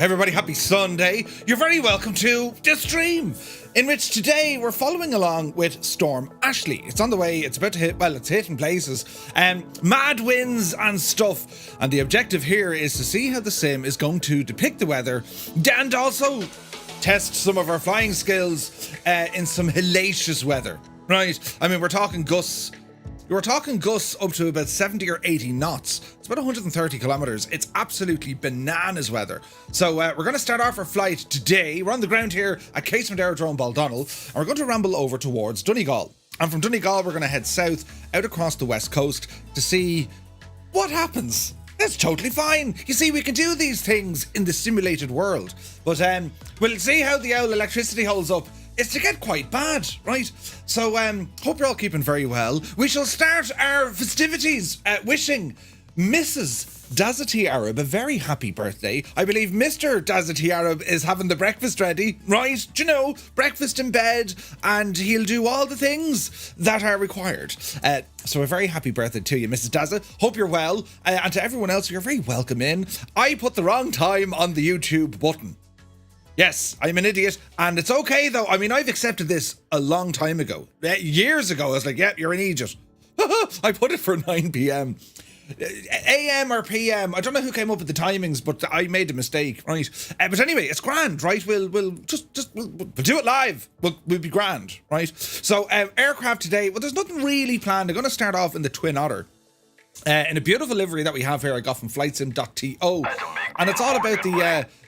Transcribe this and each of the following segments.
Everybody, happy Sunday. You're very welcome to this stream, in which today we're following along with Storm Ashley. It's on the way, it's about to hit, well, it's hitting places, mad winds and stuff. And the objective here is to see how the sim is going to depict the weather and also test some of our flying skills in some hellacious weather, right? I mean, we're talking gusts up to about 70 or 80 knots. It's about 130 kilometers. It's absolutely bananas weather. So we're going to start off our flight today. We're on the ground here at Casement Aerodrome, Baldonnel, and we're going to ramble over towards Donegal. And from Donegal, we're going to head south out across the west coast to see what happens. That's totally fine. You see, we can do these things in the simulated world. But we'll see how the owl electricity holds up. It's to get quite bad, right? So, hope you're all keeping very well. We shall start our festivities wishing Mrs. Dazati Arab a very happy birthday. I believe Mr. Dazati Arab is having the breakfast ready, right? Do you know, breakfast in bed, and he'll do all the things that are required. So a very happy birthday to you, Mrs. Daza. Hope you're well. And to everyone else, you're very welcome in. I put the wrong time on the YouTube button. Yes, I'm an idiot, and it's okay though. I mean, I've accepted this a long time ago. Years ago, I was like, yep, you're an idiot. I put it for 9 p.m. AM or PM. I don't know who came up with the timings, but I made a mistake, right? But anyway, it's grand, right? We'll do it live. We'll be grand, right? So aircraft today, well, there's nothing really planned. I'm going to start off in the Twin Otter. In a beautiful livery that we have here, I got from flightsim.to, and it's all about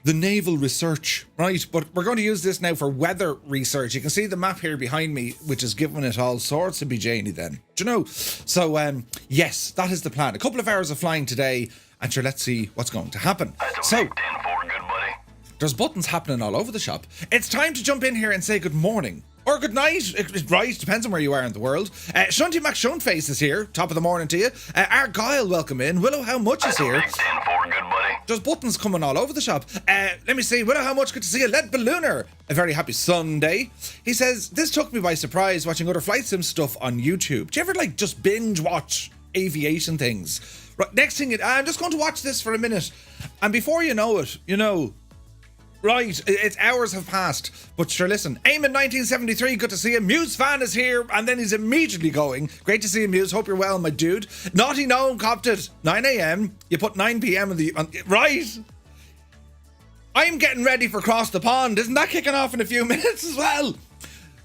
the naval research, right? But we're going to use this now for weather research. You can see the map here behind me, which is giving it all sorts of BJany then. Do you know? So, yes, that is the plan. A couple of hours of flying today, and sure, let's see what's going to happen. So, there's buttons happening all over the shop. It's time to jump in here and say good morning. Or good night, right? Depends on where you are in the world. Shunty McShunface is here. Top of the morning to you. Argyle, welcome in. Willow, how much is here? There's buttons coming all over the shop. Let me see. Willow, how much? Good to see you. Lead Ballooner. A very happy Sunday. He says, this took me by surprise watching other flight sim stuff on YouTube. Do you ever just binge watch aviation things? Right, next thing, I'm just going to watch this for a minute. And before you know it, right, it's hours have passed, but sure, listen, Eamon 1973, good to see you. Muse fan is here, and then he's immediately going. Great to see you, Muse. Hope you're well, my dude. Naughty Gnome copped it. 9 a.m. You put 9 p.m. right. I'm getting ready for Cross the Pond. Isn't that kicking off in a few minutes as well?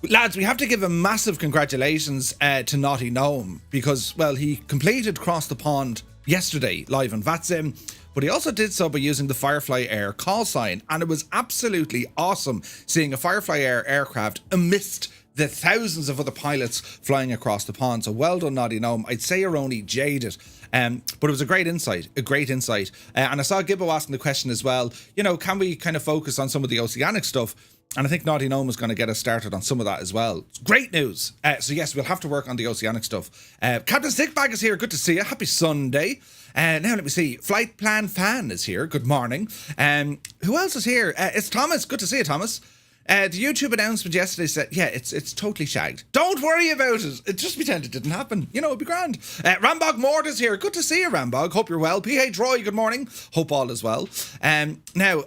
Lads, we have to give a massive congratulations to Naughty Gnome because, well, he completed Cross the Pond yesterday live on VATSIM. But he also did so by using the Firefly Air call sign, and it was absolutely awesome seeing a Firefly Air aircraft amidst the thousands of other pilots flying across the pond. So well done, Naughty Gnome. I'd say you're only jaded, but it was a great insight. And I saw Gibbo asking the question as well, can we kind of focus on some of the oceanic stuff? And I think Naughty Gnome is going to get us started on some of that as well. It's great news. So yes, we'll have to work on the oceanic stuff. Captain Stickbag is here. Good to see you. Happy Sunday. Now let me see. Flight Plan Fan is here. Good morning. Who else is here? It's Thomas. Good to see you, Thomas. The YouTube announcement yesterday said, yeah, it's totally shagged. Don't worry about it. It just pretend it didn't happen. It'd be grand. Rambog Mort is here. Good to see you, Rambog. Hope you're well. PH Roy, good morning. Hope all is well. Now,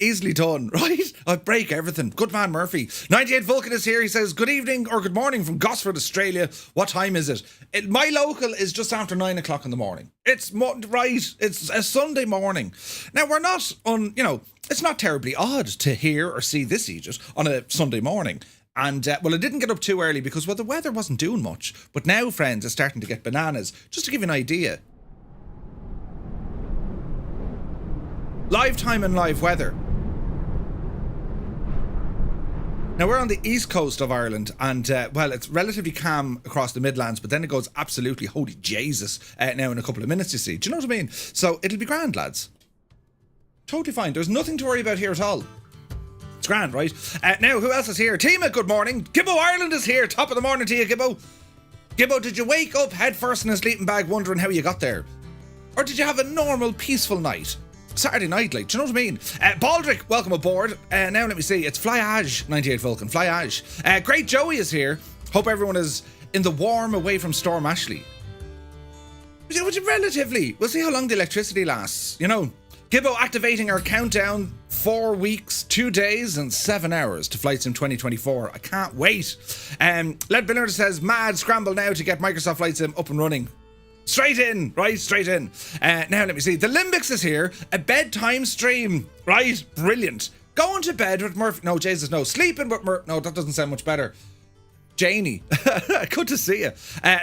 easily done, right? I break everything. Good man, Murphy. 98 Vulcan is here. He says, good evening or good morning from Gosford, Australia. What time is it? My local is just after 9 o'clock in the morning. It's right. It's a Sunday morning. Now, we're not it's not terribly odd to hear or see this Egypt on a Sunday morning. And, well, I didn't get up too early because, well, the weather wasn't doing much. But now, friends, it's starting to get bananas. Just to give you an idea. Live time and live weather. Now, we're on the east coast of Ireland, and, well, it's relatively calm across the Midlands, but then it goes absolutely holy Jesus now in a couple of minutes, you see. Do you know what I mean? So it'll be grand, lads. Totally fine. There's nothing to worry about here at all. It's grand, right? Now, who else is here? Tima, good morning. Gibbo Ireland is here. Top of the morning to you, Gibbo. Gibbo, did you wake up head first in a sleeping bag wondering how you got there? Or did you have a normal, peaceful night? Saturday night, do you know what I mean? Baldrick, welcome aboard. Now, let me see. It's Flyage, 98 Vulcan. Flyage. Great Joey is here. Hope everyone is in the warm away from Storm Ashley. Relatively. We'll see how long the electricity lasts, Gibbo activating our countdown, 4 weeks, 2 days and 7 hours to Flight Sim 2024. I can't wait. Led Billard says, mad scramble now to get Microsoft Flight Sim up and running. Straight in, right, straight in. Now let me see, the Limbics is here, a bedtime stream, right, brilliant. Going to bed with Murphy, no, Jesus, no, sleeping with Murphy, no, that doesn't sound much better. Janie, good to see you.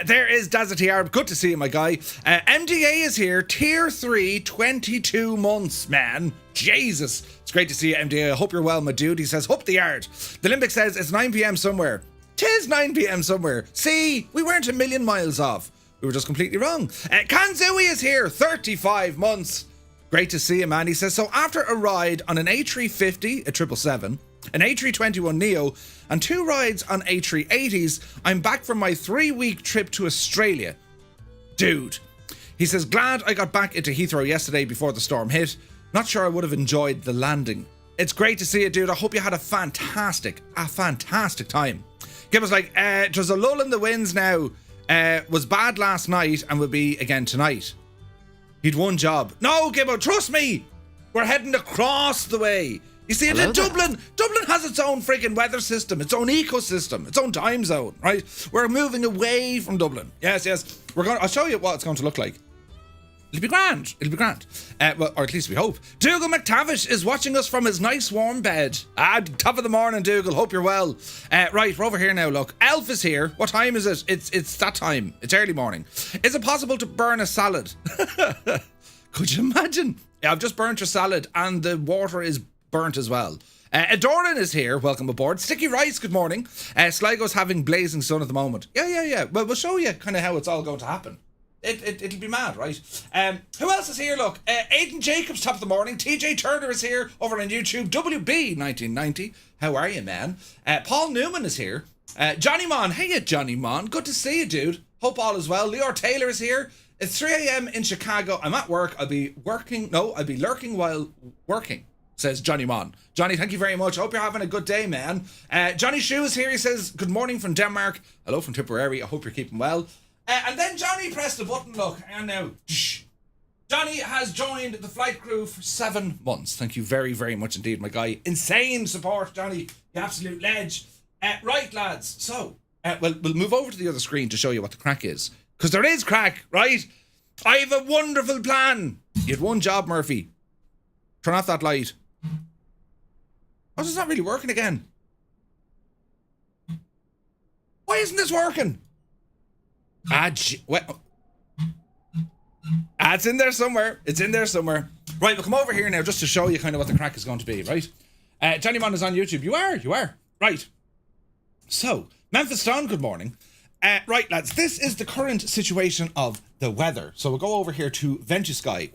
There is Dazatiar, good to see you, my guy. MDA is here, tier 3, 22 months, man. Jesus, it's great to see you, MDA. I hope you're well, my dude. He says, hope the yard. The Limbic says, it's 9 p.m. somewhere. 'Tis 9 p.m. somewhere. See, we weren't a million miles off. We were just completely wrong. Kanzui is here, 35 months. Great to see you, man. He says, so after a ride on an A350, a 777, an A321 Neo, and 2 rides on A380s, I'm back from my 3-week trip to Australia. Dude. He says, glad I got back into Heathrow yesterday before the storm hit. Not sure I would have enjoyed the landing. It's great to see you, dude. I hope you had a fantastic time. Gibbo's like, there's a lull in the winds now. Was bad last night and will be again tonight. He'd one job. No, Gibbo, trust me. We're heading across the way. You see, in Dublin has its own freaking weather system, its own ecosystem, its own time zone, right? We're moving away from Dublin. Yes. I'll show you what it's going to look like. It'll be grand. Well, or at least we hope. Dougal McTavish is watching us from his nice warm bed. Top of the morning, Dougal. Hope you're well. Right, we're over here now, look. Elf is here. What time is it? It's that time. It's early morning. Is it possible to burn a salad? Could you imagine? Yeah, I've just burnt your salad and the water is burnt as well. Adoran is here. Welcome aboard. Sticky Rice, good morning. Sligo's having blazing sun at the moment. Yeah. Well, we'll show you kind of how it's all going to happen. It'll be mad, right? Who else is here? Look, Aidan Jacobs, top of the morning. TJ Turner is here over on YouTube. WB1990. How are you, man? Paul Newman is here. Johnny Mon. Hey, Johnny Mon. Good to see you, dude. Hope all is well. Leor Taylor is here. It's 3 a.m. in Chicago. I'm at work. I'll be lurking while working, says Johnny Mon. Johnny, thank you very much. Hope you're having a good day, man. Johnny Shoe is here. He says, good morning from Denmark. Hello from Tipperary. I hope you're keeping well. And then Johnny pressed the button, look, and now, Johnny has joined the flight crew for 7 months. Thank you very, very much indeed, my guy. Insane support, Johnny. You absolute ledge. Right, lads. So, we'll move over to the other screen to show you what the crack is. Because there is crack, right? I have a wonderful plan. You had one job, Murphy. Turn off that light. Oh, it's not really working again. Why isn't this working? It's in there somewhere. It's in there somewhere. Right, we'll come over here now just to show you kind of what the crack is going to be, right? Johnny Mon is on YouTube. You are. Right. So, Memphis Stone, good morning. Right, lads, this is the current situation of the weather. So we'll go over here to Ventusky.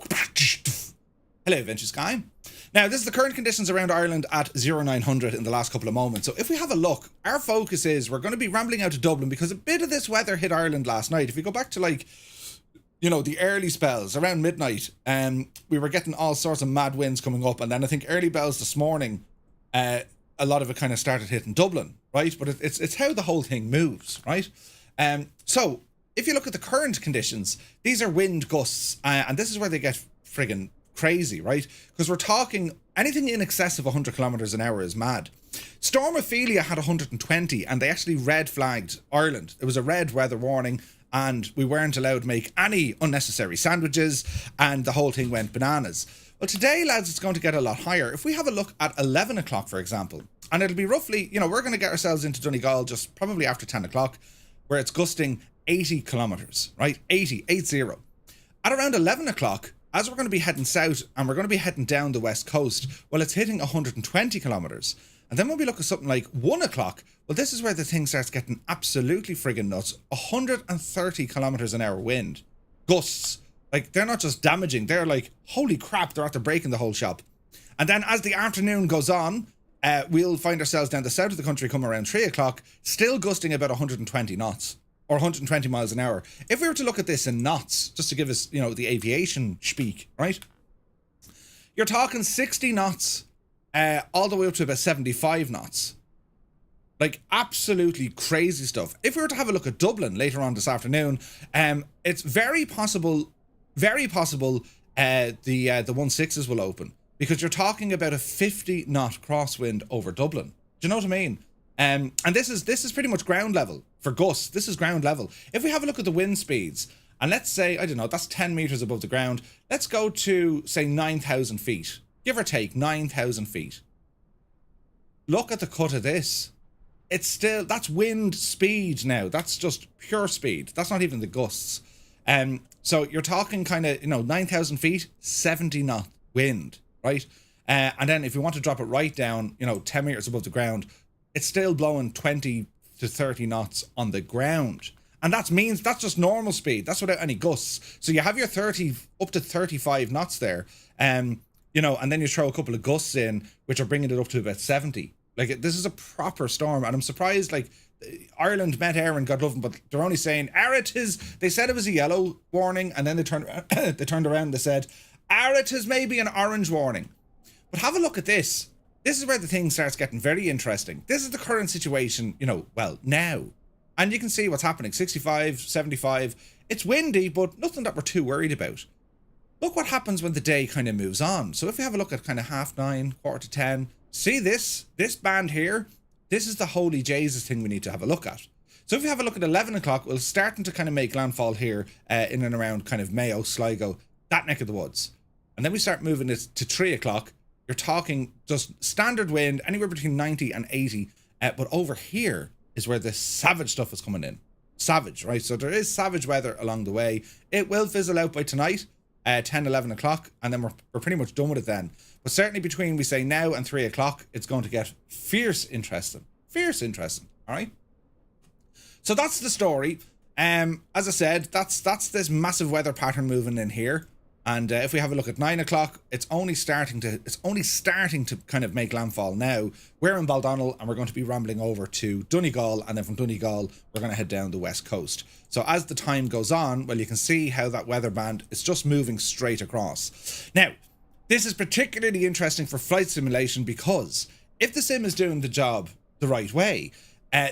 Hello, Ventusky. Now, this is the current conditions around Ireland at 0900 in the last couple of moments. So if we have a look, our focus is we're going to be rambling out to Dublin because a bit of this weather hit Ireland last night. If we go back to the early spells around midnight, we were getting all sorts of mad winds coming up. And then I think early bells this morning, a lot of it kind of started hitting Dublin, right? But it's how the whole thing moves, right? So if you look at the current conditions, these are wind gusts, and this is where they get friggin' crazy, right? Because we're talking anything in excess of 100 kilometers an hour is mad. Storm Ophelia had 120 and they actually red flagged Ireland. It was a red weather warning and we weren't allowed to make any unnecessary sandwiches and the whole thing went bananas. Well, today, lads, it's going to get a lot higher. If we have a look at 11 o'clock, for example, and it'll be roughly, we're going to get ourselves into Donegal just probably after 10 o'clock where it's gusting 80 kilometers, right? 80. At around 11 o'clock, as we're going to be heading south and we're going to be heading down the west coast, well, it's hitting 120 kilometers. And then when we look at something like 1 o'clock, well, this is where the thing starts getting absolutely friggin' nuts. 130 kilometers an hour wind. Gusts. Like, they're not just damaging, they're like, holy crap, they're after breaking the whole shop. And then as the afternoon goes on, we'll find ourselves down the south of the country come around 3 o'clock, still gusting about 120 knots. Or 120 miles an hour. If we were to look at this in knots, just to give us, the aviation speak, right? You're talking 60 knots, all the way up to about 75 knots. Like, absolutely crazy stuff. If we were to have a look at Dublin later on this afternoon, it's very possible the 16s will open, because you're talking about a 50 knot crosswind over Dublin. Do you know what I mean? And this is pretty much ground level for gusts. This is ground level. If we have a look at the wind speeds, and let's say, I don't know, that's 10 meters above the ground. Let's go to, say, 9,000 feet, give or take 9,000 feet. Look at the cut of this. It's still, that's wind speed now. That's just pure speed. That's not even the gusts. So you're talking kind of, 9,000 feet, 70 knot wind, right? And then if you want to drop it right down, 10 meters above the ground, it's still blowing 20 to 30 knots on the ground. And that's just normal speed. That's without any gusts. So you have your 30 up to 35 knots there. And then you throw a couple of gusts in, which are bringing it up to about 70. Like, this is a proper storm. And I'm surprised, like, Ireland met Erin, God love them, but they're only saying, they said it was a yellow warning, and then they turned around and they said, it is maybe an orange warning. But have a look at this. This is where the thing starts getting very interesting. This is the current situation, now. And you can see what's happening, 65, 75. It's windy, but nothing that we're too worried about. Look what happens when the day kind of moves on. So if we have a look at kind of 9:30, 9:45, see this band here? This is the holy Jesus thing we need to have a look at. So if we have a look at 11 o'clock, we're starting to kind of make landfall here in and around kind of Mayo, Sligo, that neck of the woods. And then we start moving it to 3 o'clock. You're talking just standard wind, anywhere between 90 and 80. But over here is where the savage stuff is coming in. Savage, right? So there is savage weather along the way. It will fizzle out by tonight, 10, 11 o'clock, and then we're pretty much done with it then. But certainly between, we say, now and 3 o'clock, it's going to get fierce interesting. Fierce interesting, all right? So that's the story. As I said, that's this massive weather pattern moving in here. And if we have a look at 9 o'clock, it's only starting to kind of make landfall now. We're in Baldonnel, and we're going to be rambling over to Donegal, and then from Donegal we're going to head down the west coast. So as the time goes on, well, you can see how that weather band is just moving straight across. Now, this is particularly interesting for flight simulation, because if the sim is doing the job the right way,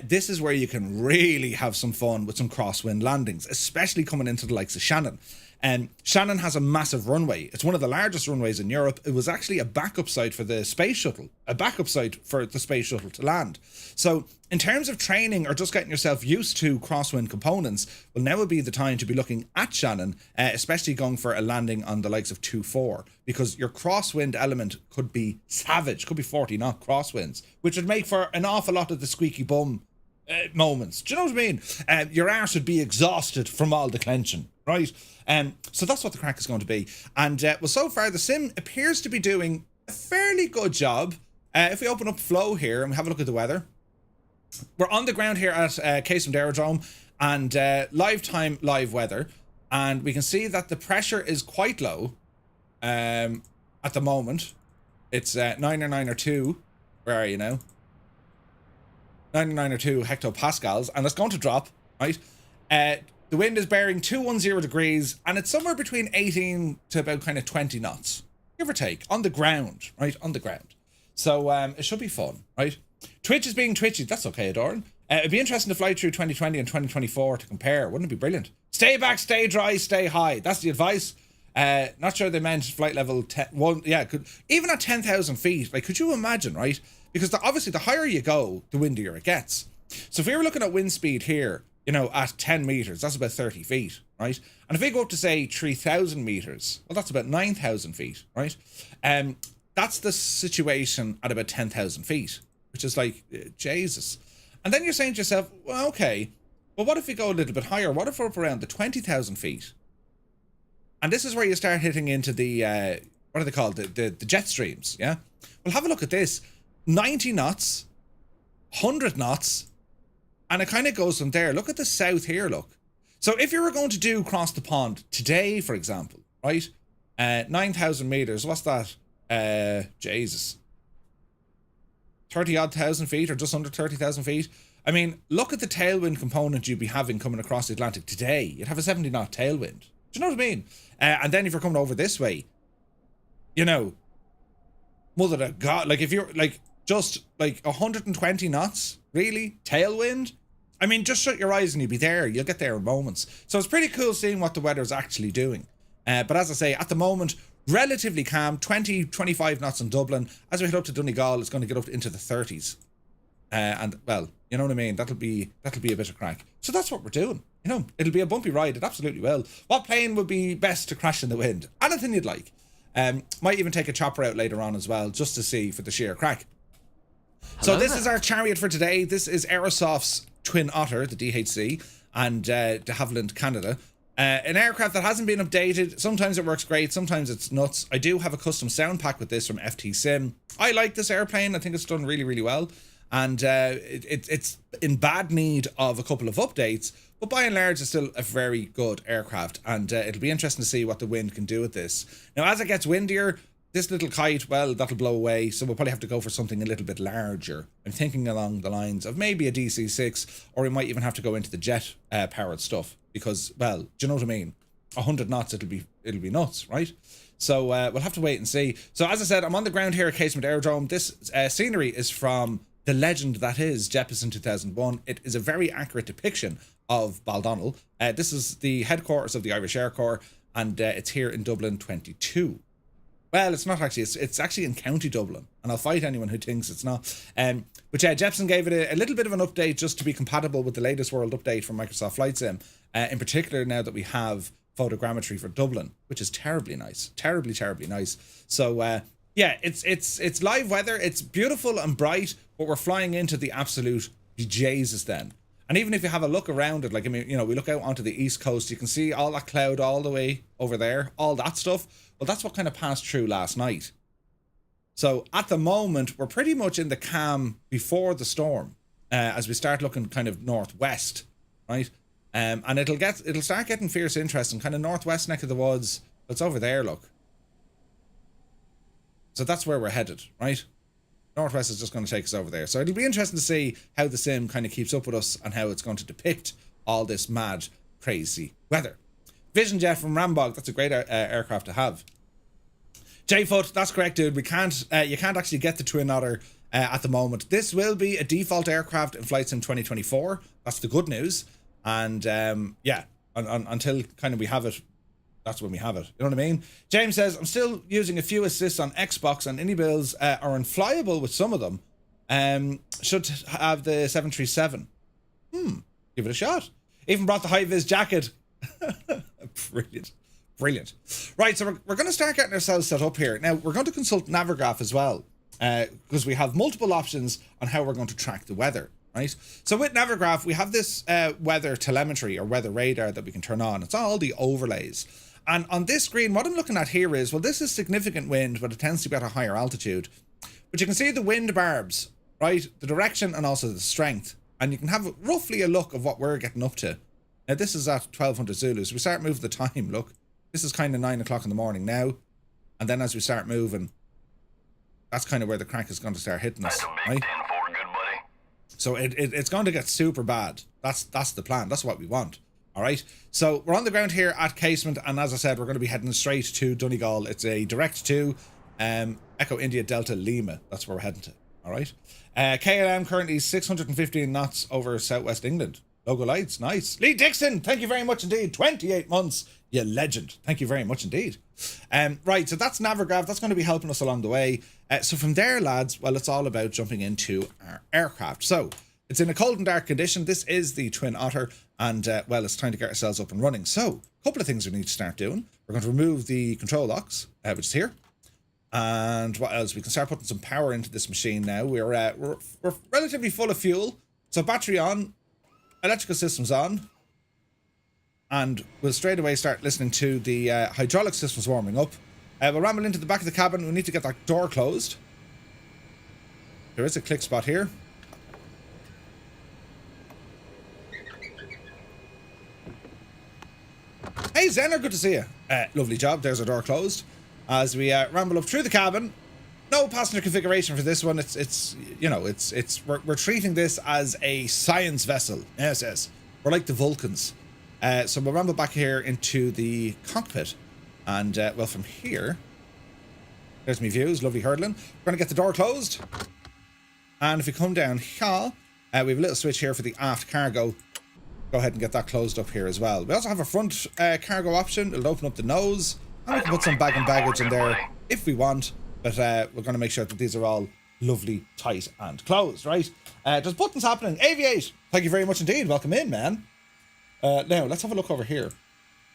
this is where you can really have some fun with some crosswind landings, especially coming into the likes of Shannon. And Shannon has a massive runway. It's one of the largest runways in Europe. It was actually a backup site for the space shuttle, to land. So in terms of training or just getting yourself used to crosswind components, well, now would be the time to be looking at Shannon, especially going for a landing on the likes of 2-4, because your crosswind element could be savage, could be 40 knot crosswinds, which would make for an awful lot of the squeaky bum moments. Do you know what I mean? Your arse would be exhausted from all the clenching, right? So that's what the crack is going to be. And well, so far the sim appears to be doing a fairly good job. If we open up flow here and have a look at the weather, we're on the ground here at Casemond Aerodrome, and live weather, and we can see that the pressure is quite low at the moment. It's 9 or 9 or 2. Where are you now? 9 or 9 or 2 hectopascals, and it's going to drop, right? The wind is bearing 210 degrees, and it's somewhere between 18 to about kind of 20 knots, give or take, on the ground, right? On the ground. So it should be fun, right? Twitch is being twitchy. That's okay, Adoran. It'd be interesting to fly through 2020 and 2024 to compare. Wouldn't it be brilliant? Stay back, stay dry, stay high. That's the advice. Not sure they meant flight level 10. Well, yeah, even at 10,000 feet, like, could you imagine, right? Because obviously the higher you go, the windier it gets. So if we were looking at wind speed here, at 10 meters, that's about 30 feet, right? And if we go up to, say, 3,000 meters, well, that's about 9,000 feet, right? That's the situation at about 10,000 feet, which is like, Jesus. And then you're saying to yourself, well, okay, but what if we go a little bit higher? What if we're up around the 20,000 feet? And this is where you start hitting into the, what are they called? The jet streams, yeah? Well, have a look at this. 90 knots, 100 knots, and it kind of goes from there. Look at the south here, look. So if you were going to do cross the pond today, for example, right? 9,000 meters, what's that? Jesus. 30-odd thousand feet, or just under 30,000 feet. I mean, look at the tailwind component you'd be having coming across the Atlantic today. You'd have a 70-knot tailwind. Do you know what I mean? And then if you're coming over this way, mother of God, like if you're like just like 120 knots, really? Tailwind? I mean, just shut your eyes and you'll be there. You'll get there in moments. So it's pretty cool seeing what the weather is actually doing. But as I say, at the moment, relatively calm, 20, 25 knots in Dublin. As we head up to Donegal, it's going to get up into the 30s. And, well, you know what I mean? That'll be a bit of crack. So that's what we're doing. You know, it'll be a bumpy ride. It absolutely will. What plane would be best to crash in the wind? Anything you'd like. Might even take a chopper out later on as well, just to see for the sheer crack. So this is our chariot for today. This is Aerosoft's Twin Otter, the DHC, and de Havilland, Canada. An aircraft that hasn't been updated. Sometimes it works great, sometimes it's nuts. I do have a custom sound pack with this from FT Sim. I like this airplane. I think it's done really, really well. And it's in bad need of a couple of updates, but by and large, it's still a very good aircraft. And it'll be interesting to see what the wind can do with this. Now, as it gets windier, this little kite, well, that'll blow away. So we'll probably have to go for something a little bit larger. I'm thinking along the lines of maybe a DC-6, or we might even have to go into the jet powered stuff. Because, well, do you know what I mean? 100 knots, it'll be nuts, right? So we'll have to wait and see. So as I said, I'm on the ground here at Casement Aerodrome. This scenery is from the legend that is Jeppesen 2001. It is a very accurate depiction of Baldonnel. This is the headquarters of the Irish Air Corps, and it's here in Dublin 22. Well, it's not actually. It's actually in County Dublin, and I'll fight anyone who thinks it's not. But yeah, Jeppesen gave it a little bit of an update just to be compatible with the latest world update from Microsoft Flight Sim. In particular, now that we have photogrammetry for Dublin, which is terribly nice, terribly nice. So yeah, it's live weather. It's beautiful and bright, but we're flying into the absolute Jesus then. And even if you have a look around it, like, I mean, you know, we look out onto the east coast, you can see all that cloud all the way over there, all that stuff. Well, that's what kind of passed through last night. So at the moment, we're pretty much in the calm before the storm, as we start looking kind of northwest, right? And it'll start getting fierce interest in kind of northwest neck of the woods. It's over there, look. So that's where we're headed, right? Northwest is just going to take us over there. So it'll be interesting to see how the sim kind of keeps up with us and how it's going to depict all this mad, crazy weather. Vision Jet from Rambog, that's a great aircraft to have. J-Foot, that's correct, dude. You can't actually get the Twin Otter at the moment. This will be a default aircraft in Flight Sim 2024. That's the good news. And yeah, until kind of we have it, that's when we have it. You know what I mean? James says, I'm still using a few assists on Xbox, and any builds are unflyable with some of them. Should have the 737. Give it a shot. Even brought the high-vis jacket. Brilliant. Right, so we're going to start getting ourselves set up here. Now, we're going to consult Navigraph as well, because we have multiple options on how we're going to track the weather, right? So with Navigraph, we have this weather telemetry or weather radar that we can turn on. It's all the overlays. And on this screen, what I'm looking at here is, well, this is significant wind, but it tends to be at a higher altitude. But you can see the wind barbs, right? The direction and also the strength. And you can have roughly a look of what we're getting up to. Now, this is at 1200 Zulus. We start moving the time, look. This is kind of 9 o'clock in the morning now. And then as we start moving, that's kind of where the crank is going to start hitting us, right? So it's going to get super bad. That's the plan. That's what we want. All right. So we're on the ground here at Casement. And as I said, we're going to be heading straight to Donegal. It's a direct to Echo India Delta Lima. That's where we're heading to. All right. KLM currently 615 knots over southwest England. Logo lights. Nice. Lee Dixon, thank you very much indeed. 28 months. You legend. Thank you very much indeed. Right, so that's Navigraph. That's going to be helping us along the way. So from there, lads, well, it's all about jumping into our aircraft. So it's in a cold and dark condition. This is the Twin Otter. And, well, it's time to get ourselves up and running. So a couple of things we need to start doing. We're going to remove the control locks, which is here. And what else? We can start putting some power into this machine now. We're relatively full of fuel. So battery on, electrical systems on. And we'll straight away start listening to the hydraulic systems warming up. We'll ramble into the back of the cabin. We need to get that door closed. There is a click spot here. Hey Zener, good to see you. Lovely job. There's our door closed. As we ramble up through the cabin. No passenger configuration for this one. We're treating this as a science vessel. Yes. We're like the Vulcans. So we'll ramble back here into the cockpit. And, well, from here, there's my views, lovely hurdling. We're going to get the door closed. And if we come down here, we have a little switch here for the aft cargo. go ahead and get that closed up here as well. We also have a front cargo option. It'll open up the nose, and we can put some bag and baggage in there if we want, but we're going to make sure that these are all lovely, tight and closed, right? There's buttons happening. Aviate, thank you very much indeed. Welcome in, man. Now let's have a look over here.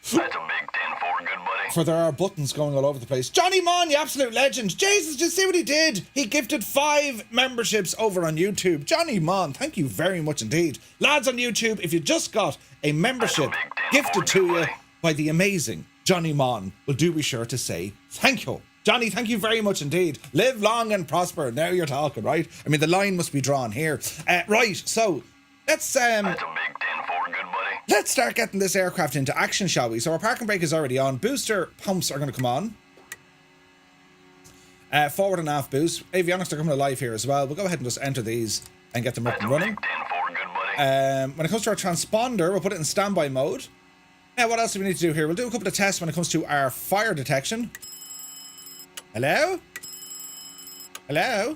That's a big 10-4, good buddy. For there are buttons going all over the place. Johnny Mon, you absolute legend. Jesus, just see what he did. He gifted 5 memberships over on YouTube. Johnny Mon, thank you very much indeed. Lads on YouTube, if you just got a membership gifted to you by the amazing Johnny Mon, well, do be sure to say thank you. Johnny, thank you very much indeed. Live long and prosper. Now you're talking, right? I mean, the line must be drawn here. Right, so let's... That's a big 10-4, good buddy. Let's start getting this aircraft into action, shall we? So our parking brake is already on. Booster pumps are going to come on. Forward and aft boost. Avionics are coming alive here as well. We'll go ahead and just enter these and get them up and running. Big 10-4, good buddy. When it comes to our transponder, we'll put it in standby mode. Now, what else do we need to do here? We'll do a couple of tests when it comes to our fire detection. Hello? Hello?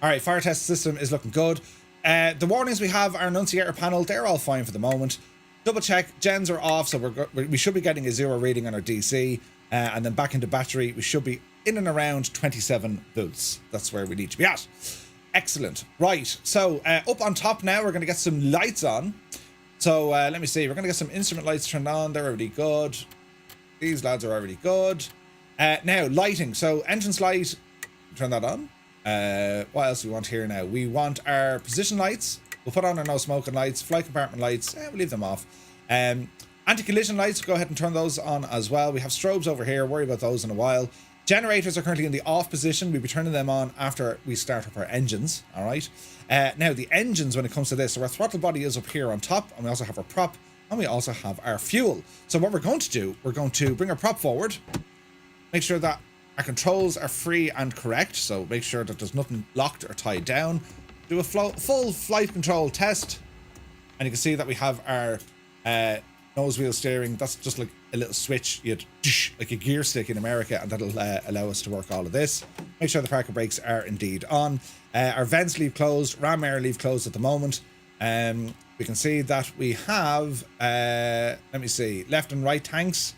All right, fire test system is looking good. The warnings we have, our annunciator panel, they're all fine for the moment. Double check, gens are off, so we should be getting a 0 reading on our DC. And then back into battery, we should be in and around 27 volts. That's where we need to be at. Excellent. Right, so up on top now, we're going to get some lights on. So let me see, we're going to get some instrument lights turned on. They're already good. These lads are already good. Now, lighting. So entrance light, turn that on. What else do we want here now? We want our position lights. We'll put on our no smoking lights. Flight compartment lights, we'll leave them off. Anti-collision lights, go ahead and turn those on as well. We have strobes over here, worry about those in a while. Generators are currently in the off position. We'll be turning them on after we start up our engines, all right? Now, the engines, when it comes to this, so our throttle body is up here on top, and we also have our prop, and we also have our fuel. So what we're going to do, we're going to bring our prop forward, make sure that our controls are free and correct, so make sure that there's nothing locked or tied down. Do a full flight control test, and you can see that we have our nose wheel steering. That's just like a little switch, like a gear stick in America, and that'll allow us to work all of this. Make sure the parking brakes are indeed on. Our vents leave closed, ram air leave closed at the moment. We can see that we have, let me see, left and right tanks.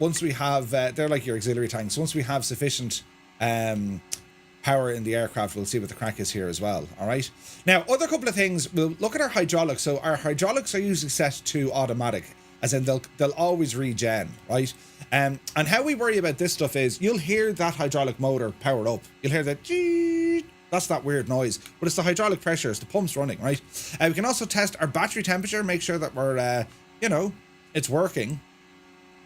Once we have, they're like your auxiliary tanks. Once we have sufficient power in the aircraft, we'll see what the crack is here as well. All right. Now, other couple of things. We'll look at our hydraulics. So our hydraulics are usually set to automatic, as in they'll always regen, right? And how we worry about this stuff is you'll hear that hydraulic motor power up. You'll hear that. That's that weird noise, but it's the hydraulic pressure. It's the pumps running, right? We can also test our battery temperature, make sure that we're, it's working.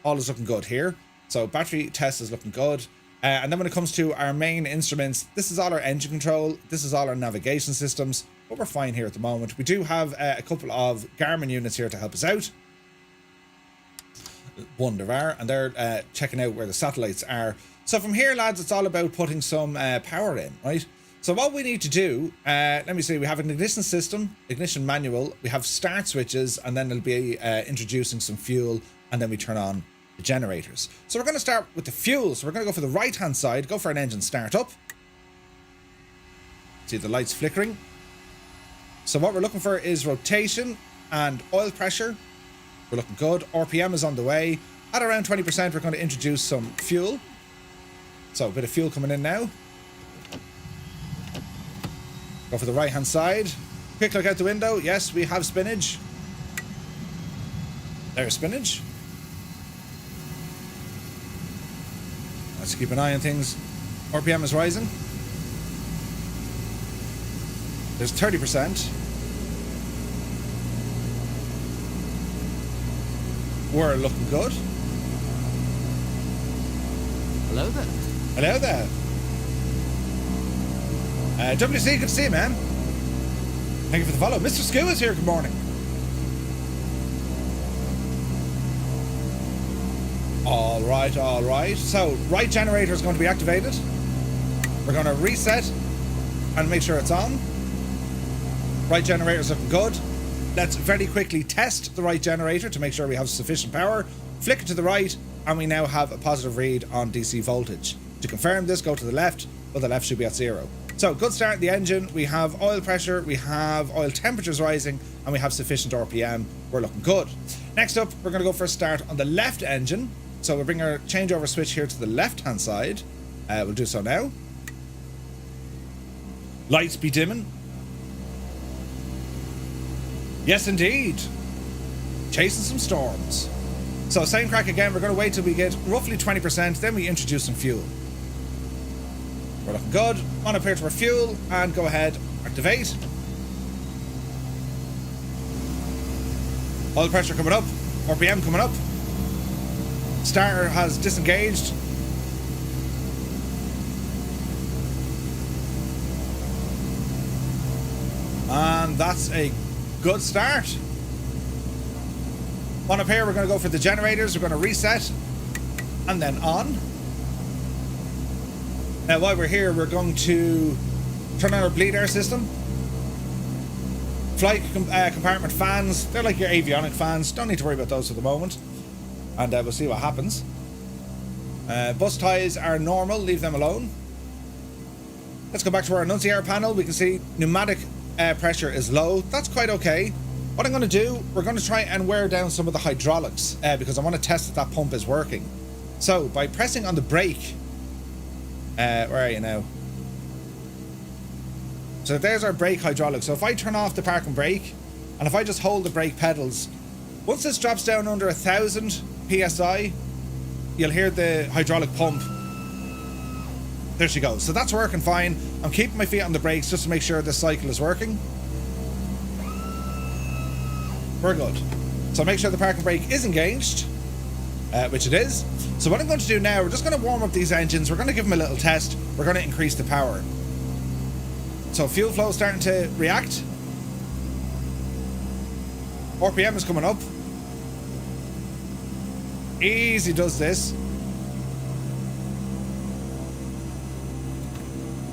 All is looking good here. So battery test is looking good. And then when it comes to our main instruments, this is all our engine control. This is all our navigation systems. But we're fine here at the moment. We do have a couple of Garmin units here to help us out. One there are, and they're checking out where the satellites are. So from here, lads, it's all about putting some power in, right? So what we need to do, let me see, we have an ignition system, ignition manual, we have start switches, and then it'll be introducing some fuel, and then we turn on the generators. So we're going to start with the fuel. So we're going to go for the right hand side, go for an engine start up. See the lights flickering. So what we're looking for is rotation and oil pressure. We're looking good. RPM is on the way. At around 20%, we're going to introduce some fuel. So a bit of fuel coming in now. Go for the right hand side. Quick look out the window. Yes, we have spinach. There's spinach. Let's keep an eye on things. RPM is rising. There's 30%. We're looking good. Hello there. Hello there. WC, good to see you, man. Thank you for the follow. Mr. Skoo is here. Good morning. All right, all right. So, right generator is going to be activated. We're going to reset and make sure it's on. Right generator is looking good. Let's very quickly test the right generator to make sure we have sufficient power. Flick it to the right, and we now have a positive read on DC voltage. To confirm this, go to the left. Well, the left should be at 0. So good start in the engine. We have oil pressure, we have oil temperatures rising, and we have sufficient RPM. We're looking good. Next up, we're going to go for a start on the left engine. So we'll bring our changeover switch here to the left hand side. We'll do so now. Lights be dimming. Yes indeed. Chasing some storms. So same crack again. We're going to wait till we get roughly 20%, then we introduce some fuel. We're looking good. On up here to our fuel and go ahead, activate. Oil pressure coming up, RPM coming up. Starter has disengaged. And that's a good start. On up here, we're going to go for the generators. We're going to reset and then on. Now, while we're here, we're going to turn on our bleed air system. Flight compartment fans. They're like your avionic fans. Don't need to worry about those for the moment. And we'll see what happens. Bus ties are normal. Leave them alone. Let's go back to our annunciator panel. We can see pneumatic pressure is low. That's quite okay. What I'm going to do, we're going to try and wear down some of the hydraulics because I want to test that pump is working. So by pressing on the brake, where are you now? So there's our brake hydraulics. So if I turn off the parking brake and if I just hold the brake pedals, once this drops down under 1,000 psi, you'll hear the hydraulic pump. There she goes. So that's working fine. I'm keeping my feet on the brakes just to make sure this cycle is working. We're good. So make sure the parking brake is engaged, which it is. So what I'm going to do now, we're just going to warm up these engines. We're going to give them a little test. We're going to increase the power. So fuel flow is starting to react. RPM is coming up. Easy does this.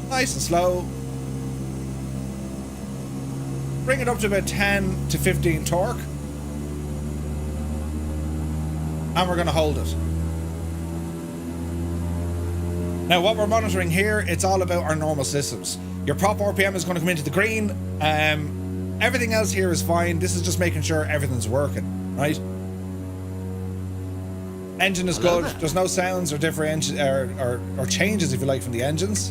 Nice and slow. Bring it up to about 10 to 15 torque. And we're going to hold it. Now what we're monitoring here, it's all about our normal systems. Your prop RPM is going to come into the green. Everything else here is fine. This is just making sure everything's working, right? Engine is good. There's no sounds or different or changes, if you like, from the engines.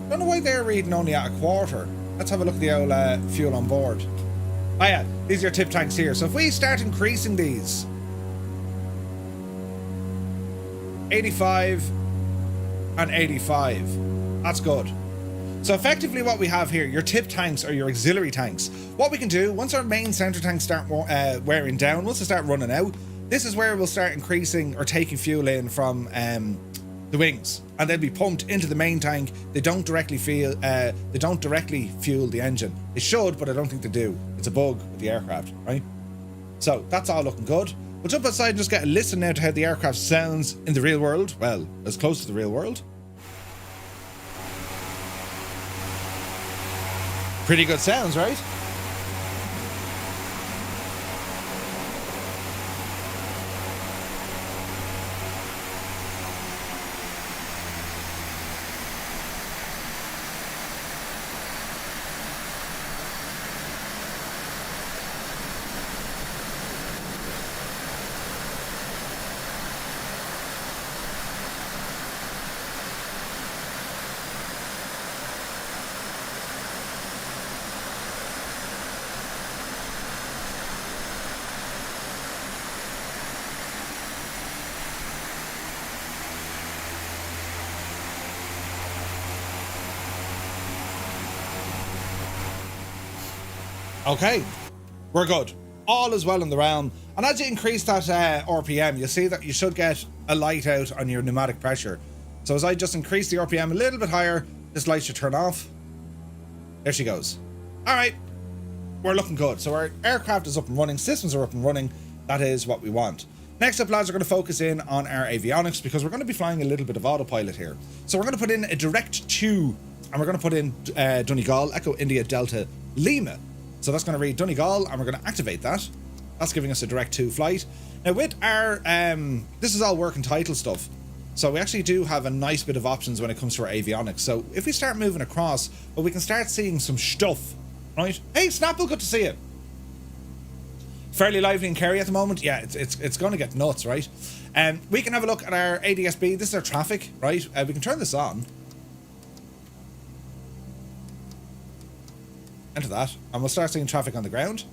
Don't know why they're reading only at a quarter. Let's have a look at the old fuel on board. Oh yeah, these are your tip tanks here. So if we start increasing these, 85 and 85, that's good. So effectively what we have here, your tip tanks are your auxiliary tanks. What we can do, once our main center tanks start wearing down, once they start running out, this is where we'll start increasing or taking fuel in from the wings, and they'll be pumped into the main tank. They don't directly fuel the engine. They should, but I don't think they do. It's a bug with the aircraft, right? So that's all looking good. We'll jump outside and just get a listen now to how the aircraft sounds in the real world. Well, as close to the real world. Pretty good sounds, right? Okay, we're good. All is well in the realm. And as you increase that RPM, you'll see that you should get a light out on your pneumatic pressure. So as I just increase the RPM a little bit higher, this light should turn off. There she goes. All right, we're looking good. So our aircraft is up and running, systems are up and running. That is what we want. Next up, lads, we're going to focus in on our avionics because we're going to be flying a little bit of autopilot here. So we're going to put in a direct 2, and we're going to put in Donegal, Echo India Delta Lima. So that's going to read Donegal, and we're going to activate that. That's giving us a direct 2 flight. Now with our, this is all working title stuff. So we actually do have a nice bit of options when it comes to our avionics. So if we start moving across, well, we can start seeing some stuff, right? Hey, Snapple, good to see you. Fairly lively in Kerry at the moment. Yeah, it's going to get nuts, right? We can have a look at our ADSB. This is our traffic, right? We can turn this on. Enter that, and we'll start seeing traffic on the ground.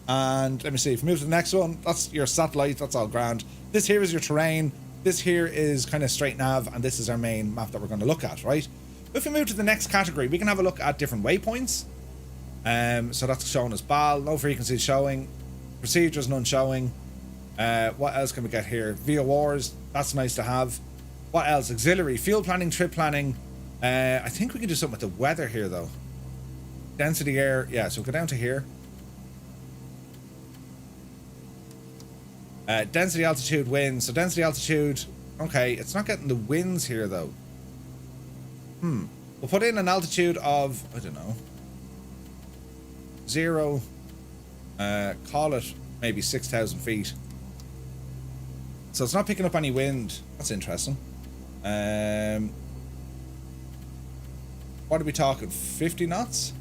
And let me see, if we move to the next one, that's your satellite, that's all grand. This here is your terrain. This here is kind of straight nav, and this is our main map that we're going to look at, right? If we move to the next category, we can have a look at different waypoints. So that's showing as BAL, no frequency showing, procedures none showing. What else can we get here? VORs, that's nice to have. What else? Auxiliary, field planning, trip planning. I think we can do something with the weather here though. Density air, yeah, so we'll go down to here. Density, altitude, winds. So density, altitude, okay, it's not getting the winds here though. We'll put in an altitude of, I don't know, 0, call it maybe 6,000 feet. So it's not picking up any wind. That's interesting. What are we talking, 50 knots?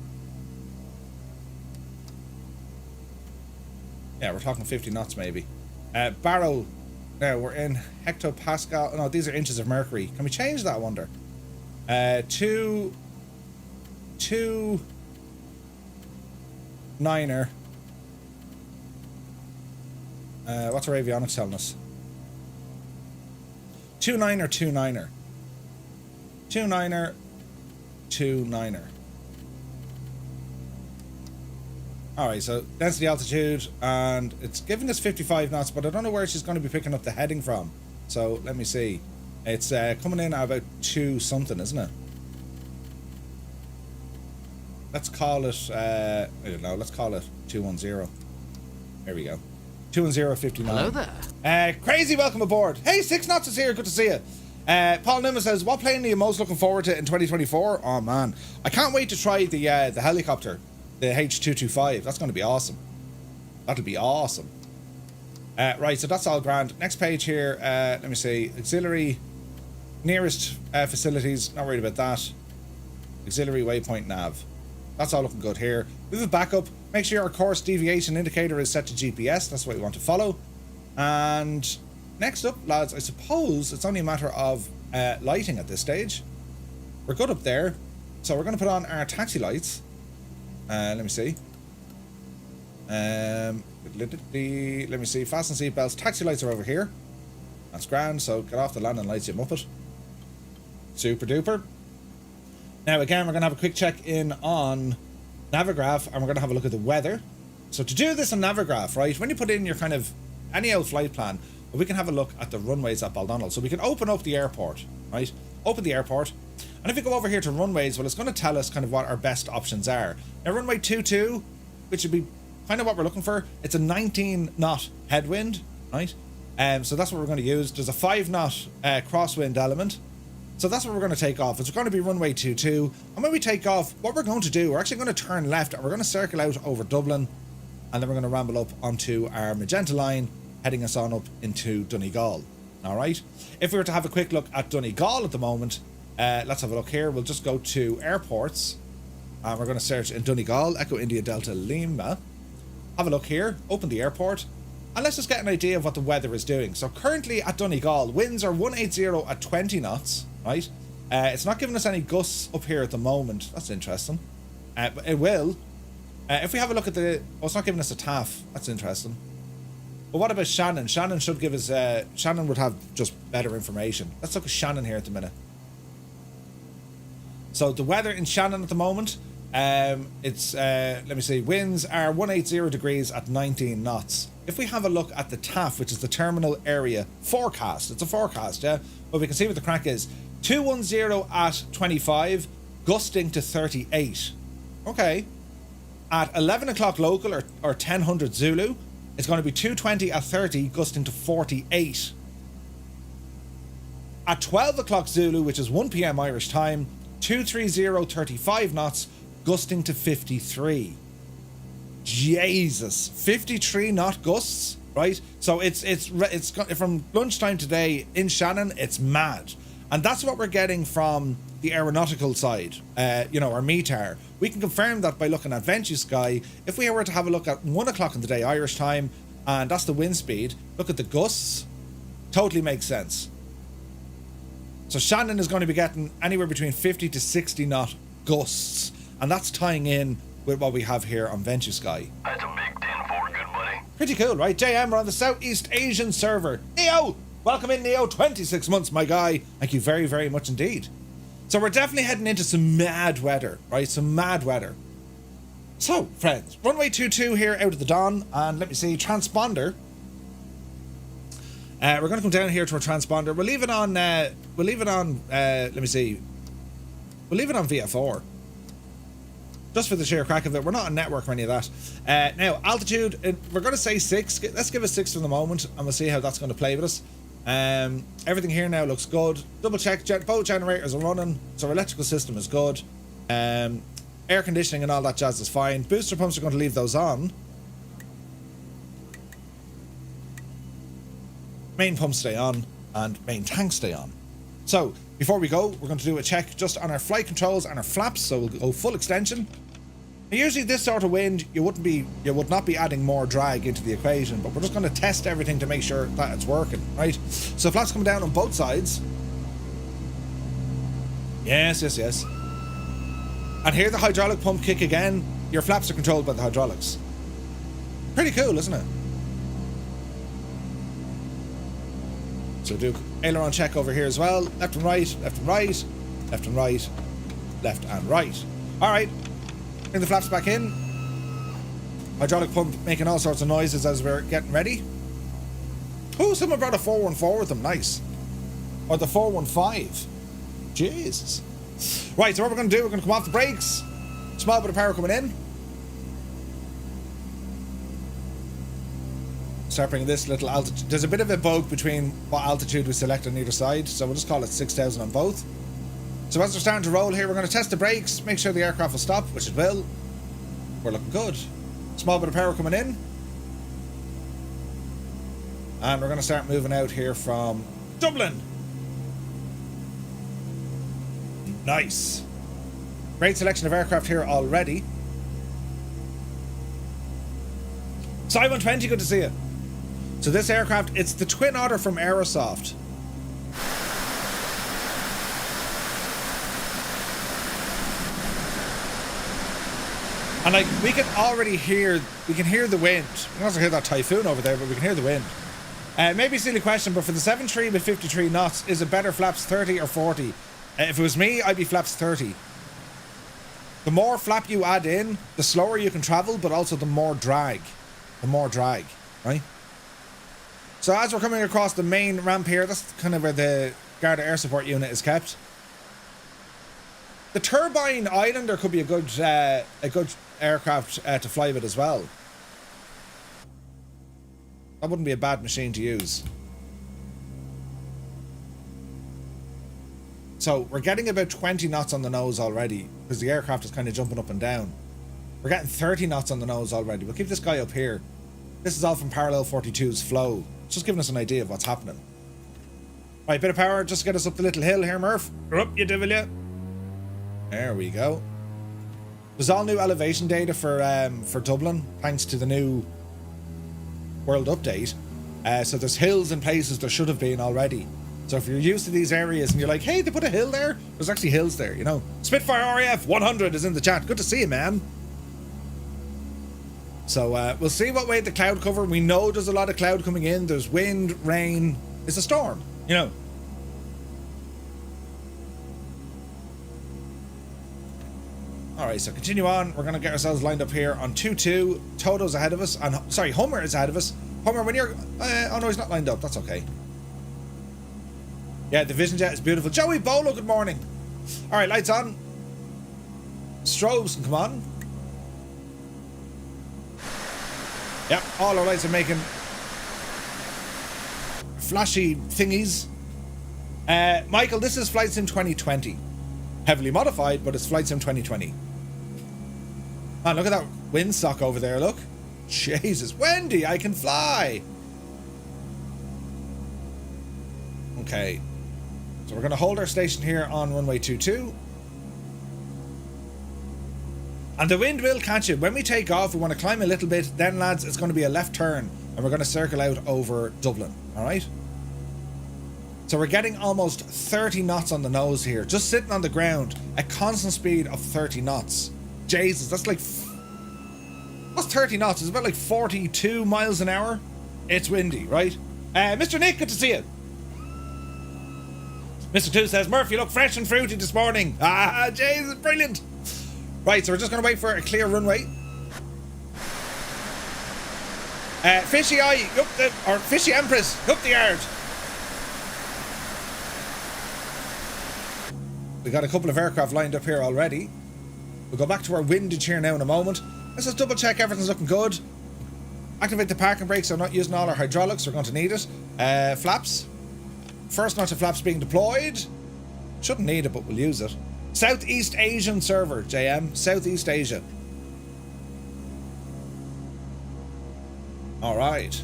Yeah, we're talking 50 knots maybe. Barrow, now we're in hectopascal. No, these are inches of mercury. Can we change that, I wonder? 2 9er. What's our avionics telling us? 2 9er, 2 9er. 2 9er, 2 9er. Alright, so density, altitude, and it's giving us 55 knots, but I don't know where she's going to be picking up the heading from. So let me see. It's coming in at about 2 something, isn't it? Let's call it, I don't know, let's call it 210. There we go. 210, 59. Hello there. Crazy, welcome aboard. Hey, 6 knots is here, good to see you. Paul Newman says, what plane are you most looking forward to in 2024? Oh man, I can't wait to try the helicopter. The H225, that's going to be awesome. That'll be awesome. Right, so that's all grand. Next page here, let me see. Auxiliary, nearest facilities, not worried about that. Auxiliary waypoint nav. That's all looking good here. We have a backup. Make sure our course deviation indicator is set to GPS. That's what we want to follow. And next up, lads, I suppose it's only a matter of lighting at this stage. We're good up there. So we're going to put on our taxi lights. Let me see. Let me see. Fasten seatbelts. Taxi lights are over here. That's grand. So get off the landing lights, you muppet. Super duper. Now again, we're going to have a quick check in on Navigraph, and we're going to have a look at the weather. So to do this on Navigraph, right, when you put in your kind of any old flight plan, we can have a look at the runways at Baldonnel. So we can open up the airport, right? Open the airport. And if we go over here to runways, well, it's going to tell us kind of what our best options are. Now, runway 22, which would be kind of what we're looking for, it's a 19 knot headwind, right? So that's what we're going to use. There's a 5 knot crosswind element. So that's what we're going to take off. It's going to be runway 22. And when we take off, what we're going to do, we're actually going to turn left and we're going to circle out over Dublin. And then we're going to ramble up onto our magenta line, heading us on up into Donegal. All right. If we were to have a quick look at Donegal at the moment, let's have a look here. We'll just go to airports. And we're going to search in Donegal, Echo India Delta Lima. Have a look here. Open the airport. And let's just get an idea of what the weather is doing. So currently at Donegal, winds are 180 at 20 knots, right? It's not giving us any gusts up here at the moment. That's interesting. But it will. If we have a look at the... Oh, it's not giving us a TAF. That's interesting. But what about Shannon? Shannon should give us... Shannon would have just better information. Let's look at Shannon here at the minute. So the weather in Shannon at the moment, it's, let me see, winds are 180 degrees at 19 knots. If we have a look at the TAF, which is the terminal area forecast, it's a forecast, yeah? But we can see what the crack is. 210 at 25, gusting to 38. Okay. At 11 o'clock local, or 1000 Zulu, it's going to be 220 at 30, gusting to 48. At 12 o'clock Zulu, which is 1 p.m. Irish time, 230 35 knots, gusting to 53. Jesus, 53 knot gusts? right? So it's from lunchtime today in Shannon. It's mad, and that's what we're getting from the aeronautical side. You know, our METAR. We can confirm that by looking at Venture Sky. If we were to have a look at 1 o'clock in the day Irish time, and that's the wind speed. Look at the gusts. Totally makes sense. So Shannon is going to be getting anywhere between 50 to 60 knot gusts, and that's tying in with what we have here on Venture Sky. That's a big 10-4, good buddy. Pretty cool, right? JM, we're on the Southeast Asian server. Neo! Welcome in, Neo. 26 months, my guy. Thank you very, very much indeed. So we're definitely heading into some mad weather, right? Some mad weather. So, friends, runway 22 here out of the dawn, and let me see, transponder. We're going to come down here to our transponder. We'll leave it on, let me see. We'll leave it on VF4. Just for the sheer crack of it. We're not on network or any of that. Now, altitude, we're going to say 6. Let's give it 6 for the moment, and we'll see how that's going to play with us. Everything here now looks good. Double check, both generators are running, so our electrical system is good. Air conditioning and all that jazz is fine. Booster pumps are going to leave those on. Main pumps stay on, and main tanks stay on. So, before we go, we're going to do a check just on our flight controls and our flaps, so we'll go full extension. Now, usually this sort of wind, you would not be adding more drag into the equation, but we're just going to test everything to make sure that it's working, right? So flaps coming down on both sides. Yes. And here the hydraulic pump kick again. Your flaps are controlled by the hydraulics. Pretty cool, isn't it? So do aileron check over here as well. Left and right, left and right, left and right, left and right. All right. Bring the flaps back in. Hydraulic pump making all sorts of noises as we're getting ready. Oh, someone brought a 414 with them. Nice. Or the 415. Jesus. Right, so what we're going to do, we're going to come off the brakes. Small bit of power coming in. Start bringing this little altitude. There's a bit of a bug between what altitude we select on either side, so we'll just call it 6,000 on both. So as we're starting to roll here, we're going to test the brakes, make sure the aircraft will stop, which it will. We're looking good. Small bit of power coming in. And we're going to start moving out here from Dublin. Nice. Great selection of aircraft here already. Cy-120, good to see you. So this aircraft, it's the Twin Otter from Aerosoft. And like, we can already hear, we can hear the wind. We can also hear that typhoon over there, but we can hear the wind. Maybe a silly question, but for the 7.3 with 53 knots, is it better flaps 30 or 40? If it was me, I'd be flaps 30. The more flap you add in, the slower you can travel, but also the more drag. The more drag, right? So as we're coming across the main ramp here, that's kind of where the Garda Air Support unit is kept. The Turbine Islander could be a good aircraft to fly with as well. That wouldn't be a bad machine to use. So we're getting about 20 knots on the nose already, because the aircraft is kind of jumping up and down. We're getting 30 knots on the nose already. We'll keep this guy up here. This is all from Parallel 42's flow. It's just giving us an idea of what's happening. Right, bit of power just to get us up the little hill here, Murph. You're up, you devil, ya. There we go. There's all new elevation data for Dublin, thanks to the new world update. So there's hills and places there should have been already. So if you're used to these areas and you're like, hey, they put a hill there, there's actually hills there, you know. Spitfire RAF 100 is in the chat. Good to see you, man. So we'll see what way the cloud cover. We know there's a lot of cloud coming in. There's wind, rain. It's a storm, you know. Alright, so continue on. We're going to get ourselves lined up here on 2-2. Toto's ahead of us. And sorry, Homer is ahead of us. Homer, when you're... oh no, he's not lined up. That's okay. Yeah, the Vision Jet is beautiful. Joey Bolo, good morning. Alright, lights on. Strobes can come on. Yep, all our lights are making flashy thingies. Michael, this is Flight Sim 2020. Heavily modified, but it's Flight Sim 2020. Man, look at that windsock over there, look. Jesus, Wendy, I can fly. Okay. So we're going to hold our station here on runway 22. And the wind will catch it. When we take off, we want to climb a little bit. Then, lads, it's going to be a left turn. And we're going to circle out over Dublin. All right? So we're getting almost 30 knots on the nose here. Just sitting on the ground. A constant speed of 30 knots. Jesus, that's like... What's 30 knots? It's about like 42 miles an hour. It's windy, right? Mr. Nick, good to see you. Mr. 2 says, Murph, you look fresh and fruity this morning. Ah, Jesus, brilliant. Right, so we're just going to wait for a clear runway. Fishy Eye, or Fishy Empress, up the yard. We got a couple of aircraft lined up here already. We'll go back to our windage here now in a moment. Let's just double check everything's looking good. Activate the parking brakes, so I'm not using all our hydraulics, we're going to need it. Flaps. First notch of flaps being deployed. Shouldn't need it, but we'll use it. Southeast Asian server, JM. Southeast Asia. Alright.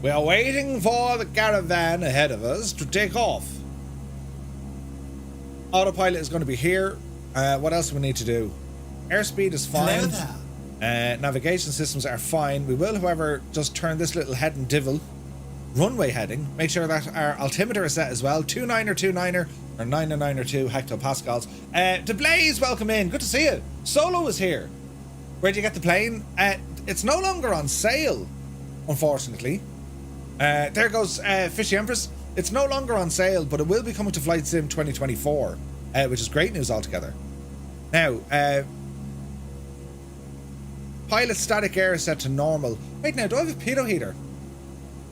We are waiting for the caravan ahead of us to take off. Autopilot is going to be here. What else do we need to do? Airspeed is fine. Navigation systems are fine. We will, however, just turn this little head and divel. Runway heading. Make sure that our altimeter is set as well. 29er or 992 hectopascals. DeBlaze, welcome in. Good to see you. Solo is here. Where'd you get the plane? It's no longer on sale, unfortunately. There goes Fishy Empress. It's no longer on sale, but it will be coming to Flight Sim 2024, which is great news altogether. Now, pilot static air is set to normal. Wait, now, do I have a pitot heater?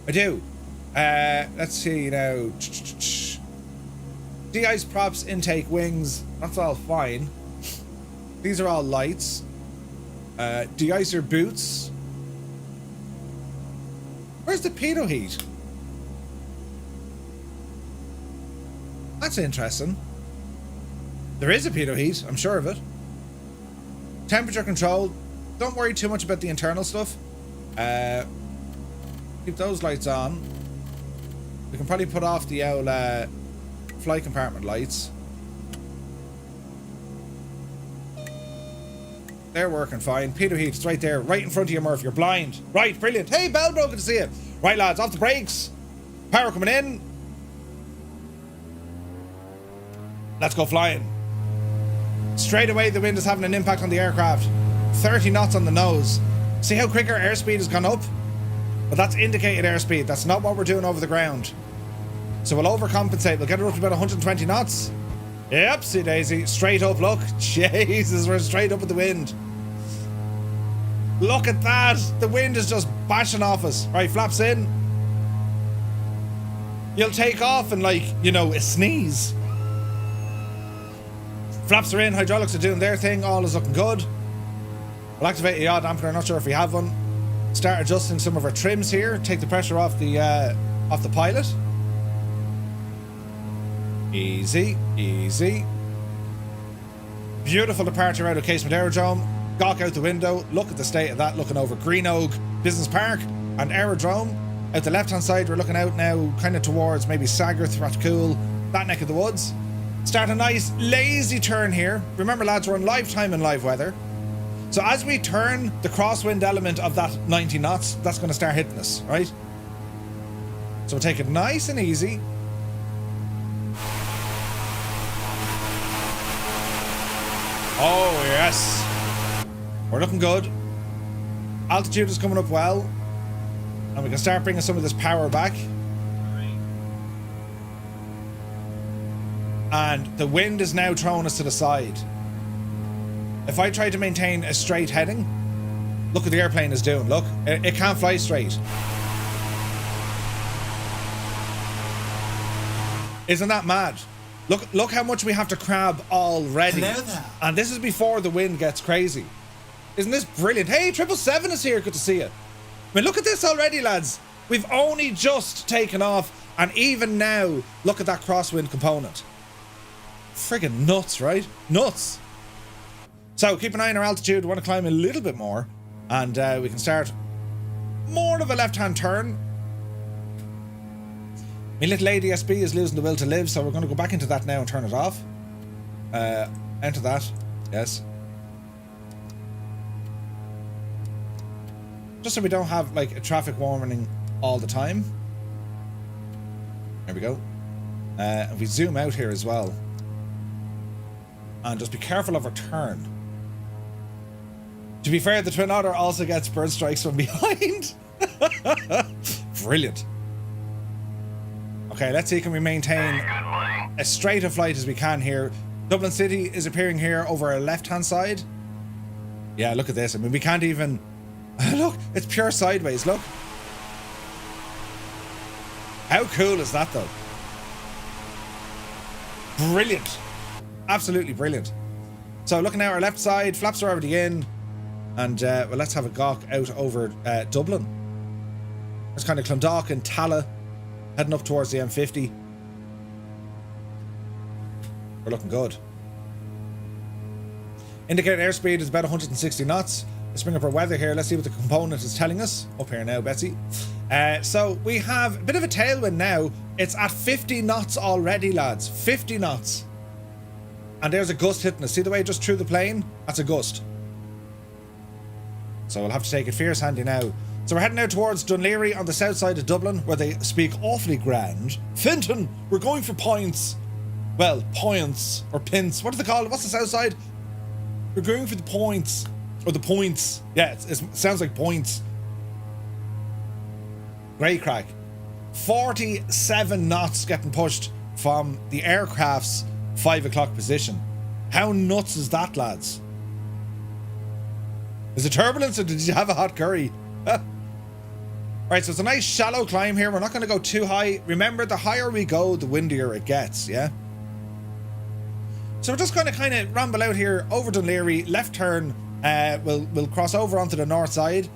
I do. Let's see now. De-ice props, intake, wings. That's all fine. These are all lights. De-ice your boots. Where's the pitot heat? That's interesting. There is a pitot heat, I'm sure of it. Temperature control. Don't worry too much about the internal stuff. Keep those lights on. We can probably put off the old flight compartment lights. They're working fine. Pitot heat, it's right there, right in front of you, Murph. You're blind. Right, brilliant. Hey, Bellbro, good to see you. Right, lads, off the brakes. Power coming in. Let's go flying. Straight away, the wind is having an impact on the aircraft. 30 knots on the nose. See how quick our airspeed has gone up? But that's indicated airspeed. That's not what we're doing over the ground. So we'll overcompensate. We'll get it up to about 120 knots. Yep, see Daisy. Straight up, look. Jesus, we're straight up with the wind. Look at that. The wind is just bashing off us. Right, flaps in. You'll take off and, like, you know, a sneeze. Flaps are in. Hydraulics are doing their thing. All is looking good. We'll activate a yaw dampener. Not sure if we have one. Start adjusting some of our trims here. Take the pressure off the pilot. Easy, easy. Beautiful departure out of Casement Aerodrome. Gawk out the window. Look at the state of that. Looking over Green Oak Business Park and Aerodrome. Out the left-hand side, we're looking out now, kind of towards maybe Sagarth, Rathcoole, that neck of the woods. Start a nice lazy turn here. Remember, lads, we're in live time and live weather. So as we turn, the crosswind element of that 90 knots, that's going to start hitting us, right? So we'll take it nice and easy. Oh, yes. We're looking good. Altitude is coming up well. And we can start bringing some of this power back. And the wind is now throwing us to the side. If I try to maintain a straight heading, look what the airplane is doing. Look, it can't fly straight. Isn't that mad? Look how much we have to crab already. Hello there. And this is before the wind gets crazy. Isn't this brilliant? Hey, 777 is here. Good to see you. I mean, look at this already, lads. We've only just taken off, and even now, look at that crosswind component. Friggin' nuts, right? Nuts. So keep an eye on our altitude. We want to climb a little bit more, and we can start more of a left-hand turn. My little ADSB is losing the will to live, so we're going to go back into that now and turn it off. Enter that. Yes. Just so we don't have like a traffic warning all the time. There we go. If we zoom out here as well. And just be careful of our turn. To be fair, the Twin Otter also gets bird strikes from behind. Brilliant. Okay, let's see, can we maintain as straight a flight as we can here. Dublin City is appearing here over our left-hand side. Yeah, look at this. I mean, we can't even... Look, it's pure sideways, look. How cool is that, though? Brilliant. Absolutely brilliant. So, looking at our left side, flaps are already in. And, well, let's have a gawk out over Dublin. There's kind of Clondalk and Tala heading up towards the M50. We're looking good. Indicated airspeed is about 160 knots. Let's bring up our weather here. Let's see what the component is telling us. Up here now, Betsy. So we have a bit of a tailwind now. It's at 50 knots already, lads. 50 knots. And there's a gust hitting us. See the way it just threw the plane? That's a gust. So we'll have to take it fierce handy now. So we're heading out towards Dunleary on the south side of Dublin, where they speak awfully grand. Finton, we're going for points. Well, points or pints. What do they call it? What's the south side? We're going for the points. Or the points. Yeah, it sounds like points. Great crack. 47 knots getting pushed from the aircraft's 5 o'clock position. How nuts is that, lads? Is it turbulence or did you have a hot curry? Right, so it's a nice shallow climb here. We're not going to go too high. Remember, the higher we go, the windier it gets, yeah? So we're just going to kind of ramble out here over Dunleary, left turn. We'll cross over onto the north side,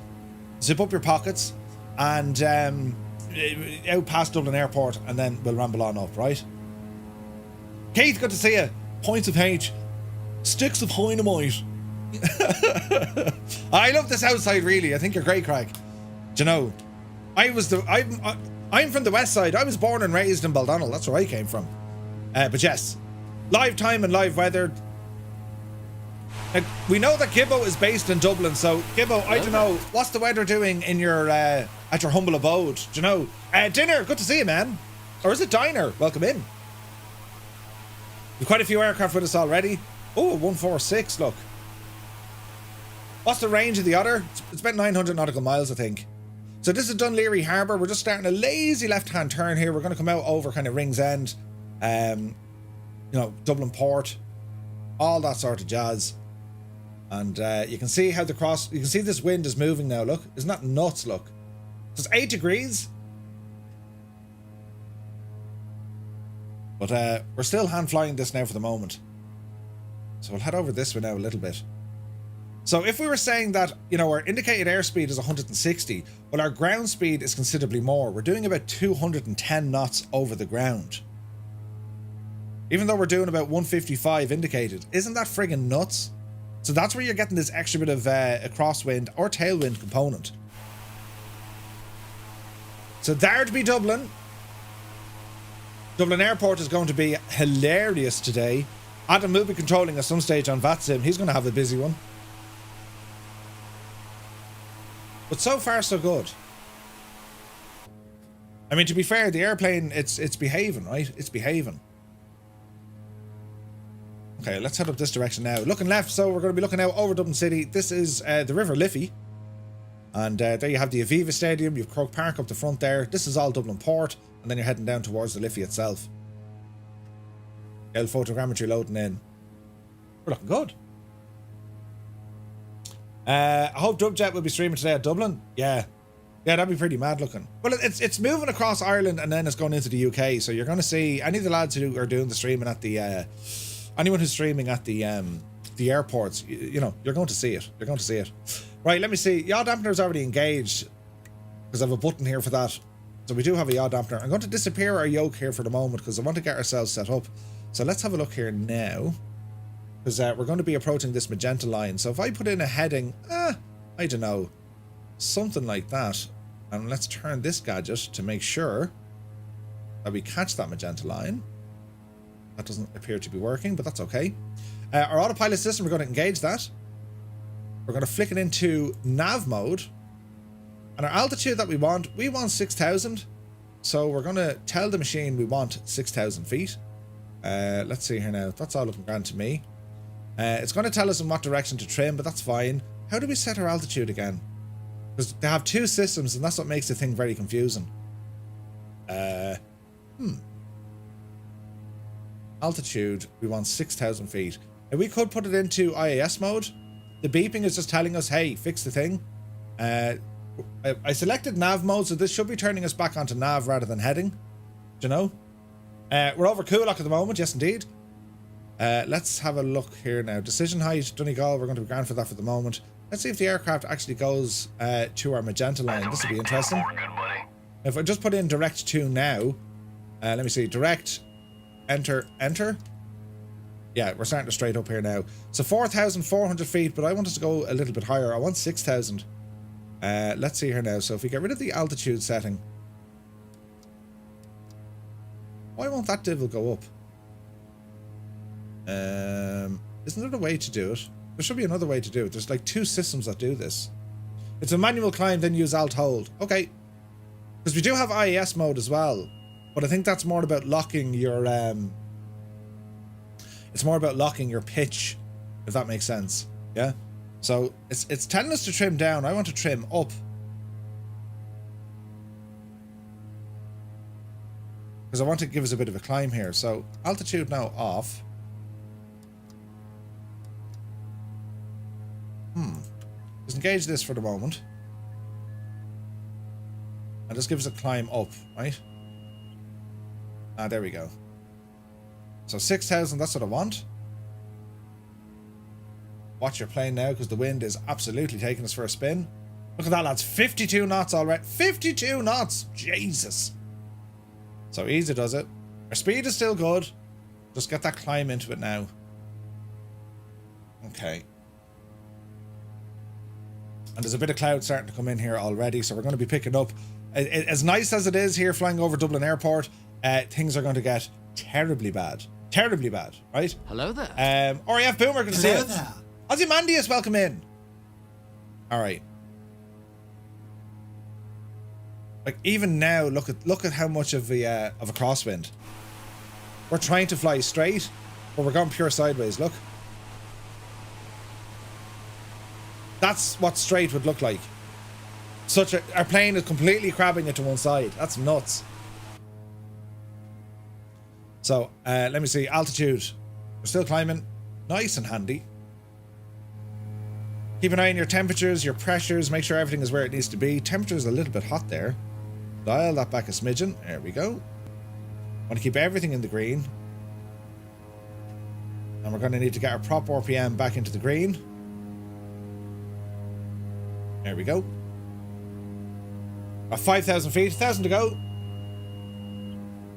zip up your pockets, and out past Dublin Airport, and then we'll ramble on up, right? Keith, good to see you. Points of H. Sticks of dynamite. I love this outside, really. I think you're great, Craig. Do you know, I'm from the west side. I was born and raised in Baldonnell. That's where I came from. But yes, live time and live weather. We know that Gibbo is based in Dublin, so Gibbo, I don't know, what's the weather doing in your at your humble abode? Do you know? Dinner, good to see you, man. Or is it diner? Welcome in. We've quite a few aircraft with us already. Oh, 146, look. What's the range of the Otter? It's about 900 nautical miles, I think. So this is Dunleary Harbour. We're just starting a lazy left-hand turn here. We're going to come out over kind of Ringsend, you know, Dublin Port, all that sort of jazz. And you can see how you can see this wind is moving now, look. Isn't that nuts, look? It's 8 degrees. But we're still hand flying this now for the moment. So we'll head over this way now a little bit. So if we were saying that, you know, our indicated airspeed is 160, well, our ground speed is considerably more. We're doing about 210 knots over the ground. Even though we're doing about 155 indicated. Isn't that friggin' nuts? So that's where you're getting this extra bit of a crosswind or tailwind component. So there'd be Dublin. Dublin Airport is going to be hilarious today. Adam will be controlling at some stage on VATSIM. He's going to have a busy one. But so far, so good. I mean, to be fair, the airplane, it's behaving, right? It's behaving. Okay, let's head up this direction now. Looking left, so we're going to be looking out over Dublin City. This is the River Liffey. And there you have the Aviva Stadium. You have Croke Park up the front there. This is all Dublin Port. And then you're heading down towards the Liffey itself. L photogrammetry loading in. We're looking good. I hope Dubjet will be streaming today at Dublin. Yeah, that'd be pretty mad looking. Well, it's moving across Ireland and then it's going into the UK. So you're going to see any of the lads who are doing the streaming at the anyone who's streaming at the airports. You know, you're going to see it. You're going to see it. Right, let me see. Yaw dampener is already engaged because I have a button here for that. So we do have a yaw dampener. I'm going to disappear our yoke here for the moment because I want to get ourselves set up. So let's have a look here now. Because we're going to be approaching this magenta line. So if I put in a heading, I don't know, something like that. And let's turn this gadget to make sure that we catch that magenta line. That doesn't appear to be working, but that's okay. Our autopilot system, we're going to engage that. We're going to flick it into nav mode. And our altitude that we want 6,000. So we're going to tell the machine we want 6,000 feet. Let's see here now. That's all looking grand to me. It's going to tell us in what direction to trim, but that's fine. How do we set our altitude again? Because they have two systems, and that's what makes the thing very confusing. Altitude, we want 6,000 feet. And we could put it into IAS mode. The beeping is just telling us, hey, fix the thing. I selected nav mode, so this should be turning us back onto nav rather than heading. Do you know? We're over Coolock at the moment, yes indeed. Let's have a look here now. Decision height, Donegal, we're going to be grand for that for the moment. Let's see if the aircraft actually goes to our magenta line. This will be interesting. If I just put in direct to now, let me see, direct, enter. Yeah, we're starting to straight up here now. So 4,400 feet, but I want us to go a little bit higher. I want 6,000. Let's see here now. So if we get rid of the altitude setting, why won't that divil go up? Isn't there a way to do it? There should be another way to do it. There's like two systems that do this. It's a manual climb, then use alt hold. Okay. Because we do have IAS mode as well. But I think that's more about locking your it's more about locking your pitch, if that makes sense. Yeah? So it's telling us to trim down. I want to trim up. Because I want to give us a bit of a climb here. So altitude now off. Just engage this for the moment. And just give us a climb up, right? Ah, there we go. So 6,000, that's what I want. Watch your plane now, because the wind is absolutely taking us for a spin. Look at that, lads. 52 knots already. 52 knots! Jesus. So easy does it. Our speed is still good. Just get that climb into it now. Okay. And there's a bit of cloud starting to come in here already, so we're going to be picking up. As nice as it is here flying over Dublin Airport, things are going to get terribly bad. Terribly bad, right? Hello there. RAF Boomer, good to see you. Hello there. Ozymandias, welcome in. Alright. Like, even now, look at how much of a crosswind. We're trying to fly straight, but we're going pure sideways, look. That's what straight would look like. Our plane is completely crabbing it to one side. That's nuts. So, let me see. Altitude. We're still climbing. Nice and handy. Keep an eye on your temperatures, your pressures. Make sure everything is where it needs to be. Temperature is a little bit hot there. Dial that back a smidgen. There we go. Want to keep everything in the green. And we're going to need to get our prop RPM back into the green. There we go. 5,000 feet, 1,000 to go.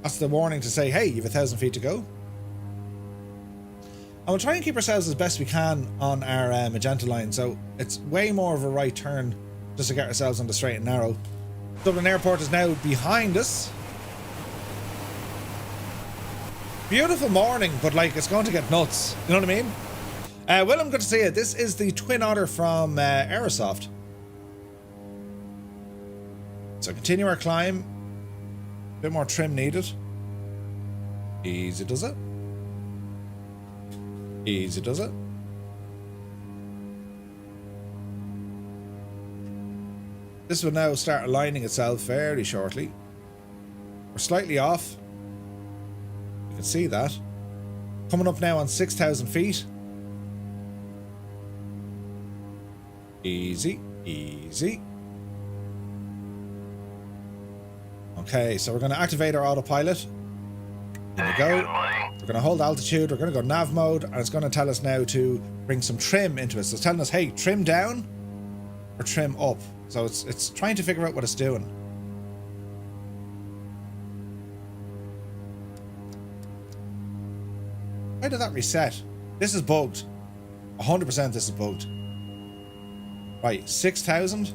That's the warning to say, hey, you have 1,000 feet to go. And we'll try and keep ourselves as best we can on our magenta line, so it's way more of a right turn just to get ourselves on the straight and narrow. Dublin Airport is now behind us. Beautiful morning, but like it's going to get nuts. You know what I mean? Willem, good to see you. This is the Twin Otter from Aerosoft. So continue our climb. A bit more trim needed. Easy does it. Easy does it. This will now start aligning itself very shortly. We're slightly off. You can see that. Coming up now on 6,000 feet. Easy, easy. Okay, so we're going to activate our autopilot. Here we go. We're going to hold altitude. We're going to go nav mode, and it's going to tell us now to bring some trim into it. So it's telling us, hey, trim down or trim up. So it's trying to figure out what it's doing. Why did that reset? This is bugged. 100% this is bugged. Right, 6,000.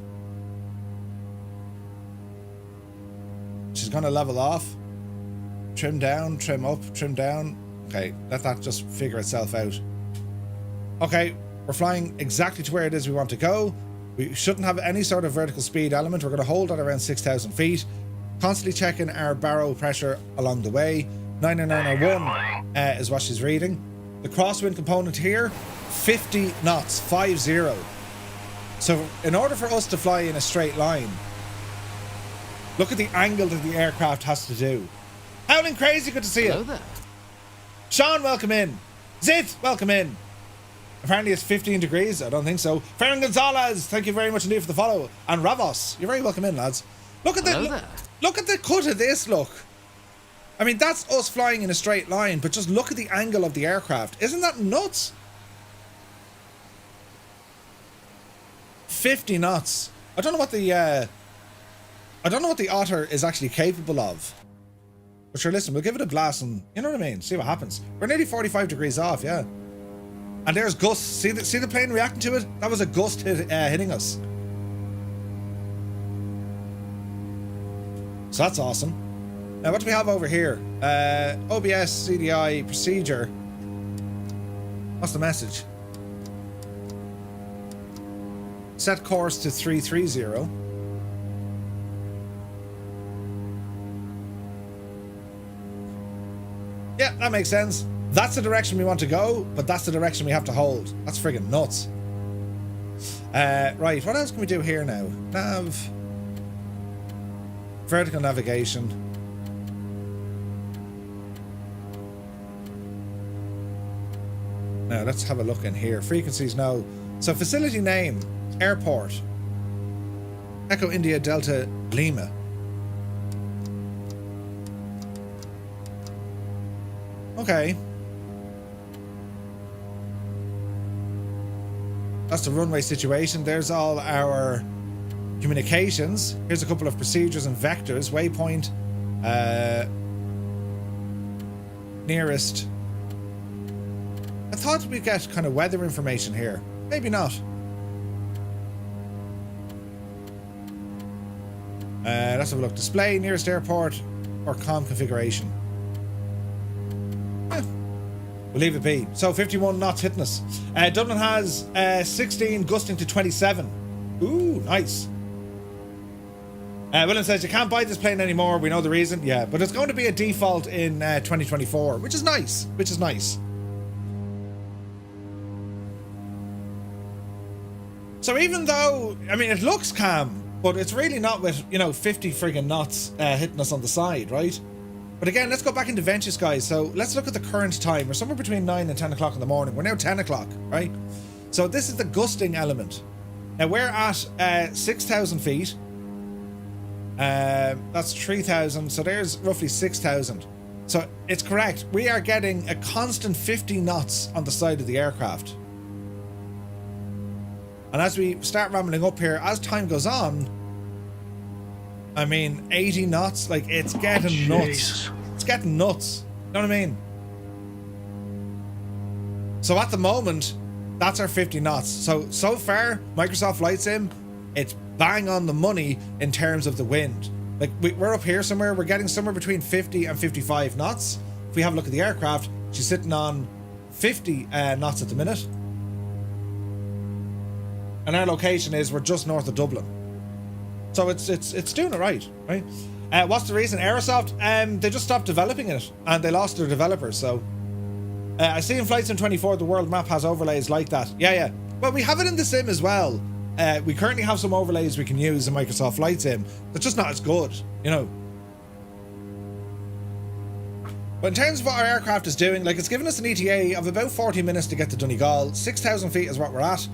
She's going to level off. Trim down, trim up, trim down. Okay, let that just figure itself out. Okay, we're flying exactly to where it is we want to go. We shouldn't have any sort of vertical speed element. We're going to hold at around 6,000 feet. Constantly checking our barrow pressure along the way. 99901 is what she's reading. The crosswind component here, 50 knots, 50. So in order for us to fly in a straight line, look at the angle that the aircraft has to do. Howling Crazy, good to see you. Hello there. Sean, welcome in. Zit, welcome in. Apparently it's 15 degrees. I don't think so. Ferran Gonzalez, thank you very much indeed for the follow. And Ravos, you're very welcome in, lads. Look at look at the cut of this, look. I mean, that's us flying in a straight line, but just look at the angle of the aircraft. Isn't that nuts? 50 knots. I don't know what the Otter is actually capable of. But sure, listen, we'll give it a blast and, you know what I mean, see what happens. We're nearly 45 degrees off, yeah. And there's gusts. See the plane reacting to it? That was a gust hitting us. So that's awesome. Now, what do we have over here? OBS, CDI, procedure. What's the message? Set course to 330. Yeah, that makes sense. That's the direction we want to go, but that's the direction we have to hold. That's friggin' nuts. Right, what else can we do here now? Nav. Vertical navigation. Now, let's have a look in here. Frequencies, no. So, facility name, airport. Echo India Delta Lima. Okay. That's the runway situation. There's all our communications. Here's a couple of procedures and vectors. Waypoint. Nearest. I thought we'd get kind of weather information here. Maybe not. Let's have a look. Display, nearest airport, or comm configuration. We'll leave it be. So 51 knots hitting us. Dublin has 16 gusting to 27. Ooh, nice. William says you can't buy this plane anymore. We know the reason. Yeah, but it's going to be a default in 2024, which is nice. Which is nice. So even though, I mean, it looks calm, but it's really not with, 50 friggin' knots hitting us on the side, right? But again, let's go back into Ventures, guys. So let's look at the current time. We're somewhere between 9 and 10 o'clock in the morning. We're now 10 o'clock, right? So this is the gusting element. Now we're at 6,000 feet. That's 3,000. So there's roughly 6,000. So it's correct. We are getting a constant 50 knots on the side of the aircraft. And as we start rambling up here, as time goes on, I mean, 80 knots, like, it's getting nuts. It's getting nuts. You know what I mean? So at the moment, that's our 50 knots. So far, Microsoft Flight Sim, it's bang on the money in terms of the wind. Like, we're up here somewhere, we're getting somewhere between 50 and 55 knots. If we have a look at the aircraft, she's sitting on 50 knots at the minute. And our location is, we're just north of Dublin. So it's doing it right? What's the reason? Aerosoft, they just stopped developing it and they lost their developers. So I see in Flight Sim 24 the world map has overlays like that. Yeah. Well, we have it in the sim as well. We currently have some overlays we can use in Microsoft Flight Sim. They're just not as good, But in terms of what our aircraft is doing, like, it's given us an ETA of about 40 minutes to get to Donegal. 6,000 feet is what we're at.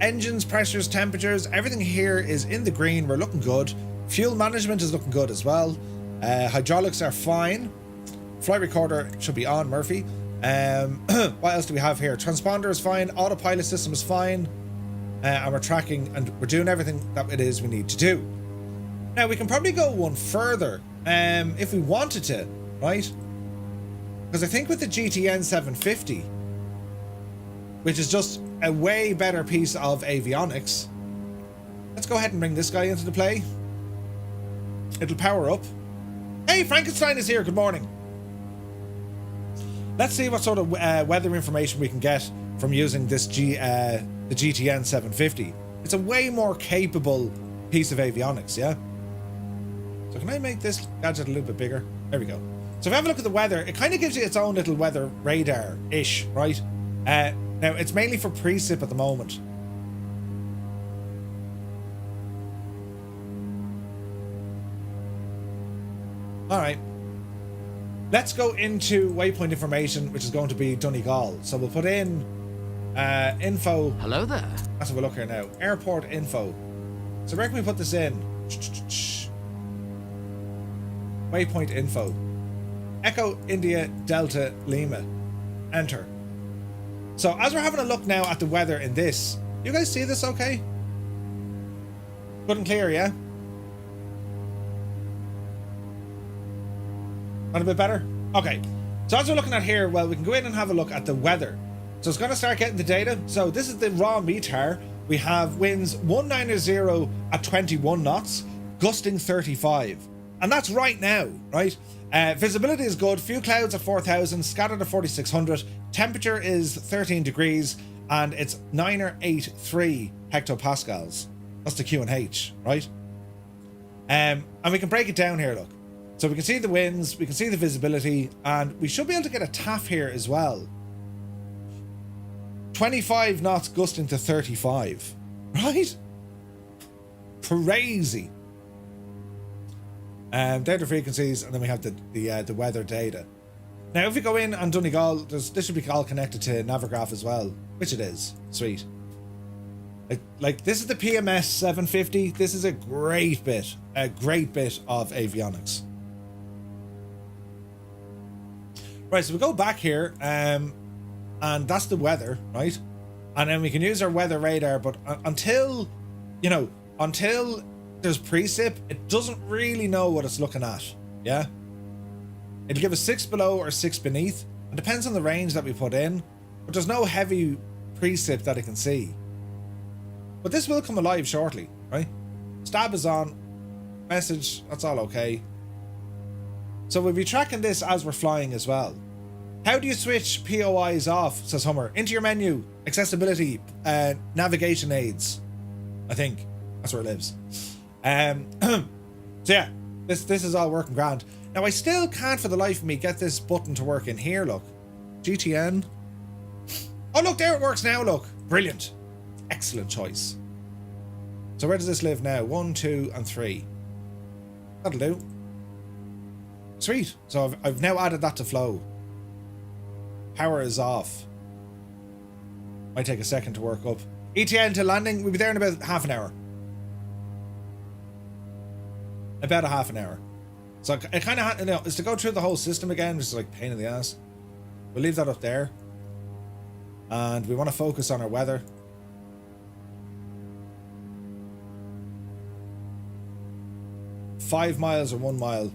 Engines, pressures, temperatures, everything here is in the green. We're looking good. Fuel management is looking good as well. Hydraulics are fine. Flight recorder should be on, Murphy. What else do we have here? Transponder is fine. Autopilot system is fine. And we're tracking and we're doing everything that it is we need to do. Now, we can probably go one further if we wanted to, right? Because I think with the GTN 750, which is just a way better piece of avionics. Let's go ahead and bring this guy into the play. It'll power up. Hey, Frankenstein is here. Good morning. Let's see what sort of weather information we can get from using this the GTN 750. It's a way more capable piece of avionics, yeah? So can I make this gadget a little bit bigger? There we go. So if we have a look at the weather, it kind of gives you its own little weather radar-ish, right? Now, it's mainly for precip at the moment. Alright. Let's go into waypoint information, which is going to be Donegal. So we'll put in info. Hello there. Let's have a look here now. Airport info. So where can we put this in? Waypoint info. Echo India Delta Lima. Enter. So as we're having a look now at the weather in this, you guys see this okay? Good and clear, yeah? Not a bit better? Okay. So as we're looking at here, well, we can go in and have a look at the weather. So it's going to start getting the data. So this is the raw METAR. We have winds 190 at 21 knots, gusting 35. And that's right now, right? Visibility is good. Few clouds at 4,000, scattered at 4,600. Temperature is 13 degrees, and it's 983 hectopascals. That's the QNH, right? And we can break it down here, look. So we can see the winds, we can see the visibility, and we should be able to get a TAF here as well. 25 knots gusting to 35, right? Crazy. Data frequencies, and then we have the weather data. Now, if we go in on Donegal, this should be all connected to Navigraph as well, which it is. Sweet. Like this is the PMS 750. This is a great bit of avionics. Right, so we go back here, and that's the weather, right? And then we can use our weather radar, but until there's precip, it doesn't really know what it's looking at, yeah? It'll give us 6 below or 6 beneath. It depends on the range that we put in, but there's no heavy precip that it can see. But this will come alive shortly, right? Stab is on. Message, that's all okay. So we'll be tracking this as we're flying as well. How do you switch POIs off, says Hummer? Into your menu, accessibility, navigation aids. I think that's where it lives. So yeah, this is all working grand. Now I still can't for the life of me get this button to work in here, look. GTN. Oh look, there it works now, look. Brilliant. Excellent choice. So where does this live now? 1, 2, and 3. That'll do. Sweet. So I've now added that to flow. Power is off. Might take a second to work up. ETN to landing. We'll be there in about half an hour. About a half an hour. So it kind of, is to go through the whole system again, which is like pain in the ass. We'll leave that up there. And we want to focus on our weather. $5 miles or 1 mile.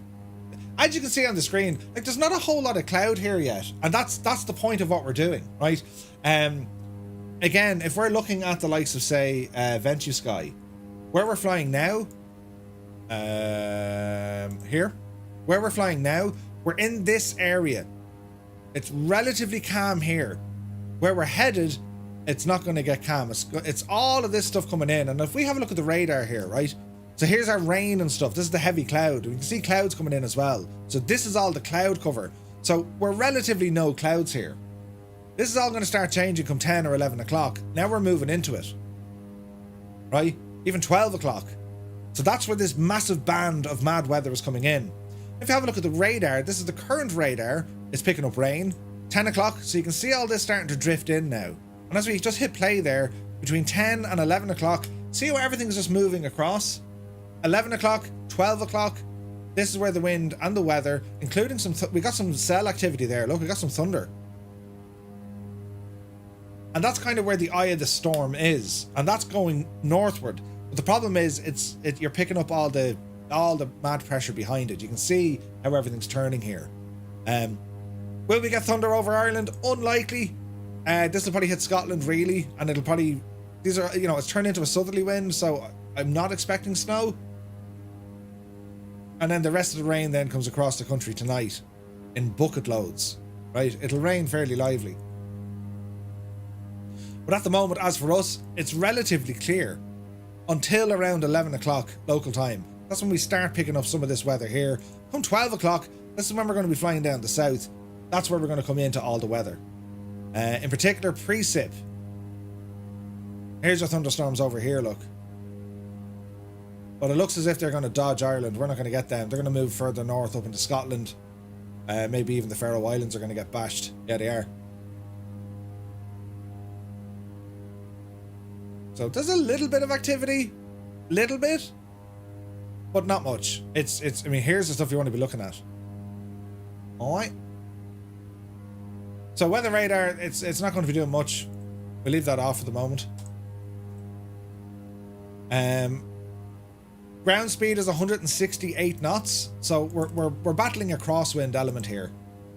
As you can see on the screen, like there's not a whole lot of cloud here yet, and that's the point of what we're doing, right? Again, if we're looking at the likes of say Venture Sky, where we're flying now, here, where we're flying now, we're in this area. It's relatively calm here. Where we're headed, it's not going to get calm. It's all of this stuff coming in, and if we have a look at the radar here, right? So here's our rain and stuff. This is the heavy cloud. We can see clouds coming in as well. So this is all the cloud cover. So we're relatively no clouds here. This is all going to start changing come 10 or 11 o'clock. Now we're moving into it. Right? Even 12 o'clock. So that's where this massive band of mad weather is coming in. If you have a look at the radar, this is the current radar. It's picking up rain. 10 o'clock. So you can see all this starting to drift in now. And as we just hit play there, between 10 and 11 o'clock, see how everything's just moving across? 11 o'clock, 12 o'clock, this is where the wind and the weather, including we got some cell activity there. Look, we got some thunder. And that's kind of where the eye of the storm is. And that's going northward. But the problem is, you're picking up all the mad pressure behind it. You can see how everything's turning here. Will we get thunder over Ireland? Unlikely. This will probably hit Scotland really. And it'll probably, it's turned into a southerly wind. So I'm not expecting snow. And then the rest of the rain then comes across the country tonight in bucket loads. right? It'll rain fairly lively. But at the moment, as for us, it's relatively clear until around 11 o'clock local time. That's when we start picking up some of this weather here. Come 12 o'clock, this is when we're going to be flying down the south. That's where we're going to come into all the weather. In particular, precip. Here's your thunderstorms over here, look. But it looks as if they're going to dodge Ireland. We're not going to get them. They're going to move further north up into Scotland. Maybe even the Faroe Islands are going to get bashed. Yeah, they are. So there's a little bit of activity. Little bit. But not much. I mean, here's the stuff you want to be looking at. Alright. So weather radar, it's not going to be doing much. We'll leave that off for the moment. Ground speed is 168 knots. So we're battling a crosswind element here.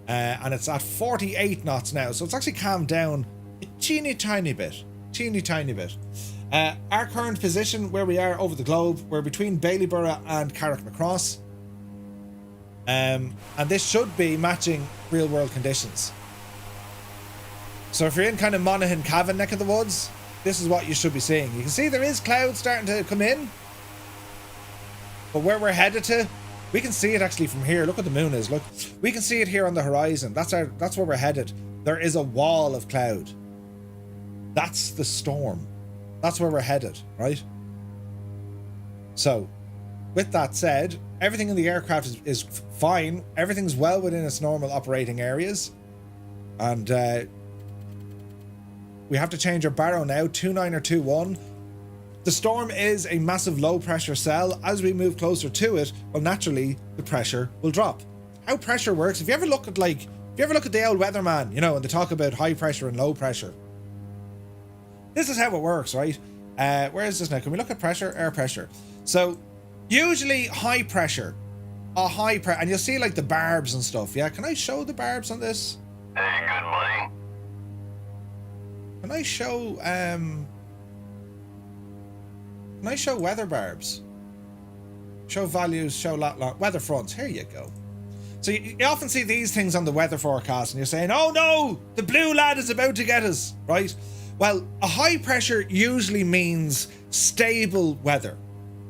And it's at 48 knots now. So it's actually calmed down a teeny tiny bit. Teeny tiny bit. Our current position where we are over the globe, we're between Baileyborough and Carrickmacross. And this should be matching real world conditions. So if you're in kind of Monaghan Cavan neck of the woods, this is what you should be seeing. You can see there is clouds starting to come in. But where we're headed to, we can see it actually from here. Look what the moon is. Look, we can see it here on the horizon. That's where we're headed. There is a wall of cloud. That's the storm. That's where we're headed, right? So, with that said, everything in the aircraft is fine. Everything's well within its normal operating areas. And we have to change our baro now, 29 or 21. The storm is a massive low pressure cell. As we move closer to it, well, naturally, the pressure will drop. How pressure works, if you ever look at the old weatherman, you know, and they talk about high pressure and low pressure. This is how it works, right? Where is this now? Can we look at pressure? Air pressure. So, usually high pressure. And you'll see like the barbs and stuff. Yeah, can I show the barbs on this? Hey, good money. Can I show weather barbs? Show values, show weather fronts. Here you go. So you often see these things on the weather forecast and you're saying, oh no, the blue lad is about to get us, right? Well, a high pressure usually means stable weather.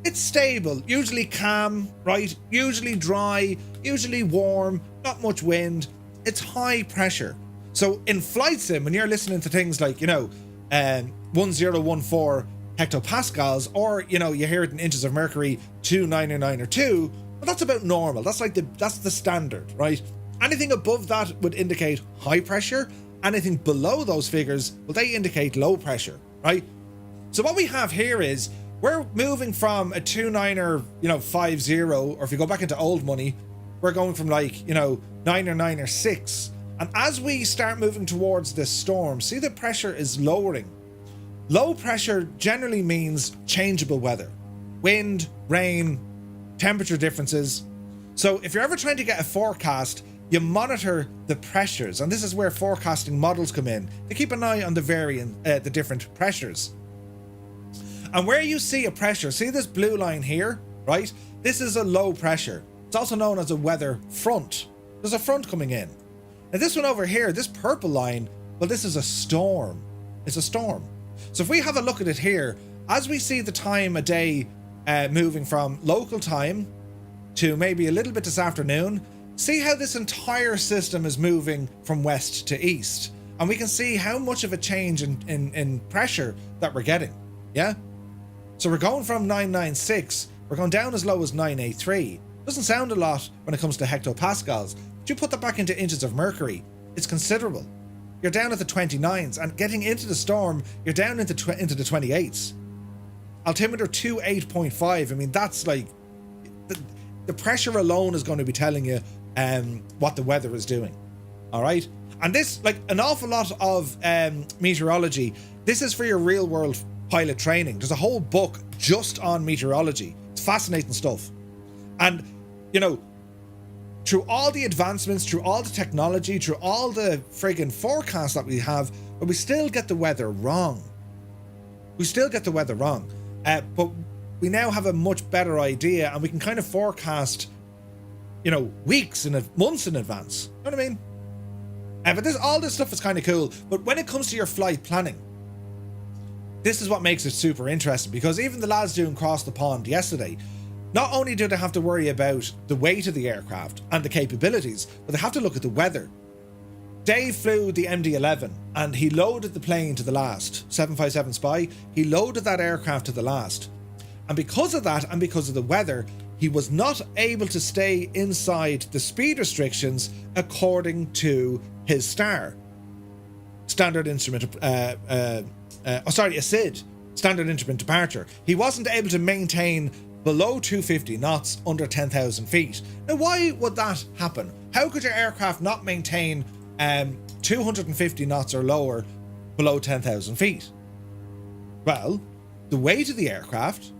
It's stable, usually calm, right? Usually dry, usually warm, not much wind. It's high pressure. So in flight sim, when you're listening to things like, 1014 hectopascals, or, you hear it in inches of mercury, 299 or 2, well, that's about normal. That's the standard, right? Anything above that would indicate high pressure. Anything below those figures, well, they indicate low pressure, right? So what we have here is we're moving from a 29er, 50, or if you go back into old money, we're going from 9 or 9 or 6. And as we start moving towards this storm, see the pressure is lowering. Low pressure generally means changeable weather, wind, rain, temperature differences. So if you're ever trying to get a forecast, you monitor the pressures, and this is where forecasting models come in. They keep an eye on the different pressures. And where you see a pressure, see this blue line here, right? This is a low pressure. It's also known as a weather front. There's a front coming in. Now this one over here, this purple line, well, this is a storm. It's a storm. So if we have a look at it here, as we see the time of day moving from local time to maybe a little bit this afternoon, see how this entire system is moving from west to east. And we can see how much of a change in pressure that we're getting. Yeah? So we're going from 996, we're going down as low as 983. Doesn't sound a lot when it comes to hectopascals, but you put that back into inches of mercury, it's considerable. You're down at the 29s, and getting into the storm, you're down into the 28s. Altimeter 28.5, I mean, that's like... The pressure alone is going to be telling you what the weather is doing. All right? And this, like an awful lot of meteorology, this is for your real world pilot training. There's a whole book just on meteorology. It's fascinating stuff. And, through all the advancements, through all the technology, through all the friggin' forecasts that we have, but we still get the weather wrong. But we now have a much better idea, and we can kind of forecast, weeks and months in advance. You know what I But all this stuff is kind of cool. But when it comes to your flight planning, this is what makes it super interesting, because even the lads doing Cross the Pond yesterday, not only do they have to worry about the weight of the aircraft and the capabilities, but they have to look at the weather. Dave flew the MD-11 and he loaded the plane to the last, 757 Spy, he loaded that aircraft to the last. And because of that, and because of the weather, he was not able to stay inside the speed restrictions according to his standard instrument, a SID, standard instrument departure. He wasn't able to maintain below 250 knots under 10,000 feet. Now, why would that happen? How could your aircraft not maintain 250 knots or lower below 10,000 feet? Well, the weight of the aircraft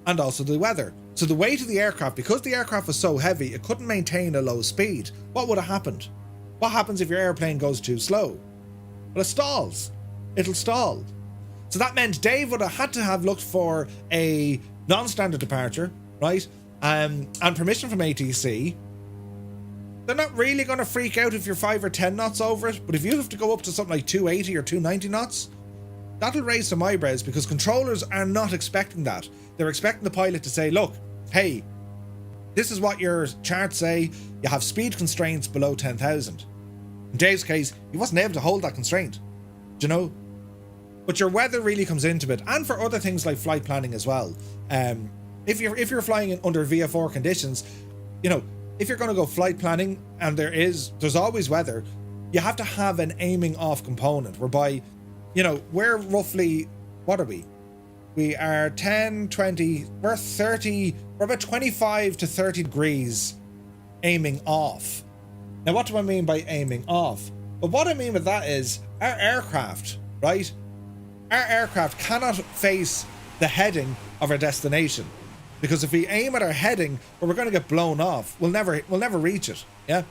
and also the weather. So the weight of the aircraft, because the aircraft was so heavy, it couldn't maintain a low speed. What would have happened? What happens if your airplane goes too slow? Well, it stalls. It'll stall. So that meant Dave would have had to have looked for a non-standard departure, right? And permission from ATC. They're not really going to freak out if you're 5 or 10 knots over it, but if you have to go up to something like 280 or 290 knots, that'll raise some eyebrows, because controllers are not expecting that. They're expecting the pilot to say, look, hey, this is what your charts say. You have speed constraints below 10,000. In Dave's case, he wasn't able to hold that constraint. Do you know? But your weather really comes into it, and for other things like flight planning as well. If you're flying in under VFR conditions, you know, if you're going to go flight planning and there's always weather, you have to have an aiming off component whereby, you know, we're roughly, what are we? We are 10, 20, we're 30, we're about 25 to 30 degrees aiming off. Now, what do I mean by aiming off? But what I mean with that is our aircraft, right? Our aircraft cannot face the heading of our destination, because if we aim at our heading, well, we're going to get blown off. We'll never reach it. Yeah.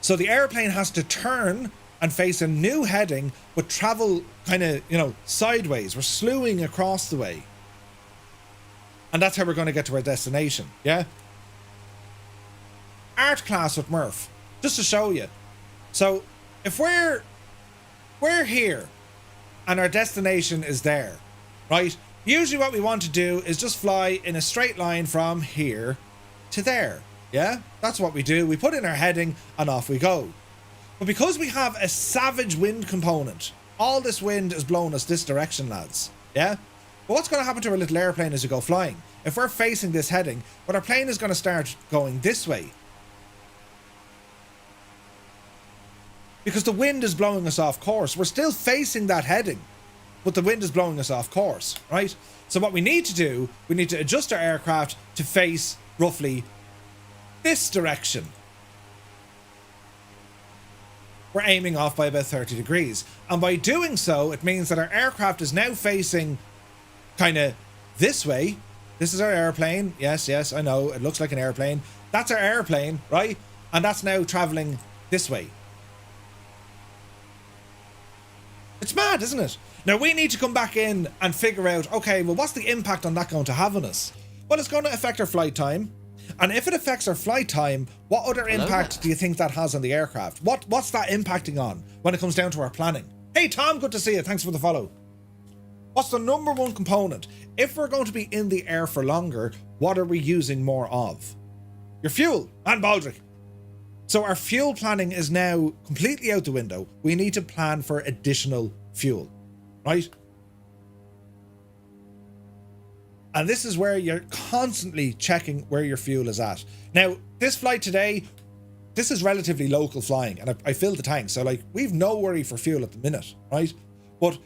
So the airplane has to turn and face a new heading, but travel kind of, you know, sideways. We're slewing across the way, and that's how we're going to get to our destination. Yeah. Art class with Murph, just to show you. So if we're here and our destination is there, right? Usually what we want to do is just fly in a straight line from here to there. Yeah, that's what we do. We put in our heading and off we go. But because we have a savage wind component, all this wind is blowing us this direction, lads. Yeah? But what's going to happen to our little airplane as we go flying? If we're facing this heading, well, our plane is going to start going this way, because the wind is blowing us off course. We're still facing that heading, but the wind is blowing us off course, right? So what we need to do, we need to adjust our aircraft to face roughly this direction. We're aiming off by about 30 degrees. And by doing so, it means that our aircraft is now facing kind of this way. This is our airplane. Yes, I know, it looks like an airplane. That's our airplane, right? And that's now traveling this way. It's mad, isn't it? Now we need to come back in and figure out, okay, well, what's the impact on that going to have on us? Well, it's going to affect our flight time. And if it affects our flight time, what other impact do you think that has on the aircraft? What's that impacting on when it comes down to our planning? Hey, Tom, good to see you. Thanks for the follow. What's the number one component? If we're going to be in the air for longer, what are we using more of? Your fuel and Baldric. So our fuel planning is now completely out the window. We need to plan for additional fuel, right? And this is where you're constantly checking where your fuel is at. Now, this flight today, this is relatively local flying, and I filled the tank. So like, we've no worry for fuel at the minute, right? But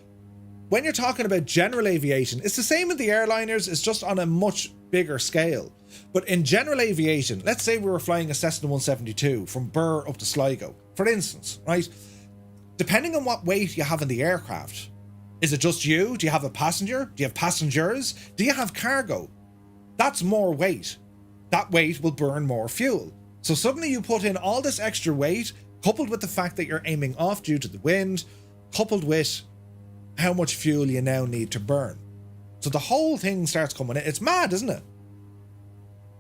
when you're talking about general aviation, it's the same with the airliners. It's just on a much bigger scale. But in general aviation, let's say we were flying a Cessna 172 from Birr up to Sligo, for instance, right? Depending on what weight you have in the aircraft, is it just you? Do you have a passenger? Do you have passengers? Do you have cargo? That's more weight. That weight will burn more fuel. So suddenly you put in all this extra weight, coupled with the fact that you're aiming off due to the wind, coupled with how much fuel you now need to burn. So the whole thing starts coming in. It's mad, isn't it?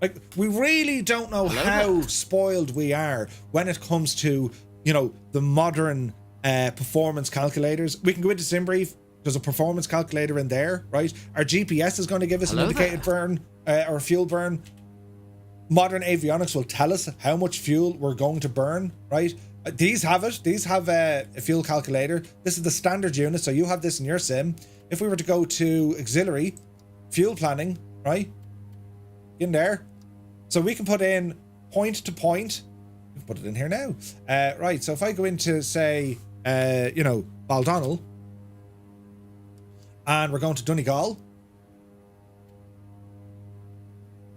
Like, we really don't know how spoiled we are when it comes to the modern performance calculators. We can go into SimBrief. There's a performance calculator in there, right? Our GPS is going to give us an indicated burn or fuel burn. Modern avionics will tell us how much fuel we're going to burn, right? These have it. These have a fuel calculator. This is the standard unit, so you have this in your sim. If we were to go to auxiliary, fuel planning, right? In there. So we can put in point to point. We can put it in here now. Right, so if I go into, say, Baldonnel, and we're going to Donegal.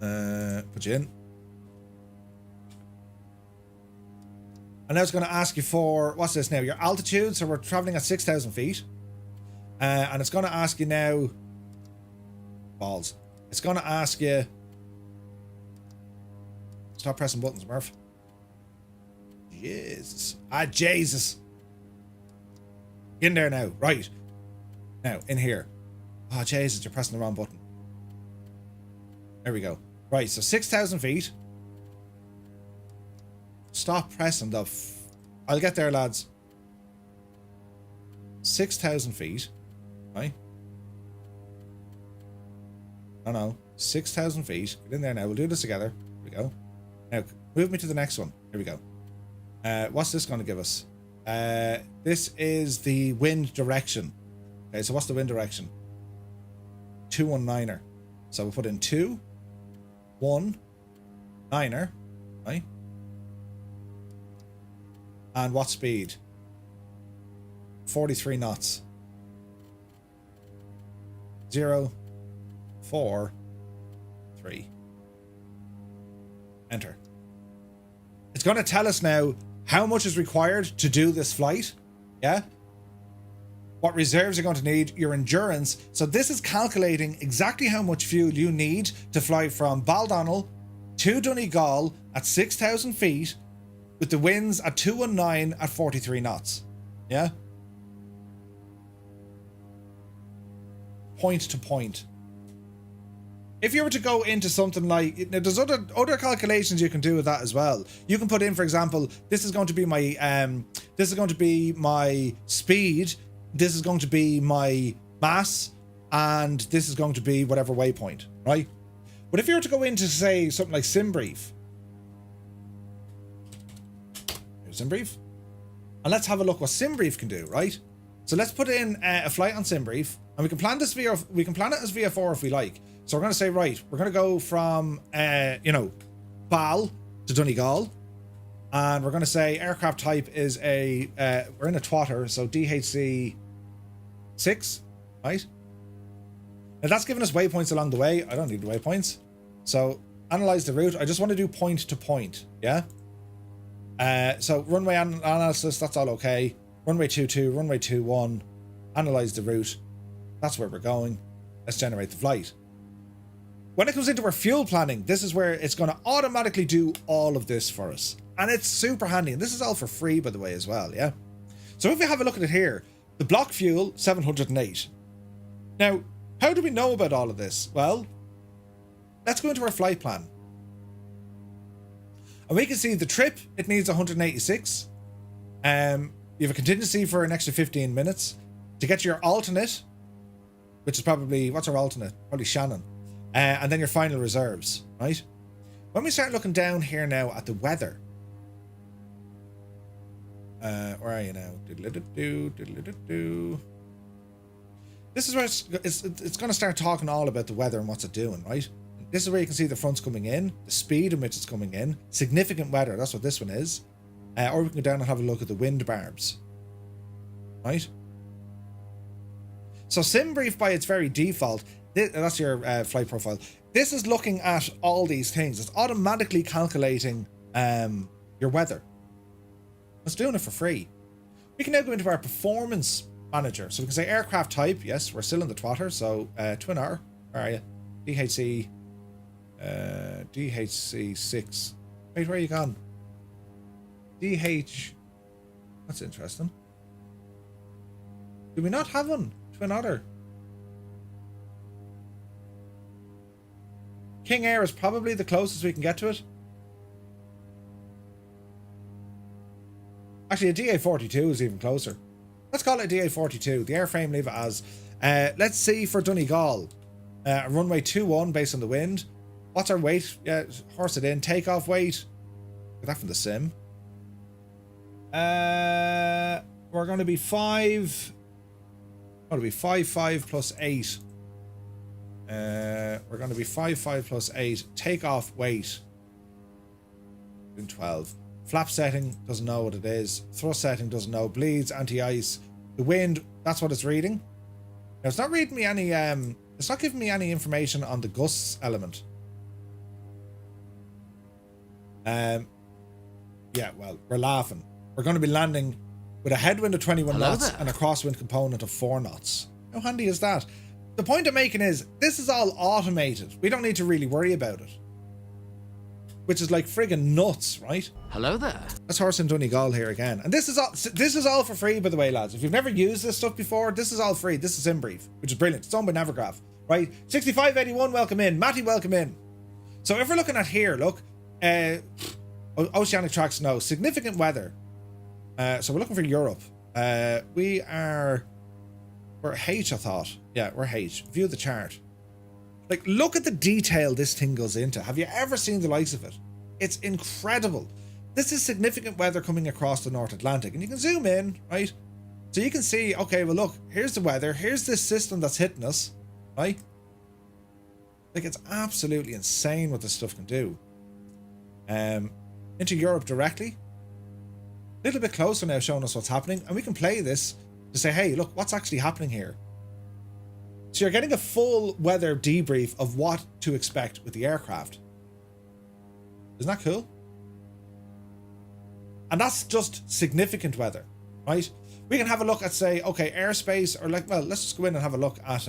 Put you in. And now it's going to ask you for, what's this now? Your altitude. So we're traveling at 6,000 feet. And it's going to ask you now, balls. It's going to ask you, stop pressing buttons, Murph. Jesus. Jesus. In there now. Right. Now, in here. Oh, Jesus, you're pressing the wrong button. There we go. Right, so 6,000 feet. Stop pressing the... I'll get there, lads. 6,000 feet. Right? No. 6,000 feet. Get in there now. We'll do this together. Here we go. Now, move me to the next one. Here we go. What's this going to give us? This is the wind direction. Okay, so what's the wind direction? 219er. So we'll put in 2, 1, 9er, right? And what speed? 43 knots. 0, 4, 3. Enter. It's going to tell us now how much is required to do this flight. Yeah? What reserves you're going to need, your endurance. So this is calculating exactly how much fuel you need to fly from Baldonnel to Donegal at 6,000 feet with the winds at 219 at 43 knots. Yeah? Point to point. If you were to go into something like, there's other calculations you can do with that as well. You can put in, for example, this is going to be my speed. This is going to be my mass, and this is going to be whatever waypoint, right? But if you were to go into, say, something like SimBrief, here's SimBrief, and let's have a look what SimBrief can do, right? So let's put in a flight on SimBrief, and we can plan this via, we can plan it as VF4 if we like. So we're going to say, right, we're going to go from, Bal to Donegal. And we're going to say aircraft type is we're in a twotter, so DHC 6, right? Now that's giving us waypoints along the way. I don't need the waypoints. So analyze the route. I just want to do point to point, yeah? So runway analysis, that's all okay. Runway 22, runway 21, analyze the route. That's where we're going. Let's generate the flight. When it comes into our fuel planning, this is where it's going to automatically do all of this for us. And it's super handy. And this is all for free, by the way, as well, yeah? So if we have a look at it here, the block fuel, 708. Now, how do we know about all of this? Well, let's go into our flight plan. And we can see the trip, it needs 186. You have a contingency for an extra 15 minutes. To get your alternate, which is probably, what's our alternate? Probably Shannon. And then your final reserves, right? When we start looking down here now at the weather, where are you now? This is where it's going to start talking all about the weather and what's it doing, right? This is where you can see the fronts coming in, the speed in which it's coming in, significant weather. That's what this one is. Or we can go down and have a look at the wind barbs, right? So SimBrief by its very default, that's your flight profile. This is looking at all these things. It's automatically calculating your weather. It's doing it for free. We can now go into our performance manager. So we can say aircraft type. Yes, we're still in the twotter. So Twin R. Where are you? DHC 6. Wait, where are you gone? DH. That's interesting. Do we not have one? Twin Otter. King Air is probably the closest we can get to it. Actually, a DA42 is even closer. Let's call it a DA42. The airframe, leave it as. Let's see for Donegal. Runway 21 based on the wind. What's our weight? Yeah, horse it in. Takeoff weight. Get that from the sim. We're going to be 5. Going to be 5 plus 8. We're going to be 5 plus 8. Takeoff weight. 12. Flap setting, doesn't know what it is. Thrust setting, doesn't know. Bleeds, anti-ice. The wind, that's what it's reading. Now, it's not reading me any, it's not giving me any information on the gusts element. Yeah, well, we're laughing. We're going to be landing with a headwind of 21 knots and a crosswind component of 4 knots. How handy is that? The point I'm making is, this is all automated. We don't need to really worry about it. Which is like friggin' nuts, right? Hello there. That's Horse and Donegal here again. And this is all for free, by the way, lads. If you've never used this stuff before, this is all free. This is SimBrief, which is brilliant. It's owned by Navigraph, right? 6581, welcome in. Matty, welcome in. So if we're looking at here, look, oceanic track snow, significant weather. So we're looking for Europe. We're H, I thought. Yeah, we're H. View the chart. Like, look at the detail this thing goes into. Have you ever seen the likes of it? It's incredible. This is significant weather coming across the North Atlantic. And you can zoom in, right? So you can see, okay, well, look, here's the weather. Here's this system that's hitting us, right? Like, it's absolutely insane what this stuff can do. Into Europe directly. A little bit closer now, showing us what's happening. And we can play this to say, hey, look, what's actually happening here? So you're getting a full weather debrief of what to expect with the aircraft. Isn't that cool? And that's just significant weather, right? We can have a look at, say, okay, airspace, or like, well, let's just go in and have a look at,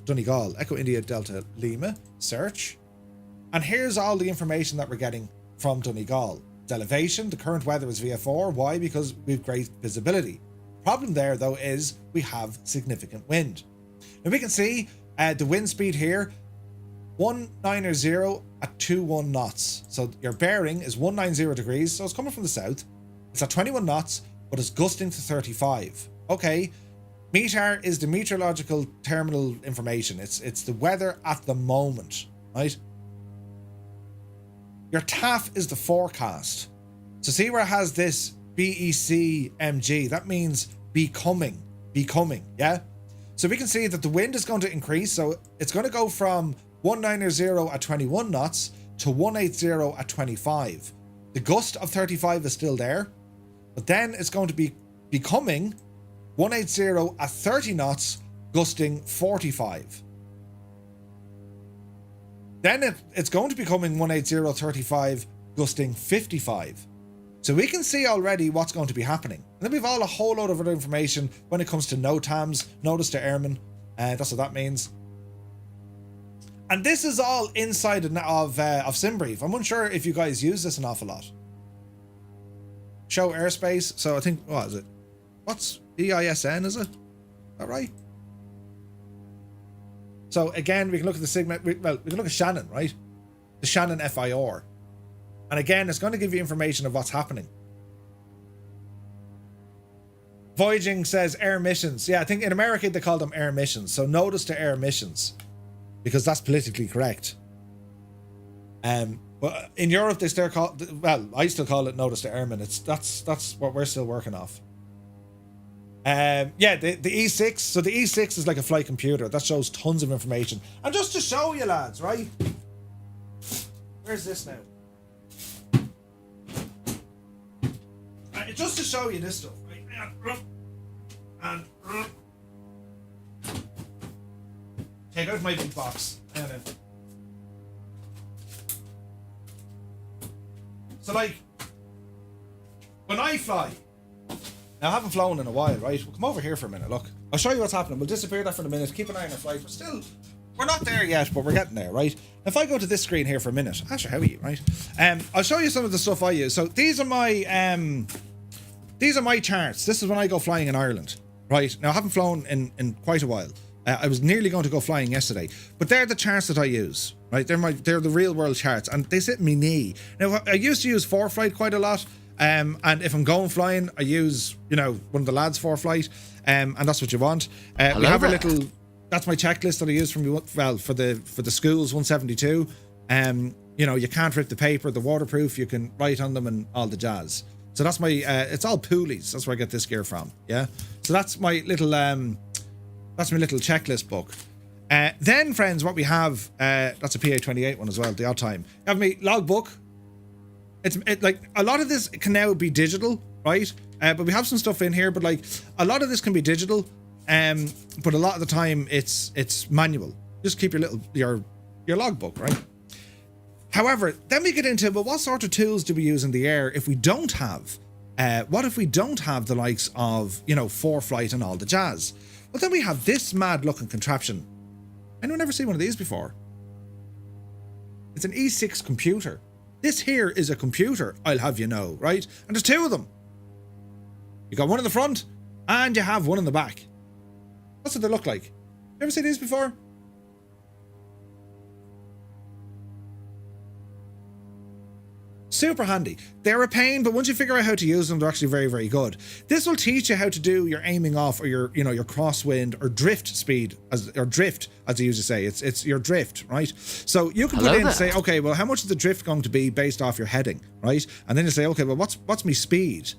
Donegal, Echo India Delta Lima, search. And here's all the information that we're getting from Donegal. It's elevation, the current weather is VF4. Why? Because we've great visibility. Problem there, though, is we have significant wind. Now we can see the wind speed here, 190 at 21 knots. So your bearing is 190 degrees, so it's coming from the south. It's at 21 knots, but it's gusting to 35. Okay, METAR is the meteorological terminal information. It's the weather at the moment, right? Your TAF is the forecast. So see where it has this BECMG, that means becoming, yeah? So we can see that the wind is going to increase. So it's going to go from 190 at 21 knots to 180 at 25. The gust of 35 is still there, but then it's going to be becoming 180 at 30 knots, gusting 45. Then it's going to be becoming 180 35, gusting 55. So we can see already what's going to be happening. And then we've a whole load of other information when it comes to NOTAMs, notice to airmen. That's what that means. And this is all inside of SimBrief. I'm unsure if you guys use this an awful lot. Show airspace. So I think, what is it? What's EISN, is it? Is that right? So again, we can look at the Sigma, we can look at Shannon, right? The Shannon FIR. And again, it's going to give you information of what's happening. Voyaging says air missions. Yeah, I think in America they call them air missions. So notice to air missions, because that's politically correct. But in Europe they still call, well, I still call it notice to airmen. That's what we're still working off. Yeah, the E6. So the E6 is like a flight computer that shows tons of information. And just to show you, lads, right? Where's this now? Just to show you this stuff, right? And take out my big box. So, like, when I fly, now I haven't flown in a while, right? We'll come over here for a minute. Look, I'll show you what's happening. We'll disappear there for a minute. Keep an eye on our flight. We're not there yet, but we're getting there, right? If I go to this screen here for a minute, actually, how are you, right? I'll show you some of the stuff I use. So these are my charts. This is when I go flying in Ireland, right? Now I haven't flown in quite a while. I was nearly going to go flying yesterday, but they're the charts that I use, right? They're the real world charts, and they sit in my knee. Now I used to use ForeFlight quite a lot, And if I'm going flying, I use, one of the lads for flight. And that's what you want. We have a little, that's my checklist that I use for the schools 172. You can't rip the paper, the waterproof, you can write on them and all the jazz. So that's my, it's all Poolies. That's where I get this gear from. Yeah. So that's my little checklist book. Then, friends, what we have, that's a PA28 one as well, the odd time. I have my logbook. It's like a lot of this can now be digital, right? But we have some stuff in here, but like a lot of this can be digital. But a lot of the time it's manual. Just keep your logbook, right? However, then we get into, well, what sort of tools do we use in the air if we don't have, what if we don't have the likes of, ForeFlight and all the jazz? Well, then we have this mad looking contraption. Anyone ever seen one of these before? It's an E6 computer. This here is a computer, I'll have you know, right? And there's two of them. You got one in the front and you have one in the back. That's what they look like. You ever seen these before? Super handy. They're a pain, but once you figure out how to use them, they're actually very, very good. This will teach you how to do your aiming off or your crosswind or drift speed, or drift, as they usually say. It's your drift, right? So you can put in and say, okay, well, how much is the drift going to be based off your heading, right? And then you say, okay, well, what's my speed?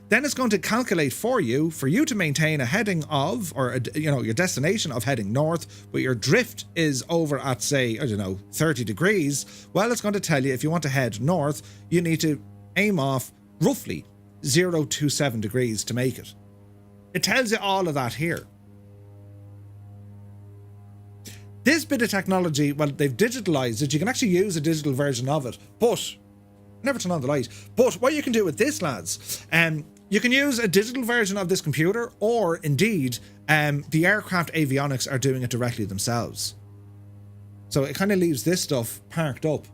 Then it's going to calculate for you to maintain a heading of, or your destination of heading north, but your drift is over at, say, 30 degrees. Well, it's going to tell you if you want to head north, you need to aim off roughly 0.27 degrees to make it. It tells you all of that here. This bit of technology, well, they've digitalized it. You can actually use a digital version of it, but never turn on the light. But what you can do with this, lads, you can use a digital version of this computer, or indeed, the aircraft avionics are doing it directly themselves. So it kind of leaves this stuff parked up.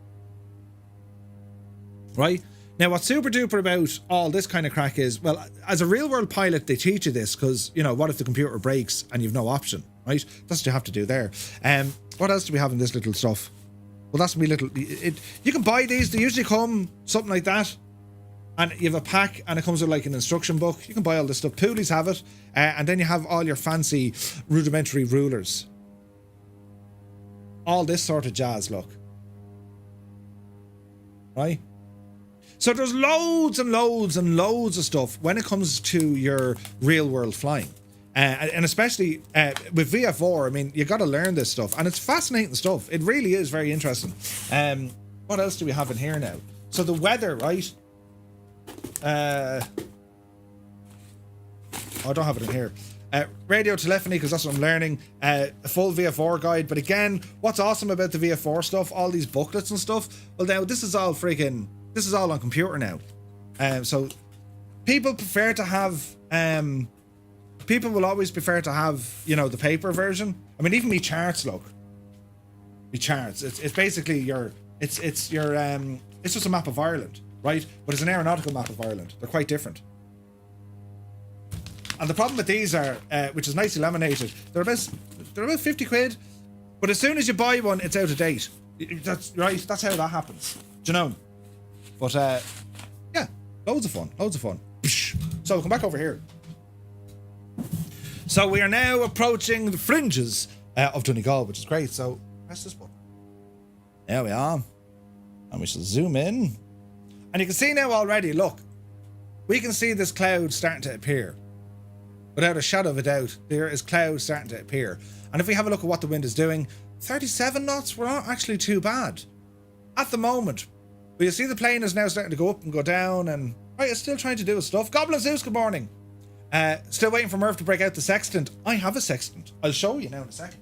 Right? Now, what's super duper about all this kind of crack is, well, as a real world pilot, they teach you this because, what if the computer breaks and you've no option, right? That's what you have to do there. What else do we have in this little stuff? Well, that's me little. You can buy these. They usually come something like that, and you have a pack, and it comes with like an instruction book. You can buy all this stuff. Poolies have it, and then you have all your fancy rudimentary rulers. All this sort of jazz, look. Right? So there's loads and loads and loads of stuff when it comes to your real world flying. And especially with VF4, I mean, you got to learn this stuff, and it's fascinating stuff. It really is very interesting. What else do we have in here now? So the weather, right? I don't have it in here. Radio telephony, because that's what I'm learning. A full VF4 guide. But again, what's awesome about the VF4 stuff, all these booklets and stuff, well, now this is all on computer now. So people prefer to have people will always prefer to have, the paper version. I mean, even me charts, look. Me charts. It's basically it's just a map of Ireland, right? But it's an aeronautical map of Ireland. They're quite different. And the problem with these are, which is nicely laminated, they're about 50 quid. But as soon as you buy one, it's out of date. That's right. That's how that happens. Do you know? But yeah, loads of fun. So we'll come back over here. So we are now approaching the fringes of Donegal, which is great. So press this button. There we are. And we shall zoom in. And you can see now already, look, we can see this cloud starting to appear. Without a shadow of a doubt, there is clouds starting to appear. And if we have a look at what the wind is doing, 37 knots, we're not actually too bad at the moment. But you see the plane is now starting to go up and go down, and right, it's still trying to do its stuff. Goblin Zeus, good morning. Still waiting for Murph to break out the sextant. I have a sextant. I'll show you now in a second.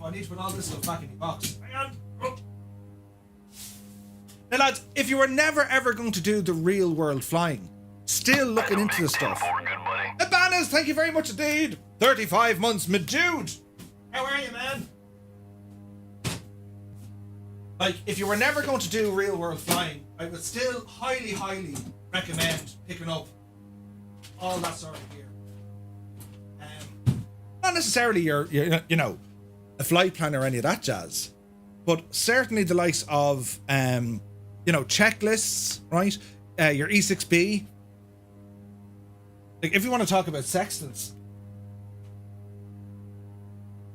I need to put all this stuff back in the box. Hang on. Oh. Now, lads, if you were never ever going to do the real world flying, still looking into this stuff. Abanas, thank you very much indeed. 35 months, my dude. How are you, man? Like, if you were never going to do real world flying, I would still highly, highly recommend picking up all that sort of gear. Not necessarily your a flight plan or any of that jazz, but certainly the likes of checklists, right? your E6B. Like, if you want to talk about sextants,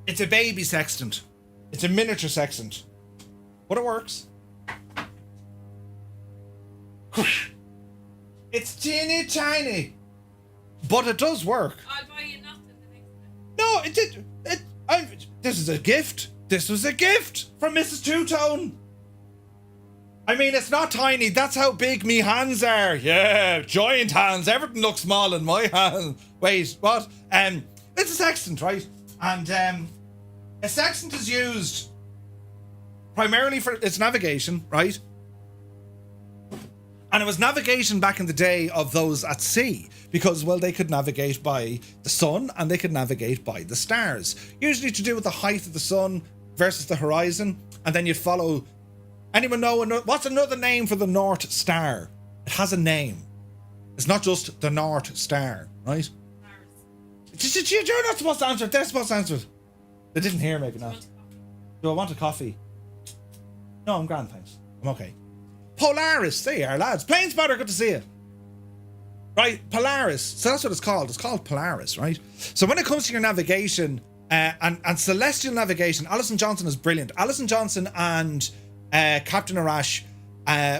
it's a baby sextant. It's a miniature sextant. But it works. It's teeny tiny. But it does work. I'll buy you nothing the next time. No, it did. This is a gift. This was a gift from Mrs. Two-Tone. I mean, it's not tiny. That's how big me hands are. Yeah, giant hands. Everything looks small in my hand. Wait, what? It's a sextant, right? And a sextant is used primarily for its navigation, right? And it was navigation back in the day of those at sea because, well, they could navigate by the sun and they could navigate by the stars. Usually to do with the height of the sun versus the horizon. And then you'd follow... Anyone know what's another name for the North Star? It has a name. It's not just the North Star, right? You're not supposed to answer it. They're supposed to answer it. They didn't hear, maybe not. Do I want a coffee? No, I'm grand, thanks. I'm okay. Polaris, there you are, lads. Plane spotter, good to see you. Right, Polaris. So that's what it's called. It's called Polaris, right? So when it comes to your navigation and celestial navigation, Alison Johnson is brilliant. Alison Johnson and Captain Arash,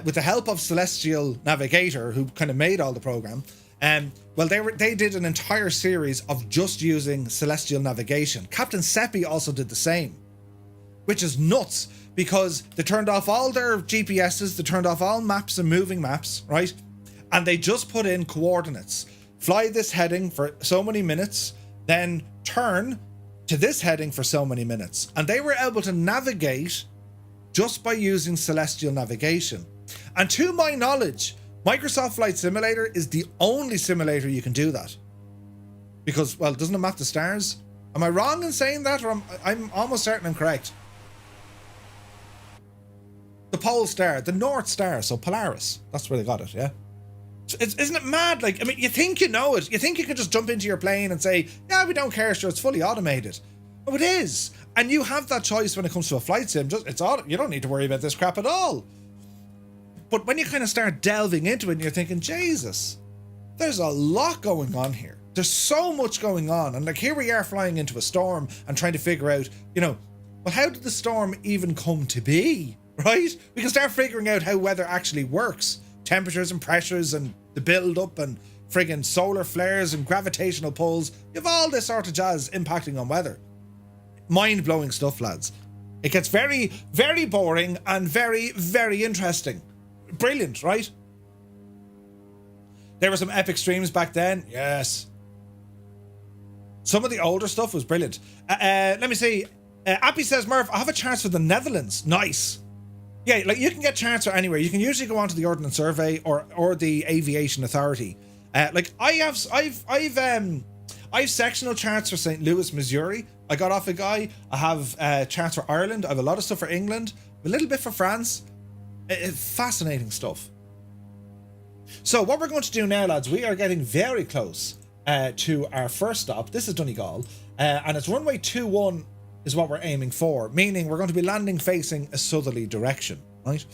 with the help of Celestial Navigator, who kind of made all the program, well, they did an entire series of just using celestial navigation. Captain Seppi also did the same, which is nuts because they turned off all their GPSs, they turned off all maps and moving maps, right? And they just put in coordinates. Fly this heading for so many minutes, then turn to this heading for so many minutes. And they were able to navigate just by using celestial navigation. And to my knowledge, Microsoft Flight Simulator is the only simulator you can do that. Because, well, doesn't it map the stars? Am I wrong in saying that? Or I'm almost certain I'm correct. The pole star, the North Star, so Polaris. That's where they got it, yeah? Isn't it mad? Like, I mean, you think you know it. You think you can just jump into your plane and say, yeah, we don't care, sure, it's fully automated. Oh, it is. And you have that choice when it comes to a flight sim. You don't need to worry about this crap at all. But when you kind of start delving into it and you're thinking, Jesus, there's a lot going on here. There's so much going on. And like, here we are flying into a storm and trying to figure out, well, how did the storm even come to be, right? We can start figuring out how weather actually works. Temperatures and pressures and the build up and friggin' solar flares and gravitational pulls. You have all this sort of jazz impacting on weather. Mind-blowing stuff, lads. It gets very, very boring and very, very interesting. Brilliant, right? There were some epic streams back then. Yes. Some of the older stuff was brilliant. Let me see. Appy says, Murph, I have a chance for the Netherlands. Nice. Yeah, like you can get charts for anywhere. You can usually go onto the Ordnance Survey or the Aviation Authority. Like I've sectional charts for St. Louis, Missouri. I got off a guy. I have charts for Ireland. I have a lot of stuff for England. A little bit for France. Fascinating stuff. So what we're going to do now, lads, we are getting very close to our first stop. This is Donegal, and it's runway 21 is what we're aiming for, meaning we're going to be landing facing a southerly direction, right?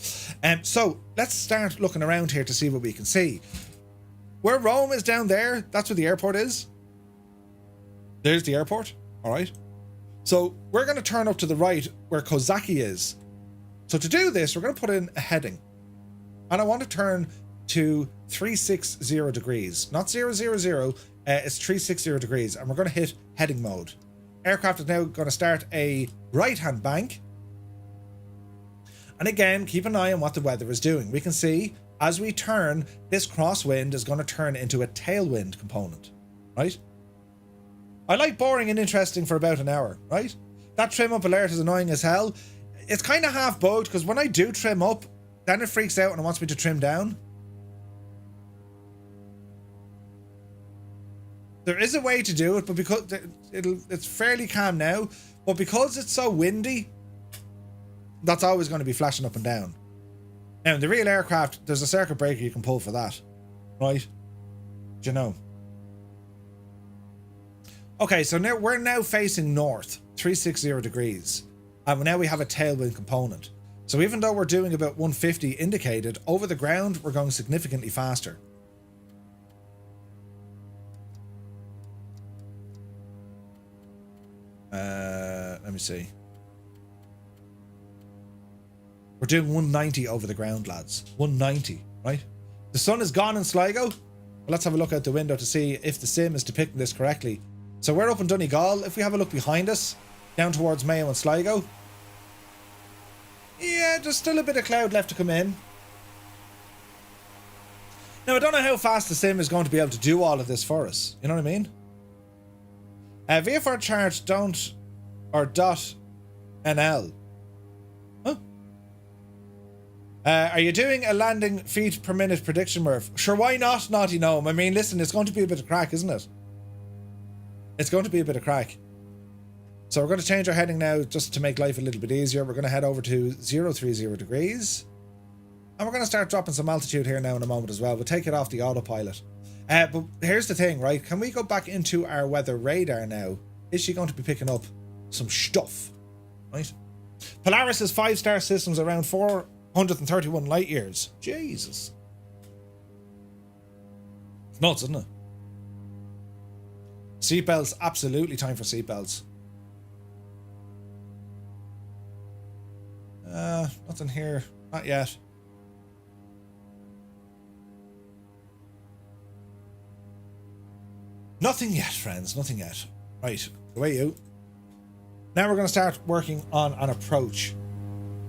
So let's start looking around here to see what we can see. Where Rome is down there, that's where the airport is. There's the airport, all right? So we're going to turn up to the right where Kozaki is. So to do this, we're going to put in a heading. And I want to turn to 360 degrees. Not 000, it's 360 degrees. And we're going to hit heading mode. Aircraft is now going to start a right-hand bank. And again, keep an eye on what the weather is doing. We can see as we turn, this crosswind is going to turn into a tailwind component, right? I like boring and interesting for about an hour, right? That trim up alert is annoying as hell. It's kind of half bugged because when I do trim up, then it freaks out and it wants me to trim down. There is a way to do it, but because it's fairly calm now, but because it's so windy, that's always going to be flashing up and down. Now, in the real aircraft, there's a circuit breaker you can pull for that, right? Do you know? Okay, so now we're facing north, 360 degrees. And now we have a tailwind component. So even though we're doing about 150 indicated, over the ground, we're going significantly faster. Let me see. We're doing 190 over the ground, lads. 190, right? The sun is gone in Sligo. Well, let's have a look out the window to see if the sim is depicting this correctly. So we're up in Donegal. If we have a look behind us, down towards Mayo and Sligo. Yeah, there's still a bit of cloud left to come in. Now, I don't know how fast the sim is going to be able to do all of this for us. You know what I mean? VFR chart don't or dot NL. Huh? Are you doing a landing feet per minute prediction, Murph? Sure, why not, Naughty Gnome? I mean, listen, it's going to be a bit of crack, isn't it? It's going to be a bit of crack. So we're going to change our heading now just to make life a little bit easier. We're going to head over to 030 degrees. And we're going to start dropping some altitude here now in a moment as well. We'll take it off the autopilot. But here's the thing, right? Can we go back into our weather radar now? Is she going to be picking up some stuff? Right? Polaris's 5-star system's around 431 light years. Jesus. It's nuts, isn't it? Seatbelts, absolutely time for seatbelts. Nothing here. Not yet. Nothing yet, friends. Nothing yet. Right. Away you. Now we're going to start working on an approach.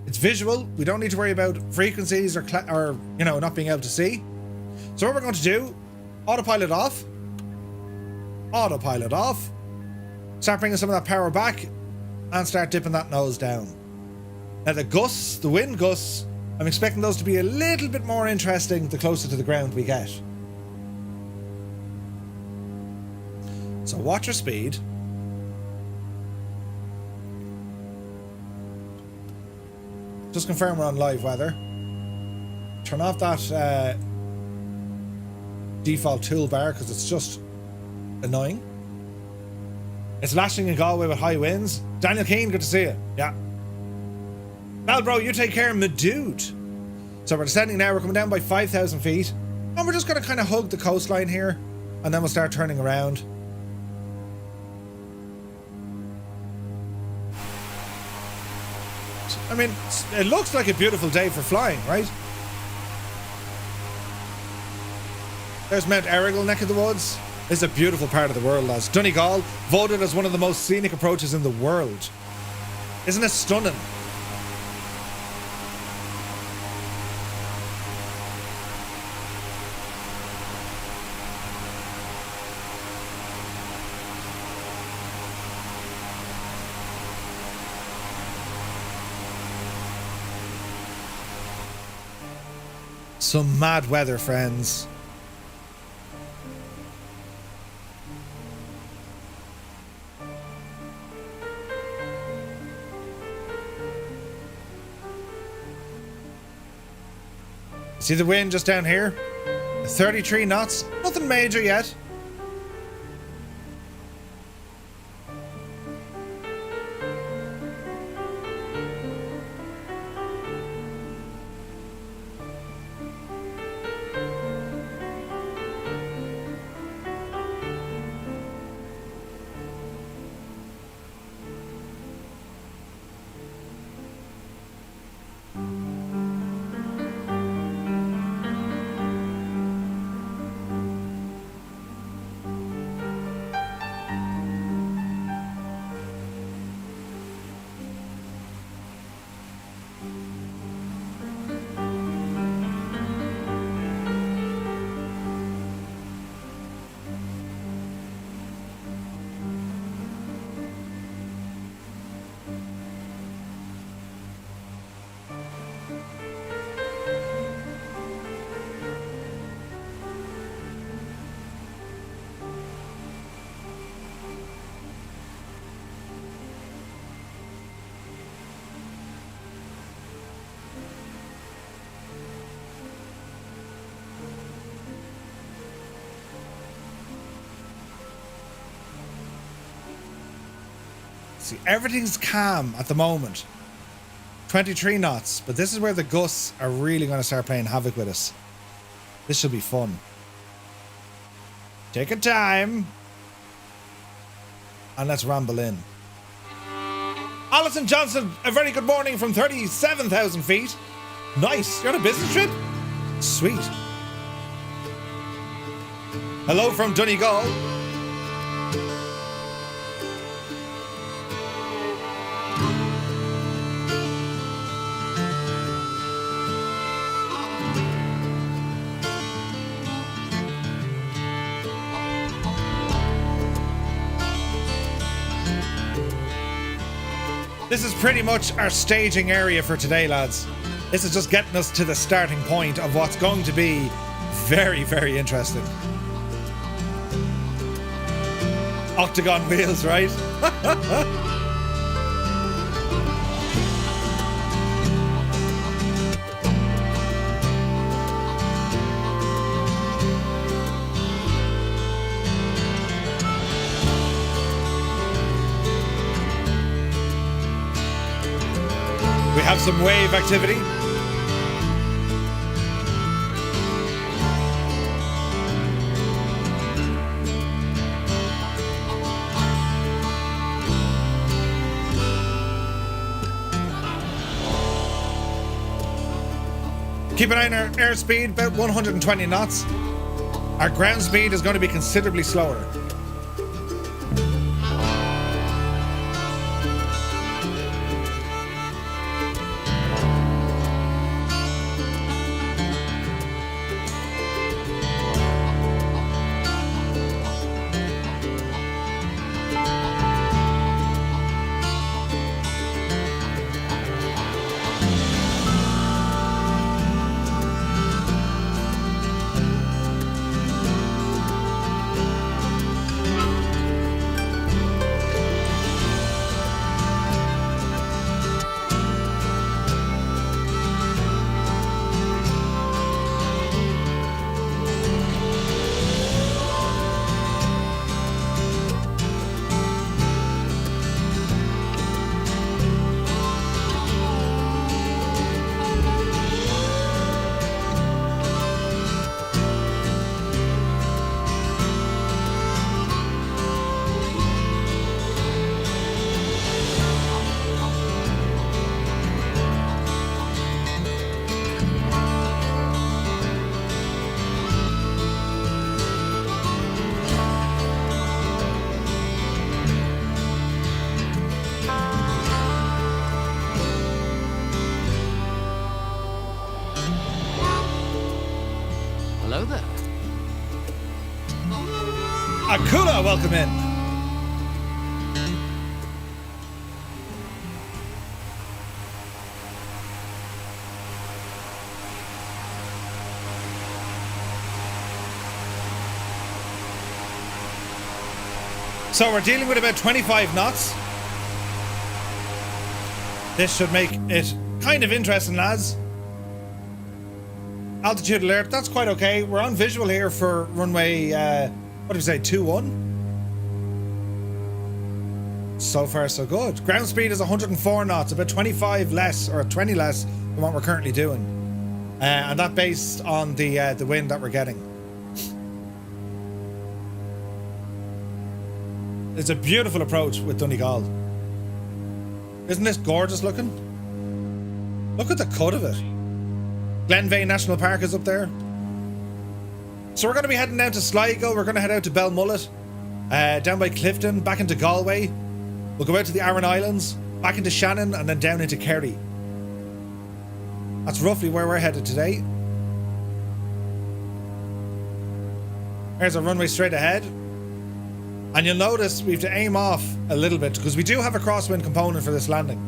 It's visual. We don't need to worry about frequencies or you know, not being able to see. So what we're going to do, autopilot off. Autopilot off. Start bringing some of that power back and start dipping that nose down. Now the gusts, the wind gusts, I'm expecting those to be a little bit more interesting the closer to the ground we get. So watch your speed. Just confirm we're on live weather. Turn off that default toolbar because it's just annoying. It's lashing in Galway with high winds. Daniel Keane, good to see you. Yeah. Well, bro, you take care, my dude. So we're descending now. We're coming down by 5,000 feet. And we're just going to kind of hug the coastline here. And then we'll start turning around. I mean, it looks like a beautiful day for flying, right? There's Mount Errigal, neck of the woods. It's a beautiful part of the world, lads. Donegal, voted as one of the most scenic approaches in the world. Isn't it stunning? Some mad weather, friends. See the wind just down here? 33 knots. Nothing major yet. See, everything's calm at the moment. 23 knots, but this is where the gusts are really going to start playing havoc with us. This should be fun. Take your time. And let's ramble in. Alison Johnson, a very good morning from 37,000 feet. Nice. You're on a business trip? Sweet. Hello from Donegal. This is pretty much our staging area for today, lads. This is just getting us to the starting point of what's going to be very, very interesting. Octagon wheels, right? We have some wave activity. Keep an eye on our airspeed, about 120 knots. Our ground speed is going to be considerably slower. Hello there. Akula, welcome in. So we're dealing with about 25 knots. This should make it kind of interesting, lads. Altitude alert, that's quite okay. We're on visual here for runway, what do we say, 21? So far, so good. Ground speed is 104 knots, about 25 less, or 20 less than what we're currently doing. And that based on the wind that we're getting. It's a beautiful approach with Donegal. Isn't this gorgeous looking? Look at the cut of it. Glenveigh National Park is up there. So we're going to be heading down to Sligo. We're going to head out to Belmullet, down by Clifton, back into Galway. We'll go out to the Aran Islands, back into Shannon, and then down into Kerry. That's roughly where we're headed today. There's a runway straight ahead. And you'll notice we have to aim off a little bit because we do have a crosswind component for this landing.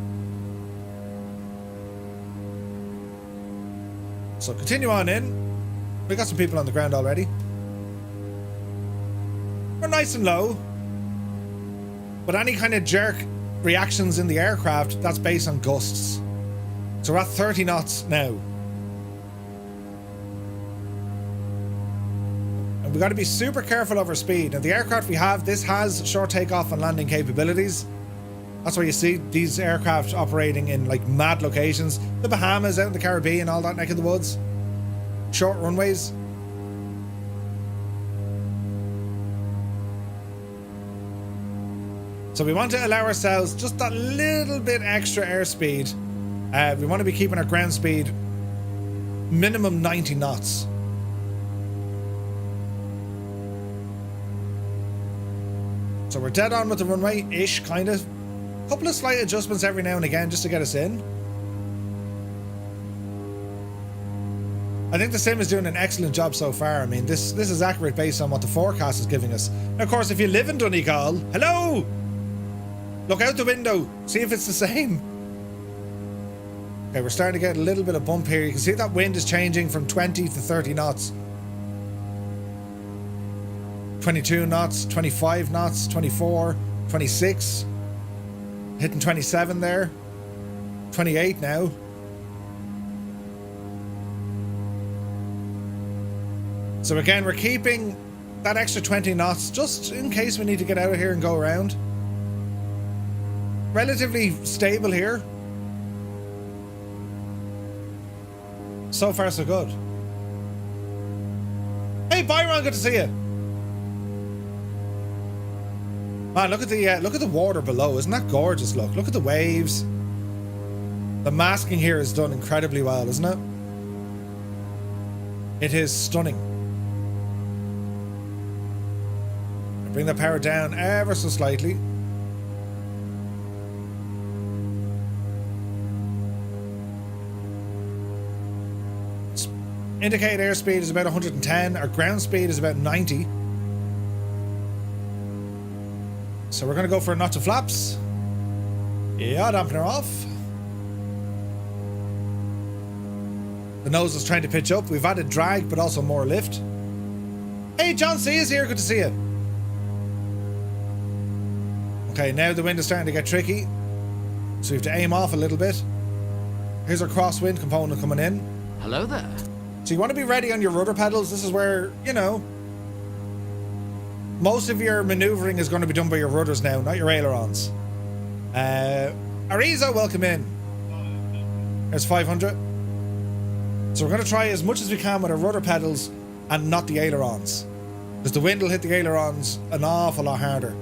So continue on in. We got some people on the ground already. We're nice and low. But any kind of jerk reactions in the aircraft, that's based on gusts. So we're at 30 knots now. And we got to be super careful of our speed. Now the aircraft we have, this has short takeoff and landing capabilities. That's why you see these aircraft operating in like mad locations. The Bahamas, out in the Caribbean, all that neck of the woods. Short runways. So we want to allow ourselves just that little bit extra airspeed. We want to be keeping our ground speed minimum 90 knots. So we're dead on with the runway-ish, kind of. A couple of slight adjustments every now and again just to get us in. I think the sim is doing an excellent job so far. I mean, this is accurate based on what the forecast is giving us. Now, of course, if you live in Donegal, hello! Look out the window, see if it's the same. Okay, we're starting to get a little bit of bump here. You can see that wind is changing from 20 to 30 knots. 22 knots, 25 knots, 24, 26. Hitting 27 there. 28 now. So again, we're keeping that extra 20 knots just in case we need to get out of here and go around. Relatively stable here. So far, so good. Hey, Byron, good to see you. Man, look at the water below. Isn't that gorgeous? Look at the waves. The masking here is done incredibly well, isn't it? It is stunning. Bring the power down ever so slightly. Indicated airspeed is about 110. Our ground speed is about 90. So we're going to go for a knot to flaps. Yeah, dampener off. The nose is trying to pitch up. We've added drag, but also more lift. Hey, John C is here. Good to see you. Okay, now the wind is starting to get tricky. So we have to aim off a little bit. Here's our crosswind component coming in. Hello there. So you want to be ready on your rudder pedals. This is where, you know, most of your maneuvering is going to be done by your rudders now, not your ailerons. Ariza, welcome in. There's 500. So we're going to try as much as we can with our rudder pedals and not the ailerons, because the wind will hit the ailerons an awful lot harder.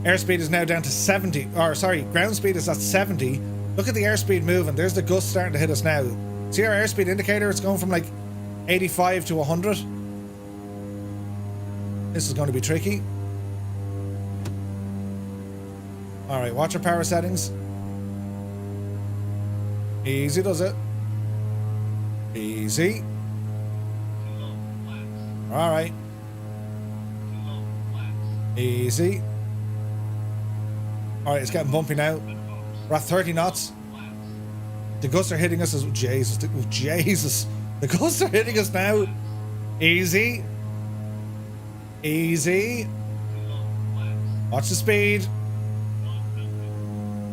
Airspeed is now down to 70, or sorry, ground speed is at 70. Look at the airspeed moving. There's the gust starting to hit us now. See our airspeed indicator? It's going from like 85 to 100. This is going to be tricky. All right, watch our power settings. Easy does it. Easy. All right. Easy. All right, it's getting bumpy now. We're at 30 knots. The gusts are hitting us as... Jesus. Jesus. The gusts are hitting us now. Easy. Easy. Watch the speed.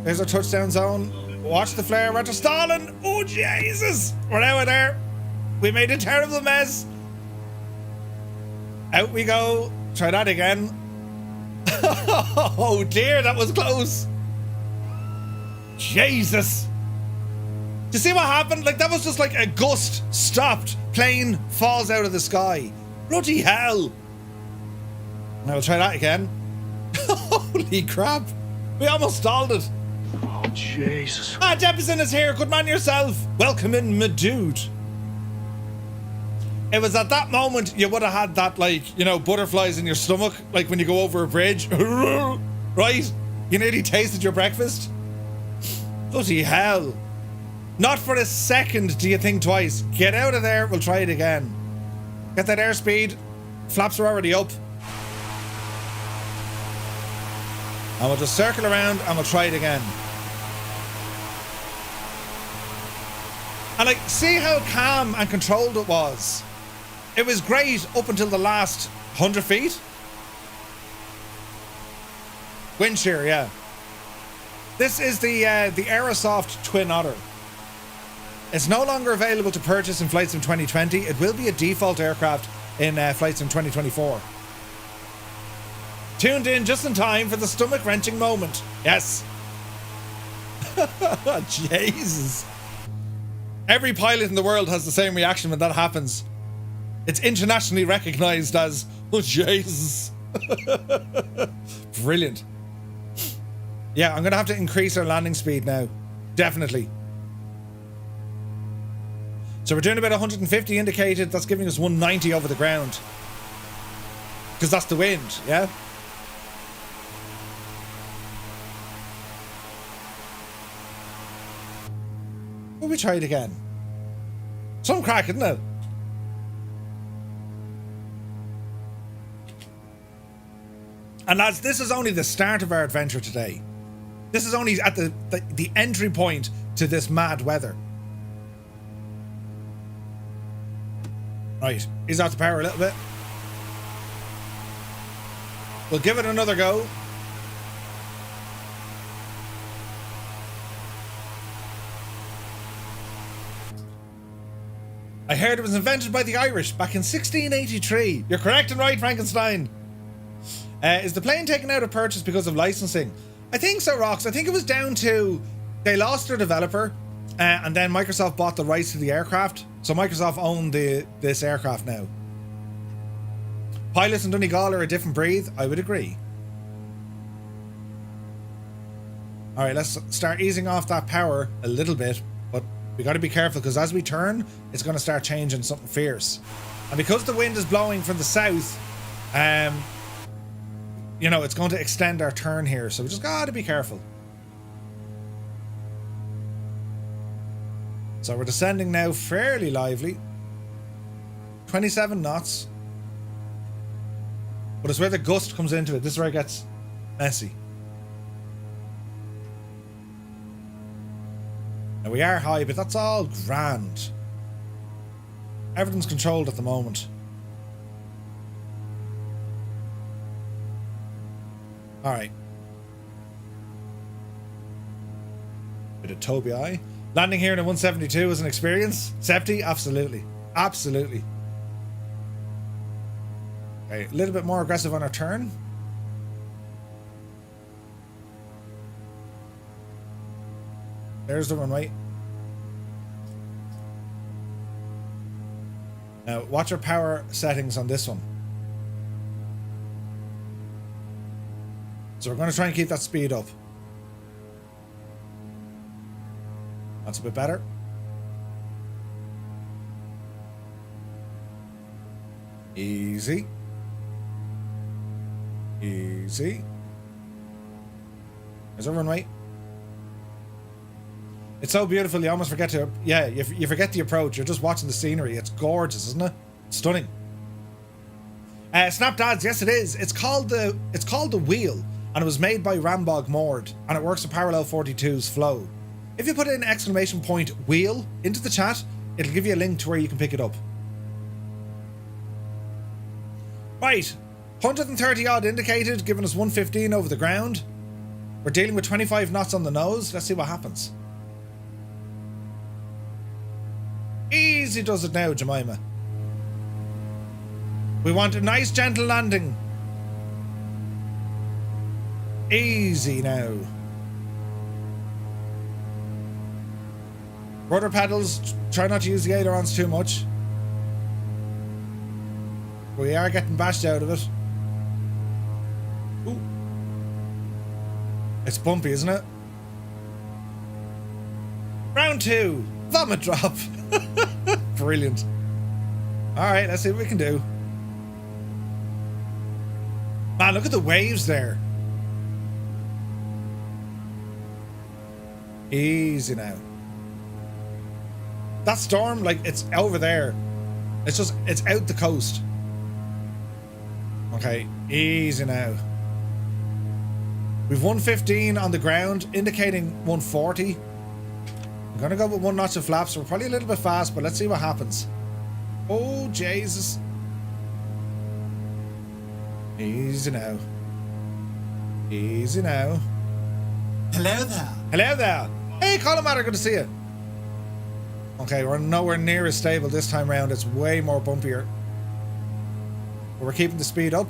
There's our touchdown zone. Watch the flare. We're stalling. Oh, Jesus. We're out there. We made a terrible mess. Out we go. Try that again. Oh, dear. That was close. Jesus. Do you see what happened? Like, that was just like a gust stopped. Plane falls out of the sky. Bloody hell. Now we'll try that again. Holy crap. We almost stalled it. Oh, Jesus. Ah, Jefferson is here. Good man yourself. Welcome in, my dude. It was at that moment you would have had that, like, you know, butterflies in your stomach, like when you go over a bridge. Right? You nearly tasted your breakfast. Bloody hell. Not for a second do you think twice. Get out of there. We'll try it again. Get that airspeed. Flaps are already up. And we'll just circle around and we'll try it again. And like, see how calm and controlled it was. It was great up until the last 100 feet. Wind shear, yeah. This is the Aerosoft Twin Otter. It's no longer available to purchase in Flight Sim 2020. It will be a default aircraft in Flight Sim 2024. Tuned in just in time for the stomach-wrenching moment. Yes. Jesus. Every pilot in the world has the same reaction when that happens. It's internationally recognized as, oh, Jesus. Brilliant. Yeah, I'm going to have to increase our landing speed now. Definitely. So we're doing about 150 indicated. That's giving us 190 over the ground. Because that's the wind, yeah? Will we try it again? Some crack, isn't it? And lads, this is only the start of our adventure today. This is only at the entry point to this mad weather. Right, ease out the power a little bit. We'll give it another go. I heard it was invented by the Irish back in 1683. You're correct and right, Frankenstein. Is the plane taken out of purchase because of licensing? I think so, Rox. I think it was down to they lost their developer and then Microsoft bought the rights to the aircraft. So Microsoft own this aircraft now. Pilots in Donegal are a different breed. I would agree. All right, let's start easing off that power a little bit. But we got to be careful because as we turn, it's going to start changing something fierce. And because the wind is blowing from the south, you know, it's going to extend our turn here. So we just got to be careful. So we're descending now fairly lively. 27 knots. But it's where the gust comes into it. This is where it gets messy. Now we are high, but that's all grand. Everything's controlled at the moment. Alright. Bit of Toby eye. Landing here in a 172 is an experience. Septi? Absolutely. Absolutely. Okay, a little bit more aggressive on our turn. There's the runway. Now, watch our power settings on this one. So we're going to try and keep that speed up. That's a bit better. Easy. Easy. There's our runway. It's so beautiful, you almost forget to... Yeah, you forget the approach. You're just watching the scenery. It's gorgeous, isn't it? It's stunning. Snap Dads, yes it is. It's called the Wheel, and it was made by Rambog Mord, and it works to parallel 42's flow. If you put in !wheel into the chat, it'll give you a link to where you can pick it up. Right, 130 odd indicated, giving us 115 over the ground. We're dealing with 25 knots on the nose. Let's see what happens. Easy does it now, Jemima. We want a nice gentle landing. Easy now. Rudder pedals, try not to use the ailerons too much. We are getting bashed out of it. Ooh. It's bumpy, isn't it? Round 2. Vomit drop. Brilliant. Alright, let's see what we can do. Man, look at the waves there. Easy now. That storm, like, it's over there. It's out the coast. Okay, easy now. We've 115 on the ground, indicating 140. I'm gonna go with 1 notch of flaps. We're probably a little bit fast, but let's see what happens. Oh, Jesus. Easy now. Easy now. Hello there. Hello there. Hey, Colin, good to see you. Okay, we're nowhere near as stable this time round. It's way more bumpier. But we're keeping the speed up.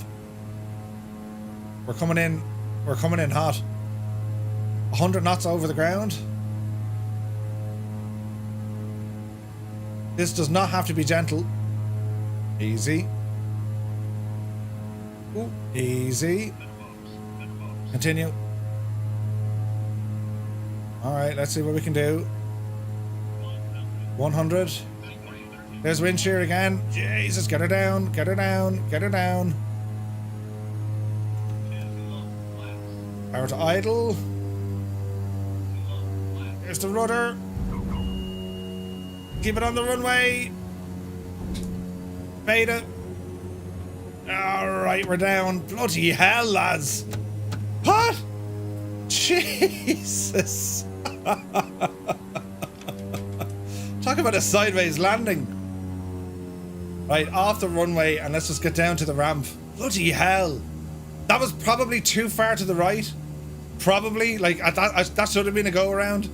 We're coming in. We're coming in hot. 100 knots over the ground. This does not have to be gentle. Easy. Ooh, easy. Continue. Alright, let's see what we can do. 100. There's wind shear again. Jesus, get her down, get her down, get her down. Power to idle. There's the rudder. Keep it on the runway. Beta. Alright, we're down. Bloody hell, lads. What? Jesus. Talk about a sideways landing. Right, off the runway, and let's just get down to the ramp. Bloody hell. That was probably too far to the right. Probably, like, that should have been a go-around.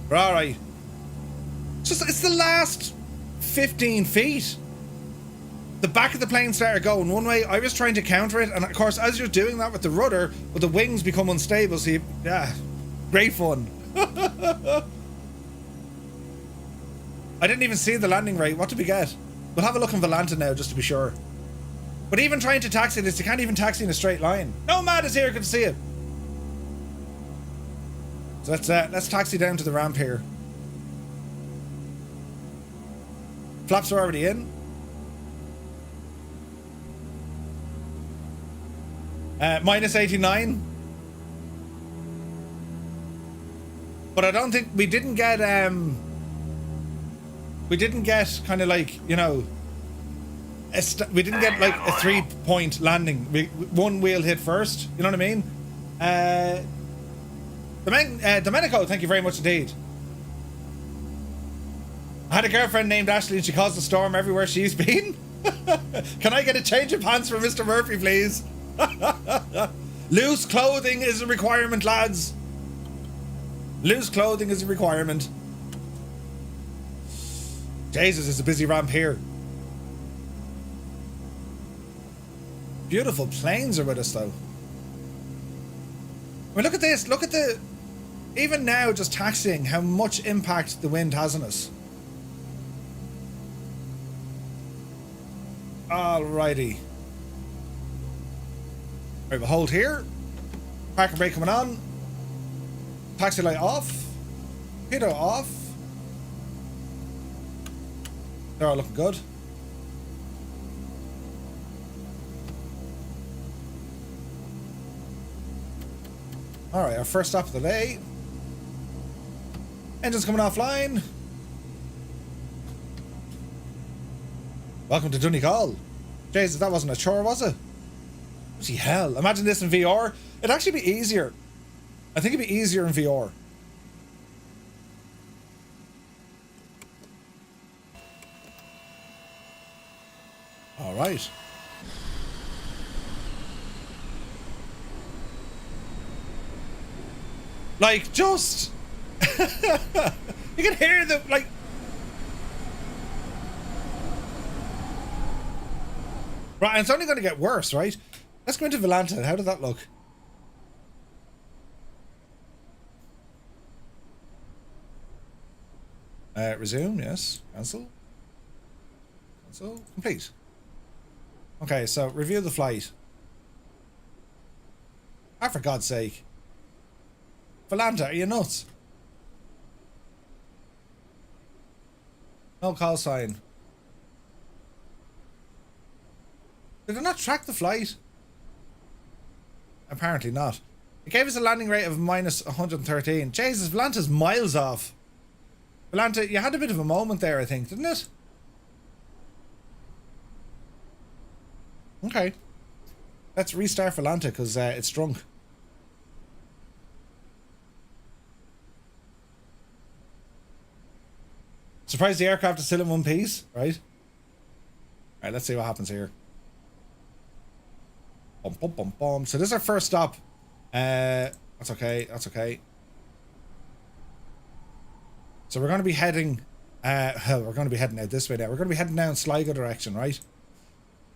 But alright. It's the last 15 feet. The back of the plane started going one way. I was trying to counter it, and of course, as you're doing that with the rudder, but the wings become unstable, so yeah, great fun. I didn't even see the landing rate. What did we get? We'll have a look in Volanta now, just to be sure. But even trying to taxi this, you can't even taxi in a straight line. Nomad is here, good to see you. So let's taxi down to the ramp here. Flaps are already in. Minus 89. But I don't think we didn't get kind of like, you know, we didn't get like a 3-point landing. One wheel hit first, you know what I mean? Domenico, thank you very much indeed. I had a girlfriend named Ashley and she caused a storm everywhere she's been. Can I get a change of pants for Mr. Murphy, please? Loose clothing is a requirement, lads. Loose clothing is a requirement. Jesus, it's a busy ramp here. Beautiful planes are with us, though. I mean, look at this. Look at the... Even now, just taxiing, how much impact the wind has on us. Alrighty. Right, we'll hold here. Parking brake coming on. Taxi light off. Pitot off. They're all looking good. Alright, our first stop of the day. Engines coming offline. Welcome to Donegal. Jesus, that wasn't a chore, was it? Bloody hell. Imagine this in VR. It'd actually be easier. I think it'd be easier in VR. Alright. Like, just... you can hear the, like... Right, and it's only going to get worse, right? Let's go into Volanta. How did that look? Resume, yes. Cancel. Cancel. Complete. Okay, so review the flight. Ah, for God's sake. Volanta, are you nuts? No call sign. Did it not track the flight? Apparently not. It gave us a landing rate of minus 113. Jesus, Volanta's miles off. Volanta, you had a bit of a moment there, I think, didn't it? Okay. Let's restart Volanta because it's drunk. Surprised the aircraft is still in one piece, right? Alright, let's see what happens here. Bum, bum, bum, bum. So this is our first stop. That's okay, that's okay. So we're going to be heading... we're going to be heading out this way now. We're going to be heading down Sligo direction, right?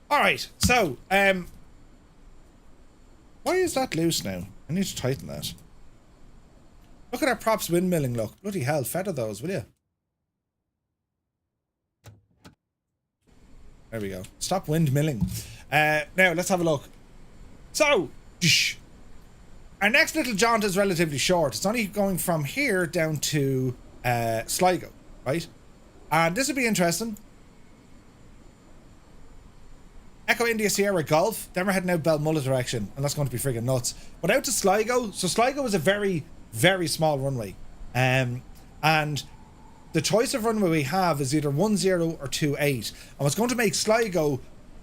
Alright, so... Why is that loose now? I need to tighten that. Look at our props windmilling, look. Bloody hell, feather those, will you? There we go. Stop windmilling. Now, let's have a look. So, our next little jaunt is relatively short. It's only going from here down to Sligo, right? And this would be interesting. Echo India Sierra Golf. Then we're heading out Belmullet direction, and that's going to be friggin' nuts. But out to Sligo. So Sligo is a very, very small runway. And the choice of runway we have is either 10 or 28. And what's going to make Sligo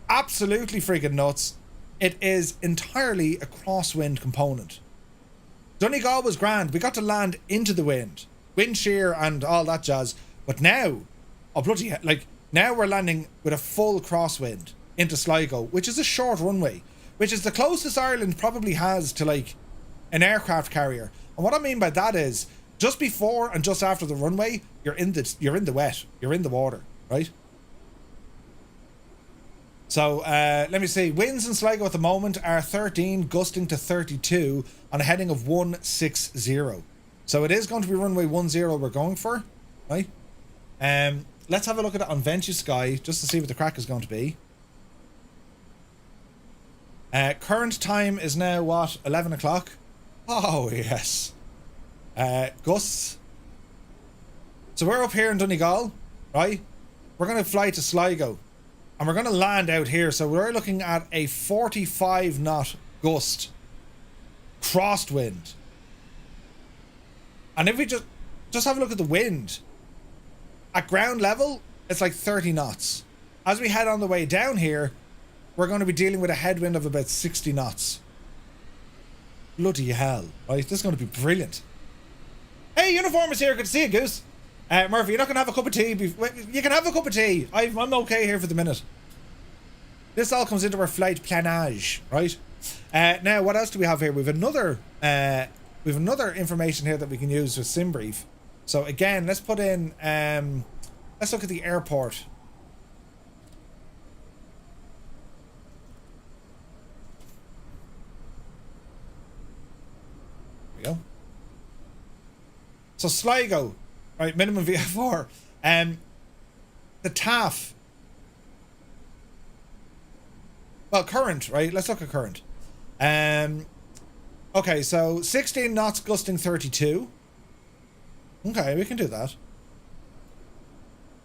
absolutely friggin' nuts, it is entirely a crosswind component. Donegal was grand. We got to land into the wind shear and all that jazz. But now, oh bloody hell, like, now we're landing with a full crosswind into Sligo, which is a short runway, which is the closest Ireland probably has to like an aircraft carrier. And what I mean by that is just before and just after the runway, you're in the wet, you're in the water, right? So let me see. Winds in Sligo at the moment are 13, gusting to 32 on a heading of 160. So it is going to be runway 10 we're going for, right? Let's have a look at it on Venture Sky just to see what the crack is going to be. Current time is now what? 11 o'clock. Oh yes. Gusts. So we're up here in Donegal, right? We're going to fly to Sligo. And we're going to land out here. So we're looking at a 45 knot gust. Crossed wind. And if we just have a look at the wind. At ground level, it's like 30 knots. As we head on the way down here, we're going to be dealing with a headwind of about 60 knots. Bloody hell, right? This is going to be brilliant. Hey, uniform is here. Good to see you, Goose. Murphy, you're not going to have a cup of tea. You can have a cup of tea. I'm okay here for the minute. This all comes into our flight planage, right? Now, what else do we have here? We've another information here that we can use with SimBrief. So again, let's put in. Let's look at the airport. There we go. So Sligo, right? Minimum VFR. The TAF. Well, current, right? Let's look at current. Okay, so 16 knots, gusting 32. Okay, we can do that.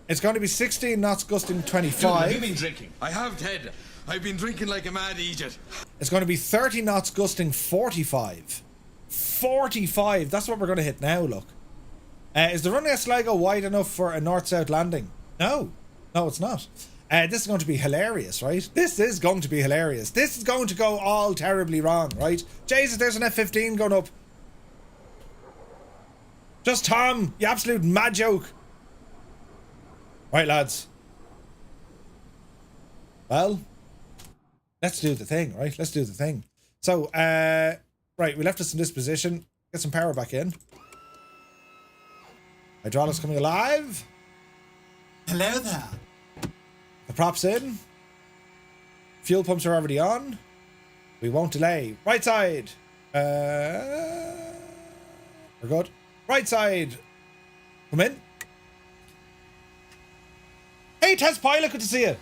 It's going to be 16 knots, gusting 25. Dude, have you been drinking? I have, Ted. I've been drinking like a mad idiot. It's going to be 30 knots, gusting 45. 45. That's what we're going to hit now, look. Is the runway at Sligo wide enough for a north-south landing? No. No, it's not. This is going to be hilarious, right? This is going to be hilarious. This is going to go all terribly wrong, right? Jesus, there's an F-15 going up. Just Tom, you absolute mad joke. Right, lads. Well, let's do the thing, right? Let's do the thing. So, right, we left us in this position. Get some power back in. Hydraulics coming alive. Hello there. The props in. Fuel pumps are already on. We won't delay. Right side. We're good. Right side. Come in. Hey, test pilot, good to see you.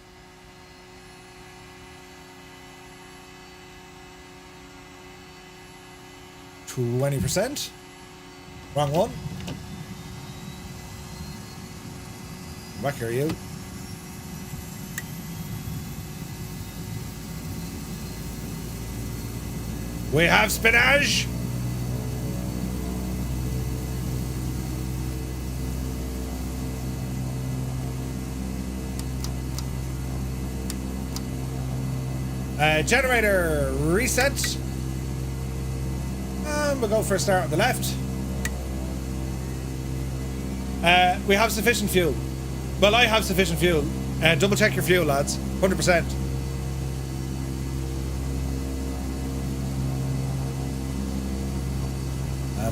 %. Wrong one. Back here, you. We have spinach. Generator reset. And we'll go for a start on the left. We have sufficient fuel. Well, I have sufficient fuel. Double check your fuel, lads. 100%.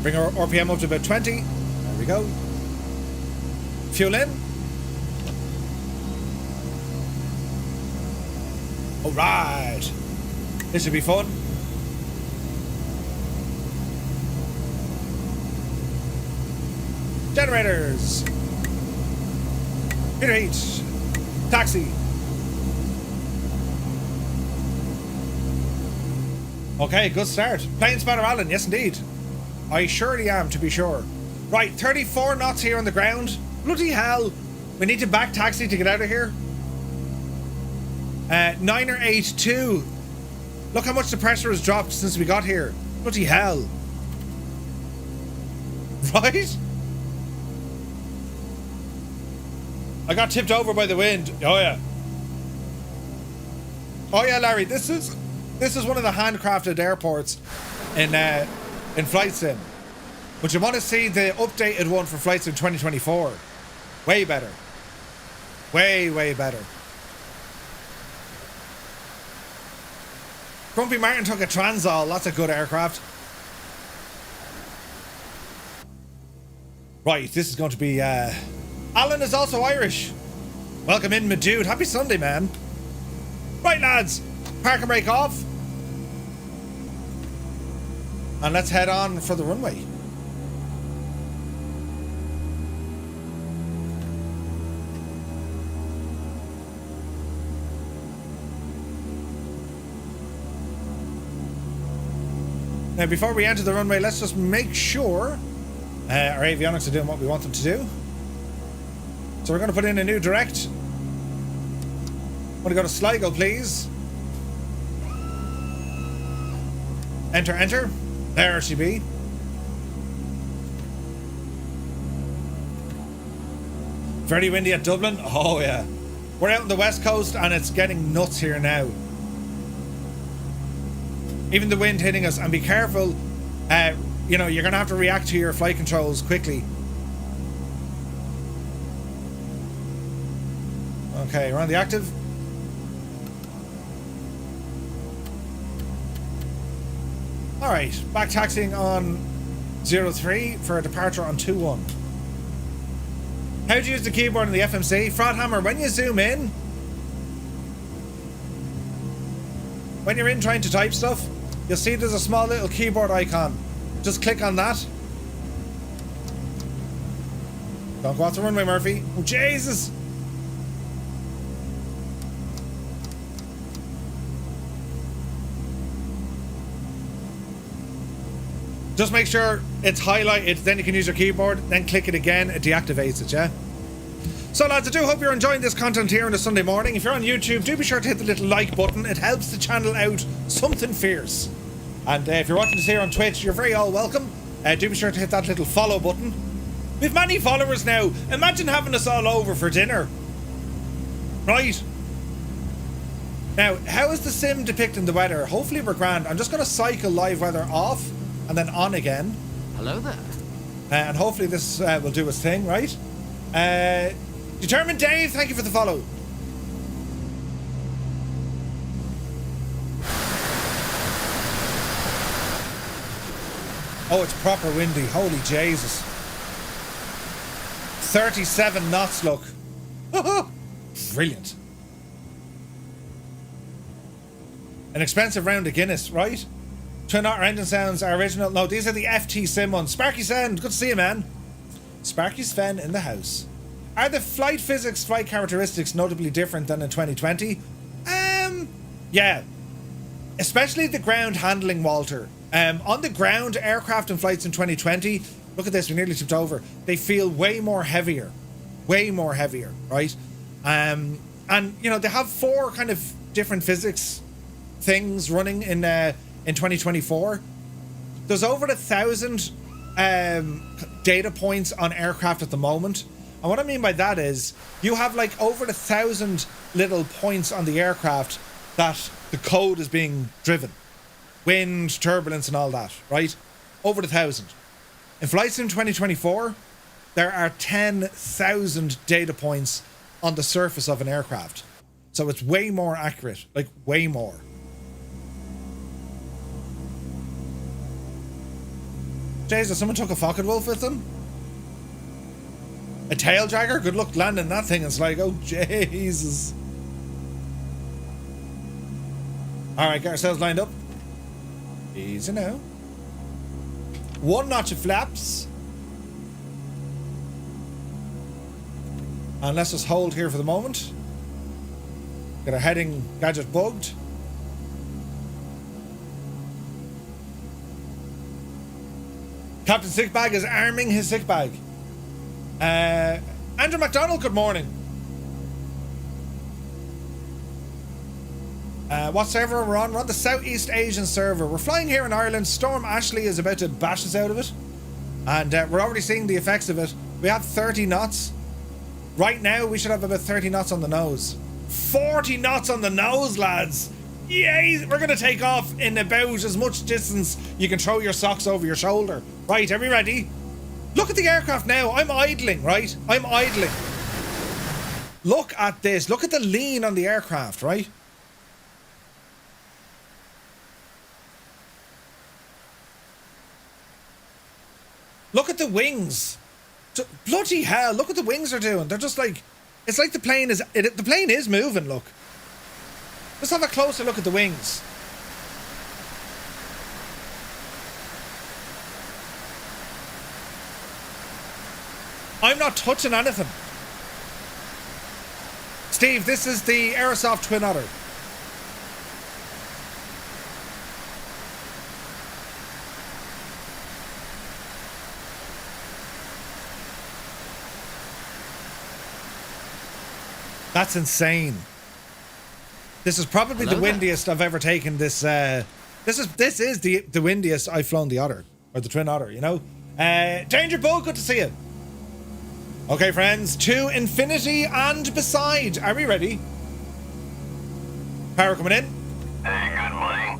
Bring our RPM up to about 20. There we go. Fuel in. Alright. This should be fun. Generators. Peter Heat. Taxi. Okay, good start. Plane spotter Alan, yes indeed. I surely am, to be sure. Right, 34 knots here on the ground. Bloody hell. We need to back taxi to get out of here. 982. Look how much the pressure has dropped since we got here. Bloody hell. Right? I got tipped over by the wind. Oh yeah. Oh yeah, Larry, this is one of the handcrafted airports in Flight Sim. But you want to see the updated one for Flight Sim 2024. Way better. Way, way better. Grumpy Martin took a Transall. That's a good aircraft. Right, this is going to be... Alan is also Irish. Welcome in, my dude. Happy Sunday, man. Right, lads. Park and brake off. And let's head on for the runway. Now, before we enter the runway, let's just make sure our avionics are doing what we want them to do. So we're going to put in a new direct. I'm going to go to Sligo, please. Enter, enter. There she be. Very windy at Dublin. Oh, yeah. We're out on the west coast and it's getting nuts here now. Even the wind hitting us. And be careful. You know, you're going to have to react to your flight controls quickly. Okay, we're on the active. Alright, back taxiing on 03 for a departure on 21. How do you use the keyboard in the FMC? Fraud Hammer, when you zoom in, when you're in trying to type stuff, you'll see there's a small little keyboard icon. Just click on that. Don't go off the runway, Murphy. Oh, Jesus! Just make sure it's highlighted, then you can use your keyboard, then click it again, it deactivates it, yeah? So lads, I do hope you're enjoying this content here on a Sunday morning. If you're on YouTube, do be sure to hit the little like button. It helps the channel out something fierce. And if you're watching this here on Twitch, you're very all welcome. Do be sure to hit that little follow button. We've many followers now. Imagine having us all over for dinner. Right. Now, how is the sim depicting the weather? Hopefully we're grand. I'm just going to cycle live weather off and then on again. Hello there. And hopefully this will do its thing, right? Determined Dave, thank you for the follow. Oh, it's proper windy. Holy Jesus. 37 knots, look. Brilliant. An expensive round of Guinness, right? Twin Otter engine sounds are original. No, these are the FT Sim ones. Sparky Sound, good to see you, man. Sparky Sven in the house. Are the flight physics, flight characteristics notably different than in 2020? Yeah. Especially the ground handling, Walter. On the ground, aircraft and flights in 2020, look at this, we nearly tipped over. They feel way more heavier. Way more heavier, right? And, you know, they have 4 kind of different physics things running in 2024. There's over 1,000 data points on aircraft at the moment. And what I mean by that is you have like over 1,000 little points on the aircraft that the code is being driven. Wind, turbulence and all that, right? Over 1,000. In Flight Sim 2024, there are 10,000 data points on the surface of an aircraft. So it's way more accurate, like way more. Jesus, someone took a Focket Wolf with them? A tail dragger? Good luck landing that thing in Sligo. Jesus. Alright, get ourselves lined up. Easy now. 1 notch of flaps. And let's just hold here for the moment. Get our heading gadget bugged. Captain Sickbag is arming his sickbag. Andrew McDonald, good morning. What server we're on? We're on the Southeast Asian server. We're flying here in Ireland. Storm Ashley is about to bash us out of it. And we're already seeing the effects of it. We have 30 knots. Right now, we should have about 30 knots on the nose. 40 knots on the nose, lads. Yay! We're going to take off in about as much distance you can throw your socks over your shoulder. Right, are we ready? Look at the aircraft now. I'm idling, right? I'm idling. Look at this. Look at the lean on the aircraft, right? Look at the wings. Bloody hell, look what the wings are doing. They're just like, it's like the plane is moving, look. Let's have a closer look at the wings. I'm not touching anything. Steve, this is the Aerosoft Twin Otter. That's insane. This is probably the windiest I've ever taken this. This is the windiest I've flown the Otter, or the Twin Otter, you know? Danger Bull, good to see you. Okay, friends, to infinity and beside. Are we ready? Power coming in. Hey, good morning.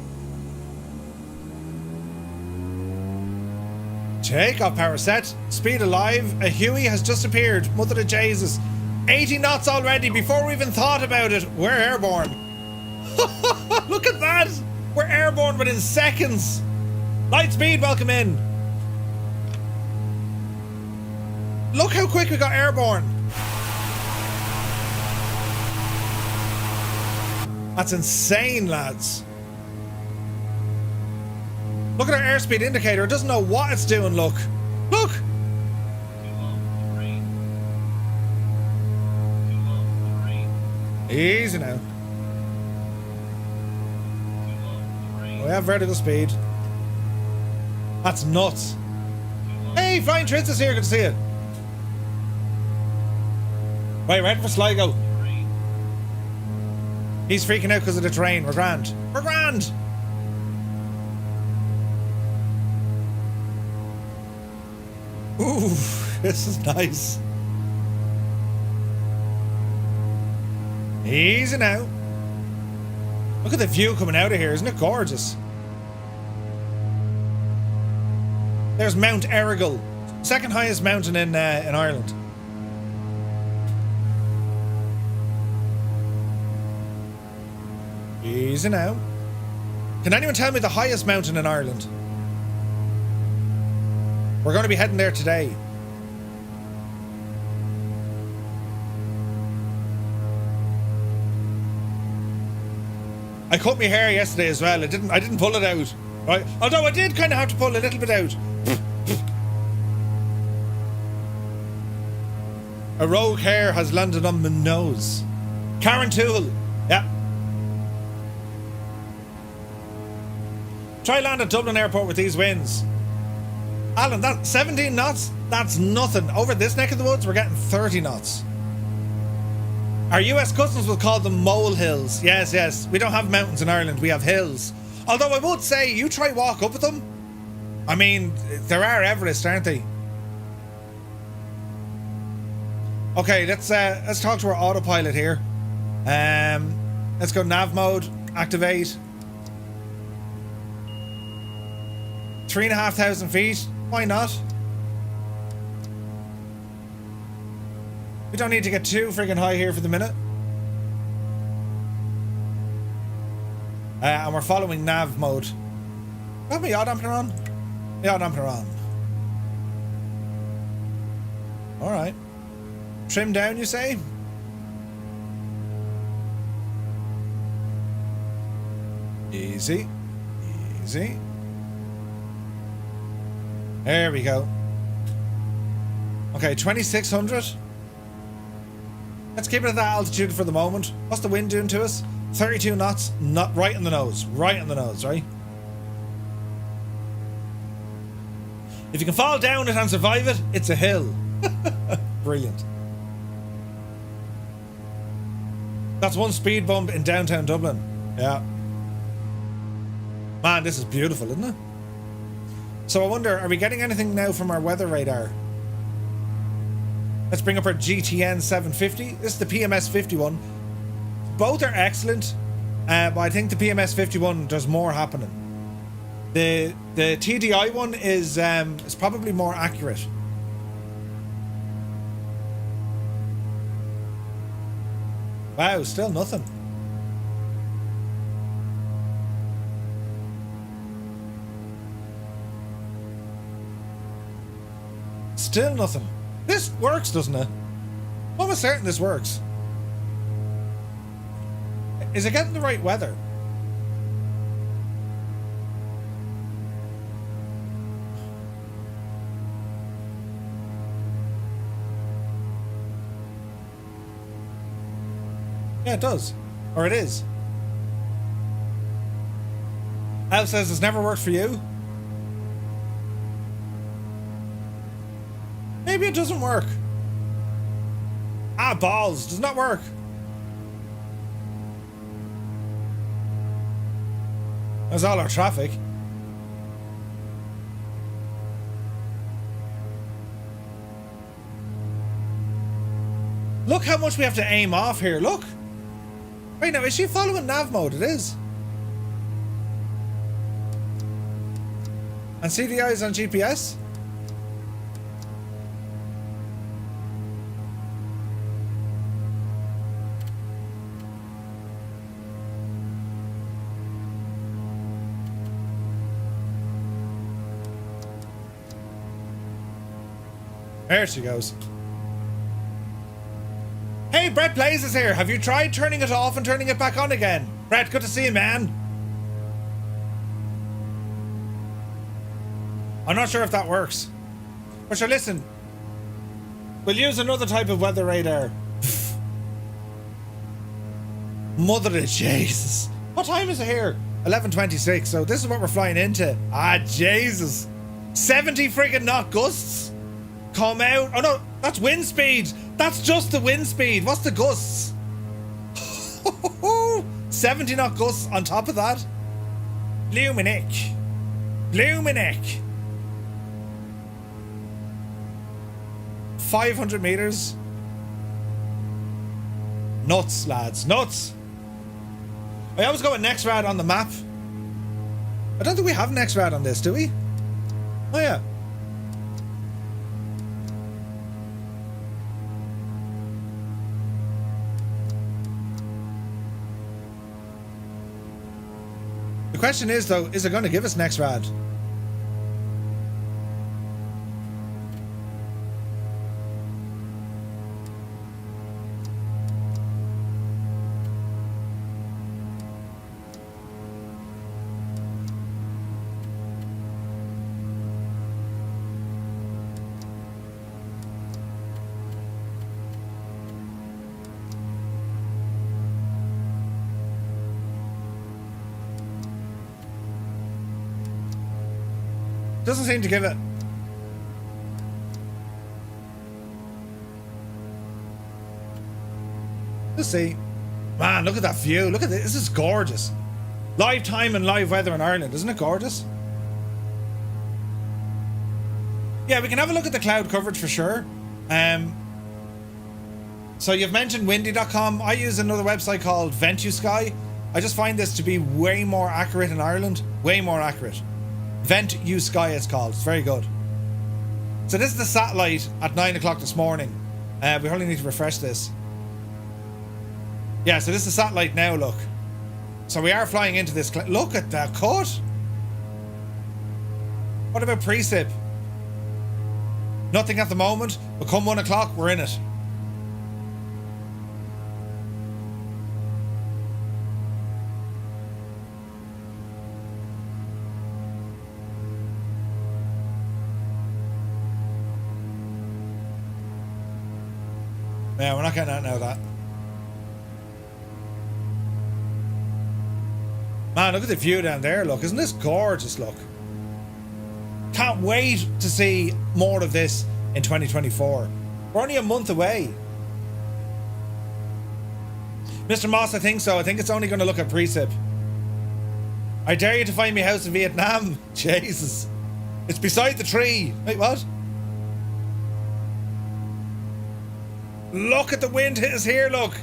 Takeoff power set. Speed alive. A Huey has just appeared. Mother of Jesus. 80 knots already before we even thought about it. We're airborne. Look at that. We're airborne within seconds. Light speed, welcome in. Look how quick we got airborne. That's insane, lads. Look at our airspeed indicator. It doesn't know what it's doing, look. Look. Easy now. We have vertical speed. That's nuts. Hey, Flying Tritz is here. Good to see you. Right, ready for Sligo. He's freaking out because of the terrain. We're grand. We're grand. Ooh, this is nice. Easy now. Look at the view coming out of here. Isn't it gorgeous? There's Mount Errigal, second highest mountain in Ireland. Easy now. Can anyone tell me the highest mountain in Ireland? We're going to be heading there today. I cut my hair yesterday as well. I didn't pull it out, right? Although I did kind of have to pull a little bit out. A rogue hair has landed on my nose. Karen Toole, yeah. Try land at Dublin Airport with these winds. Alan, that 17 knots, that's nothing. Over this neck of the woods, we're getting 30 knots. Our US Customs will call them molehills. Yes, yes. We don't have mountains in Ireland. We have hills. Although I would say, you try walk up with them. I mean, there are Everest, aren't they? Okay, let's talk to our autopilot here. Let's go nav mode. Activate. 3,500 feet. Why not? We don't need to get too friggin' high here for the minute. And we're following nav mode. Do I have my yaw dampener on? Yaw dampener on. Alright. Trim down, you say? Easy. Easy. There we go. Okay, 2,600. Let's keep it at that altitude for the moment. What's the wind doing to us? 32 knots, not right in the nose. Right in the nose, right? If you can fall down it and survive it, it's a hill. Brilliant. That's one speed bump in downtown Dublin. Yeah. Man, this is beautiful, isn't it? So I wonder, are we getting anything now from our weather radar? Let's bring up our GTN 750. This is the PMS 51. Both are excellent, but I think the PMS 51 does more happening. The TDI one is probably more accurate. Wow, still nothing. Still nothing. This works, doesn't it? I'm almost certain this works. Is it getting the right weather? Yeah, it does. Or it is. Al says it's never worked for you. Maybe it doesn't work. Ah, balls. Does not work. That's all our traffic. Look how much we have to aim off here. Look. Wait, now, is she following nav mode? It is. And CDI is on GPS? There she goes. Hey, Brett Blaze is here. Have you tried turning it off and turning it back on again? Brett, good to see you, man. I'm not sure if that works. But sure, listen. We'll use another type of weather radar. Mother of Jesus. What time is it here? 11:26. So this is what we're flying into. Ah, Jesus. 70 friggin' knot gusts. Come out. Oh no, that's wind speed. That's just the wind speed. What's the gusts? 70 knot gusts on top of that. Bluminick. Bluminick. 500 meters. Nuts, lads. Nuts. I always go with NextRad on the map. I don't think we have NextRad on this, do we? Oh yeah. The question is, though, is it going to give us NextRad? Doesn't seem to give it. Let's see. Man, look at that view. Look at this. This is gorgeous. Live time and live weather in Ireland. Isn't it gorgeous? Yeah, we can have a look at the cloud coverage for sure. So you've mentioned windy.com. I use another website called VentuSky. I just find this to be way more accurate in Ireland. Way more accurate. VentuSky it's called. It's very good. So this is the satellite at 9 o'clock this morning. We probably need to refresh this. Yeah, so this is the satellite now, look. So we are flying into this. Look at that cut. What about precip? Nothing at the moment, but come 1 o'clock, we're in it. Yeah, we're not getting out now of that. Man, look at the view down there, look. Isn't this gorgeous, look? Can't wait to see more of this in 2024. We're only a month away. Mr. Moss, I think so. I think it's only going to look at precip. I dare you to find me a house in Vietnam. Jesus. It's beside the tree. Wait, what? Look at the wind hit us here, look.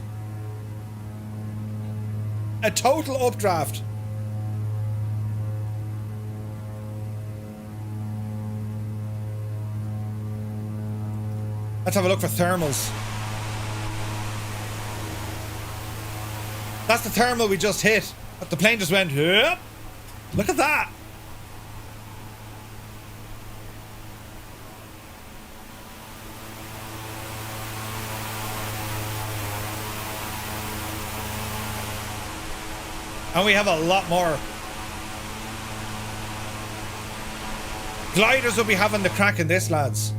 A total updraft. Let's have a look for thermals. That's the thermal we just hit. But the plane just went, yep. Look at that. And we have a lot more. Gliders will be having the crack in this, lads.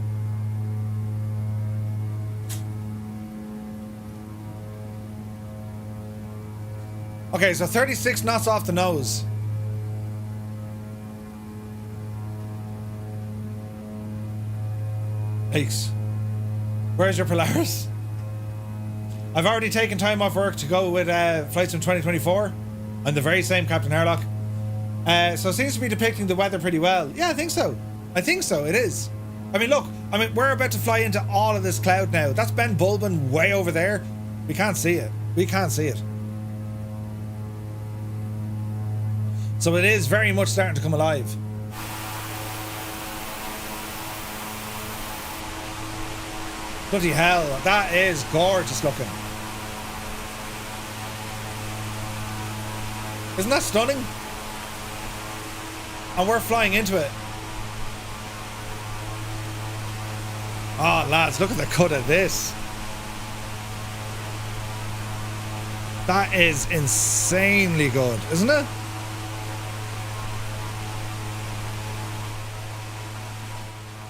Okay, so 36 knots off the nose. Peace. Where's your Polaris? I've already taken time off work to go with flights in 2024. I'm the very same Captain Airlock. So it seems to be depicting the weather pretty well. Yeah, I think so. I think so, it is. I mean, look, we're about to fly into all of this cloud now. That's Ben Bulbin way over there. We can't see it. We can't see it. So it is very much starting to come alive. Bloody hell, that is gorgeous looking. Isn't that stunning? And we're flying into it. Oh, lads, look at the cut of this. That is insanely good, isn't it?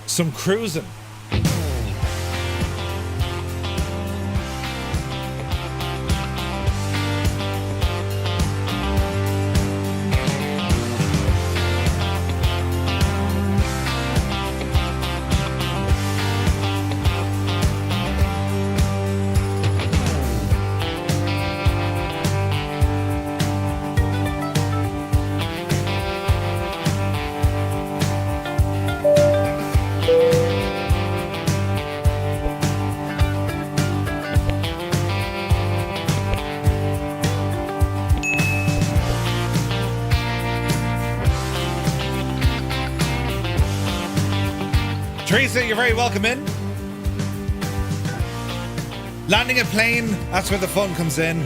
Some cruising. Teresa, you're very welcome in. Landing a plane, that's where the fun comes in.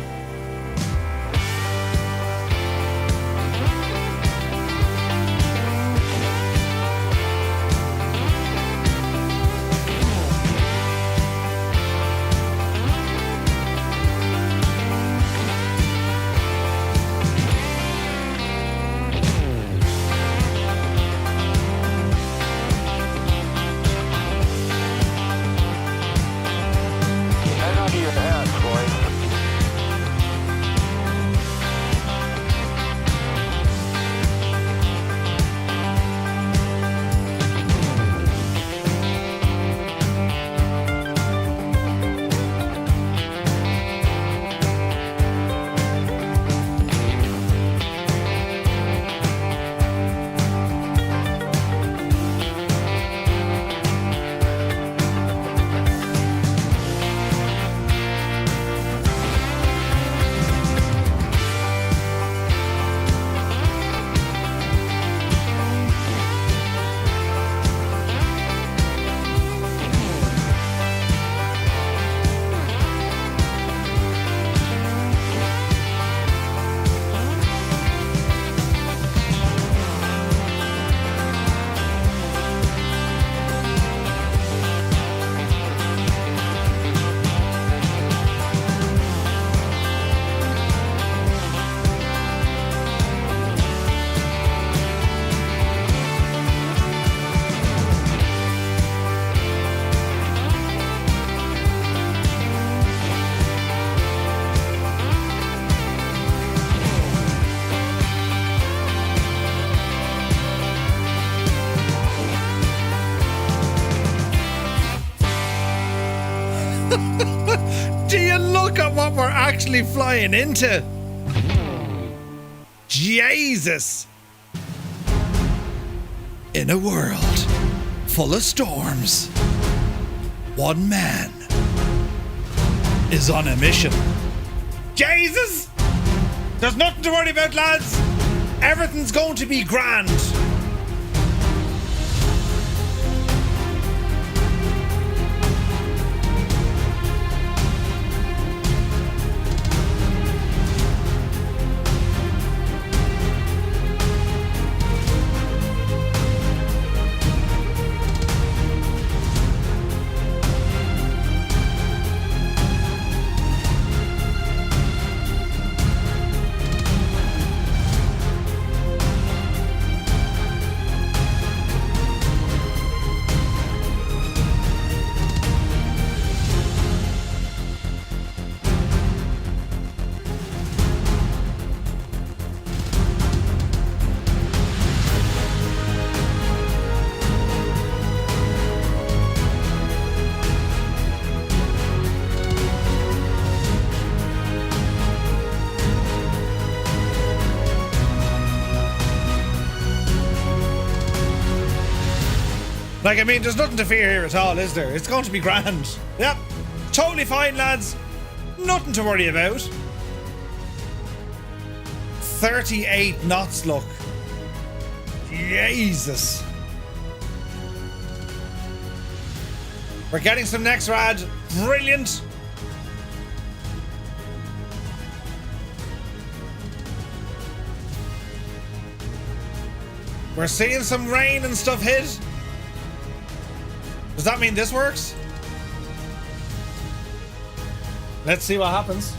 Look at what we're actually flying into. Jesus. In a world full of storms, one man is on a mission. Jesus! There's nothing to worry about, lads. Everything's going to be grand. Like, I mean, there's nothing to fear here at all, is there? It's going to be grand. Yep. Totally fine, lads. Nothing to worry about. 38 knots, look. Jesus. We're getting some next rad. Brilliant. We're seeing some rain and stuff hit. Does that mean this works? Let's see what happens.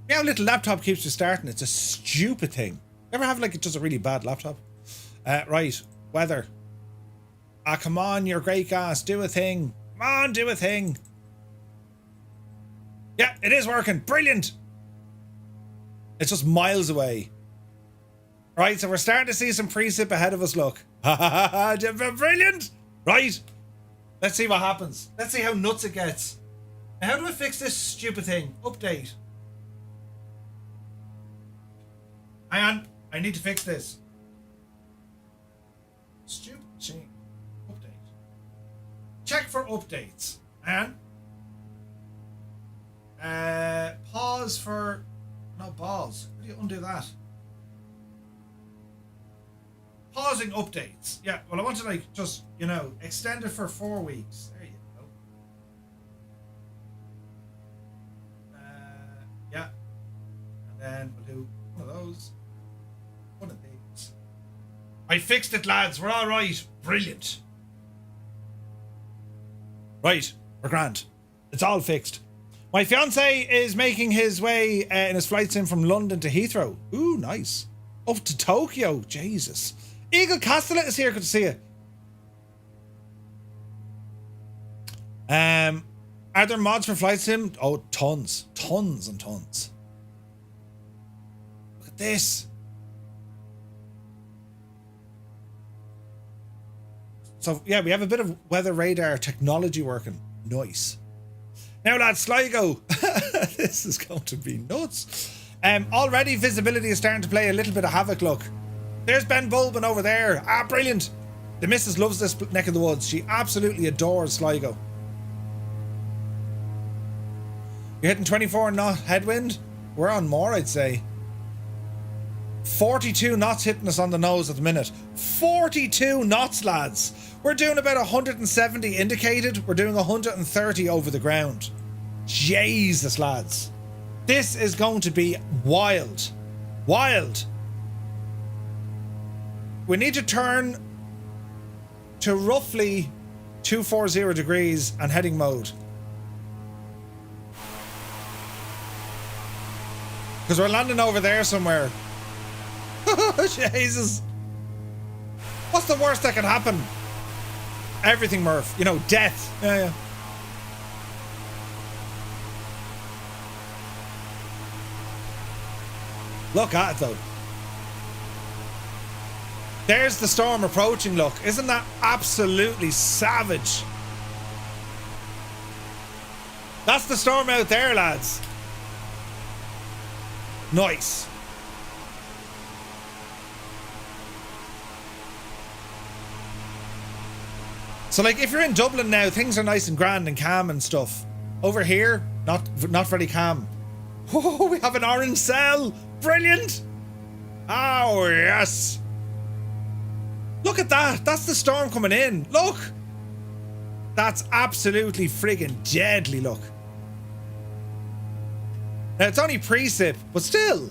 Yeah, little laptop keeps you starting. It's a stupid thing. Ever have like just a really bad laptop? Right, weather. Ah, come on, you're great, gas. Do a thing. Come on, do a thing. Yeah, it is working. Brilliant. It's just miles away. Right, so we're starting to see some precip ahead of us, look. Brilliant! Right, let's see what happens. Let's see how nuts it gets. Now, how do I fix this stupid thing? Update. Hang on, I need to fix this. Stupid machine. Update. Check for updates. Hang on. Pause for... No, pause. How do you undo that? Pausing updates. Yeah, well, I want to like just, you know, extend it for 4 weeks. There you go. Yeah. And then we'll do one of those. One of these. I fixed it, lads. We're all right. Brilliant. Right. We're grand. It's all fixed. My fiance is making his way in his flight sim from London to Heathrow. Ooh, nice. Up to Tokyo. Jesus. Eagle Castellet is here. Good to see you. Are there mods for flight sim? Oh, tons. Tons and tons. Look at this. So, yeah, we have a bit of weather radar technology working. Nice. Now, lads, Sligo. This is going to be nuts. Already visibility is starting to play a little bit of havoc, look. There's Ben Bulbin over there. Ah, brilliant. The missus loves this neck of the woods. She absolutely adores Sligo. You're hitting 24 knot headwind? We're on more, I'd say. 42 knots hitting us on the nose at the minute. 42 knots, lads. We're doing about 170 indicated. We're doing 130 over the ground. Jesus, lads. This is going to be wild. Wild. We need to turn to roughly 240 degrees and heading mode. Because we're landing over there somewhere. Jesus. What's the worst that can happen? Everything, Murph. You know, death. Yeah. Look at it, though. There's the storm approaching, look. Isn't that absolutely savage? That's the storm out there, lads. Nice. So like if you're in Dublin now, things are nice and grand and calm and stuff. Over here, not very calm. Oh, we have an orange cell. Brilliant. Oh, yes. Look at that. That's the storm coming in. Look. That's absolutely friggin' deadly, look. Now, it's only precip, but still.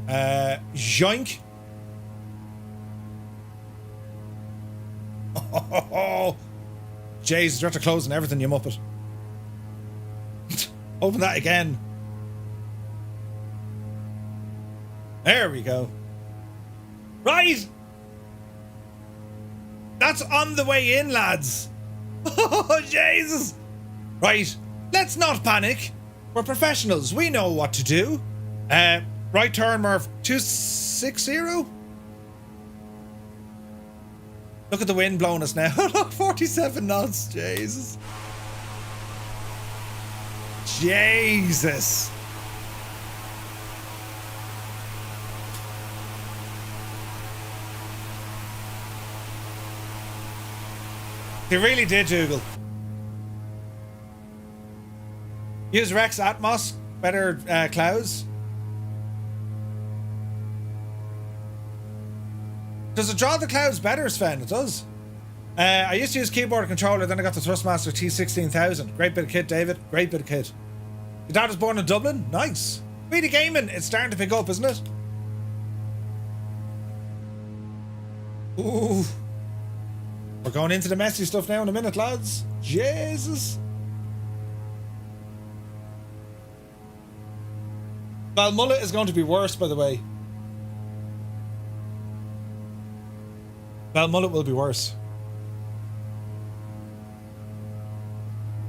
Joink. Oh, Jesus, you're after closing everything, you muppet. Open that again. There we go. Right. That's on the way in, lads. Oh, Jesus. Right. Let's not panic. We're professionals. We know what to do. Right turn, Murph. 260. Look at the wind blowing us now. 47 knots. Jesus. Jesus. They really did, Dougal. Use Rex Atmos. Better clouds. Does it draw the clouds better, Sven? It does. I used to use keyboard controller, then I got the Thrustmaster T16000. Great bit of kit, David. Great bit of kit. Your dad was born in Dublin? Nice. Really gaming. It's starting to pick up, isn't it? Ooh. We're going into the messy stuff now in a minute, lads. Jesus. Balmullet is going to be worse, by the way. Balmullet will be worse.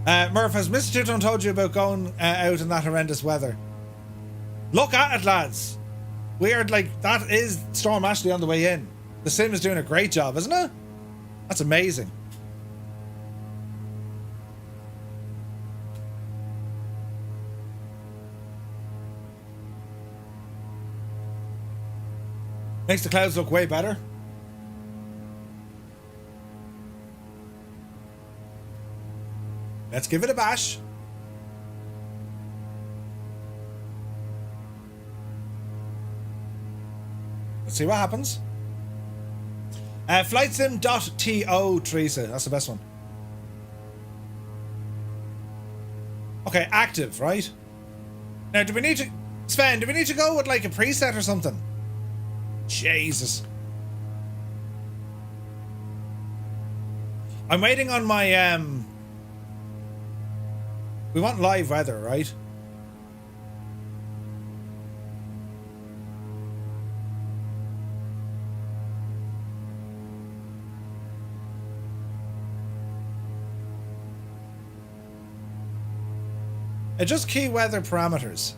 Murph, has Mr. Two-Tone told you about going out in that horrendous weather? Look at it, lads. We are like, that is Storm Ashley on the way in. The sim is doing a great job, isn't it? That's amazing. Makes the clouds look way better. Let's give it a bash. Let's see what happens. Flightsim.to, Teresa. That's the best one. Okay, active, right? Now, do we need to... Sven, do we need to go with like a preset or something? Jesus. I'm waiting on my... We want live weather, right? Adjust key weather parameters.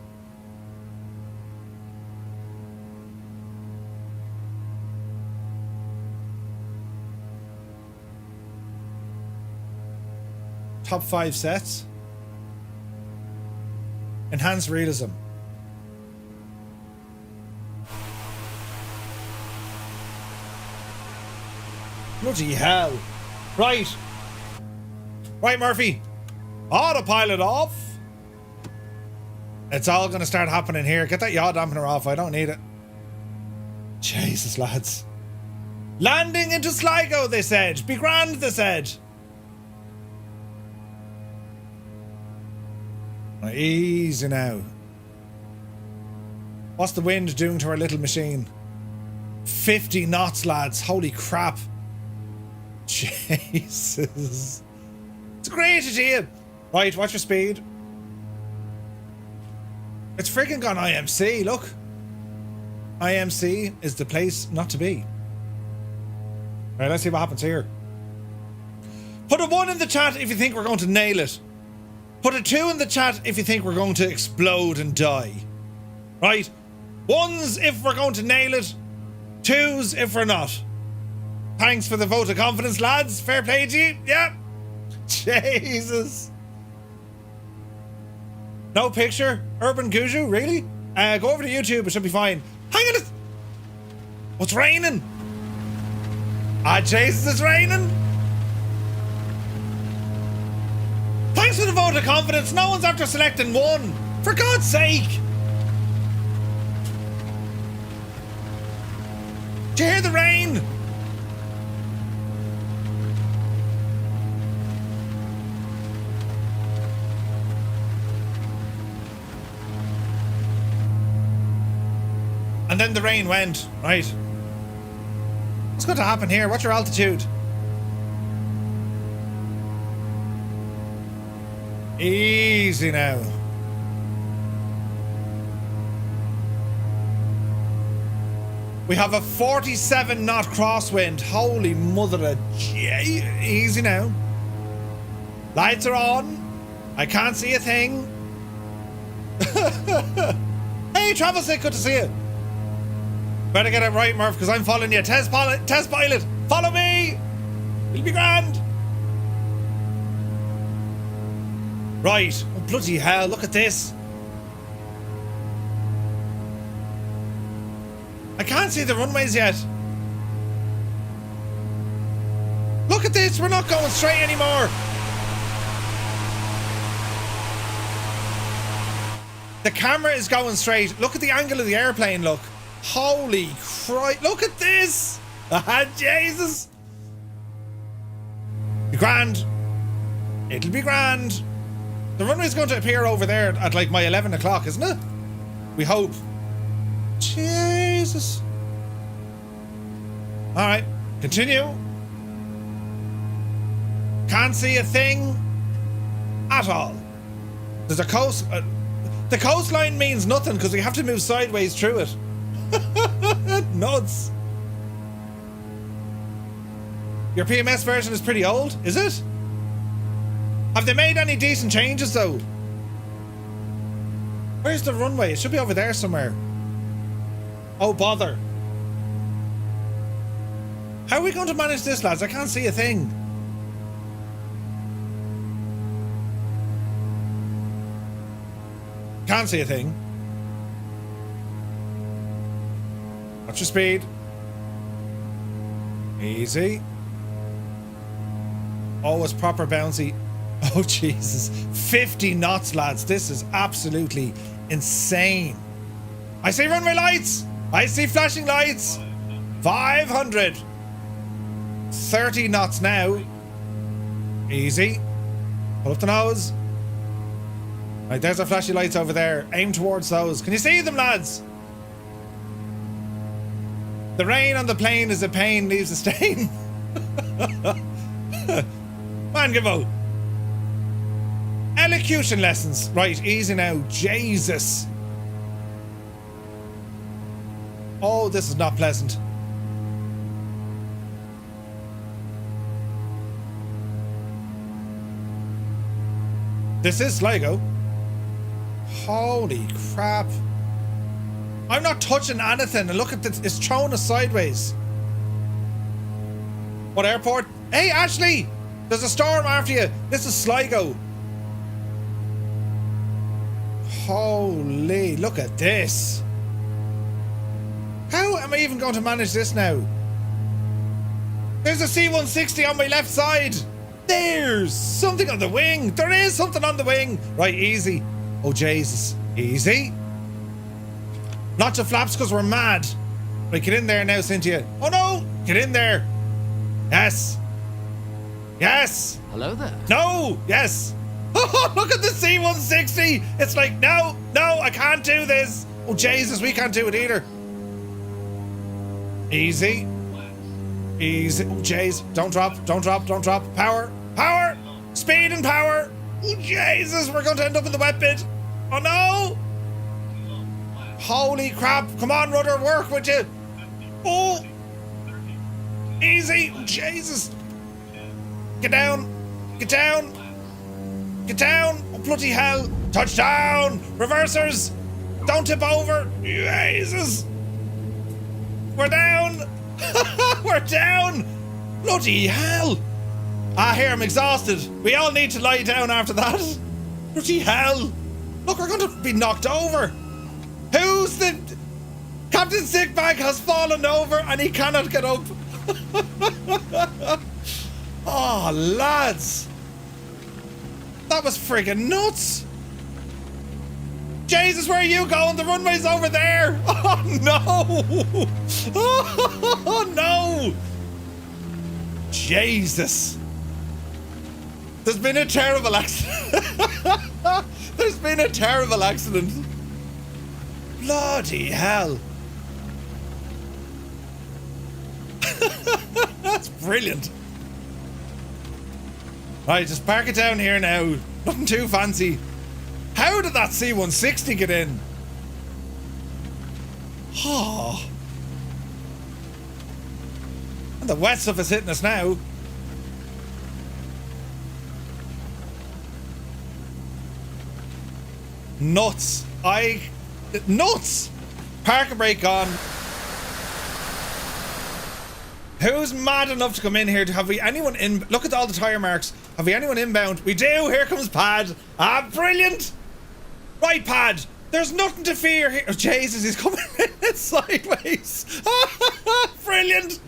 Top 5 sets. Enhanced realism. Bloody hell. Right. Right, Murphy. Autopilot off. It's all going to start happening here. Get that yaw dampener off. I don't need it. Jesus, lads. Landing into Sligo, they said. Be grand, they said. Easy now. What's the wind doing to our little machine? 50 knots, lads. Holy crap. Jesus. It's a great idea. Right, watch your speed. It's freaking gone IMC, look. IMC is the place not to be. Right, let's see what happens here. Put a 1 in the chat if you think we're going to nail it. Put a 2 in the chat if you think we're going to explode and die. Right? 1s if we're going to nail it. 2s if we're not. Thanks for the vote of confidence, lads. Fair play to you. Yeah. Jesus. No picture? Urban Guju? Really? Go over to YouTube. It should be fine. Hang on. What's raining? Ah, Jesus, it's raining. Thanks for the vote of confidence. No one's after selecting one. For God's sake. Do you hear the rain? And then the rain went. Right. What's going to happen here? What's your altitude? Easy now. We have a 47 knot crosswind. Holy mother of easy now. Lights are on. I can't see a thing. Hey, Travel Sick, good to see you. Better get it right, Murph, because I'm following you. Test pilot, follow me. It'll be grand. Right. Oh, bloody hell, look at this. I can't see the runways yet. Look at this, we're not going straight anymore. The camera is going straight. Look at the angle of the airplane, look. Holy Christ, look at this. Ah, Jesus. Be grand. It'll be grand. The runway's going to appear over there at like my 11 o'clock, isn't it? We hope. Jesus. Alright, continue. Can't see a thing at all. There's a coast. The coastline means nothing because we have to move sideways through it. Nuts. Your PMS version is pretty old, is it? Have they made any decent changes though? Where's the runway? It should be over there somewhere. Oh bother. How are we going to manage this, lads? I can't see a thing. Can't see a thing. Watch your speed. Easy. Always proper bouncy. Oh Jesus. 50 knots, lads. This is absolutely insane. I see runway lights. I see flashing lights. 500. 30 knots now. Easy. Pull up the nose. Right, there's our flashy lights over there. Aim towards those. Can you see them, lads? The rain on the plane is a pain, leaves a stain. Man, give out. Elocution lessons. Right, easy now. Jesus. Oh, this is not pleasant. This is Sligo. Holy crap. I'm not touching anything. And look at this. It's throwing us sideways. What airport? Hey, Ashley! There's a storm after you. This is Sligo. Holy, look at this. How am I even going to manage this now? There's a C-160 on my left side. There's something on the wing. There is something on the wing. Right, easy. Oh, Jesus. Easy. Lots of flaps because we're mad. Right, get in there now, Cynthia. Oh, no. Get in there. Yes. Yes. Hello there. No. Yes. Oh, look at the C-160. It's like, no, I can't do this. Oh, Jesus, we can't do it either. Easy. Easy. Oh, jeez. Don't drop. Power. Speed and power. Oh, Jesus, we're going to end up in the wet bit. Oh, no. Holy crap. Come on, rudder, work with you. Oh. Easy. Oh, Jesus. Get down. Oh, bloody hell. Touchdown. Reversers. Don't tip over. Jesus. We're down. We're down. Bloody hell! Ah, here, I'm exhausted. We all need to lie down after that. Bloody hell! Look, we're going to be knocked over. Who's the... Captain Sickbag has fallen over and he cannot get up. Oh, lads. That was friggin' nuts. Jesus, where are you going? The runway's over there. Oh, no. Oh, no. Jesus. There's been a terrible accident. There's been a terrible accident. Bloody hell. That's brilliant. Right, just park it down here now. Nothing too fancy. How did that C-160 get in? Oh. And the wet stuff is hitting us now. Nuts. Nuts! Park and brake on. Who's mad enough to come in here? Have we anyone in? Look at all the tyre marks. Have we anyone inbound? We do. Here comes Pad. Ah, brilliant. Right, Pad. There's nothing to fear here. Oh, Jesus, he's coming in sideways. Brilliant.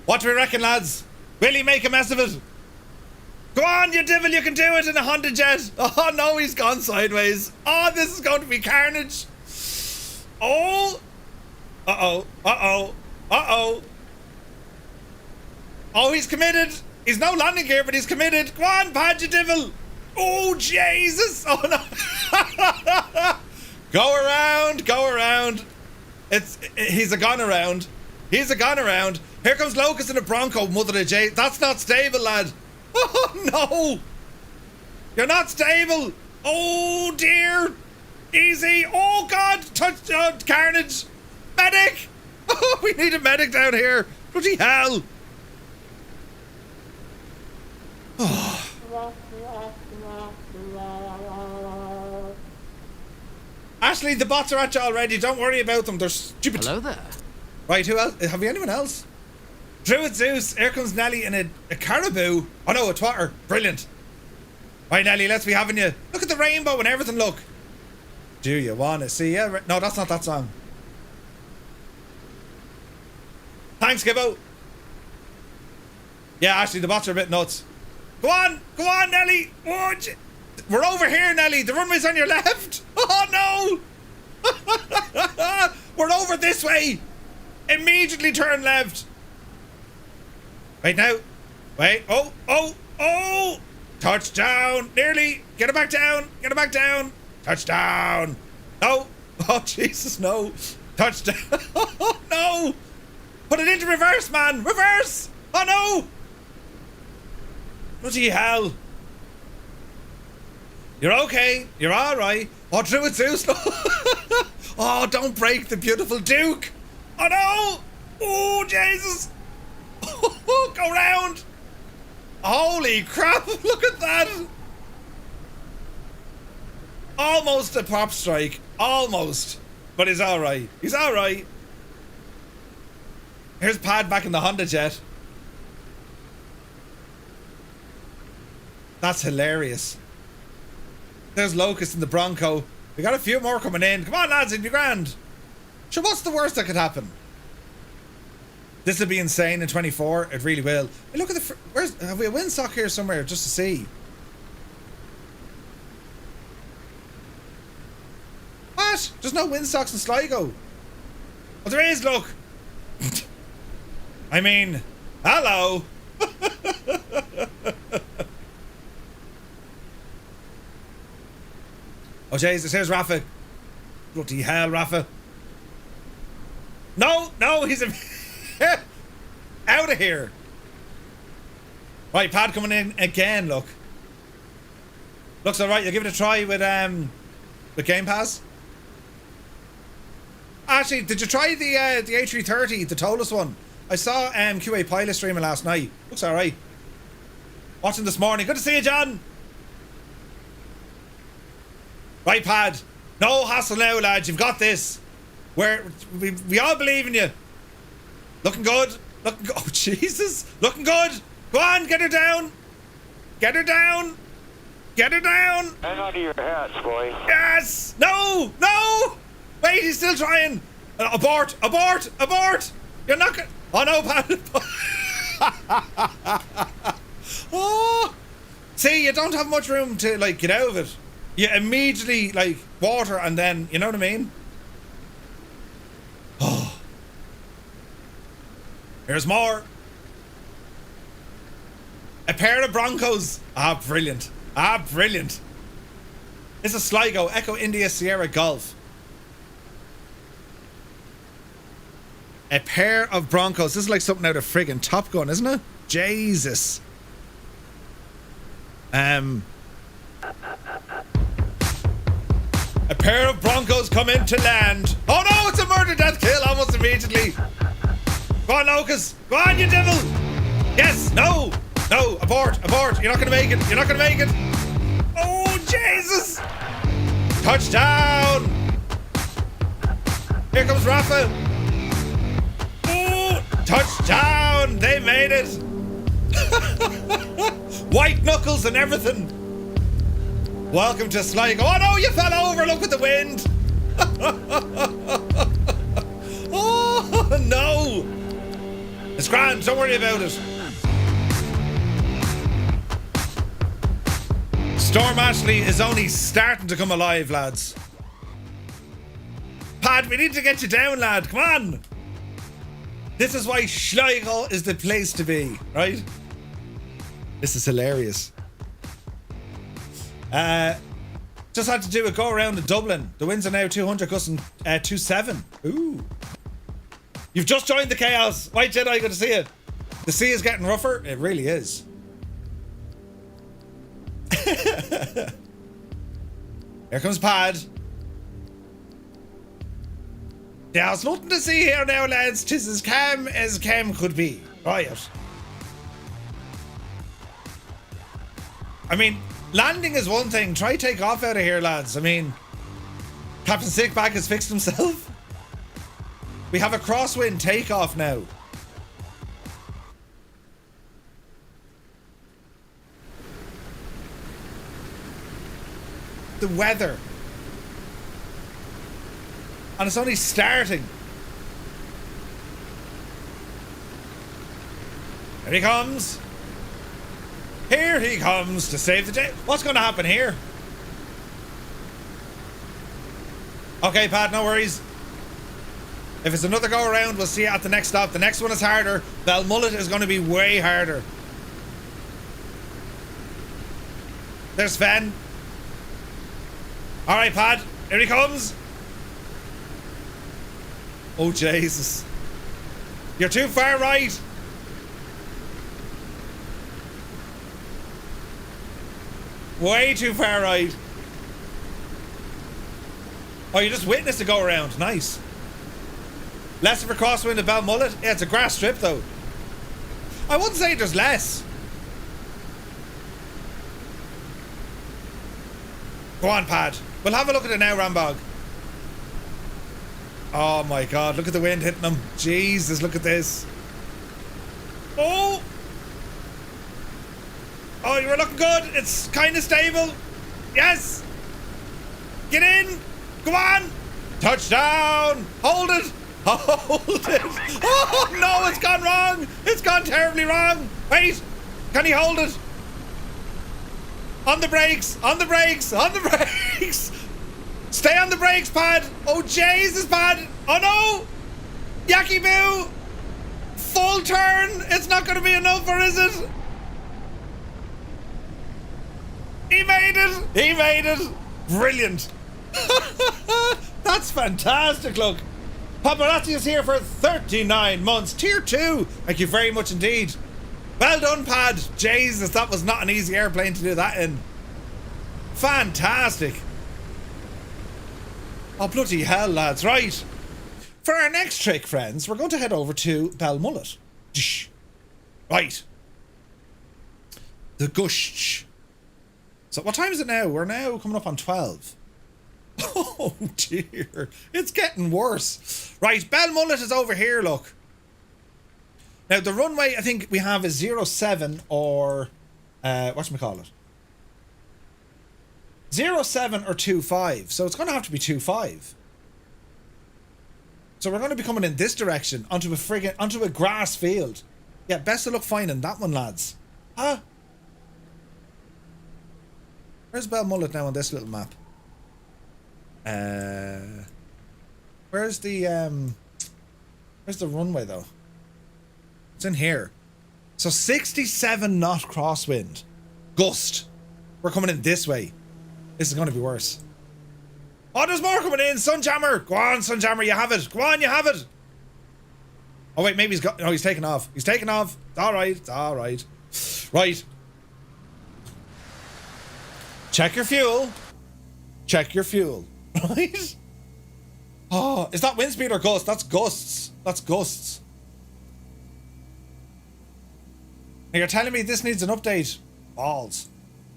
What do we reckon, lads? Will he make a mess of it? Go on, you devil, you can do it in a Honda Jet. Oh, no, he's gone sideways. Oh, this is going to be carnage. Oh. Uh-oh. Uh-oh. Uh-oh. Oh, he's committed. He's no landing gear, but he's committed. Go on, Pad, you devil. Oh, Jesus. Oh, no. Go around. Go around. He's a gone around. He's a gone around. Here comes Locust in a Bronco, mother of J. That's not stable, lad. Oh, no. You're not stable. Oh, dear. Easy. Oh, God. Touchdown. Carnage. Medic. Oh, we need a medic down here. Bloody hell. Oh. Ashley, the bots are at you already. Don't worry about them. They're stupid. Hello there. Right, who else? Have we anyone else? Druid Zeus. Here comes Nelly in a caribou. Oh no, a twatter. Brilliant. Right, Nelly, let's be having you. Look at the rainbow and everything, look. Do you want to see it? No, that's not that song. Thanks, Gibbo. Yeah, Ashley, the bots are a bit nuts. Go on, Nelly. Oh, we're over here, Nelly. The runway's on your left. Oh, no. We're over this way. Immediately turn left. Wait now. Wait. Oh. Touchdown. Nearly. Get it back down. Get it back down. Touchdown. No. Oh, Jesus, no. Touchdown. Oh, no. Put it into reverse, man. Reverse. Oh, no. Bloody hell. You're okay. You're all right. Oh, Druid Zeus. Oh, don't break the beautiful Duke. Oh, no. Oh, Jesus. Oh, go round. Holy crap. Look at that. Almost a pop strike. Almost. But he's all right. He's all right. Here's Pad back in the Honda Jet. That's hilarious. There's Locust in the Bronco. We got a few more coming in. Come on, lads, it'd be grand. Sure, what's the worst that could happen? This will be insane in 24. It really will. Hey, look at the... have we a windsock here somewhere just to see? What? There's no windsocks in Sligo. Oh, there is, look. I mean, hello. Oh, Jesus, here's Rafa. Bloody hell, Rafa. No, he's out of here. Right, Pad coming in again, look. Looks alright, you'll give it a try with Game Pass. Actually, did you try the A330, the toeless one? I saw QA Pilot streaming last night. Looks alright. Watching this morning. Good to see you, John. Right, Pad. No hassle now, lads. You've got this. We all believe in you. Looking good. Looking good. Oh, Jesus. Looking good. Go on, get her down. Get her down. Get her down. Hang on to your hats, boy. Yes. No. No. Wait, he's still trying. Abort. Abort. Abort. You're not going. Oh, no, Pat. Oh. See, you don't have much room to, like, get out of it. You immediately, like, water and then, you know what I mean? Oh. Here's more. A pair of Broncos. Ah, brilliant. Ah, brilliant. It's a Sligo Echo India Sierra Golf. A pair of Broncos. This is like something out of friggin' Top Gun, isn't it? Jesus. A pair of Broncos come in to land. Oh no, it's a murder death kill almost immediately. Go on, Locus. Go on, you devil. Yes, no. No, abort, abort. You're not going to make it. You're not going to make it. Oh, Jesus. Touchdown. Here comes Rafa. Oh, touchdown. They made it. White knuckles and everything. Welcome to Sligo. Oh no, you fell over. Look at the wind. Oh no. It's grand. Don't worry about it. Storm Ashley is only starting to come alive, lads. Pad, we need to get you down, lad. Come on. This is why Sligo is the place to be, right? This is hilarious. Just had to do a go around in Dublin. The winds are now 200, gusting 27. Ooh. You've just joined the chaos. White Jedi, good to see you. The sea is getting rougher. It really is. Here comes Pad. There's nothing to see here now, lads. 'Tis as calm could be. Right. I mean, landing is one thing. Try take off out of here, lads. I mean, Captain Sickback has fixed himself. We have a crosswind takeoff now. The weather. And it's only starting. Here he comes. Here he comes to save the day. What's going to happen here? Okay, Pat, no worries. If it's another go around, we'll see you at the next stop. The next one is harder. Balmullet is going to be way harder. There's Sven. Alright, Pat. Here he comes. Oh, Jesus. You're too far right. Way too far right. Oh, you just witnessed a go around. Nice. Less of a crosswind at Balmullet. Yeah, it's a grass strip though. I wouldn't say there's less. Go on, Pad. We'll have a look at it now, Rambog. Oh my God, look at the wind hitting them. Jesus, look at this. Oh! Oh, you were looking good. It's kind of stable. Yes! Get in! Come on! Touchdown! Hold it! Hold it! Oh no, it's gone wrong! It's gone terribly wrong! Wait! Can he hold it? On the brakes! On the brakes! On the brakes! Stay on the brakes, Pad! Oh Jesus, Pad! Oh no! Yaki Boo! Full turn! It's not gonna be enough, or is it? He made it! He made it! Brilliant! That's fantastic, look! Paparazzi is here for 39 months. Tier 2! Thank you very much indeed. Well done, Pad. Jesus, that was not an easy airplane to do that in. Fantastic. Oh, bloody hell, lads. Right. For our next trick, friends, we're going to head over to Balmullet. Right. The Gush. So what time is it now? We're now coming up on 12. Oh dear, it's getting worse. Right, Balmullet is over here, look. Now the runway I think we have is 07 or whatchamacallit? 07 or 25. So it's going to have to be 25. So we're going to be coming in this direction onto a grass field. Yeah, best of luck finding that one, lads. Huh? Where's Belmullet now on this little map? Where's the runway though? It's in here. So 67 knot crosswind. Gust. We're coming in this way. This is going to be worse. Oh, there's more coming in. Sunjammer. Go on, Sunjammer. You have it. Go on, you have it. Oh, wait. Maybe he's got... No, he's taking off. He's taking off. It's all right. It's all right. Right. Check your fuel. Check your fuel. Right? Oh, is that wind speed or gust? That's gusts. That's gusts. Now you're telling me this needs an update? Balls.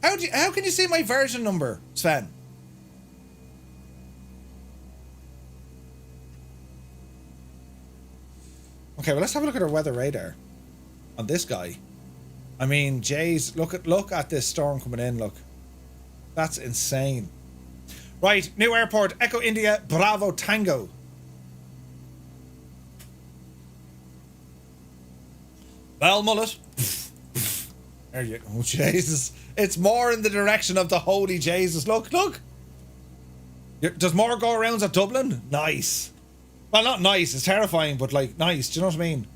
How can you see my version number, Sven? Okay, well let's have a look at our weather radar on this guy. I mean, jeez, look at this storm coming in. Look, that's insane. Right, new airport, Echo India Bravo Tango. Well, mullet. There you go. Oh, Jesus. It's more in the direction of the holy Jesus. Look. Does more go arounds at Dublin? Nice. Well, not nice. It's terrifying, but like nice. Do you know what I mean?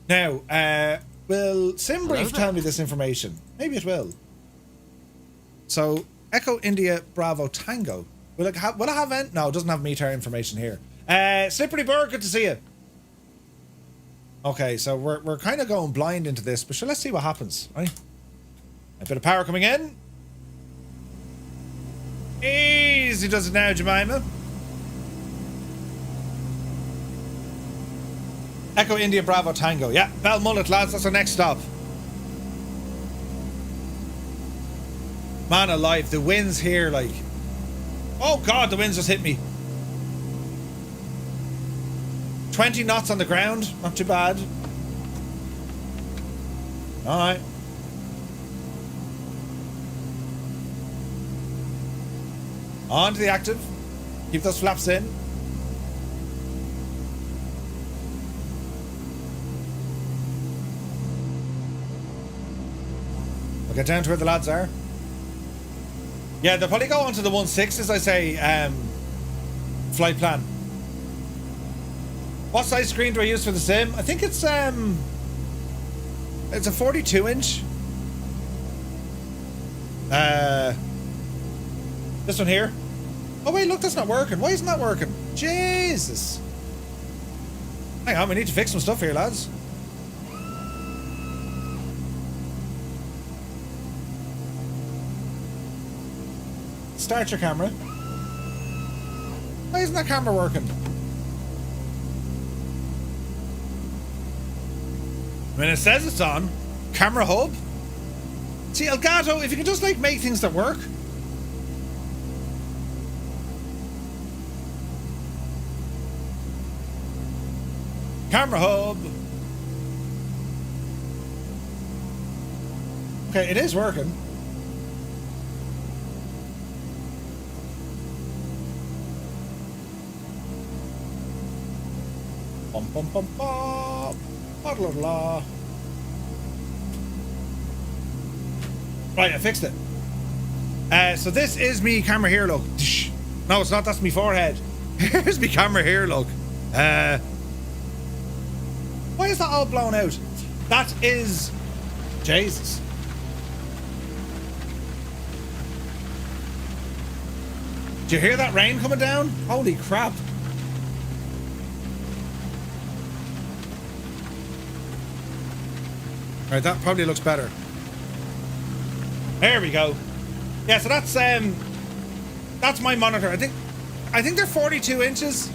Now, will SimBrief tell me this information? Maybe it will. So, Echo India Bravo Tango. Will it have no, it doesn't have meter information here. Slippery Bird, good to see you. Okay, so we're kind of going blind into this, but sure, let's see what happens, right? A bit of power coming in. Easy does it now, Jemima. Echo India Bravo Tango. Yeah, Belmullet, lads, that's our next stop. Man alive, the winds here, like... Oh God, the winds just hit me. 20 knots on the ground, not too bad. Alright. On to the active. Keep those flaps in. We'll get down to where the lads are. Yeah, they'll probably go on to the 1.6 as I say, flight plan. What size screen do I use for the sim? I think it's a 42-inch. This one here. Oh wait, look, that's not working. Why isn't that working? Jesus. Hang on, we need to fix some stuff here, lads. Start your camera. Why isn't that camera working? I mean, it says it's on. Camera hub. See, Elgato, if you can just like make things that work. Camera hub. Okay, it is working. Bum bum bum bum. Blah, blah. Right, I fixed it. So this is me camera here, look. No, it's not. That's me forehead. Here's me camera here, look. Why is that all blown out? That is... Jesus. Do you hear that rain coming down? Holy crap. Right, that probably looks better. There we go. Yeah, so that's my monitor. I think they're 42 inches.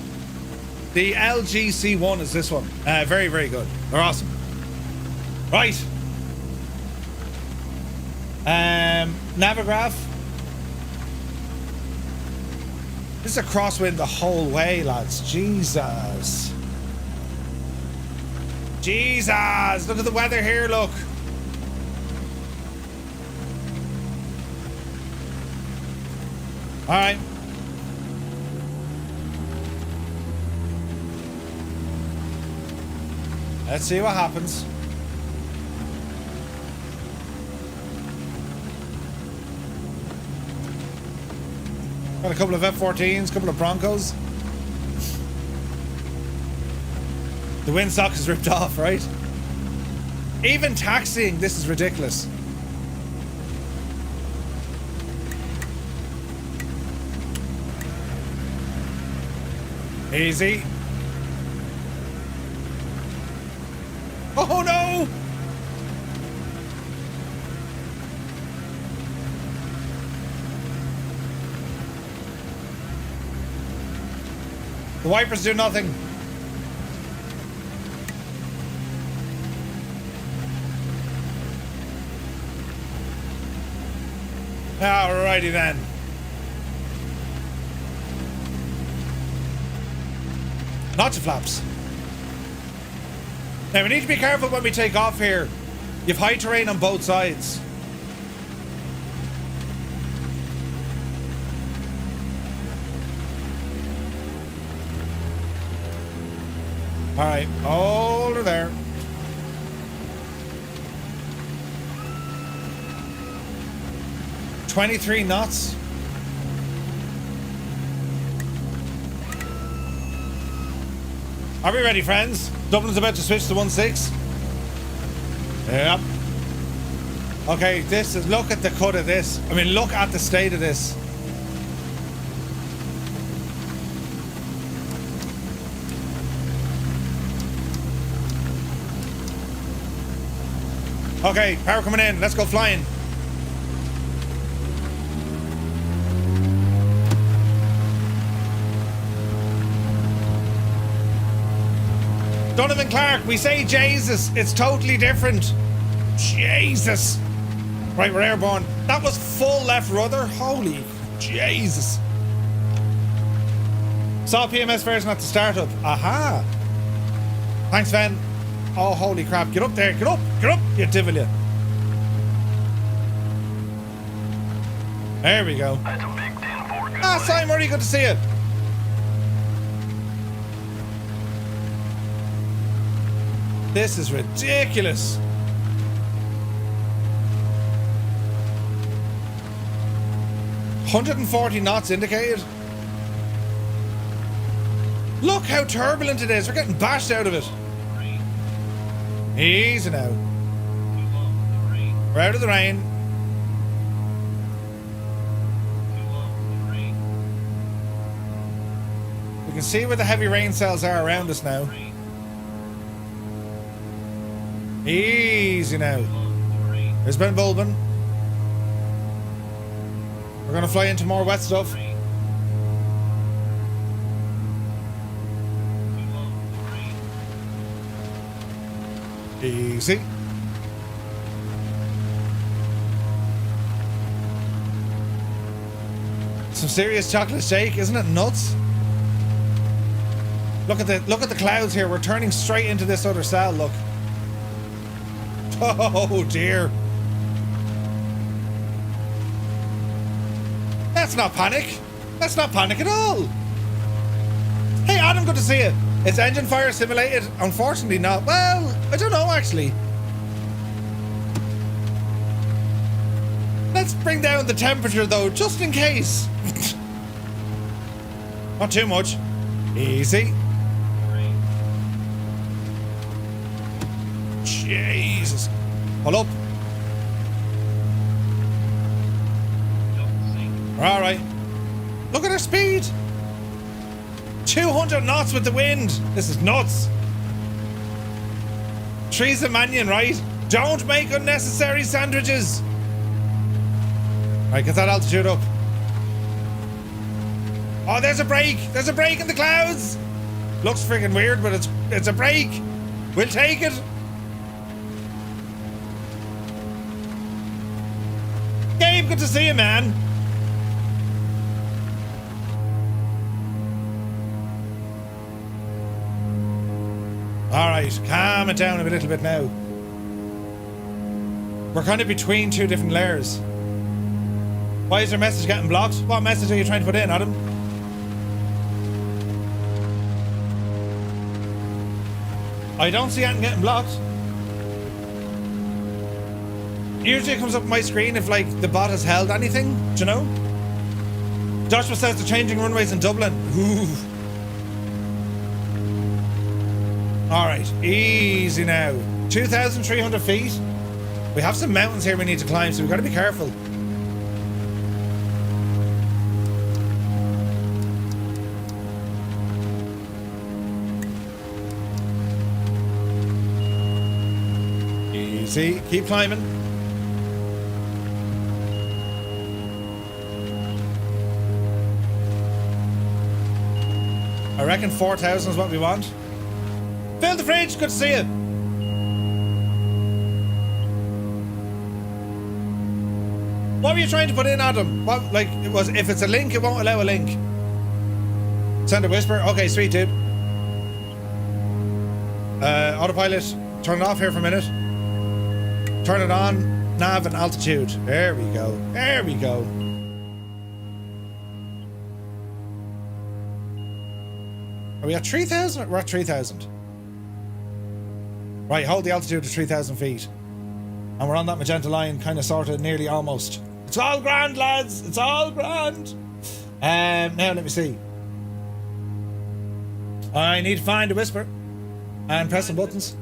The LG C1 is this one. Very, very good. They're awesome. Right. Navigraph. This is a crosswind the whole way, lads. Jesus. Jesus, look at the weather here, look. All right. Let's see what happens. Got a couple of F-14s, a couple of Broncos. The windsock is ripped off, right? Even taxiing, this is ridiculous. Easy. Oh no! The wipers do nothing. Alrighty then. Lots of flaps. Now we need to be careful when we take off here. You've high terrain on both sides. Alright, hold her there. $23 knots. Are we ready, friends? Dublin's about to switch to 1.6. Yep. Okay, this is, look at the cut of this. I mean, look at the state of this. Okay, power coming in. Let's go flying. Donovan Clark, we say Jesus. It's totally different. Jesus. Right, we're airborne. That was full left rudder. Holy Jesus. Saw PMS version at the startup. Aha. Thanks, Ven. Oh, holy crap. Get up there. Get up, you divil you. There we go. That's a big 10-4. Good Ah, buddy. Simon Murray, good to see you. This is ridiculous. $140 knots indicated. Look how turbulent it is. We're getting bashed out of it. Easy now. We're out of the rain. We can see where the heavy rain cells are around us now. Easy now. There's Ben Bulbin. We're gonna fly into more wet stuff. Easy. Some serious chocolate shake, isn't it nuts? Look at the clouds here. We're turning straight into this other cell, look. Oh dear. Let's not panic. Let's not panic at all. Hey Adam, good to see you. Is engine fire simulated? Unfortunately not. Well, I don't know actually. Let's bring down the temperature though, just in case. Not too much. Easy. Jesus. Pull up. We're all right. Look at our speed. 200 knots with the wind. This is nuts. Teresa Mannion, right? Don't make unnecessary sandwiches. Right, get that altitude up. Oh, there's a break. There's a break in the clouds. Looks freaking weird, but it's a break. We'll take it. Gabe, good to see you, man. Alright, calm it down a little bit now. We're kind of between two different layers. Why is your message getting blocked? What message are you trying to put in, Adam? I don't see anything getting blocked. Usually it comes up on my screen if like the bot has held anything, do you know? Joshua says they're changing runways in Dublin. Ooh. Alright, easy now. 2,300 feet. We have some mountains here we need to climb, so we've got to be careful. Easy, keep climbing. I reckon 4,000 is what we want. Fill the fridge, good to see you. What were you trying to put in, Adam? What, like, it was, if it's a link, it won't allow a link. Send a whisper. Okay, sweet, dude. Autopilot, turn it off here for a minute. Turn it on, nav and altitude. There we go. There we go. Are we at 3,000? We're at 3,000. Right, hold the altitude to 3,000 feet. And we're on that magenta line, kind of, sort of, nearly, almost. It's all grand, lads. It's all grand. Now, let me see. I need to find a whisper. And press some buttons.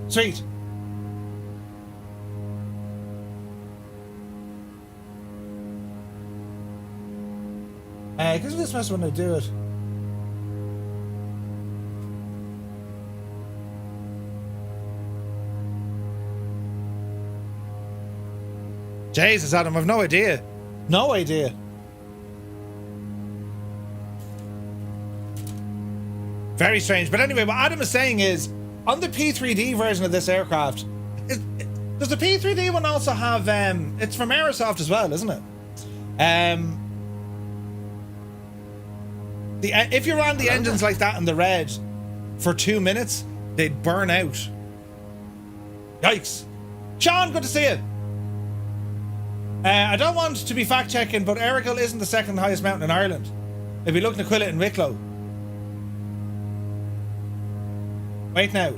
Sweet. Because this must when I do it. Jesus, Adam, I've no idea. No idea. Very strange. But anyway, what Adam is saying is, on the P3D version of this aircraft, does the P3D one also have, it's from Aerosoft as well, isn't it? If you ran the engines like that in the red for 2 minutes, they'd burn out. Yikes. Sean, good to see you. I don't want to be fact-checking, but Errigal isn't the second highest mountain in Ireland. If we look at Quillet and Wicklow. Wait now.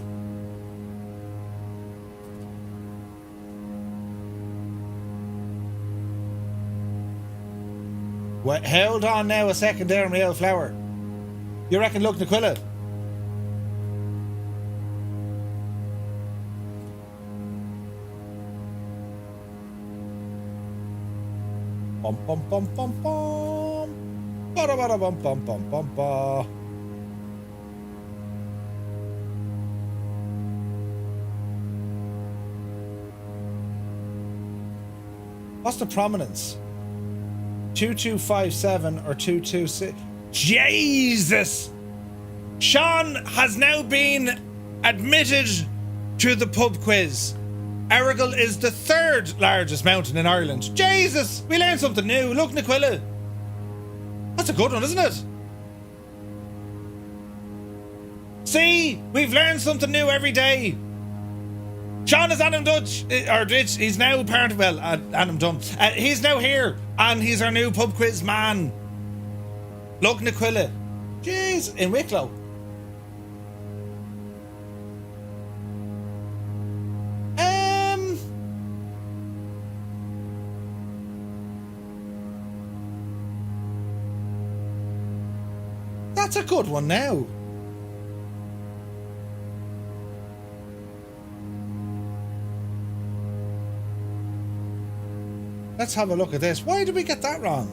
Wait, hold on now a second there, Real Flower. You reckon look Naquilla? Bum bum bum bum bum. Bada bada bum bum bum bum ba. What's the prominence? 2257 or 226? Jesus! Sean has now been admitted to the pub quiz. Errigal is the third largest mountain in Ireland. Jesus! We learned something new. Look, Naquilla. That's a good one, isn't it? See? We've learned something new every day. Sean is Adam Dutch, or Ditch. He's now part of, well, Adam Dunn. He's now here, and he's our new pub quiz man. Look, Naquilla. Jeez, in Wicklow. That's a good one now. Let's have a look at this. Why did we get that wrong?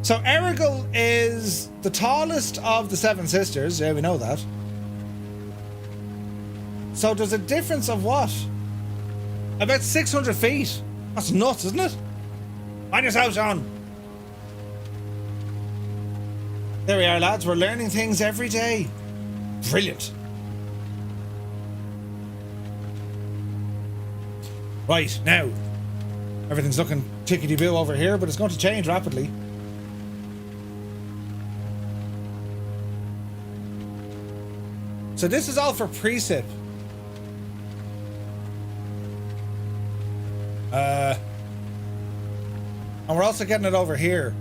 So Errigal is the tallest of the Seven Sisters. Yeah, we know that. So there's a difference of what? About 600 feet. That's nuts, isn't it? On yourself, John. There we are, lads. We're learning things every day. Brilliant. Right, now, everything's looking tickety-boo over here, but it's going to change rapidly. So this is all for precip. And we're also getting it over here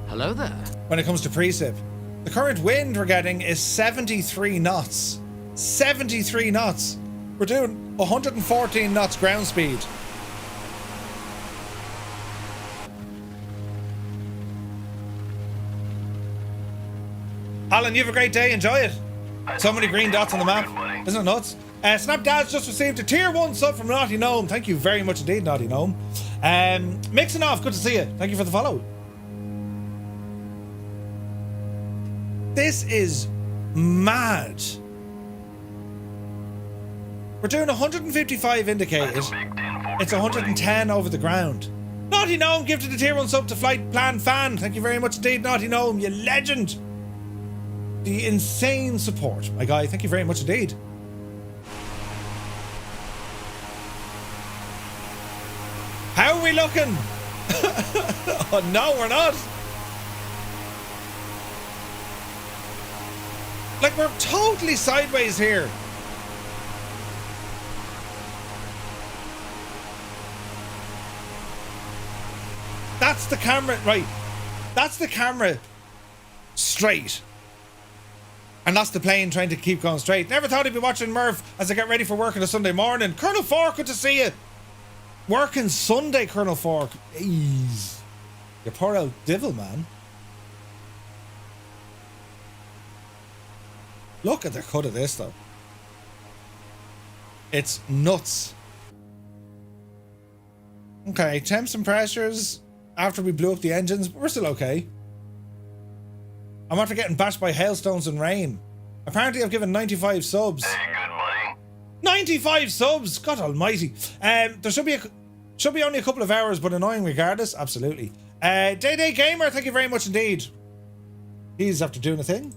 Hello there. when it comes to precip. The current wind we're getting is 73 knots. 73 knots. We're doing 114 knots ground speed. Alan, you have a great day. Enjoy it. So many green dots on the map. Isn't it nuts? Snapdad's just received a tier 1 sub from Naughty Gnome. Thank you very much indeed, Naughty Gnome. Mixing off, good to see you. Thank you for the follow. This is mad. We're doing 155 indicated. It's 110 over the ground. Naughty Gnome gifted a tier 1 sub to Flight Plan Fan. Thank you very much indeed, Naughty Gnome. You legend. The insane support, my guy. Thank you very much indeed. How are we looking? Oh no, we're not. Like, we're totally sideways here. That's the camera, right? That's the camera straight. And that's the plane trying to keep going straight. Never thought I'd be watching Murph as I get ready for work on a Sunday morning. Colonel Fork, good to see you. Working Sunday, Colonel Fork. Ease. You poor old devil, man. Look at the cut of this, though. It's nuts. Okay, temps and pressures after we blew up the engines, but we're still okay. I'm after getting bashed by hailstones and rain. Apparently I've given 95 subs. Hey, good morning. 95 subs! God almighty. There should be only a couple of hours, but annoying regardless. Absolutely. Day Gamer, thank you very much indeed. He's after doing a thing.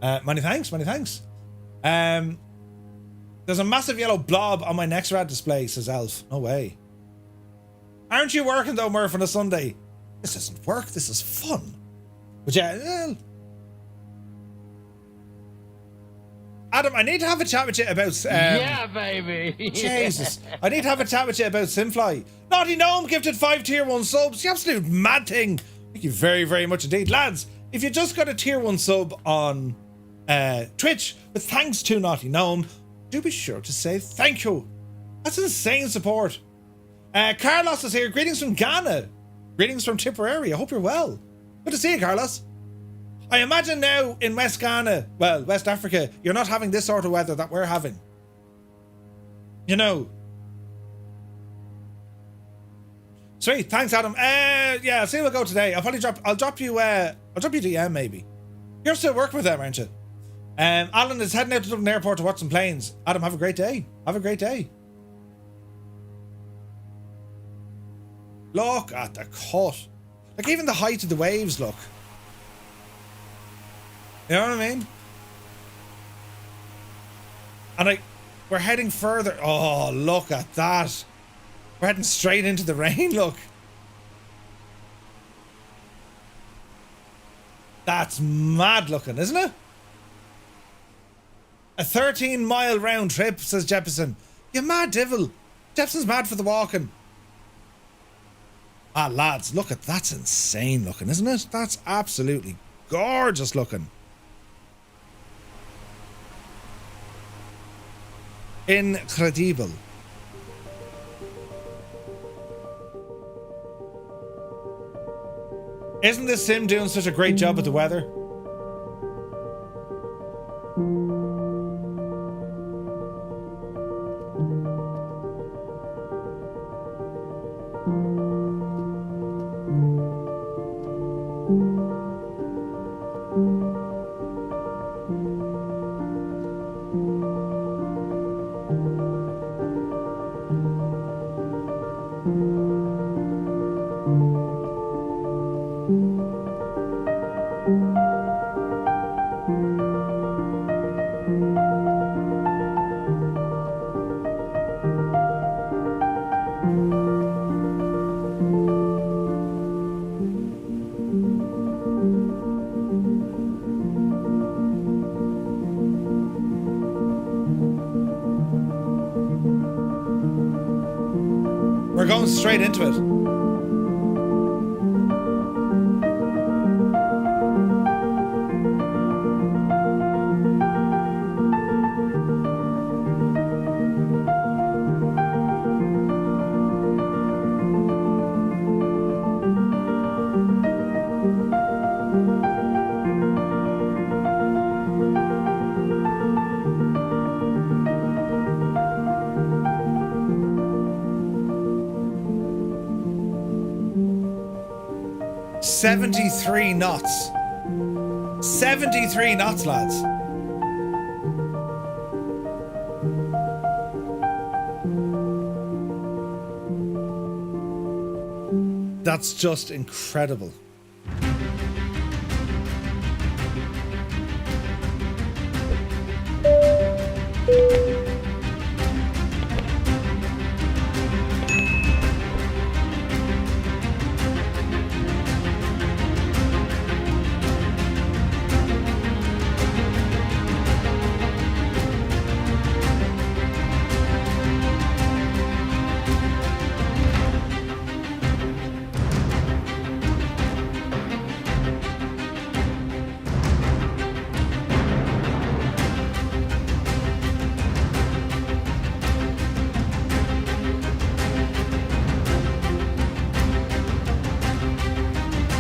Many thanks, many thanks. There's a massive yellow blob on my Nexrad display, says Elf. No way. Aren't you working though, Murph, on a Sunday? This isn't work, this is fun. But yeah, well, Adam, I need to have a chat with you about... yeah, baby. Jesus. I need to have a chat with you about Simfly. Naughty Gnome gifted 5 tier 1 subs. The absolute mad thing. Thank you very, very much indeed. Lads, if you just got a tier 1 sub on Twitch, with thanks to Naughty Gnome, do be sure to say thank you. That's insane support. Carlos is here. Greetings from Ghana. Greetings from Tipperary. I hope you're well. Good to see you, Carlos. I imagine now in West Ghana, well, West Africa, you're not having this sort of weather that we're having. You know. Sweet, thanks, Adam. Yeah, I'll see how we'll go today. I'll drop you DM maybe. You're still working with them, aren't you? Alan is heading out to Dublin Airport to watch some planes. Adam, have a great day. Have a great day. Look at the cut. Like, even the height of the waves, look. You know what I mean? And we're heading further. Oh, look at that. We're heading straight into the rain, look. That's mad looking, isn't it? A 13-mile round trip, says Jefferson. You mad devil. Jefferson's mad for the walking. Ah, lads, look at that's insane looking, isn't it? That's absolutely gorgeous looking. Incredible. Isn't this sim doing such a great job with the weather? We're going straight into it. "73 knots. 73 knots, lads. That's just incredible.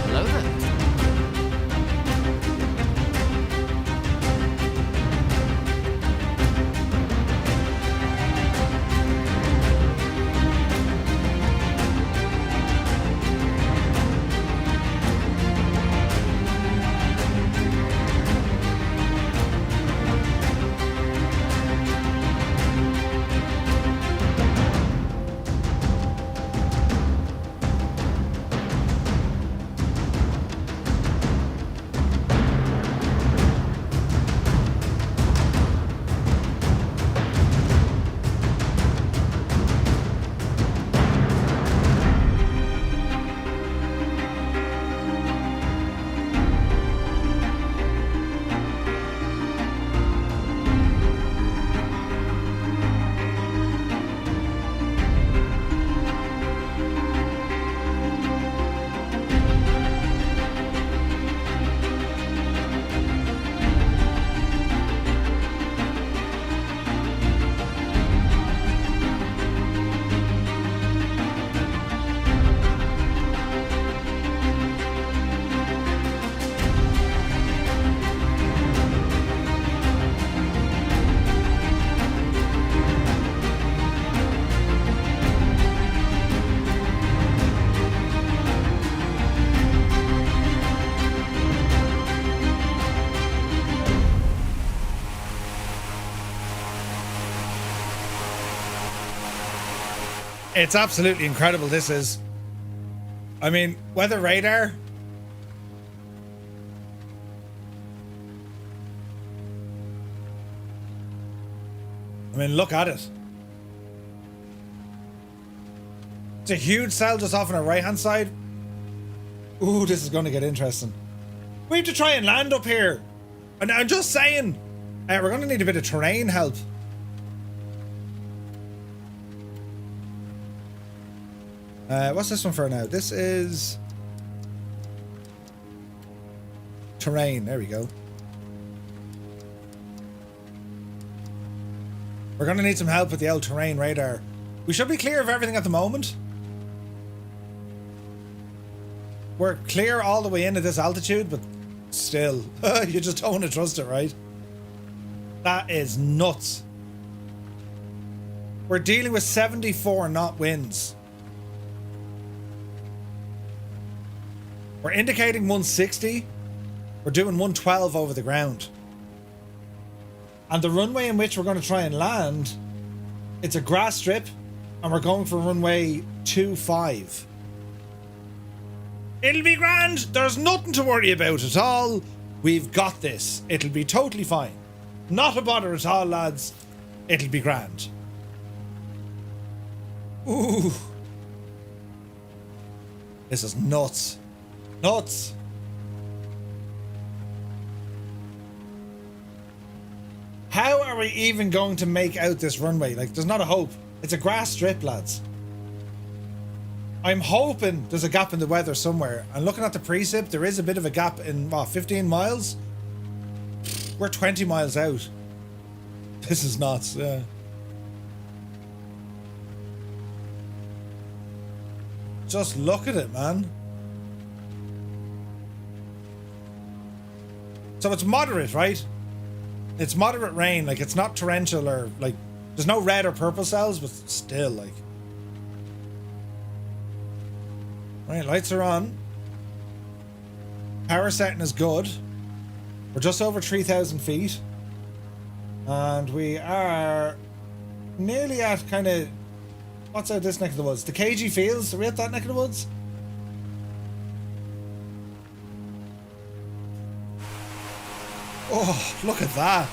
Hello there. It's absolutely incredible, this is. I mean, weather radar. I mean, look at it. It's a huge cell just off on our right-hand side. Ooh, this is going to get interesting. We have to try and land up here. And I'm just saying, we're going to need a bit of terrain help. What's this one for now? This is terrain. There we go. We're going to need some help with the old terrain radar. We should be clear of everything at the moment. We're clear all the way in at this altitude, but still, you just don't want to trust it, right? That is nuts. We're dealing with 74 knot winds. We're indicating 160. We're doing 112 over the ground. And the runway in which we're going to try and land, it's a grass strip, and we're going for runway 25. It'll be grand. There's nothing to worry about at all. We've got this. It'll be totally fine. Not a bother at all, lads. It'll be grand. Ooh. This is nuts. Nuts. How are we even going to make out this runway? Like, there's not a hope. It's a grass strip, lads. I'm hoping there's a gap in the weather somewhere. And looking at the precip, there is a bit of a gap in, what, 15 miles? We're 20 miles out. This is nuts, yeah. Just look at it, man. So it's moderate, right? It's moderate rain. Like, it's not torrential or, like, there's no red or purple cells, but still, like. Right, lights are on. Power setting is good. We're just over 3,000 feet. And we are nearly at kind of... What's out this neck of the woods? The KG Fields? Are we at that neck of the woods? Oh, look at that.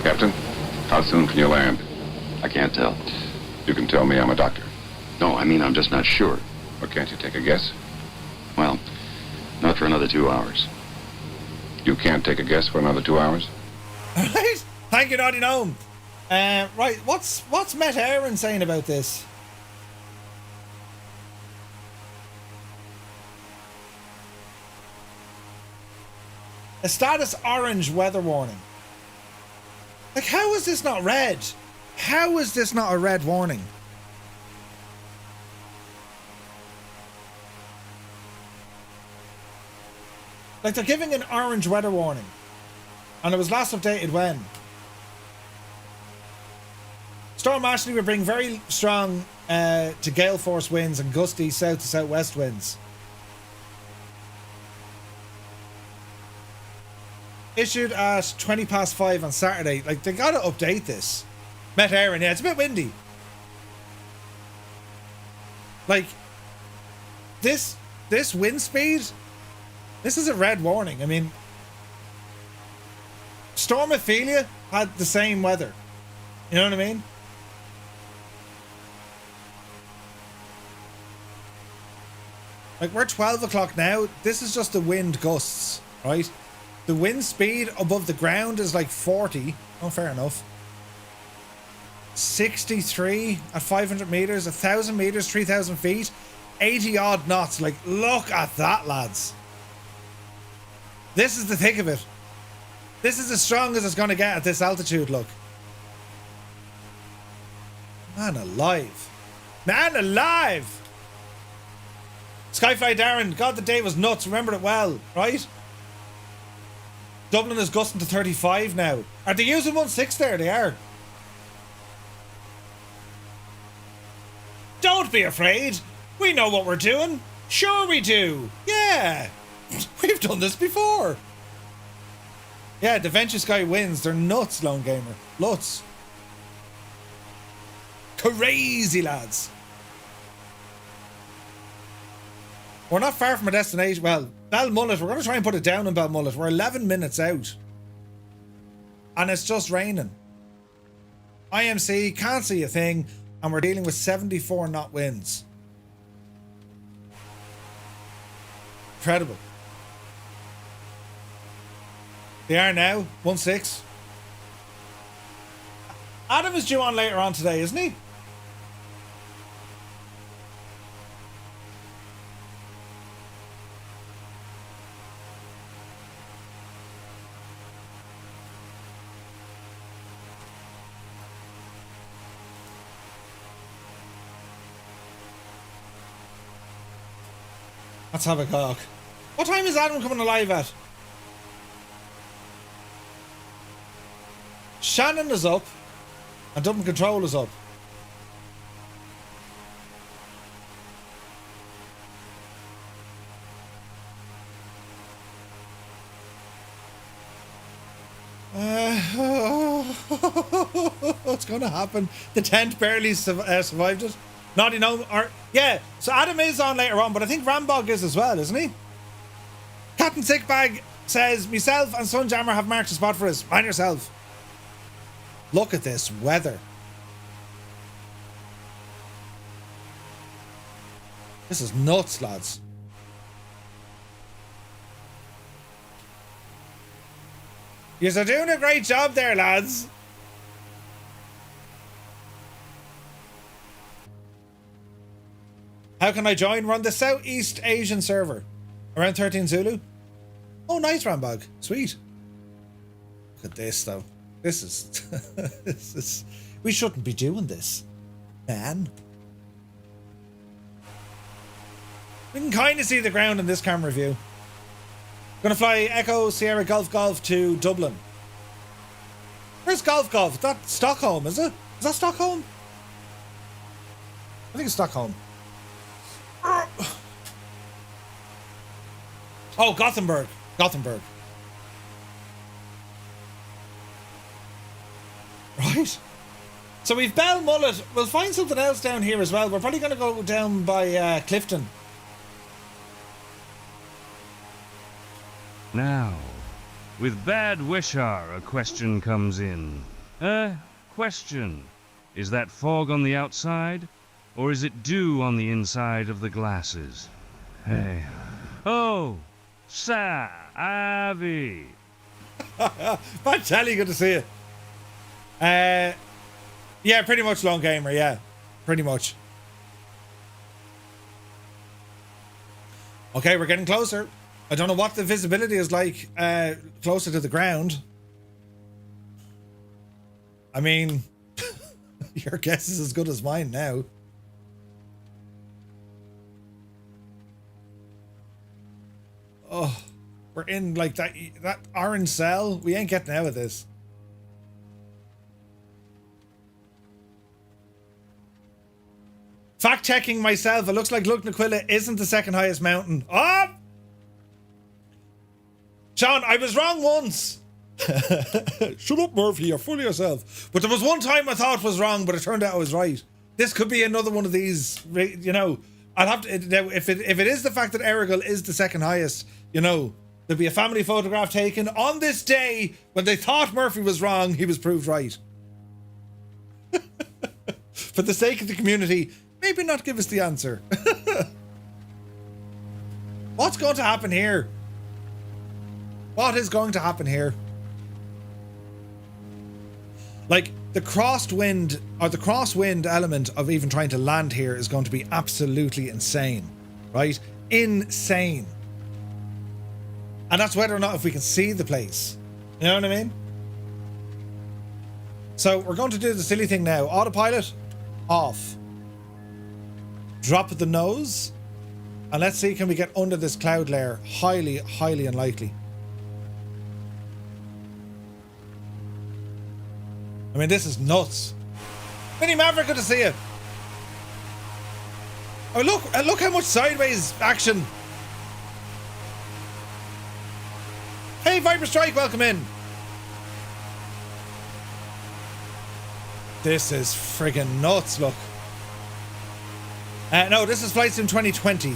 Captain, how soon can you land? I can't tell. You can tell me, I'm a doctor. No, I mean, I'm just not sure. Or can't you take a guess? Well, not for another 2 hours. You can't take a guess for another 2 hours? Right? Thank you, Naughty Gnome. Right, what's Met Aaron saying about this? A status orange weather warning. Like, how is this not red? How is this not a red warning? Like, they're giving an orange weather warning. And it was last updated when? Storm Ashley will bring very strong to gale force winds and gusty south to southwest winds. Issued at 20 past 5 on Saturday. Like, they gotta update this. Met Aaron, yeah, it's a bit windy. Like, this wind speed, this is a red warning. I mean, Storm Ophelia had the same weather. You know what I mean? Like, we're 12 o'clock now. This is just the wind gusts, right? The wind speed above the ground is like 40. Oh, fair enough. 63 at 500 meters, 1,000 meters, 3,000 feet, 80 odd knots. Like, look at that, lads. This is the thick of it. This is as strong as it's going to get at this altitude, look. Man alive. Man alive! Skyfly Darren, God, the day was nuts. Remember it well, right? Dublin is gusting to 35 now. Are they using 1.6 there? They are. Don't be afraid. We know what we're doing. Sure we do. Yeah. We've done this before. Yeah, the Venture Sky wins. They're nuts, Lone Gamer. Nuts. Crazy, lads. We're not far from our destination. Well, Balmullet, we're going to try and put it down in Balmullet. We're 11 minutes out. And it's just raining. IMC, can't see a thing. And we're dealing with 74 knot winds. Incredible. They are now 1.6. Adam is due on later on today, isn't he? Let's have a gawk. What time is Adam coming alive at? Shannon is up. And Dublin Control is up. What's going to happen? The tent barely survived it. Naughty Gnome, or yeah. So Adam is on later on, but I think Rambog is as well, isn't he? Captain Sickbag says, myself and Sunjammer have marked a spot for us. Mind yourself. Look at this weather. This is nuts, lads. You're doing a great job there, lads. How can I join? We're on the Southeast Asian server. Around 13 Zulu. Oh, nice, Rambog. Sweet. Look at this, though. This is... this is... We shouldn't be doing this, man. We can kind of see the ground in this camera view. Gonna fly Echo Sierra Golf Golf to Dublin. Where's Golf Golf? Is that Stockholm, is it? Is that Stockholm? I think it's Stockholm. Oh, Gothenburg. Gothenburg. Right. So we've Bell Mullet. We'll find something else down here as well. We're probably going to go down by Clifton. Now, with Bad Wishar, a question comes in. Question. Is that fog on the outside? Or is it dew on the inside of the glasses? Hey. Oh! Sa! Avi! Fantastic, good to see you. Yeah, pretty much Lone Gamer, yeah. Pretty much. Okay, we're getting closer. I don't know what the visibility is like closer to the ground. I mean, your guess is as good as mine now. Oh, we're in like that orange cell. We ain't getting out of this. Fact checking myself. It looks like Lugnaquilla isn't the second highest mountain. Oh! Sean, I was wrong once. Shut up, Murphy. You're full of yourself. But there was one time I thought was wrong, but it turned out I was right. This could be another one of these. You know, I'll have to. If it is the fact that Errigal is the second highest, you know, there'll be a family photograph taken on this day when they thought Murphy was wrong. He was proved right. For the sake of the community, maybe not give us the answer. What's going to happen here? What is going to happen here? Like, the crosswind or the crosswind element of even trying to land here is going to be absolutely insane, right? Insane. And that's whether or not if we can see the place. You know what I mean? So we're going to do the silly thing now. Autopilot off. Drop the nose. And let's see, can we get under this cloud layer? Highly, highly unlikely. I mean, this is nuts. Mini Maverick, good to see you. Oh, look how much sideways action. Hey, Viper Strike, welcome in. This is friggin' nuts, look. No, this is Flight Sim 2020.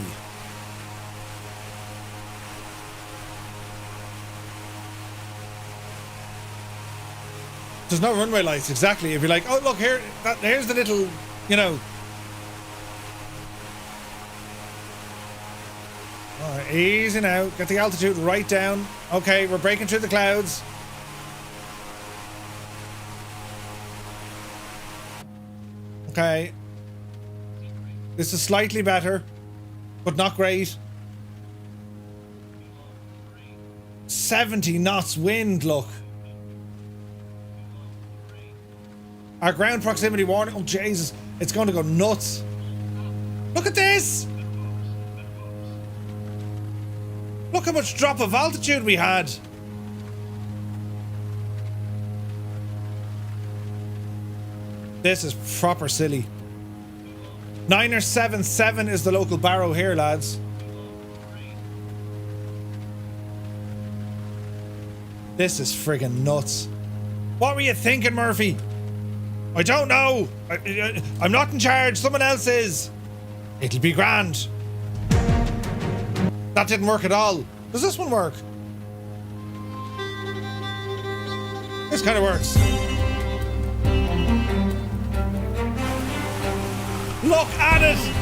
There's no runway lights, exactly. If you're like, oh, look, here's the little, you know. All right, easy now. Get the altitude right down. Okay, we're breaking through the clouds. Okay. This is slightly better, but not great. 70 knots wind, look. Our ground proximity warning. Oh, Jesus. It's going to go nuts. Look at this. Look how much drop of altitude we had. This is proper silly. 977 is the local barrow here, lads. This is friggin' nuts. What were you thinking, Murphy? I don't know. I'm not in charge. Someone else is. It'll be grand. That didn't work at all. Does this one work? This kind of works. Look at it.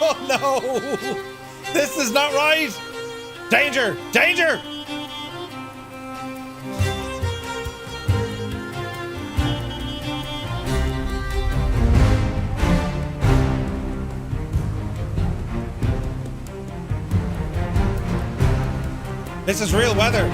Oh no! This is not right! Danger! Danger! This is real weather.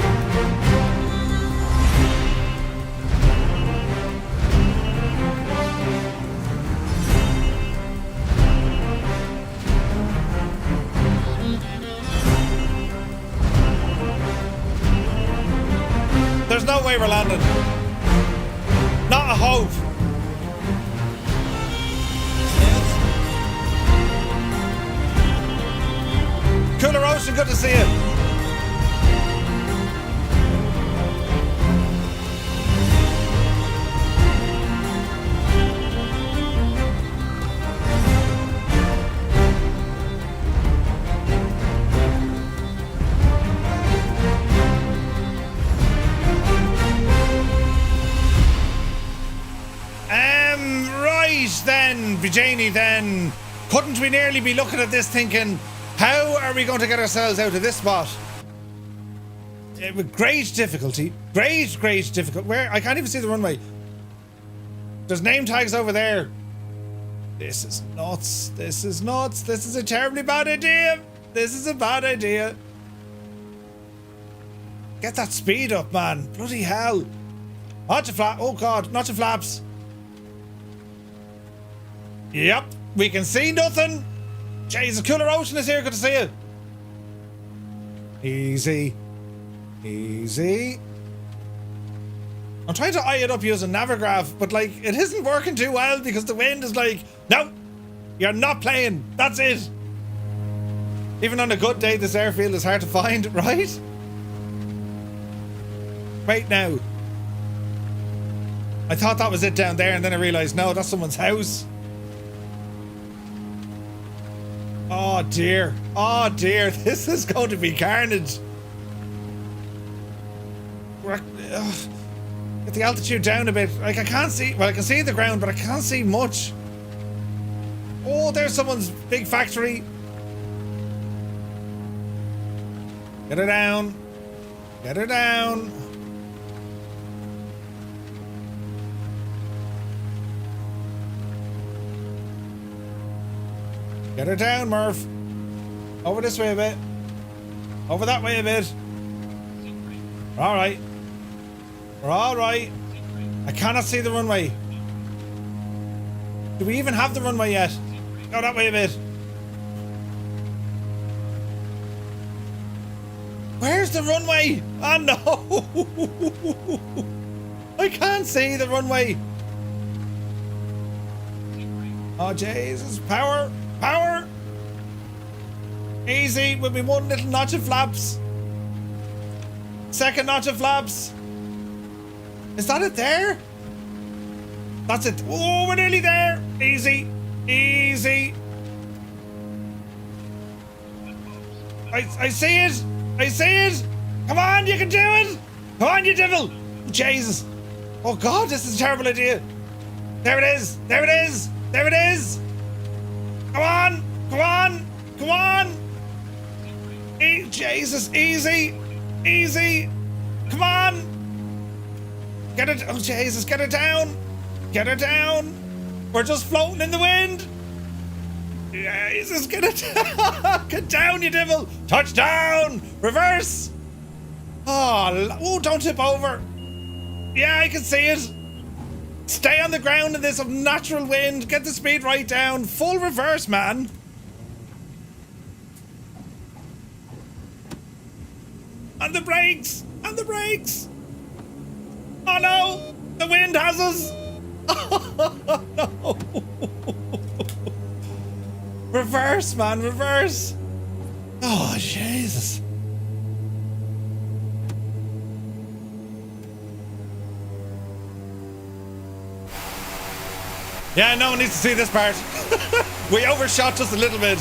There's no way we're landing. Not a hope. Cooler Ocean, good to see you. Right then, Vijayni, then. Couldn't we nearly be looking at this thinking, how are we going to get ourselves out of this spot? With great difficulty. Great difficulty. Where? I can't even see the runway. There's name tags over there. This is nuts. This is nuts. This is a terribly bad idea. This is a bad idea. Get that speed up, man. Bloody hell. Not to flap. Oh, God. Not to flaps. Yep. We can see nothing. Jesus, Cooler Ocean is here. Good to see you. Easy. Easy. I'm trying to eye it up using Navigraph, but like, it isn't working too well because the wind is like, no, you're not playing. That's it. Even on a good day, this airfield is hard to find, right? Wait now. I thought that was it down there, and then I realized, no, that's someone's house. Oh dear. Oh dear. This is going to be carnage. Get the altitude down a bit. Like, I can't see. Well, I can see the ground, but I can't see much. Oh, there's someone's big factory. Get her down. Get her down. Get her down, Murph. Over this way a bit. Over that way a bit. We're all right. We're all right. I cannot see the runway. Do we even have the runway yet? Go that way a bit. Where's the runway? Oh no! I can't see the runway. Oh Jesus! Power! Power! Easy with me one little notch of flaps. Second notch of flaps. Is that it there? That's it. Oh, we're nearly there. Easy. Easy. I see it. I see it. Come on, you can do it. Come on, you devil. Jesus. Oh God, this is a terrible idea. There it is. There it is. There it is. Come on. Come on. Come on. Jesus. Easy. Easy. Come on. Get it. Oh, Jesus. Get it down. Get it down. We're just floating in the wind. Jesus. Get it down. Get down, you devil. Touchdown. Reverse. Oh, don't tip over. Yeah, I can see it. Stay on the ground in this unnatural wind. Get the speed right down. Full reverse, man. On the brakes. On the brakes. Oh no. The wind has us. Oh no. Reverse, man. Reverse. Oh, Jesus. Yeah, no one needs to see this part. We overshot just a little bit.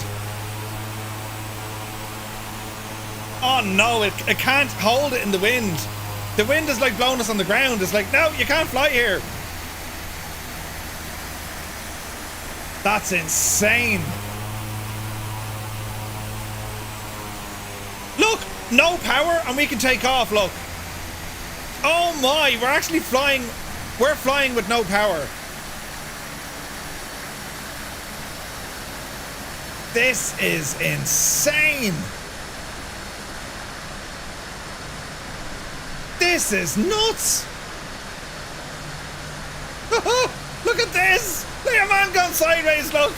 Oh no, it can't hold it in the wind. The wind is like blowing us on the ground. It's like, no, you can't fly here. That's insane. no power and we can take off, look. Oh my, we're actually flying. We're flying with no power. This is insane. This is nuts. Look at this. Look at man going sideways, look.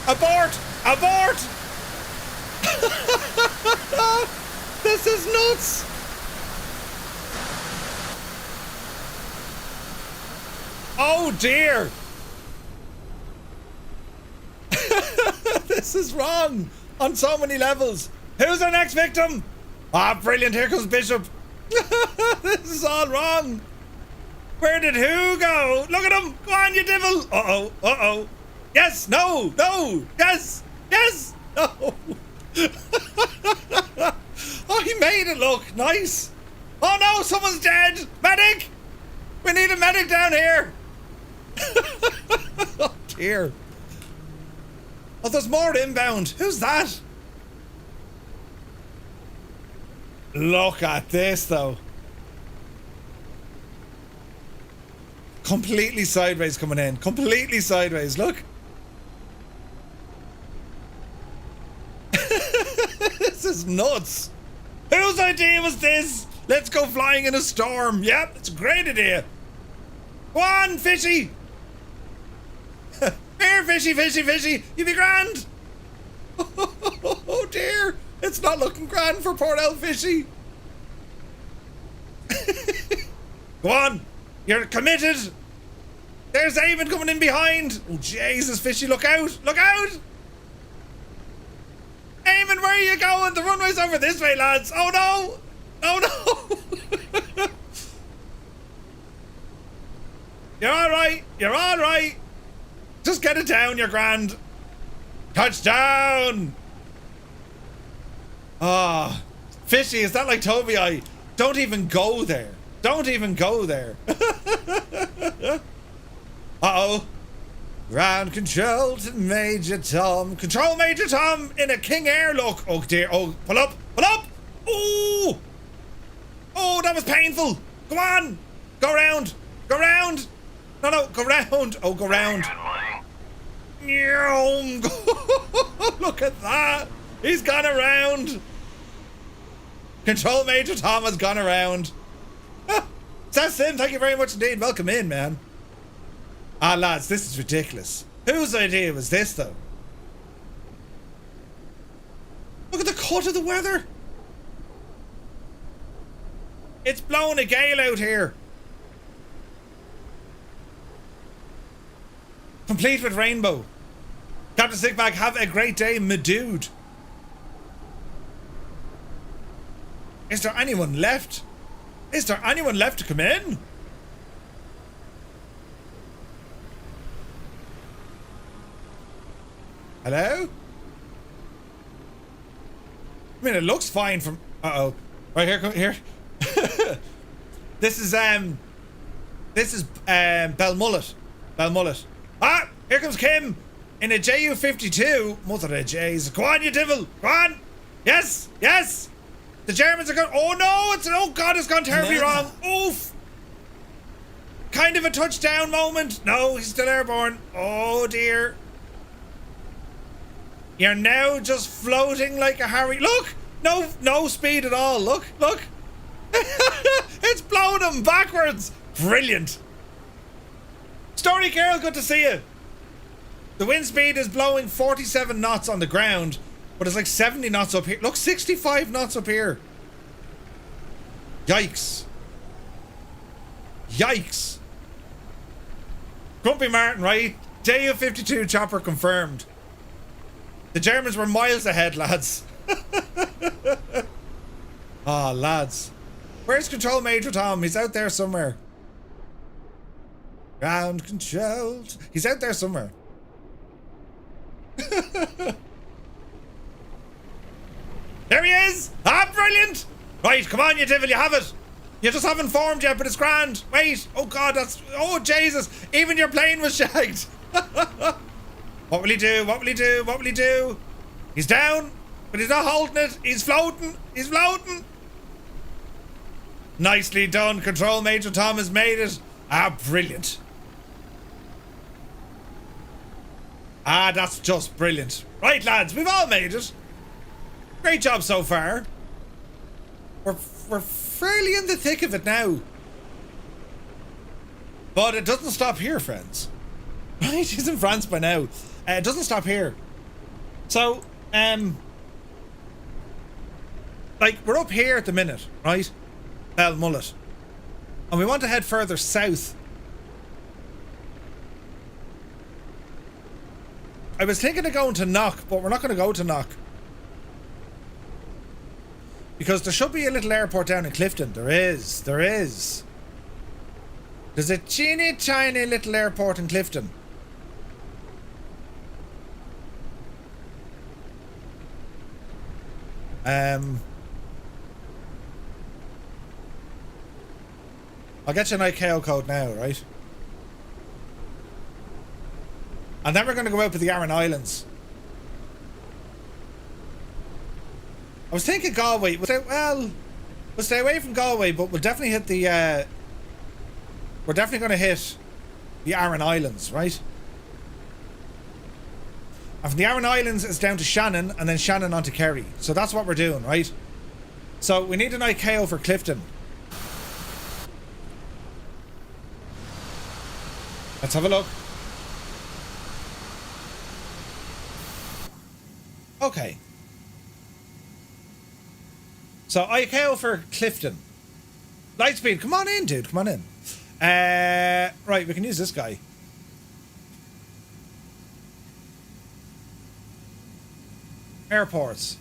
Abort. Abort. This is nuts. Oh dear. This is wrong on so many levels. Who's our next victim? Ah, brilliant. Here comes Bishop. This is all wrong. Where did who go? Look at him. Go on, you devil. Uh-oh. Uh-oh. Yes. No. No. Yes. Yes. No. Oh, he made it look nice. Oh no, someone's dead. Medic. We need a medic down here. Oh dear. Oh, there's more inbound. Who's that? Look at this though. Completely sideways coming in. Completely sideways. Look. This is nuts. Whose idea was this? Let's go flying in a storm. Yep, it's a great idea. Go on, fishy. Here, fishy, fishy, fishy. You be grand. Oh dear. It's not looking grand for poor old fishy. Go on. You're committed. There's Eamon coming in behind. Oh, Jesus, fishy. Look out. Look out. Eamon, where are you going? The runway's over this way, lads. Oh, no. Oh, no. You're all right. You're all right. Just get it down, you're grand. Touchdown. Ah, fishy, is that like Toby? I don't even go there. Don't even go there. Uh-oh. Ground control to Major Tom. Control Major Tom in a King Air look. Oh dear. Oh, pull up. Pull up. Ooh. Oh, that was painful. Go on. Go round. Go round. No, no, go round. Oh, go round. Look at that. He's gone around. Control Major Tom has gone around. Sim, thank you very much indeed. Welcome in, man. Ah, lads, this is ridiculous. Whose idea was this, though? Look at the cut of the weather. It's blowing a gale out here. Complete with rainbow. Captain Sickbag, have a great day, my dude. Is there anyone left? Is there anyone left to come in? Hello? I mean, it looks fine from... Uh-oh. Right, here, come here. This is Belmullet. Belmullet. Ah! Here comes Kim in a Ju-52. Mother of J's. Go on, you devil. Go on. Yes. Yes. The Germans are going... Oh, no. Oh, God. It's gone terribly wrong. Oof. Kind of a touchdown moment. No, he's still airborne. Oh, dear. You're now just floating like a Harry... Look. No speed at all. Look. Look. It's blowing him backwards. Brilliant. Story Carol, good to see you. The wind speed is blowing 47 knots on the ground, but it's like 70 knots up here. Look, 65 knots up here. Yikes. Yikes. Grumpy Martin, right? Ju-52 chopper confirmed. The Germans were miles ahead, lads. Ah, lads. Where's Control Major Tom? He's out there somewhere. Ground controlled. He's out there somewhere. There he is! Ah, brilliant! Right, come on, you devil, you have it. You just haven't formed yet, but it's grand. Wait, oh God, that's... Oh, Jesus, even your plane was shagged. What will he do? What will he do? What will he do? He's down, but he's not holding it. He's floating. He's floating. Nicely done. Control Major Tom has made it. Ah, brilliant. Ah, that's just brilliant. Right, lads, we've all made it. Great job so far. We're fairly in the thick of it now. But it doesn't stop here, friends. Right, he's in France by now. It doesn't stop here. So, like, we're up here at the minute, right? Mullet. And we want to head further south. I was thinking of going to Knock, but we're not going to go to Knock. Because there should be a little airport down in Clifton. There is. There's a teeny tiny little airport in Clifton. I'll get you an ICAO code now, right? And then we're going to go out to the Aran Islands. I was thinking Galway. We'll stay away from Galway, but we'll definitely hit the... we're definitely going to hit the Aran Islands, right? And from the Aran Islands, it's down to Shannon, and then Shannon onto Kerry. So that's what we're doing, right? So we need an ICAO for Clifton. Let's have a look. Okay. So ICAO for Clifton. Lightspeed, come on in, dude. Come on in. Right, we can use this guy. Airports.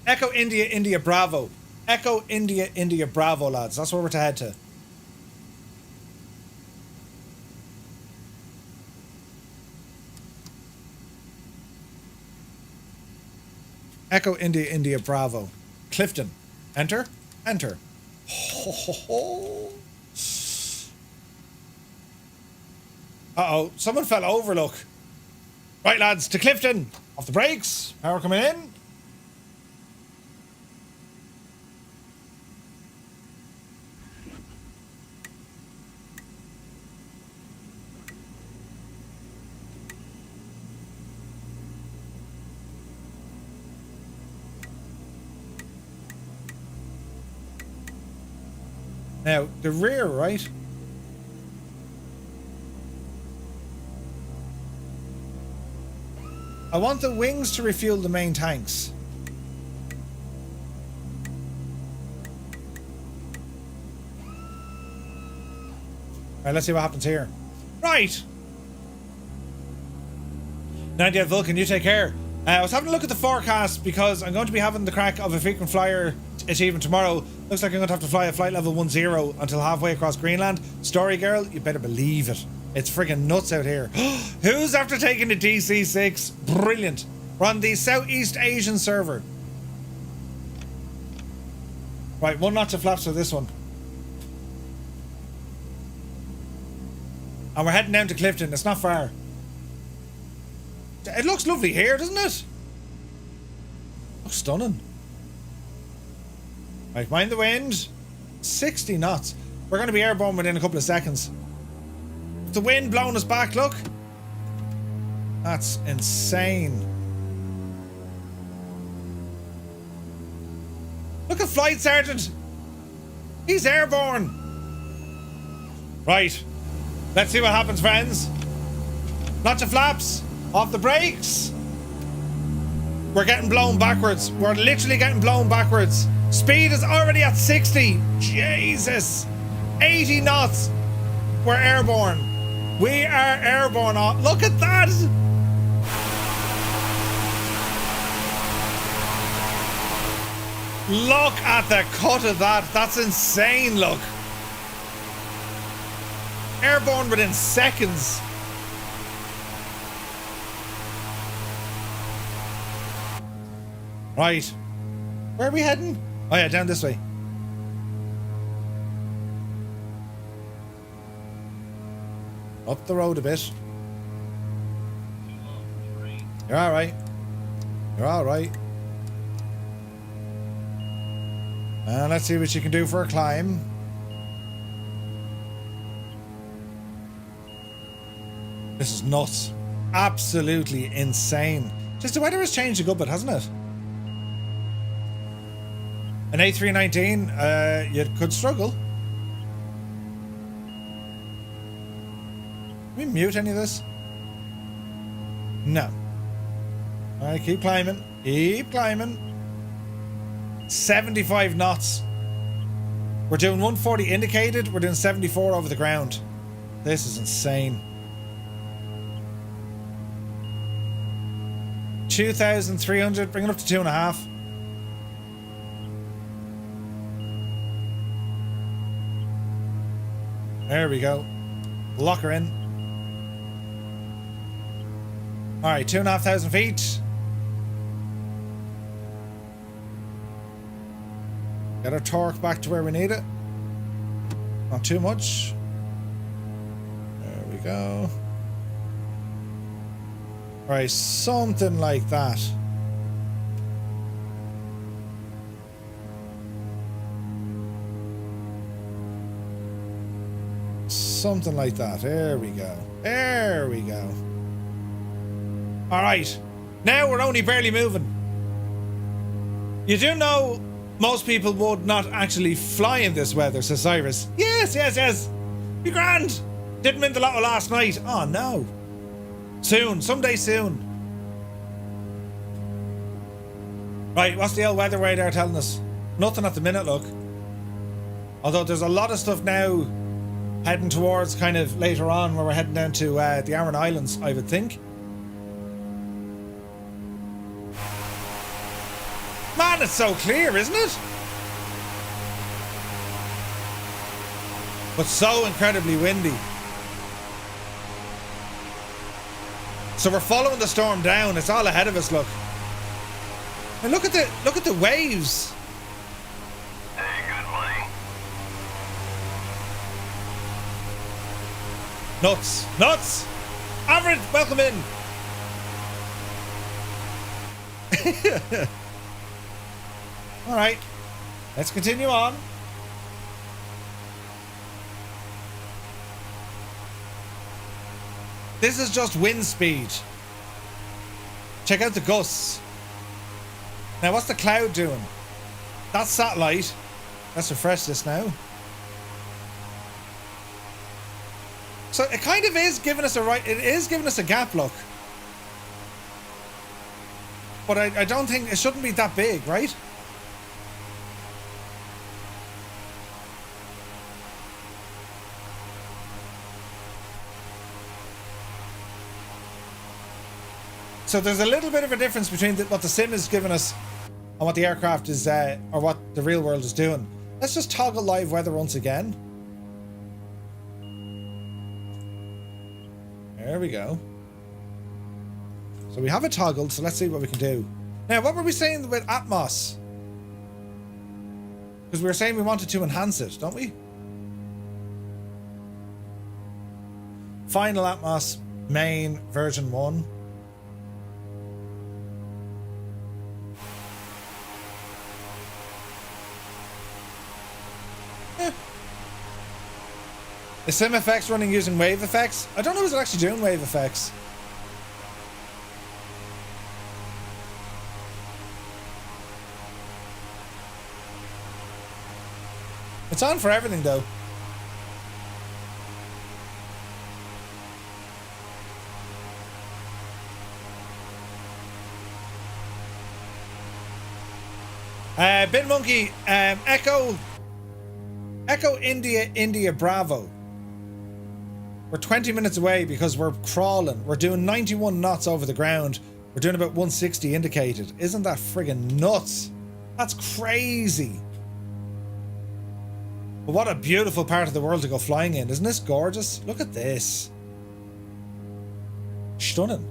Echo India, India, Bravo. Echo India, India, Bravo, lads. That's where we're to head to. Echo India, India, Bravo. Clifton. Enter. Enter. Uh-oh. Someone fell over, look. Right, lads. To Clifton. Off the brakes. Power coming in. Now, the rear, right? I want the wings to refuel the main tanks. Alright, let's see what happens here. Right! Nadia, Vulcan, you take care. I was having a look at the forecast because I'm going to be having the crack of a frequent flyer achievement tomorrow. Looks like I'm going to have to fly at flight level 10 until halfway across Greenland. Story girl, you better believe it. It's friggin' nuts out here. Who's after taking the DC-6? Brilliant. We're on the Southeast Asian server. Right, 1 notch of flaps for this one. And we're heading down to Clifton. It's not far. It looks lovely here, doesn't it? Looks stunning. Right, mind the wind. 60 knots. We're going to be airborne within a couple of seconds. The wind blowing us back, look. That's insane. Look at Flight Sergeant. He's airborne. Right. Let's see what happens, friends. Notch of flaps. Off the brakes. We're getting blown backwards. We're literally getting blown backwards. Speed is already at 60. Jesus. 80 knots. We're airborne. We are airborne. Oh, look at that. Look at the cut of that. That's insane, look. Airborne within seconds. Right. Where are we heading? Oh yeah, down this way. Up the road a bit. You're all right. You're all right. Let's see what you can do for a climb. This is nuts. Absolutely insane. Just the weather has changed a good bit, hasn't it? An A319, you could struggle. Can we mute any of this? No. Alright, keep climbing. Keep climbing. 75 knots. We're doing 140 indicated. We're doing 74 over the ground. This is insane. 2,300. Bring it up to 2.5. There we go. Lock her in. Alright, 2,500 feet. Get our torque back to where we need it. Not too much. There we go. Right, something like that. Something like that. There we go. There we go. Alright. Now we're only barely moving. You do know most people would not actually fly in this weather, says Cyrus. Yes, yes, yes. Be grand. Didn't win the lotto last night. Oh no. Soon. Someday soon. Right, what's the old weather radar telling us? Nothing at the minute, look. Although there's a lot of stuff now heading towards kind of later on where we're heading down to the Aran Islands, I would think. Man, it's so clear, isn't it? But so incredibly windy. So we're following the storm down. It's all ahead of us, look. And look at the waves. Hey, good morning. Nuts. Nuts. Average, welcome in. All right. Let's continue on. This is just wind speed. Check out the gusts. Now, what's the cloud doing? That's satellite. Let's refresh this now. So it kind of is giving us it is giving us a gap, look. But I don't think it shouldn't be that big, right? So there's a little bit of a difference between what the sim is giving us and what the aircraft is, or what the real world is doing. Let's just toggle live weather once again. There we go. So we have it toggled, so let's see what we can do. Now, what were we saying with Atmos? Because we were saying we wanted to enhance it, don't we? Final Atmos, main, version 1. Is sim effects running using wave effects? I don't know if it's actually doing wave effects. It's on for everything though. Bin Monkey, Echo India Bravo. We're 20 minutes away because we're crawling. We're doing 91 knots over the ground. We're doing about 160 indicated. Isn't that friggin' nuts? That's crazy. But what a beautiful part of the world to go flying in. Isn't this gorgeous? Look at this. Stunning.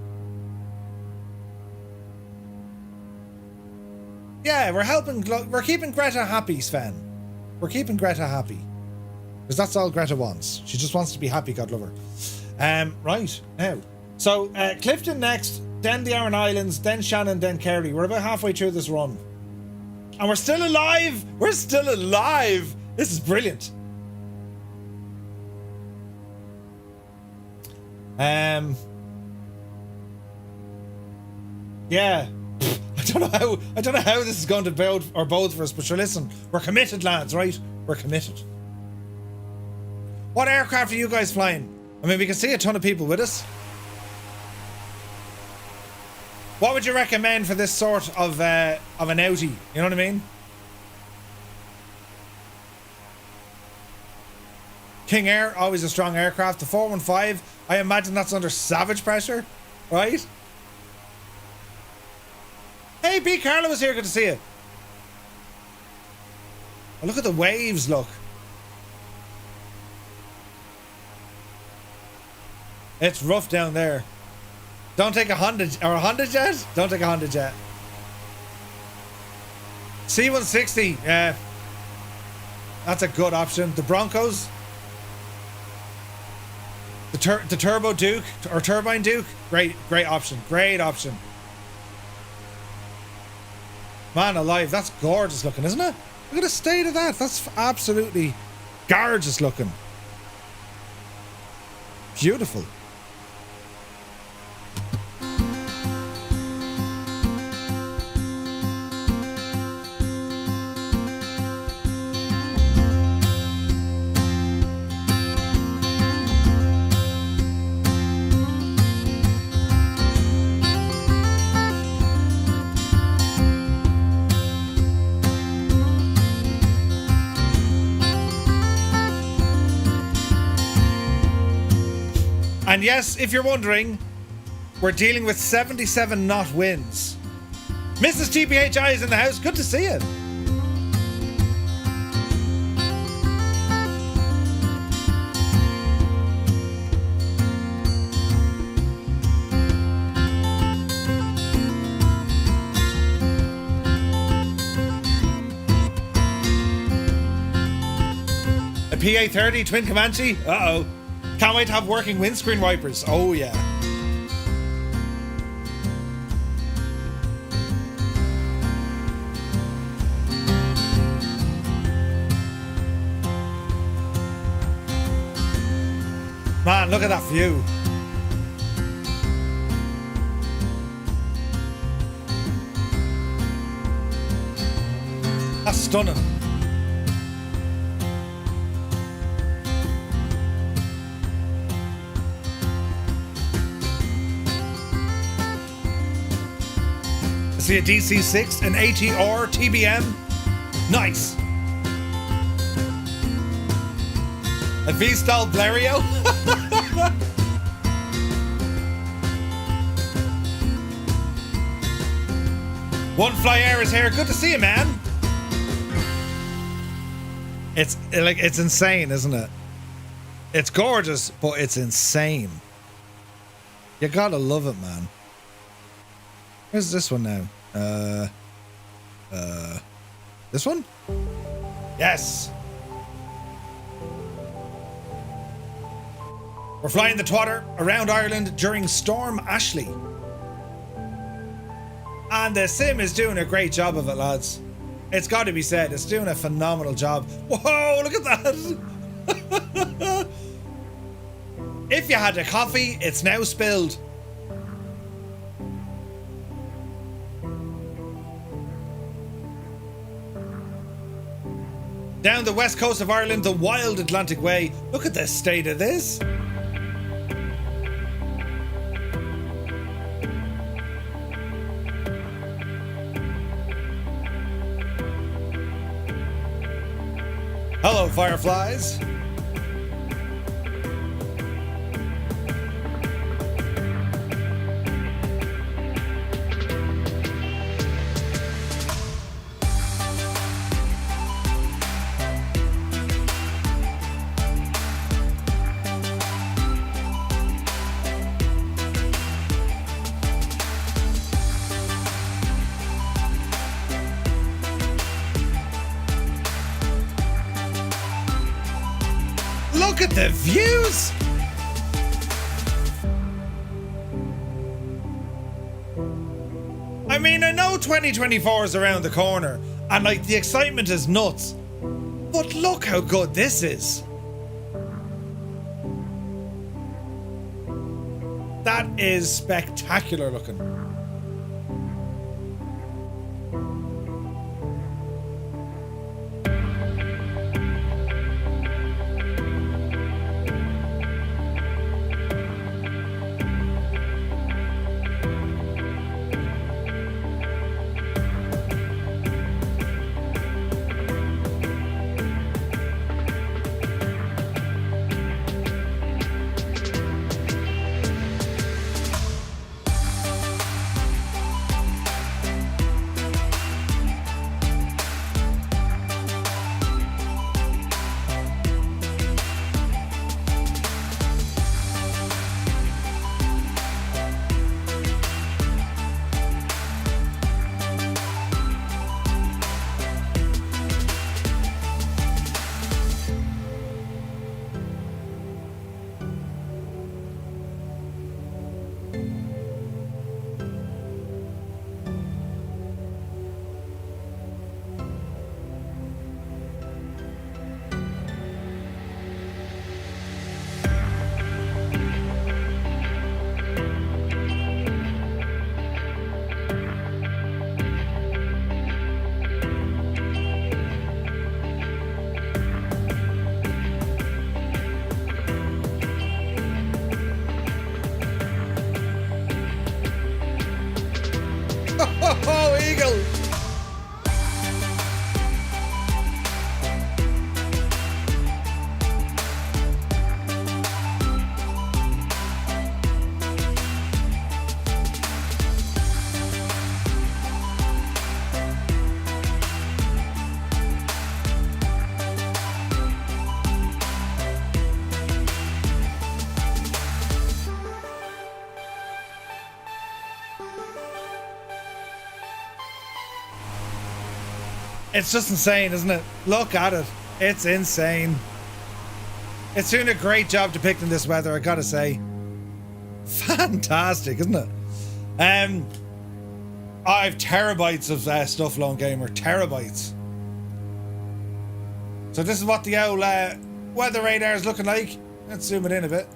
Yeah, we're keeping Greta happy, Sven. We're keeping Greta happy. Because that's all Greta wants. She just wants to be happy, God love her. Right, now, So, Clifton next, then the Aran Islands, then Shannon, then Kerry. We're about halfway through this run. And we're still alive! We're still alive! This is brilliant. Yeah. I don't know how this is going to build or bode for us, but sure, listen, we're committed, lads, right? We're committed. What aircraft are you guys flying? I mean, we can see a ton of people with us. What would you recommend for this sort of an outie? You know what I mean? King Air, always a strong aircraft. The 415, I imagine that's under savage pressure, right? Hey, B. Carlo was here. Good to see you. Oh, look at the waves, look. It's rough down there. Don't take a Honda jet? Don't take a Honda jet. C-160, yeah. That's a good option. The Broncos. The Turbo Duke or Turbine Duke. Great option. Great option. Man alive, that's gorgeous looking, isn't it? Look at the state of that. That's absolutely gorgeous looking. Beautiful. And yes, if you're wondering, we're dealing with 77 knot winds. Mrs. TPHI is in the house. Good to see you. A PA-30 twin Comanche? Uh-oh. Can't wait to have working windscreen wipers. Oh, yeah. Man, look at that view. That's stunning. See a DC-6, an ATR, TBM. Nice. A V-style Blériot. One Fly Air is here. Good to see you, man. It's insane, isn't it? It's gorgeous, but it's insane. You gotta love it, man. Where's this one now? This one? Yes. We're flying the twotter around Ireland during Storm Ashley. And the sim is doing a great job of it, lads. It's got to be said, it's doing a phenomenal job. Whoa, look at that. If you had a coffee, it's now spilled. Down the west coast of Ireland, the wild Atlantic Way. Look at the state of this. Hello, fireflies. Look at the views! I mean, I know 2024 is around the corner, and like the excitement is nuts. But look how good this is. That is spectacular looking. Oh, Eagle! It's just insane, isn't it? Look at it. It's insane. It's doing a great job depicting this weather, I gotta say. Fantastic, isn't it? I have terabytes of stuff, Lone Gamer. Terabytes. So this is what the old weather radar is looking like. Let's zoom it in a bit.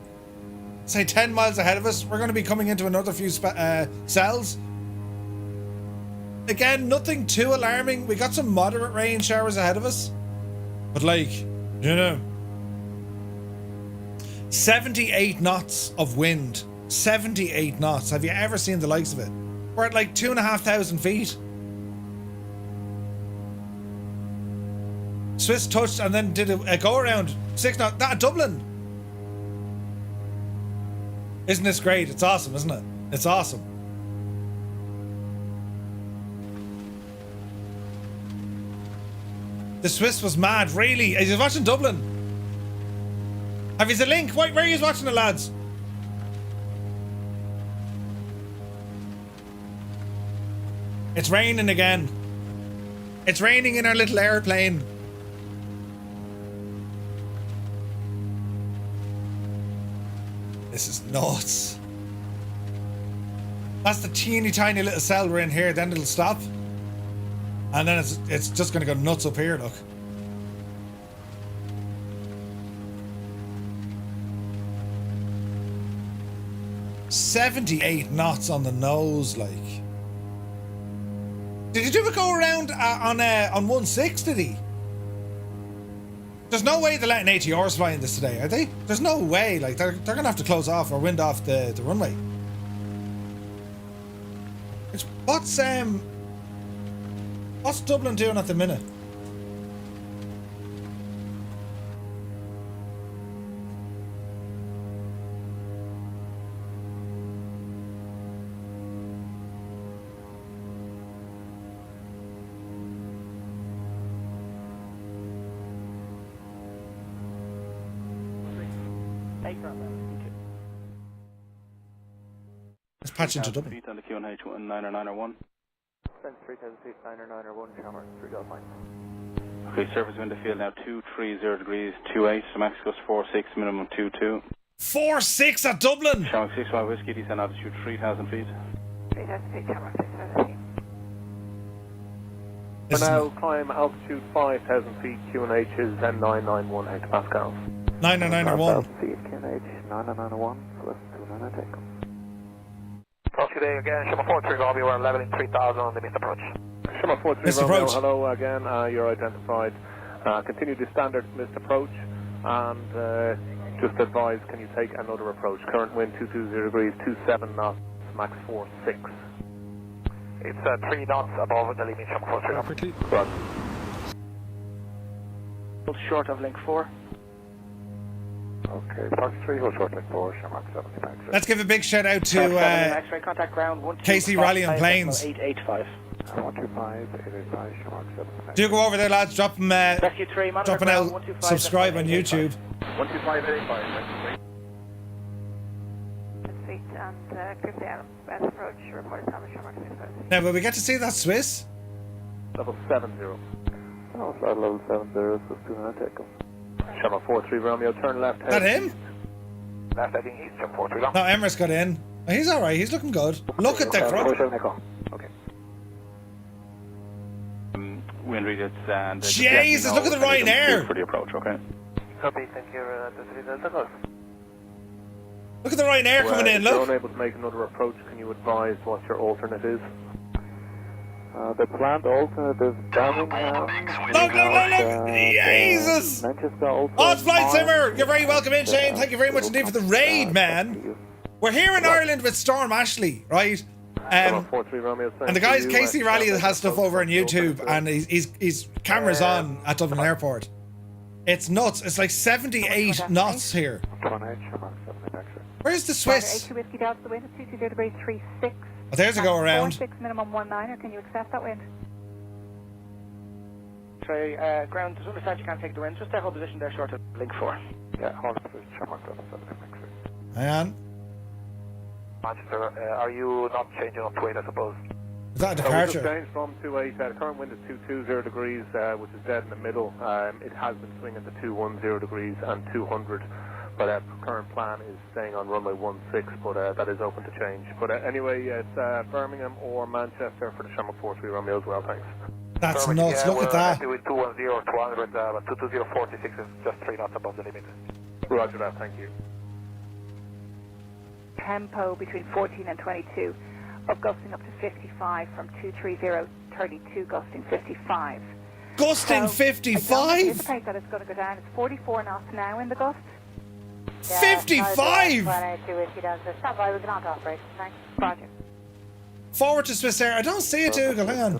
Say 10 miles ahead of us. We're going to be coming into another few cells. Again, nothing too alarming. We got some moderate rain showers ahead of us. But like, you know, 78 knots of wind. 78 knots. Have you ever seen the likes of it? We're at like 2,500 feet. Swiss touched and then did a go around. 6 knots. That Dublin. Isn't this great? It's awesome, isn't it? It's awesome. The Swiss was mad, really. He's watching Dublin. Have you the link? Where are you watching it, lads? It's raining again. It's raining in our little airplane. This is nuts. That's the teeny tiny little cell we're in here, then it'll stop. And then it's just gonna go nuts up here, look. "78 knots on the nose, like." Did he do a go around on 1.6, did he? There's no way they're letting ATRs fly in this today, are they? There's no way, like, they're gonna have to close off or wind off the runway. What's Dublin doing at the minute? Let's patch into Dublin. On the QNH 90901. Spend 3,000 feet, 90901, Shamrock, 305. Okay, surface wind to field now 230 degrees, 28, so max gust 46, minimum 22. 4-6 at Dublin! Shamrock 65 Whiskey, descend altitude 3,000 feet. 3,000 feet, Shamrock 6,000 feet. This is now, climb altitude 5,000 feet, QNH is 991 hectopascals. 991. feet, QNH 991, plus 29 take. Approach today again, Shima 43 Romeo, you are leveling 3,000 on the missed approach. Shima 43 Missed Romeo, approach. hello again, you're identified. Continue the standard missed approach, and just advise, can you take another approach? Current wind 220 degrees, 27 knots, max 46. It's 3 knots above the limit, Shima 43 Romeo. Perfectly. Right. Short of link 4. Okay, Fox 3, hold short link 4, Shamrock 70 max. Let's give a big shout out to X-ray contact ground, Casey Raleigh and Planes. 885. 125, 885, Shamrock 70 max. Do go over there, lads. Drop them, Rescue 3, monitor drop an ground, out, 125, subscribe on YouTube. 125, 885, Street and clear the island. West approach, report is Thomas Shamrock 65. Now, will we get to see that Swiss? Level 70. Oh, flight level 70, so 200 take him. Shamrock 43 Romeo, turn left. That him? Left heading east, Shamrock 43 Romeo. No, Emirates got in. Oh, he's alright, he's looking good. Look at the crowd. Okay. Wind readers and... Jesus, look at the Ryanair. For the approach, okay? Copy, thank you, Look at the Ryanair coming in, If you're look. unable to make another approach, can you advise what your alternate is? The planned alternative Birmingham. Look. Jesus. Manchester also. Odds Flight Simmer, you're very welcome in, Shane. Thank you very much indeed for the raid, man. We're here in Ireland with Storm Ashley, right? And the guys, Casey Raleigh has stuff over on YouTube, and he's cameras on at Dublin Airport. It's nuts. It's like 78 knots here. Where's the Swiss? A2 Whiskey Delta, the wind is 220 degrees 36. Oh, there's a go around. 46 minimum 19, or can you accept that wind? Sorry, ground, to understand you can't take the wind, just hold position there short of link 4. Yeah, hold position, Hang on. Manchester, are you not changing up to 8, I suppose? Is that a So we just departure? changed from 28, the current wind is 220 degrees, which is dead in the middle. It has been swinging to 210 degrees and 200. But current plan is staying on runway 16, but that is open to change. But anyway, it's Birmingham or Manchester for the Shamrock 43 Romeo as well, thanks. That's nuts, look at that. With 210, 200, but 220, 46 is just 3 knots above the limit. Roger that, thank you. Tempo between 14 and 22, of gusting up to 55 from 230, 32 gusting 55. Gusting So, I 55? don't anticipate that it's going to go down. It's 44 knots now in the gust. 55! Roger. Forward to Swiss Air. I don't see it, Dougal. Hang on.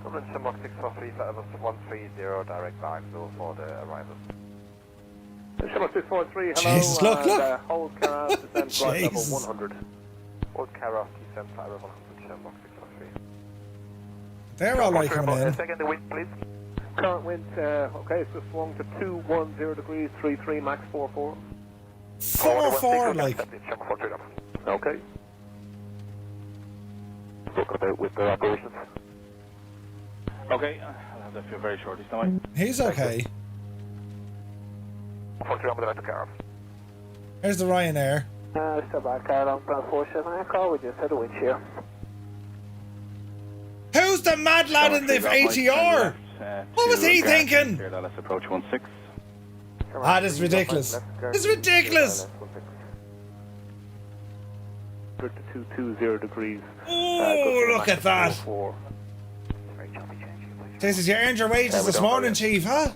Dublin Shamrock 643, flight level 130, direct line, so for the arrival. Shamrock 643, hello. Jesus, look. Hold Caraf, descend flight level Jesus. 100. Hold Caraf, descend flight level 100, Shamrock 643. They're alright coming in. Second, the wind, please. Current wind, okay, it's just swung to 210 degrees, 33, max 44. 4-4, like. Okay. Talk about with the operations. Okay, I'll have that for you very shortly. Now, He's okay. 43 on the left of Caraf. Here's the Ryanair. Step back, car on plan 47, call, we just had a wind shear. Who's the mad lad in the ATR? What was he thinking? Let's approach 16. Ah, this is ridiculous. This is ridiculous. To 220 degrees. Oh, look at that. Jesus, you earned your wages this morning, Chief, huh?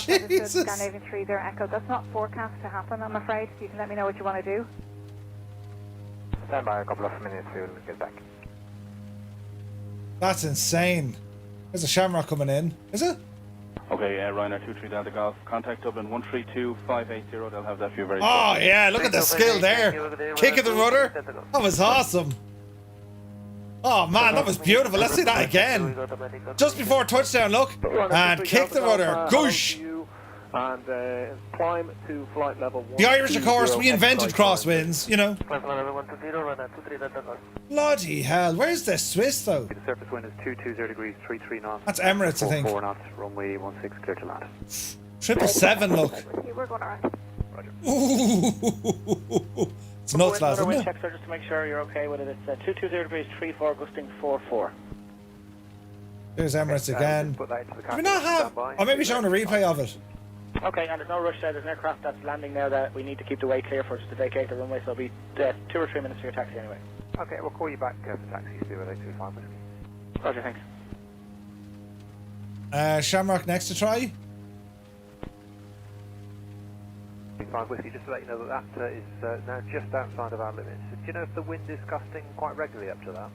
Jesus. Scandinavian 3 there, Echo. That's not forecast to happen, I'm afraid. You can let me know what you want to do. Stand by a couple of minutes, we'll get back. That's insane. There's a Shamrock coming in. Is it? Okay, Ryanair 23 Delta Golf. Contact Dublin 132580. They'll have that for you very Oh, shortly. yeah, look at the skill there. Kick of the rudder. That was awesome. Oh, man, that was beautiful. Let's see that again. Just before touchdown, look. And kick the rudder. Goosh. And climb to flight level 1. The Irish, of course, we invented crosswinds, you know. Bloody hell. Where's the Swiss, though? The surface wind is 220 degrees, 33 knots. That's Emirates, I think. 4 knots, runway 16, clear to land. 777, look. We're going alright. Roger. Ooh, it's nuts, lads, Another isn't wind it? check, sir, just to make sure you're okay with it. It's 220 degrees 34, gusting 44. There's Emirates again. Put that into the Do we not have... Or maybe showing a replay of it. Okay, and there's no rush there. There's an aircraft that's landing now that we need to keep the way clear for us to vacate the runway, so it'll be 2 or 3 minutes for your taxi anyway. Okay, we'll call you back for taxi, Stuart 825 whiskey. Roger, thanks. Shamrock next to try. 5 whiskey, just to let you know that is now just outside of our limits. Do you know if the wind is gusting quite regularly up to that?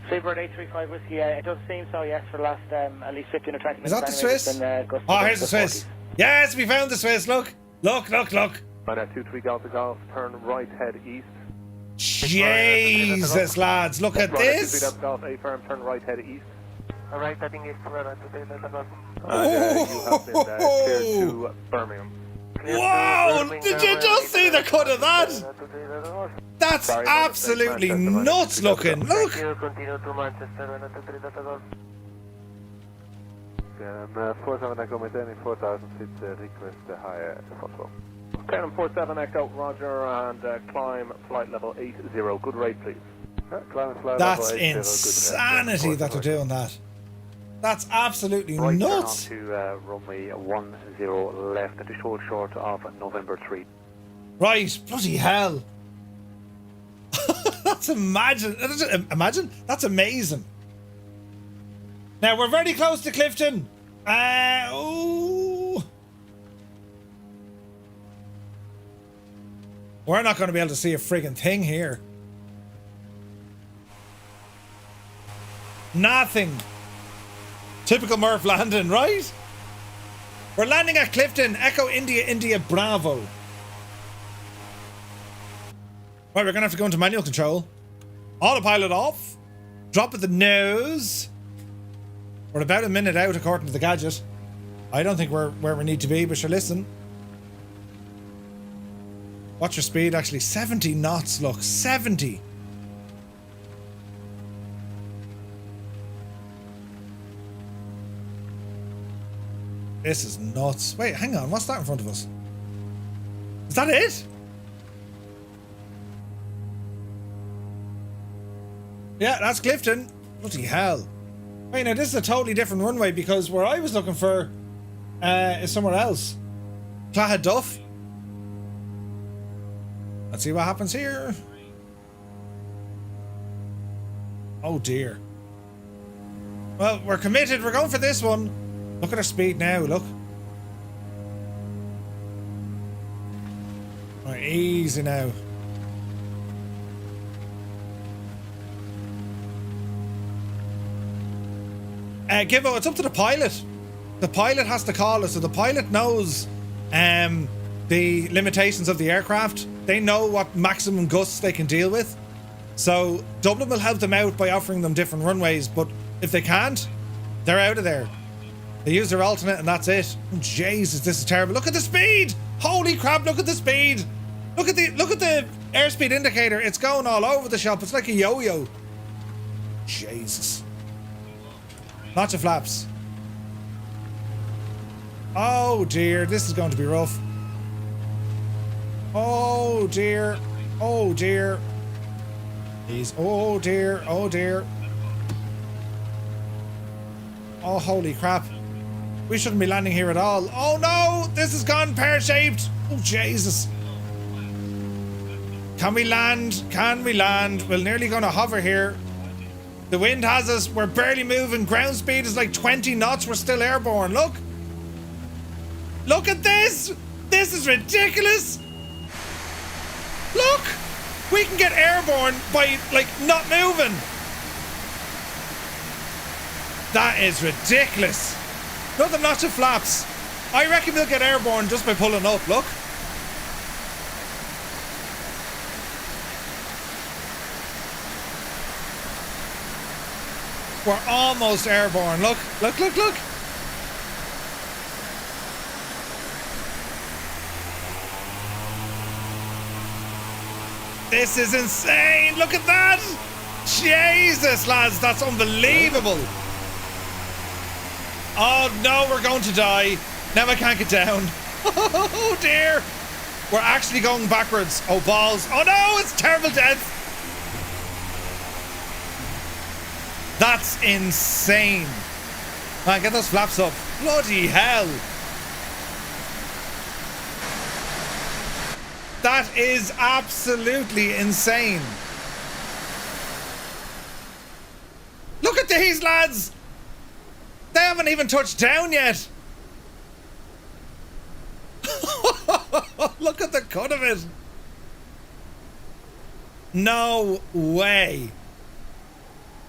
Seabird 835 whiskey, it does seem so, yes, for the last at least 15 or 20 minutes. Is that the anyway, Swiss? Been, Oh, here's the Swiss. 40s. Yes, we found the Swiss. Look. Look. Right now, 23 Golf to Golf, turn right, head east. Jesus, lads, look at this. 23 Golf to Golf, A firm, turn right, head east. Alright, heading east to You have been cleared to Birmingham. Whoa! Did you just see the cut of that? That's absolutely nuts looking. Look. 47 Echo, maintaining 4,000 feet, request higher if possible. Canon 47 Echo, roger, and climb flight level 80. Good rate, please. Climb flight That's level 80, insanity that they're doing that. That's absolutely right, nuts. Turn on to runway 10 left, at a short of November 3. Right, bloody hell. That's imagine. That's amazing. Now we're very close to Clifton. Ooh. We're not going to be able to see a friggin' thing here. Nothing. Typical Murph landing, right? We're landing at Clifton. Echo India, India, Bravo. Right, we're going to have to go into manual control. Autopilot off. Drop at the nose. We're about a minute out according to the gadget. I don't think we're where we need to be, but sure, listen. What's your speed actually? 70 knots, look. 70. This is nuts. Wait, hang on. What's that in front of us? Is that it? Yeah, that's Clifton. Bloody hell. Wait, now this is a totally different runway because where I was looking for is somewhere else. Clahaduff. Let's see what happens here. Oh dear. Well, we're committed. We're going for this one. Look at our speed now, look. Right, easy now. Gibbo, it's up to the pilot. The pilot has to call us, so the pilot knows the limitations of the aircraft. They know what maximum gusts they can deal with. So Dublin will help them out by offering them different runways, but if they can't, they're out of there. They use their alternate and that's it. Oh, Jesus, this is terrible. Look at the speed! Holy crap, look at the speed! Look at the airspeed indicator. It's going all over the shop. It's like a yo-yo. Jesus. Lots of flaps. Oh dear, this is going to be rough. Oh dear. Oh dear. Please. Oh dear. Oh dear. Oh, holy crap. We shouldn't be landing here at all. Oh no! This has gone pear-shaped! Oh, Jesus. Can we land? Can we land? We're nearly going to hover here. The wind has us. We're barely moving. Ground speed is like 20 knots. We're still airborne. Look. Look at this. This is ridiculous. Look. We can get airborne by, like, not moving. That is ridiculous. Another notch of flaps. I reckon we'll get airborne just by pulling up. Look. We're almost airborne. Look, look, look, look. This is insane. Look at that. Jesus, lads, that's unbelievable. Oh no, we're going to die. Now I can't get down. Oh dear. We're actually going backwards. Oh, balls. Oh, no, it's terrible death. That's insane. Man, get those flaps up. Bloody hell. That is absolutely insane. Look at these lads. They haven't even touched down yet. Look at the cut of it. No way.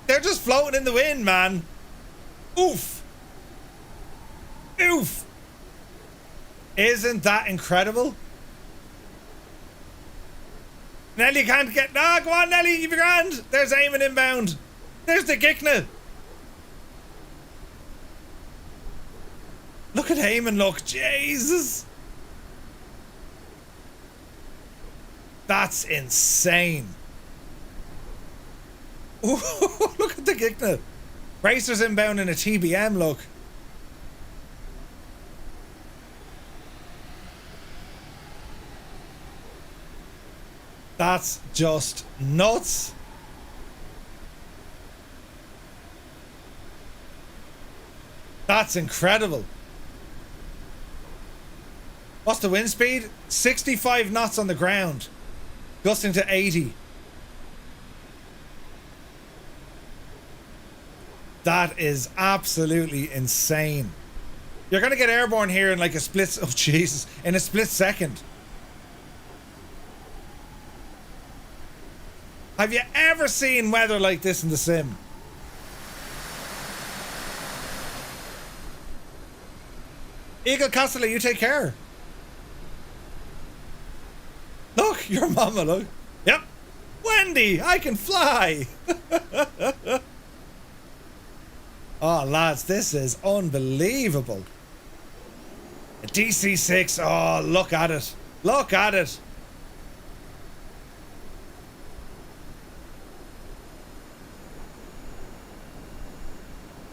They're just floating in the wind, man. Oof. Oof. Isn't that incredible? Nelly can't get... No, go on, Nelly. You've grand. There's Eamon inbound. There's the Gickna. Look at Eamon, look. Jesus. That's insane. Ooh, look at the Gickna. Racers inbound in a TBM, look. That's just nuts. That's incredible. What's the wind speed? 65 knots on the ground. Gusting to 80. That is absolutely insane. You're going to get airborne here in like a split... Oh, Jesus. In a split second. Have you ever seen weather like this in the sim? Eagle Castle, you take care. Look, your mama, look. Yep. Wendy, I can fly. Oh, lads, this is unbelievable. A DC-6. Oh, look at it. Look at it.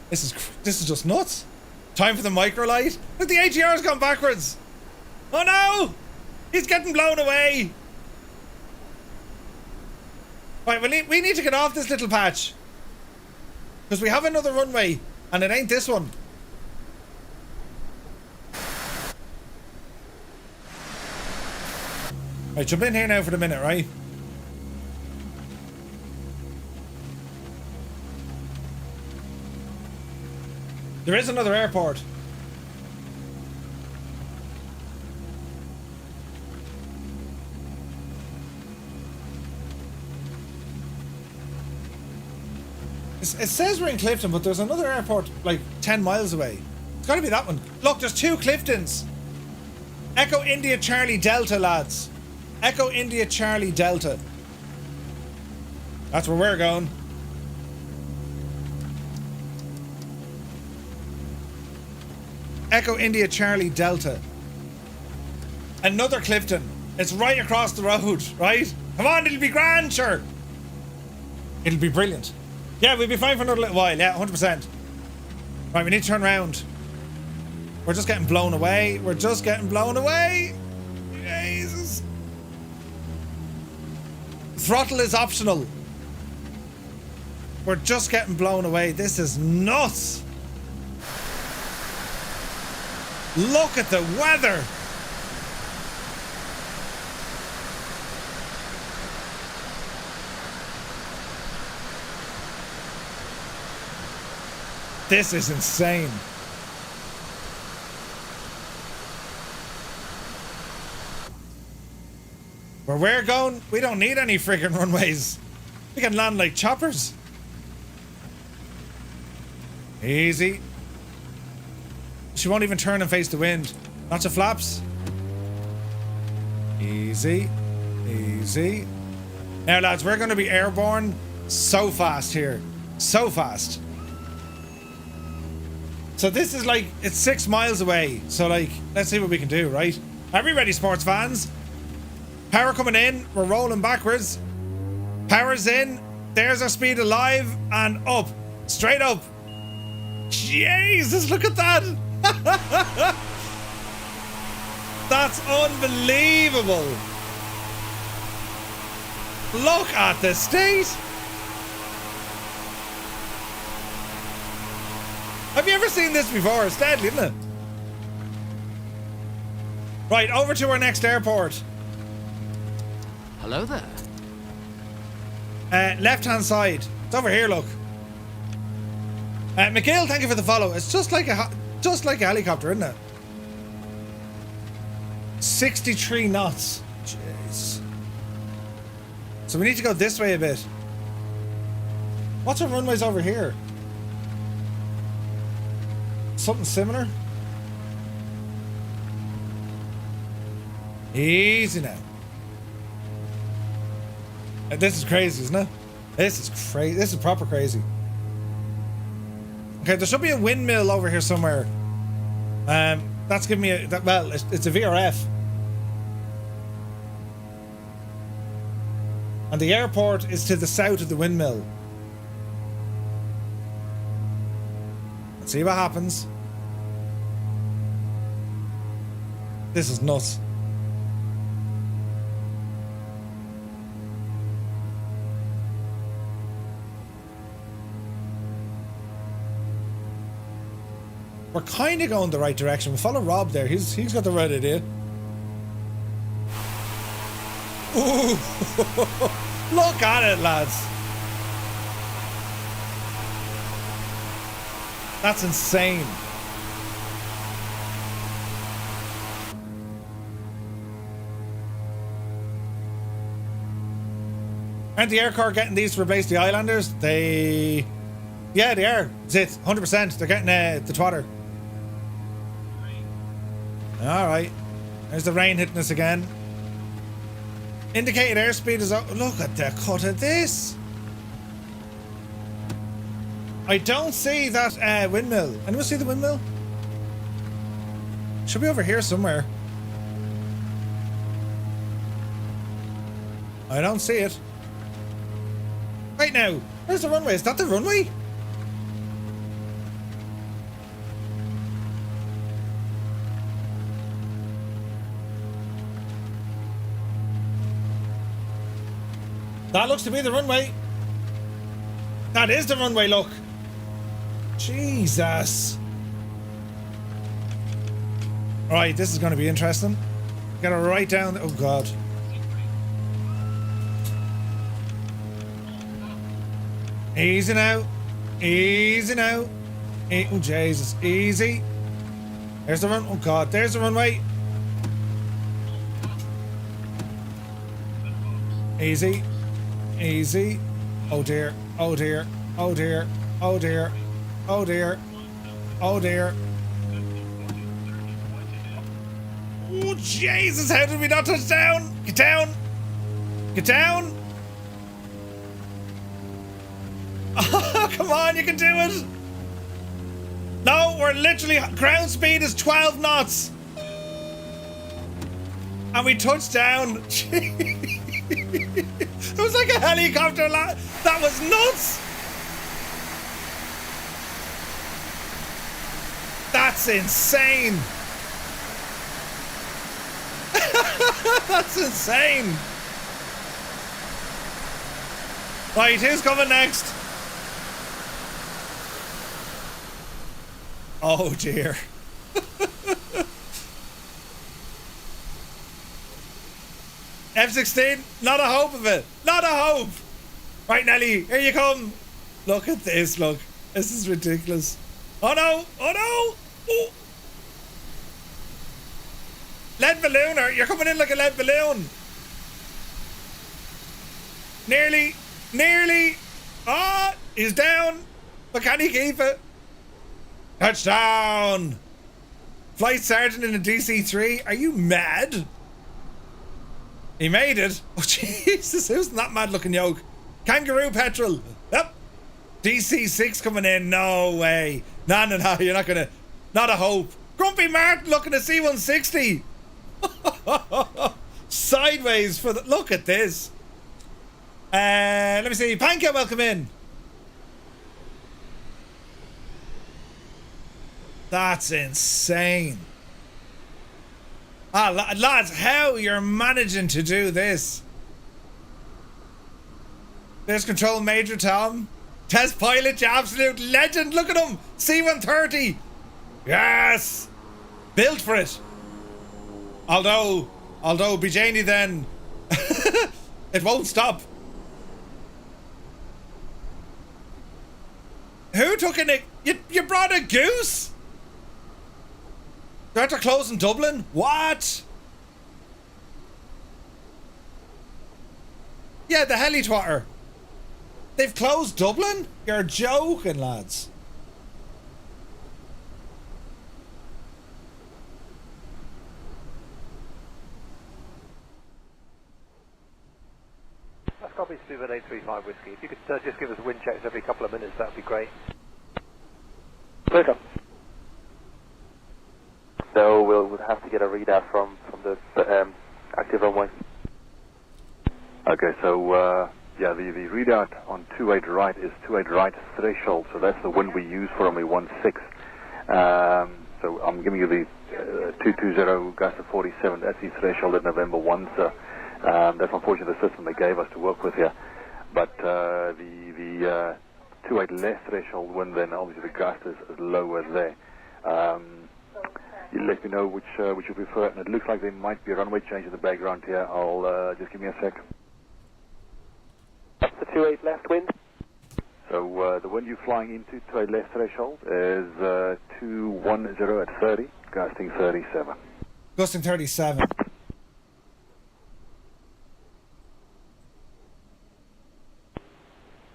This is just nuts. Time for the microlight. Look, the ATR's gone backwards. Oh no! He's getting blown away. Right, we need to get off this little patch. Because we have another runway, and it ain't this one. Right, jump in here now for the minute, right? There is another airport. It says we're in Clifton, but there's another airport like 10 miles away. It's got to be that one. Look, there's two Cliftons. Echo India Charlie Delta, lads. Echo India Charlie Delta. That's where we're going. Echo India Charlie Delta. Another Clifton. It's right across the road, right? Come on, it'll be grand, sure. It'll be brilliant. Yeah, we'll be fine for another little while. Yeah, 100%. Right, we need to turn around. We're just getting blown away. We're just getting blown away. Jesus. Throttle is optional. We're just getting blown away. This is nuts. Look at the weather. This is insane. Where we're going, we don't need any friggin' runways. We can land like choppers. Easy. She won't even turn and face the wind. Lots of flaps. Easy. Easy. Now, lads, we're going to be airborne so fast here. So fast. So this is like, it's 6 miles away. So like, let's see what we can do, right? Are we ready, sports fans? Power coming in. We're rolling backwards. Power's in. There's our speed alive and up. Straight up. Jesus, look at that. That's unbelievable. Look at the state. Have you ever seen this before? It's deadly, isn't it? Right, over to our next airport. Hello there. Left-hand side. It's over here, look. McGill, thank you for the follow. It's just like a helicopter, isn't it? 63 knots. Jeez. So we need to go this way a bit. What's our runways over here? Something similar? Easy now. This is crazy, isn't it? This is crazy. This is proper crazy. Okay, there should be a windmill over here somewhere. That's giving me a... well, it's a VRF. And the airport is to the south of the windmill. Let's see what happens. This is nuts. We're kind of going the right direction. We follow Rob there. He's got the right idea. Ooh. Look at it, lads. That's insane. Aren't the Air Corps getting these to replace the Islanders? Yeah, they are. It's 100%. They're getting the twatter. Alright. There's the rain hitting us again. Indicated airspeed is up. Look at the cut of this. I don't see that windmill. Anyone see the windmill? Should be over here somewhere. I don't see it. Right now. Where's the runway? Is that the runway? That looks to be the runway. That is the runway, look. Jesus. Right, this is going to be interesting. Gotta write down. Oh, God. Easy now. Easy now. Oh, Jesus. Easy. There's the run. Oh, God. There's the runway. Easy. Easy. Oh dear. Oh dear. Oh dear. Oh dear. Oh dear. Oh dear. Oh Jesus, how did we not touch down? Get down. Get down. Oh, come on, you can do it. No, we're literally, ground speed is 12 knots. And we touched down. It was like a helicopter. That was nuts. That's insane. That's insane. Right, who's coming next? Oh dear. F-16, not a hope of it. Not a hope. Right, Nelly, here you come. Look at this, look. This is ridiculous. Oh no, oh no. Ooh. Lead ballooner, you're coming in like a lead balloon. Nearly, nearly. Ah, oh, he's down. But can he keep it? Touchdown. Flight sergeant in a DC-3. Are you mad? He made it. Oh, Jesus. Who's that mad looking yoke? Kangaroo petrol. Yep. DC-6 coming in. No way. No, no, no. You're not going to. Not a hope. Grumpy Martin looking at C-160. Sideways for the. Look at this. Let me see. Panka, welcome in. That's insane. Ah, lads, how you're managing to do this? There's control, Major Tom. Test pilot, you absolute legend. Look at him. C-130. Yes. Built for it. Although, Bijani then, it won't stop. Who took a... You brought a goose? They're to close in Dublin? What? Yeah, the heli twatter. They've closed Dublin? You're joking, lads. That's copy Stuart 835 Whiskey. If you could just give us wind checks every couple of minutes, that would be great. Clear up. So we'll have to get a readout from the active runway. Okay, so yeah, the readout on 28 right is 28 right threshold, so that's the wind we use for runway 16. So I'm giving you the 220 gust of 47. That's the threshold at November 1. So that's unfortunately the system they gave us to work with here. But the 28 less threshold wind, then obviously the gust is lower there. You let me know which you prefer, and it looks like there might be a runway change in the background here. I'll just give me a sec. That's the 28 left wind. So the wind you're flying into, 28 left threshold, is 210 at 30, gusting 37. Gusting 37.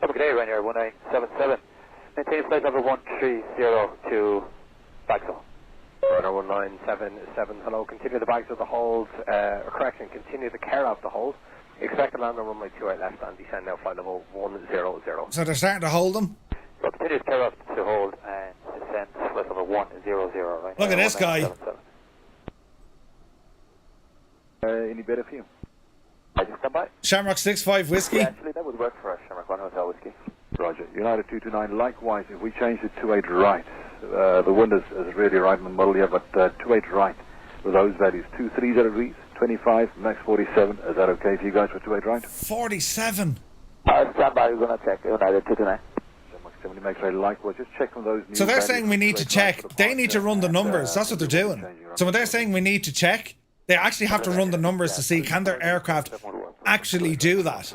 Good day, Rainier 1977. Maintain flight level 130 Baxel. Runner 1977. Hello, continue the bags of the hold, correction, continue the care of the hold. Expect to land on runway 28 left and descend now flight level 100. So they're starting to hold them? So continue the care of to hold and descend flight level 100. Right. Look at this guy. Any better for you? I just come by. Shamrock 65 Whiskey? Yeah, actually, that would work for us. Shamrock 1 Hotel Whiskey. Roger. United 229. Likewise, if we change it to 28 right, the wind is really right in the middle here, but 28 right with those values, 230 degrees, 25, max 47. Is that okay for you guys for 28 right? 47. Stand by, we're going to check United 229. Max 70 makes right. Likewise, just check on those new So they're values saying we need to check. They need to run the numbers. That's what they're doing. So when they're saying we need to check, they actually have to run the numbers to see can their aircraft actually do that.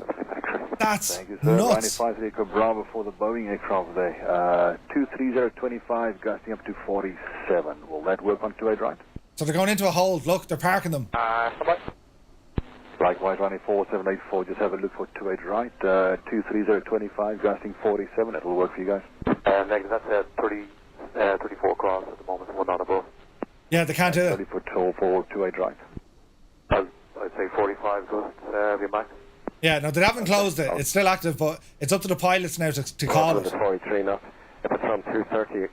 That's nuts. 95 Echo Bravo for the Boeing aircraft there. 23025 gusting up to 47. Will that work on 28 right? So they're going into a hold. Look, they're parking them. Likewise, running 4784, just have a look for 28 right. 23025 gusting 47. It'll work for you guys. Negative, that's 34 cross at the moment. We're not above. Yeah, they can't do it. 30 foot tall for 28 right. I'd say 45 goes be max. Yeah, no, they haven't closed it. It's still active, but it's up to the pilots now to call it. 43 knots. If it's on 230,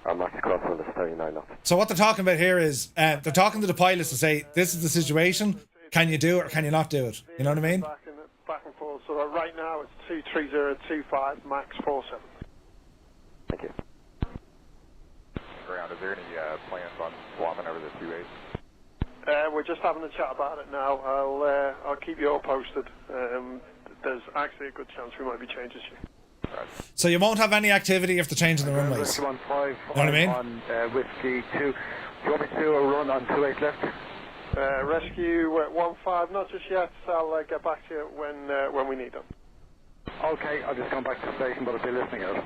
our max cross run is 39 knots. So what they're talking about here is they're talking to the pilots to say, this is the situation. Can you do it or can you not do it? You know what I mean? Back and forth. So right now it's 23025, max 47. Thank you. Ground, is there any plans on swapping over the 28? We're just having a chat about it now. I'll keep you all posted. There's actually a good chance we might be changing you. Right. So you won't have any activity if they're changing the runways. Come on, 5. You know what I mean? On Whiskey 2. Do you want me to do a run on 28 left? Rescue 15, not just yet. I'll get back to you when we need them. Okay, I'll just come back to the station, but I'll be listening out.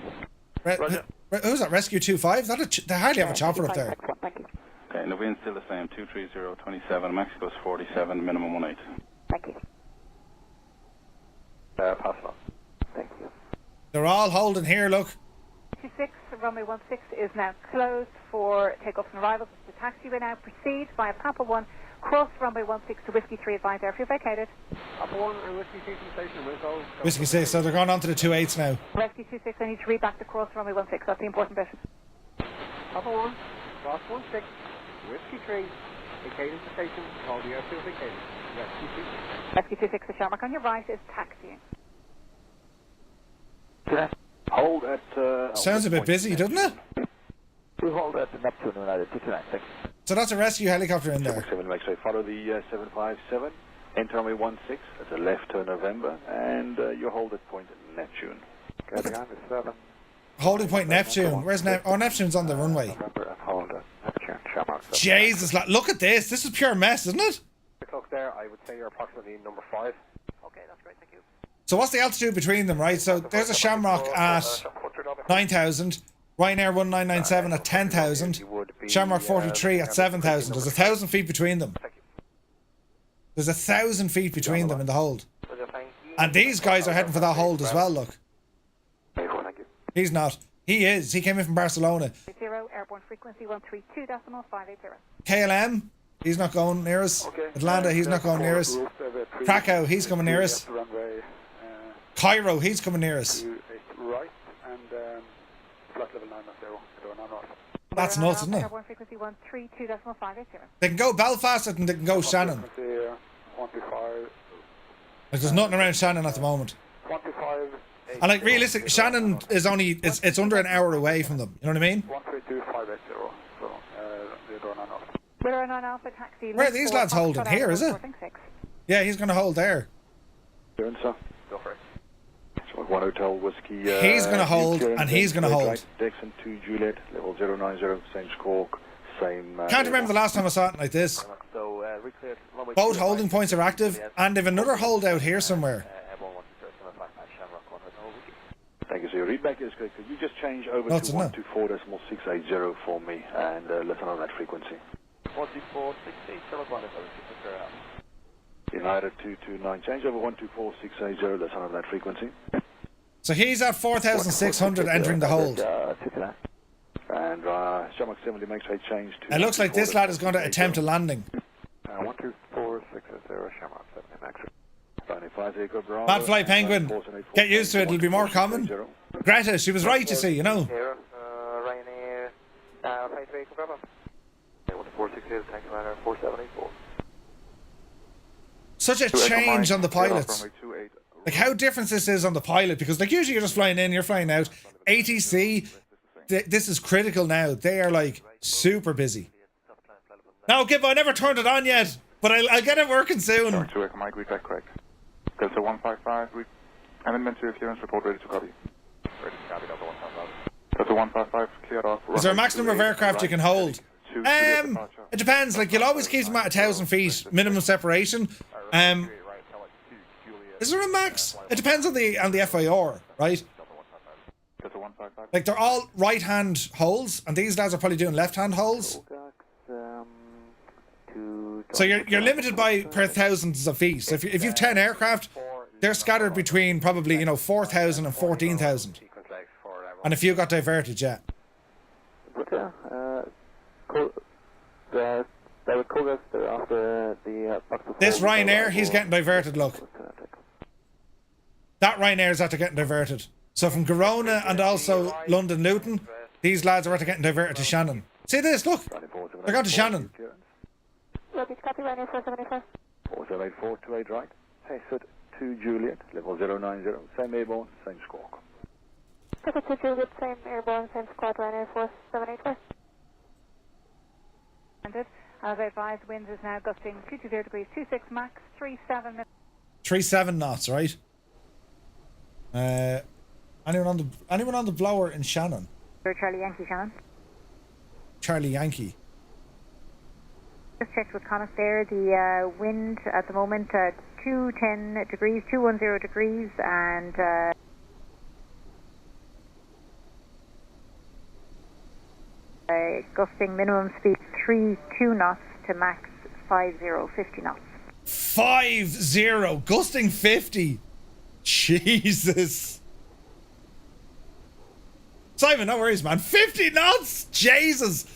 Who's that? Rescue 25? They hardly have a chopper up there. Thank you. Okay, and the wind's still the same, 23027, max goes 47, minimum 18. Thank you. Pass on. Thank you. They're all holding here, look. 26, runway 16 is now closed for takeoff and arrivals. The taxiway now proceed via Papa 1, cross runway 16 to Whiskey 3, advise airfield vacated. Papa 1 and Whiskey 6 station, Whiskey 6, so they're going on to the 28s now. Rescue 26, I need to read back the cross runway 16, that's the important bit. Papa 1, cross 16, Whiskey 3, vacated the station, call the airfield vacated. Rescue 26. Rescue 26, the Shamrock on your right is taxiing. Hold at... Sounds a bit busy, doesn't it? We hold at the Neptune United 229, thanks. So that's a rescue helicopter in there. 7 makes way. Follow the 757. Enter runway 16. That's a left turn November. And you hold at point Neptune. Okay, behind the 7. Holding point Neptune. Where's Neptune? Oh, Neptune's on the runway. Hold Neptune. Shamrock 7. Jesus, look at this. This is pure mess, isn't it? Clock there, I would say you're approximately number 5. Okay, that's great, thank you. So what's the altitude between them, right? So there's a Shamrock at 9,000. Ryanair 1997 at 10,000. Shamrock 43 at 7,000. There's 1,000 feet between them. There's 1,000 feet between them in the hold. And these guys are heading for that hold as well, look. He's not. He is. He came in from Barcelona. 0, airborne frequency 132.580. KLM, he's not going near us. Atlanta, he's not going near us. Krakow, he's coming near us. Cairo, he's coming near us. Right, and flight level 990. That's nuts, isn't it? Airborne frequency 132.580. They can go Belfast and they can go Shannon. Like there's nothing around Shannon at the moment. And like realistic, Shannon is only it's under an hour away from them. You know what I mean? 132580. So the door 9 We're 9 Alpha taxi. Where are these lads holding? Here, is it? Yeah, he's going to hold there. Doing so. Go for it. So 1 Hotel Whiskey. He's going to hold, and he's going to hold. Dixon 2 Juliet, level 090, same score, same. Can't remember the last time I saw it like this. Both holding points are active, and they've another hold out here somewhere. Thank you. So your readback is correct. Could you just change over to 124.680 for me and listen on that frequency? 124.680. United 229. Change over 124.680. Listen on that frequency. So he's at 4,600 entering the hold. And Shamrock 70 makes a change to. It looks like this lad is going to attempt a landing. 124.680 Shamrock 70 max. Bad flight Penguin. Get used to it, it'll be more common. Greta, she was right, you see, you know. Ryanair, 53, confirm. 1468, thank you, Ryanair, 4784. Such a change on the pilots. Like how different this is on the pilot, because like usually you're just flying in, you're flying out. ATC, this is critical now. They are like super busy. No, Gibbo, I never turned it on yet, but I'll get it working soon. Mike, read that correct. Delta 155, elementary clearance report ready to copy. Ready to copy, Delta 155. Delta 155, cleared off. Is there a max number of aircraft you can hold? It depends. Like you'll always keep them at 1,000 feet minimum separation. Is there a max? It depends on the FIR, right? Like they're all right-hand holes, and these lads are probably doing left-hand holes. So you're limited by per thousands of feet. So if you've 10 aircraft, they're scattered between probably 4,000 and 14,000. And if you got diverted, yeah. This Ryanair, he's getting diverted. Look, that Ryanair is after getting diverted. So from Girona and also London Luton, these lads are after getting diverted to Shannon. See this? Look, they're going to Shannon. Ready to copy, Ryanair 474. 4784, 28 right. Hey, Sud 2 Juliet, level 090, same airborne, same score. Level 2 Juliet, same airborne, same squad, Ryanair 474. As I advised, winds is now gusting 220 degrees, 26 max, 37 minutes. 37 knots, right? Anyone on the blower in Shannon? Charlie Yankee, Shannon. Charlie Yankee. Just checked with Connacht there. The wind at the moment 210 degrees, 210 degrees, and gusting minimum speed 32 knots to max 50 knots. 50, gusting 50. Jesus. Simon, no worries, man. 50 knots? Jesus.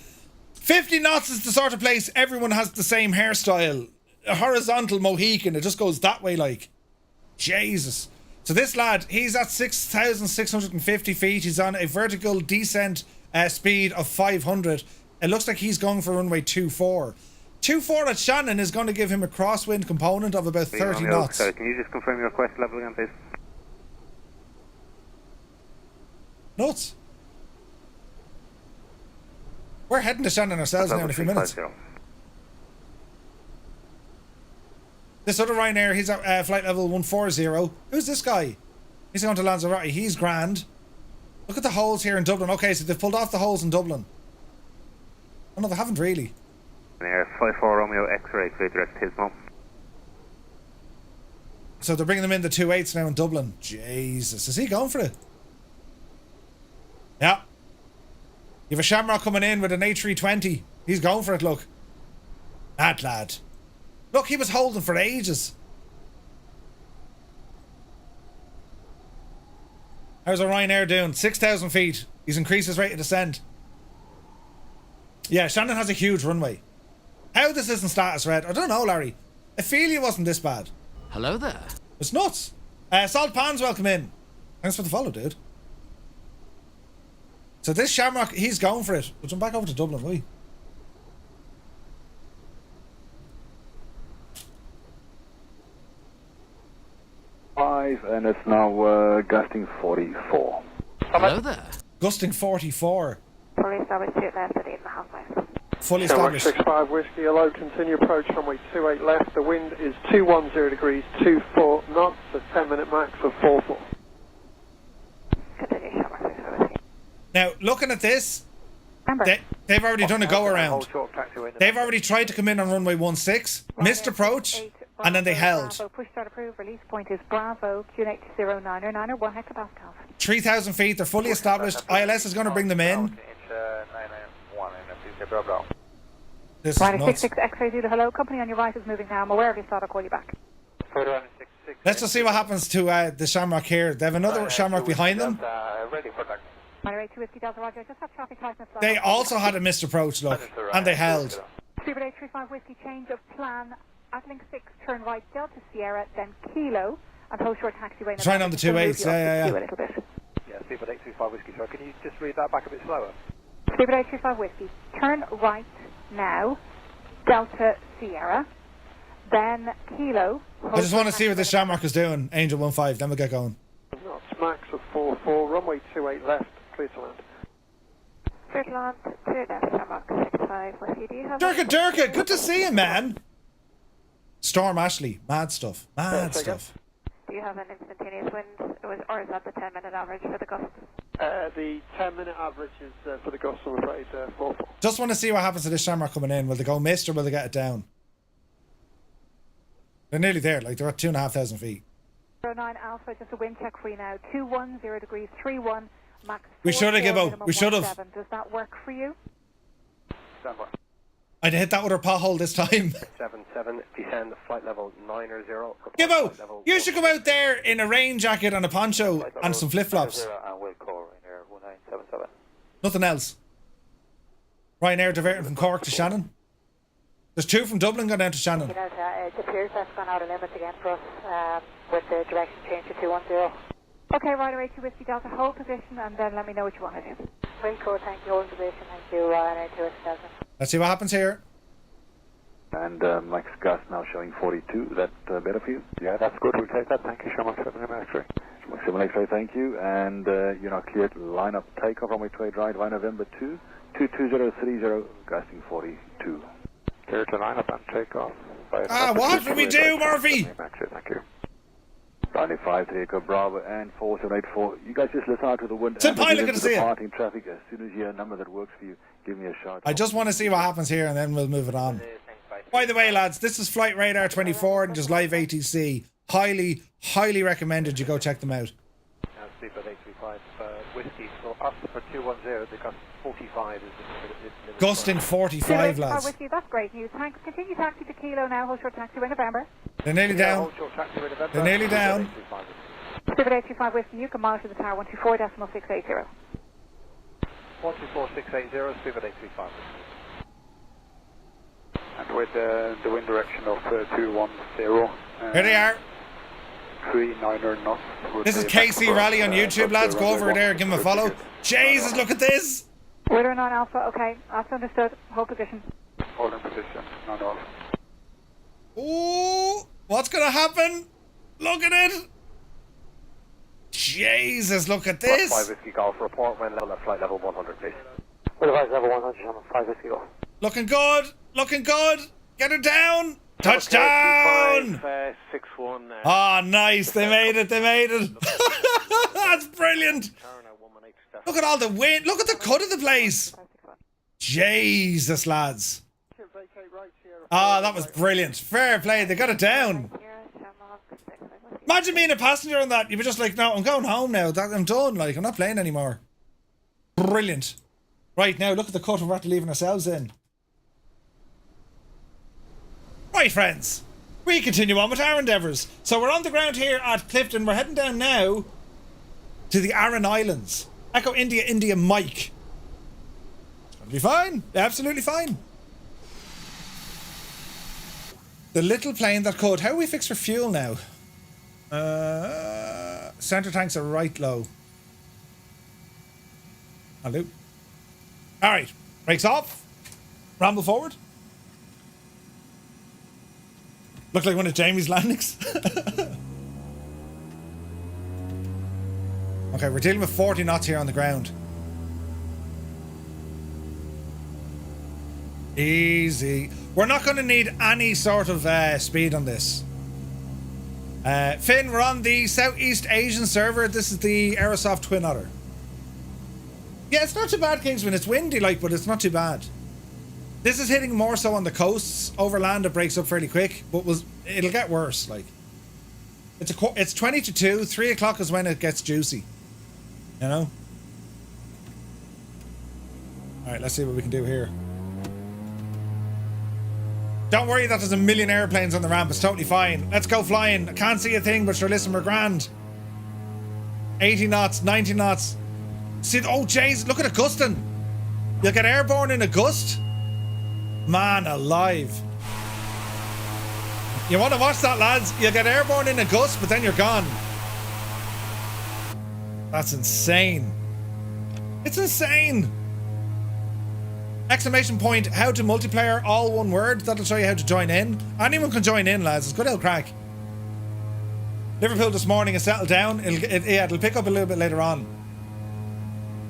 50 knots is the sort of place everyone has the same hairstyle. A horizontal Mohican, it just goes that way like. Jesus. So this lad, he's at 6,650 feet. He's on a vertical descent speed of 500. It looks like he's going for runway 24. 24 at Shannon is going to give him a crosswind component of about 30 knots. Sorry, can you just confirm your request level again, please? Nuts. We're heading to Shannon ourselves now in a few minutes. This other Ryanair, he's at flight level 140. Who's this guy? He's going to Lanzarote. He's grand. Look at the holes here in Dublin. Okay, so they've pulled off the holes in Dublin. Oh no, they haven't really. Air 54 Romeo X-ray, fleet direct Tismo. So they're bringing them in the 2.8s now in Dublin. Jesus, is he going for it? Yeah. You have a Shamrock coming in with an A320. He's going for it, look. That lad. Look, he was holding for ages. How's a Ryanair doing? 6,000 feet. He's increased his rate of descent. Yeah, Shannon has a huge runway. How this isn't status red, I don't know, Larry. Ophelia wasn't this bad. Hello there. It's nuts. Salt Pan's welcome in. Thanks for the follow, dude. So this Shamrock, he's going for it. We'll jump back over to Dublin, will we? And it's now gusting 44. Hello there. Gusting 44. Fully established 2 left at 8.5 miles. Fully established. 65 Whiskey, hello, continue approach runway 28 left. The wind is 210 degrees, 24 knots, a 10-minute max of 44. Continue, Shamrock. Now, looking at this, they've already done a go-around. They've already tried to come in on runway 16, missed approach, and then they held. Bravo, push start approved. Release point is Bravo, QNH 0909 or 1 hectopascal. 3,000 feet, they're fully established. ILS is going to bring them in. This is Ryanair nuts. 66 X-ray Zulu, hello. Company on your right is moving now. I'm aware of your start. I'll call you back. Let's just see what happens to the Shamrock here. They have another Shamrock behind them. Ryanair 82 Whiskey Delta Roger. Just have traffic tightness. They also had a missed approach, look, and they held. Super 835 Whiskey, change of plan. At link 6, turn right, Delta Sierra, then Kilo, and hold short taxiway. Trying on the 2.8s, yeah. A little bit. Yeah, Super 835 Whiskey, sorry, can you just read that back a bit slower? Super 835 Whiskey, turn right now, Delta Sierra, then Kilo. I just want to see what the Shamrock is doing. Angel 1-5, then we'll get going. Knots, max of 44, runway 28 left, clear to land. Clear to land, 2 left, Shamrock 65 Whiskey. Do you have... Durka, good to see you, man. Storm Ashley, mad stuff. Do you have an instantaneous wind, or is that the 10-minute average for the gusts? The 10-minute average is for the gusts, I'm afraid, 44. Just want to see what happens to this Shamrock coming in. Will they go missed or will they get it down? They're nearly there, like they're at 2,500 feet. 09 Alpha, just a wind check for you now. 210 degrees, 31, max. We should have, Gibbo. We should have. Does that work for you? I'd hit that with her pothole this time. 77, descend flight level 9 or 0. Gibbo, you should come out there in a rain jacket and a poncho and some flip-flops. Nothing else. Ryanair diverting from Cork to Shannon. There's 2 from Dublin going down to Shannon. It appears that's gone out of limits again for us with the direction change to 210. Okay, Ryder 82 Whiskey Delta, hold position and then let me know what you want to do. Wilco, thank you, hold position, thank you, Ryder 82 Whiskey Delta. Let's see what happens here. And max gust now showing 42. Is that better for you? Yeah, that's good. We'll take that. Thank you, Shamrock 7 X-ray. Shamrock 7 X-ray, thank you. And you're now cleared. Line up takeoff on my trade right by November 2. 22030, gusting 42. Clear to line up and takeoff. What did we do, Murphy? Thank you. Runway 5 Echo Bravo and 4784. You guys just listen out to the wind. Tim Pilot can see it. Departing traffic. As soon as you hear a number that works for you, give me a shout. I just want to see what happens here and then we'll move it on. By the way, lads, this is Flight Radar 24 and just live ATC. Highly recommended you go check them out. Sleeper 835 Whiskey, so up for 210, the gust 45 is the Gusting 45, lads. Whiskey, that's great news. Thanks. Continue taxi to Kilo now, hold short taxi in November. They're nearly down. They're nearly down. Super 835 Whiskey, you can monitor the tower 124.680. 124.680, Super 835. And with the wind direction of 210. Here they are. 39 knots. This is KC Rally on YouTube, lads. Go over there, give them a follow. Jesus, look at this. Radar 9 Alpha, okay. That's understood. Hold position. Holding position, 9 Alpha. Ooh, what's going to happen? Look at it. Jesus, look at this. 5 Whiskey Golf, report when level at flight level 100, please. With advice level 100 on 5 whiskey go. Looking good. Looking good. Get her down. Touchdown. 61. Oh, nice. They made it. They made it. That's brilliant. Look at all the wind. Look at the cut of the place. Jesus, lads. Ah, that was brilliant. Fair play. They got it down. Imagine being a passenger on that. You'd be just like, no, I'm going home now. I'm done. Like, I'm not playing anymore. Brilliant. Right, now look at the cut we're after leaving ourselves in. Right, friends. We continue on with our endeavours. So we're on the ground here at Clifton. We're heading down now to the Aran Islands. Echo India, India, Mike. It's going to be fine. Absolutely fine. The little plane that could. How do we fix for fuel now? Centre tanks are right low. I'll do. Alright. Brakes off. Ramble forward. Look like one of Jamie's landings. Okay, we're dealing with 40 knots here on the ground. Easy. We're not going to need any sort of speed on this. Finn, we're on the Southeast Asian server. This is the Aerosoft Twin Otter. Yeah, it's not too bad, Kingsman. It's windy, like, but it's not too bad. This is hitting more so on the coasts. Over land, it breaks up fairly quick, but it'll get worse. Like, it's 20 to 2. 3 o'clock is when it gets juicy. You know? Alright, let's see what we can do here. Don't worry that there's a million airplanes on the ramp. It's totally fine. Let's go flying. I can't see a thing, but sure, listen, we're grand. 80 knots, 90 knots. See, oh, jeez, look at Augustin. You'll get airborne in a gust? Man alive. You want to watch that, lads? You'll get airborne in a gust, but then you're gone. That's insane. It's insane. Exclamation point, how to multiplayer, all one word. That'll show you how to join in. Anyone can join in, lads. It's good old crack. Liverpool this morning has settled down. It'll pick up a little bit later on.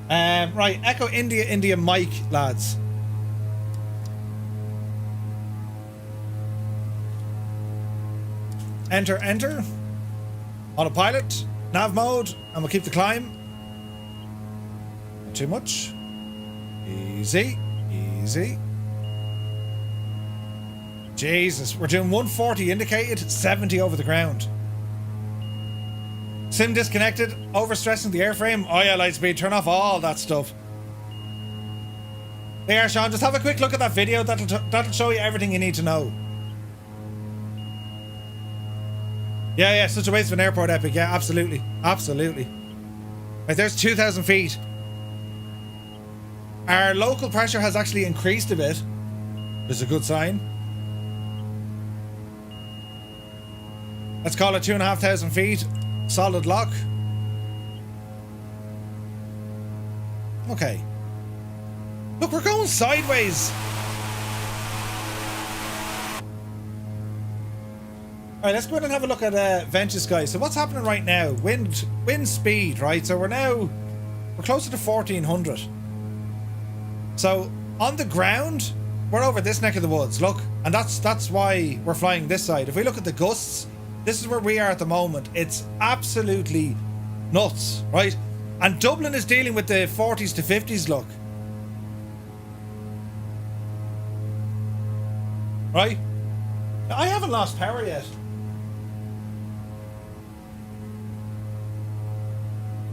Right, Echo India, India, Mike, lads. Enter, enter. Autopilot, nav mode, and we'll keep the climb. Not too much. Easy, easy. Jesus, we're doing 140 indicated, 70 over the ground. Sim disconnected, overstressing the airframe. Oh yeah, light speed, turn off all that stuff. There, Sean, just have a quick look at that video. That'll show you everything you need to know. Yeah, such a waste of an airport, Epic. Yeah, absolutely. Absolutely. Right, there's 2,000 feet. Our local pressure has actually increased a bit. It's a good sign. Let's call it 2,500 feet. Solid lock. Okay. Look, we're going sideways. Alright, let's go ahead and have a look at Ventus, guys. So what's happening right now? Wind speed, right? So we're closer to 1,400. So on the ground, we're over this neck of the woods. Look, and that's why we're flying this side. If we look at the gusts, this is where we are at the moment. It's absolutely nuts, right? And Dublin is dealing with the 40s to 50s, look. Right? I haven't lost power yet.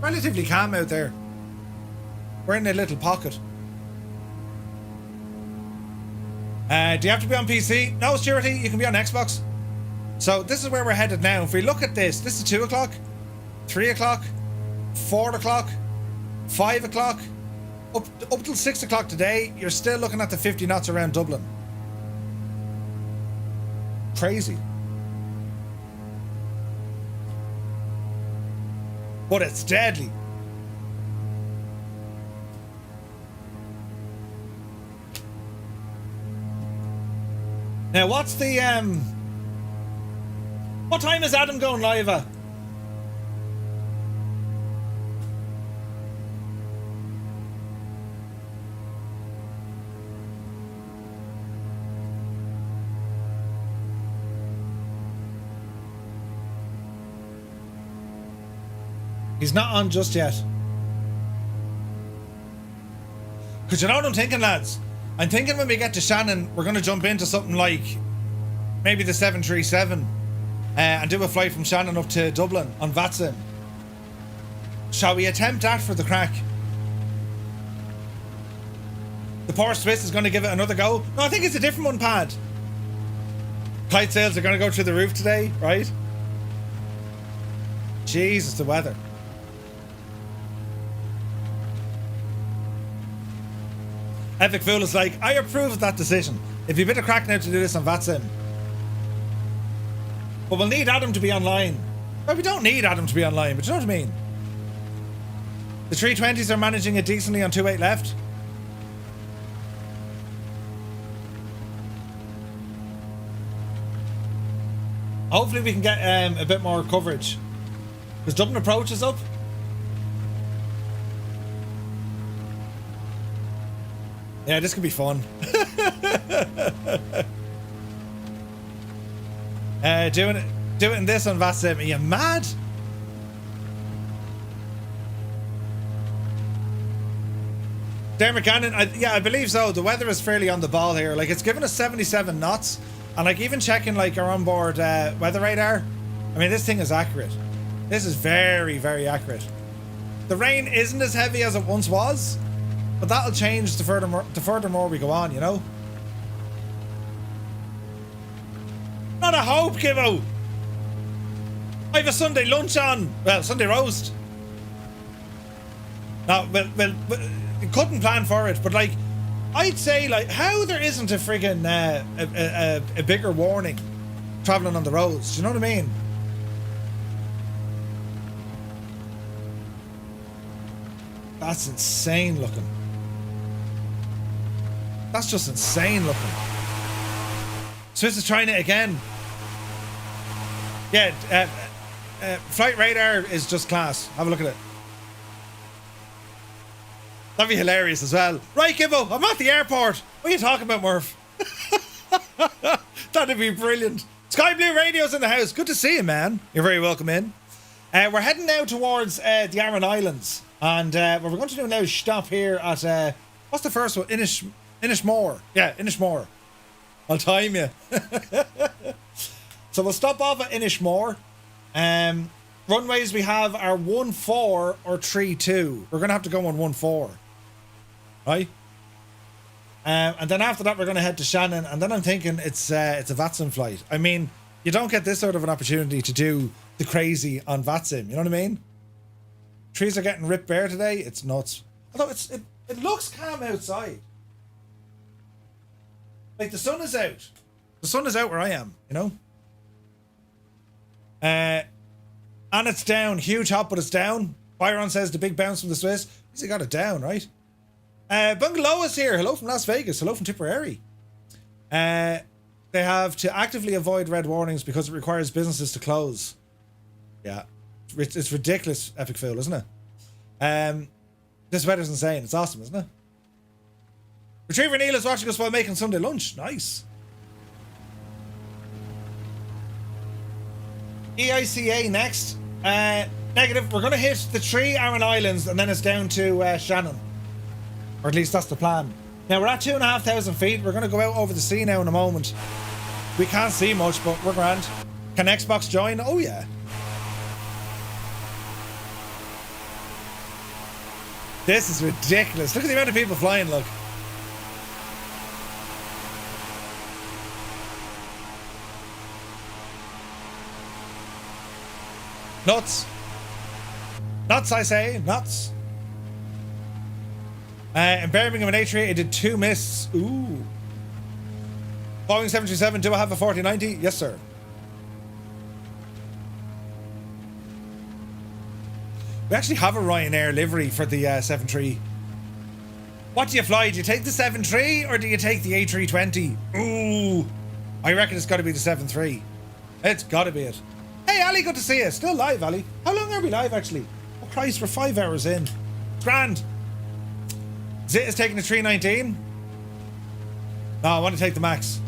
Relatively calm out there. We're in a little pocket. Do you have to be on PC? No, Security, you can be on Xbox. So this is where we're headed now. If we look at this is 2 o'clock, 3 o'clock, 4 o'clock, 5 o'clock, up till 6 o'clock today, you're still looking at the 50 knots around Dublin. Crazy. But it's deadly. Now what's the what time is Adam going live at? He's not on just yet. Because you know what I'm thinking, lads? I'm thinking when we get to Shannon, we're going to jump into something like maybe the 737 and do a flight from Shannon up to Dublin on VATSIM. Shall we attempt that for the crack? The poor Swiss is going to give it another go. No, I think it's a different one, Pad. Kite sales are going to go through the roof today, right? Jesus, the weather. Epic Fool is like, I approve of that decision. If you've been a crack now to do this on VATSIM. But we'll need Adam to be online. Well, we don't need Adam to be online, but you know what I mean? The 320s are managing it decently on 2.8 left. Hopefully we can get a bit more coverage. Because Dublin approach is up. Yeah, this could be fun. Doing this on VATSIM. Are you mad? Dermot Cannon, I believe so. The weather is fairly on the ball here. Like, it's given us 77 knots. And like, even checking like our onboard weather radar, I mean, this thing is accurate. This is very, very accurate. The rain isn't as heavy as it once was, but that'll change the furthermore we go on, you know? Not a hope, Kivo! I have a Sunday lunch on. Well, Sunday roast. No, well, couldn't plan for it, but like, I'd say like, how there isn't a friggin' a bigger warning traveling on the roads. Do you know what I mean? That's insane looking. That's just insane looking. Swiss is trying it again. Yeah, flight radar is just class. Have a look at it. That'd be hilarious as well. Right, Gibbo, I'm at the airport. What are you talking about, Murph? That'd be brilliant. Sky Blue Radio's in the house. Good to see you, man. You're very welcome in. We're heading now towards the Aran Islands. And what we're going to do now is stop here at, what's the first one? Inishmore. Yeah, Inishmore. I'll time you. So we'll stop off at Inishmore. Runways we have are 14 or 32. We're going to have to go on 14. Right? And then after that, we're going to head to Shannon. And then I'm thinking it's a VATSIM flight. I mean, you don't get this sort of an opportunity to do the crazy on VATSIM. You know what I mean? Trees are getting ripped bare today. It's nuts. Although it looks calm outside. Like the sun is out. The sun is out where I am, you know? And it's down. Huge hop, but it's down. Byron says the big bounce from the Swiss. He's got it down, right? Bungalow is here. Hello from Las Vegas. Hello from Tipperary. They have to actively avoid red warnings because it requires businesses to close. Yeah. It's ridiculous, Epic Fool, isn't it? This weather's insane. It's awesome, isn't it? Retriever Neil is watching us while making Sunday lunch. Nice. EICA next. Negative. We're going to hit the 3 Aran Islands and then it's down to Shannon. Or at least that's the plan. Now we're at 2,500 feet. We're going to go out over the sea now in a moment. We can't see much, but we're grand. Can Xbox join? Oh yeah. This is ridiculous. Look at the amount of people flying, look. Nuts. Nuts, I say. Nuts. In Birmingham and A3, it did 2 mists. Ooh. Boeing 737, do I have a 4090? Yes, sir. We actually have a Ryanair livery for the 7.3. What do you fly? Do you take the 7.3 or do you take the A320? Ooh. I reckon it's got to be the 7.3. It's got to be it. Hey, Ali, good to see you. Still live, Ali. How long are we live, actually? Oh, Christ, we're 5 hours in. It's grand. Zit is taking the 319. No, I want to take the MAX.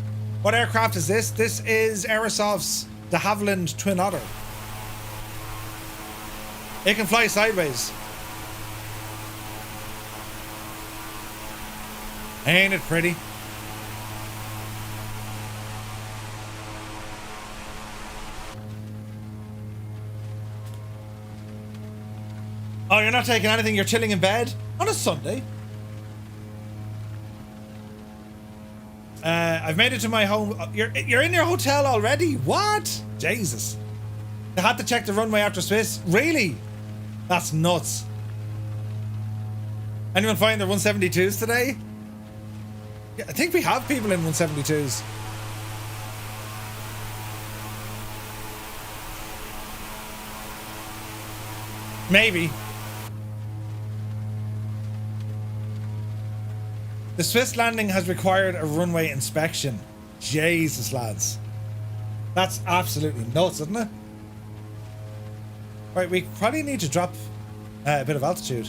What aircraft is this? This is Aerosoft's de Havilland Twin Otter. It can fly sideways. Ain't it pretty? Oh, you're not taking anything? You're chilling in bed? On a Sunday? I've made it to my home. You're in your hotel already? What? Jesus. They had to check the runway after Swiss? Really? That's nuts. Anyone find their 172s today? Yeah, I think we have people in 172s. Maybe. The Swiss landing has required a runway inspection. Jesus, lads. That's absolutely nuts, isn't it? Right, we probably need to drop a bit of altitude.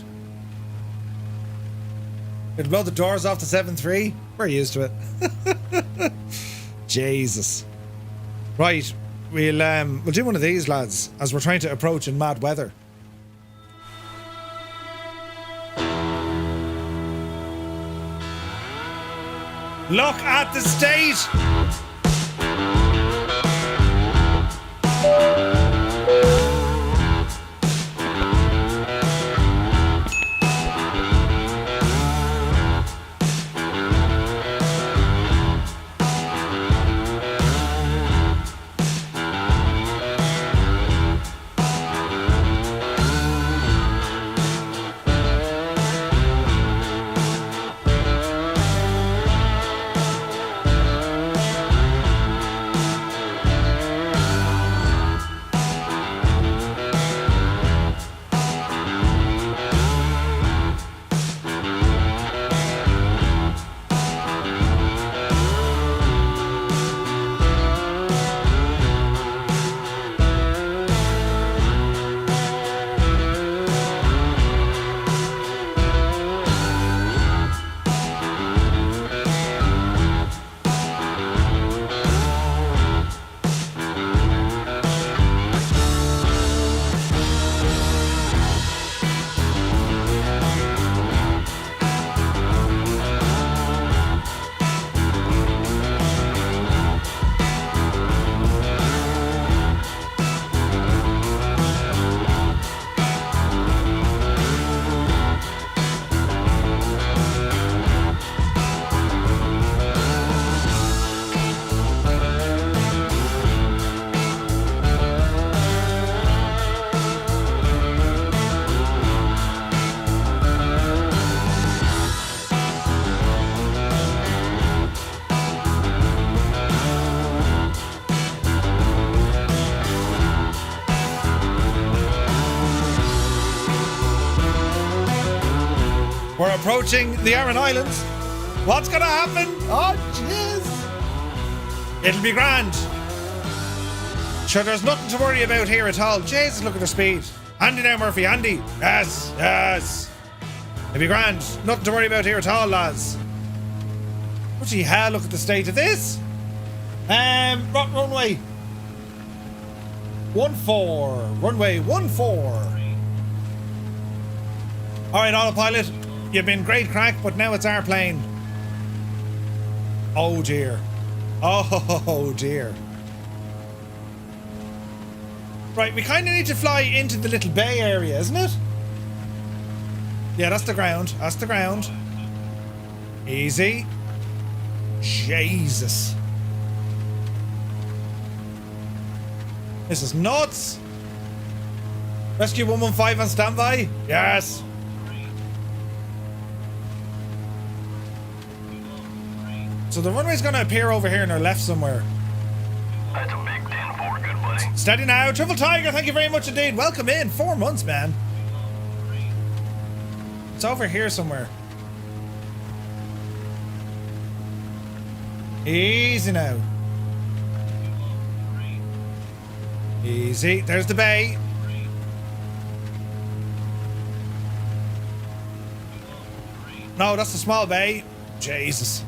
It'll blow the doors off to 7.3. We're used to it. Jesus. Right, we'll do one of these, lads, as we're trying to approach in mad weather. Look at the state! We're approaching the Aran Islands. What's gonna happen? Oh, jeez. It'll be grand. Sure, there's nothing to worry about here at all. Jesus, look at the speed. Handy now, Murphy, handy. Yes, yes. It'll be grand. Nothing to worry about here at all, lads. What the hell? Look at the state of this. Runway 14. Runway 14. All right, autopilot. You've been great crack, but now it's our plane. Oh dear. Oh dear. Right, we kind of need to fly into the little bay area, isn't it? Yeah, that's the ground. That's the ground. Easy. Jesus. This is nuts. Rescue 115 on standby. Yes. So the runway's going to appear over here in our left somewhere. That's a big 10-4, good buddy. Steady now. Triple Tiger, thank you very much indeed. Welcome in. 4 months, man. It's over here somewhere. Easy now. Easy. There's the bay. No, that's the small bay. Jesus.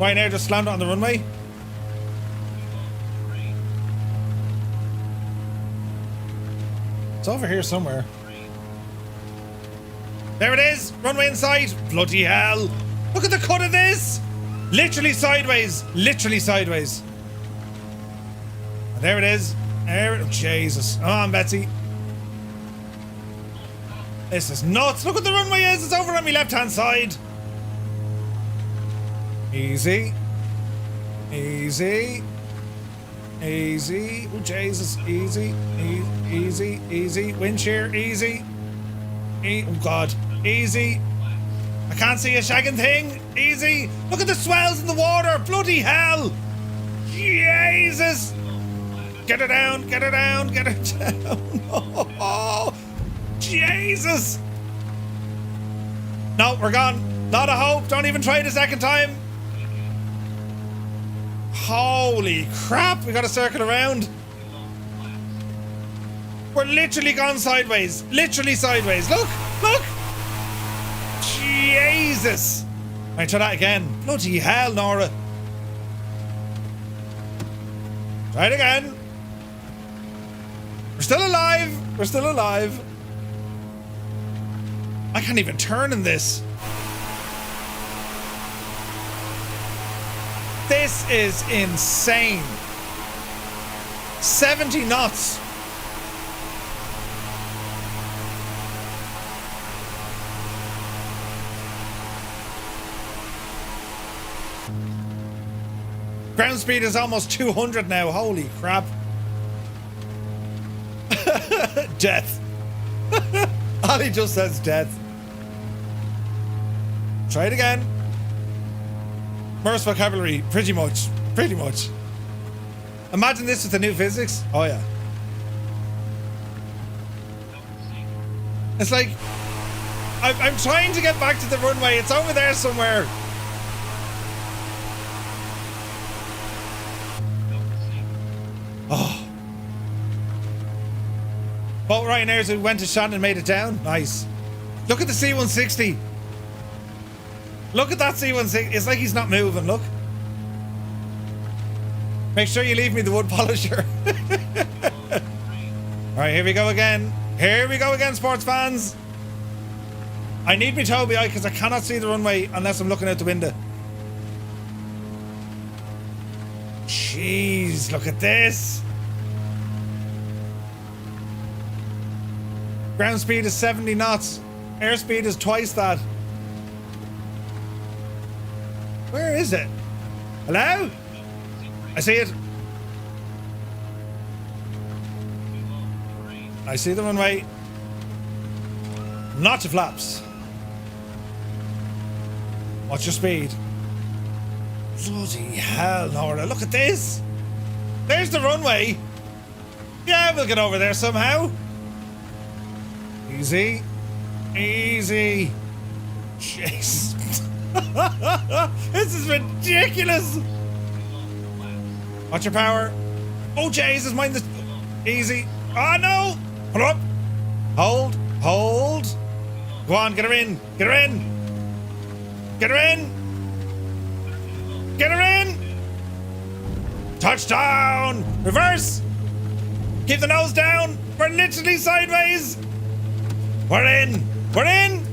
Right now, just slammed it on the runway. It's over here somewhere. There it is! Runway in sight! Bloody hell! Look at the cut of this! Literally sideways! Literally sideways. And there it is. There it, oh, Jesus. Come on, Betsy. This is nuts. Look what the runway is. It's over on my left-hand side. Easy. Easy. Easy. Oh, Jesus. Easy. Easy. Easy. Wind shear. Easy. Oh, God. Easy. I can't see a shagging thing. Easy. Look at the swells in the water. Bloody hell. Jesus. Get her down. Get her down. Get her down. Oh, Jesus. No, we're gone. Not a hope. Don't even try it a second time. Holy crap. We got to circle around. We're literally gone sideways. Literally sideways. Look. Look. Jesus. Right, try that again. Bloody hell, Nora. Try it again. We're still alive. We're still alive. I can't even turn in this. This is insane. 70 knots. Ground speed is almost 200 now. Holy crap. Death. Ollie just says death. Try it again. Morse vocabulary, pretty much. Pretty much. Imagine this with the new physics. Oh yeah. It's like I'm trying to get back to the runway. It's over there somewhere. Oh. Boat Ryanair's who went to Shannon and made it down. Nice. Look at the C-160. Look at that C-160. It's like he's not moving. Look. Make sure you leave me the wood polisher. Alright, here we go again. Here we go again, sports fans. I need me Toby eye because I cannot see the runway unless I'm looking out the window. Jeez, look at this. Ground speed is 70 knots. Airspeed is twice that. Where is it? Hello? I see it. I see the runway. Not your flaps. What's your speed? Bloody hell, Nora. Look at this. There's the runway. Yeah, we'll get over there somehow. Easy. Easy. Jeez. This is ridiculous. Watch your power. Oh, Jesus, mind this. Easy. Oh, no. Pull up. Hold. Hold. Go on, get her in. Get her in. Get her in. Get her in. Touchdown. Reverse. Keep the nose down. We're literally sideways. We're in. We're in.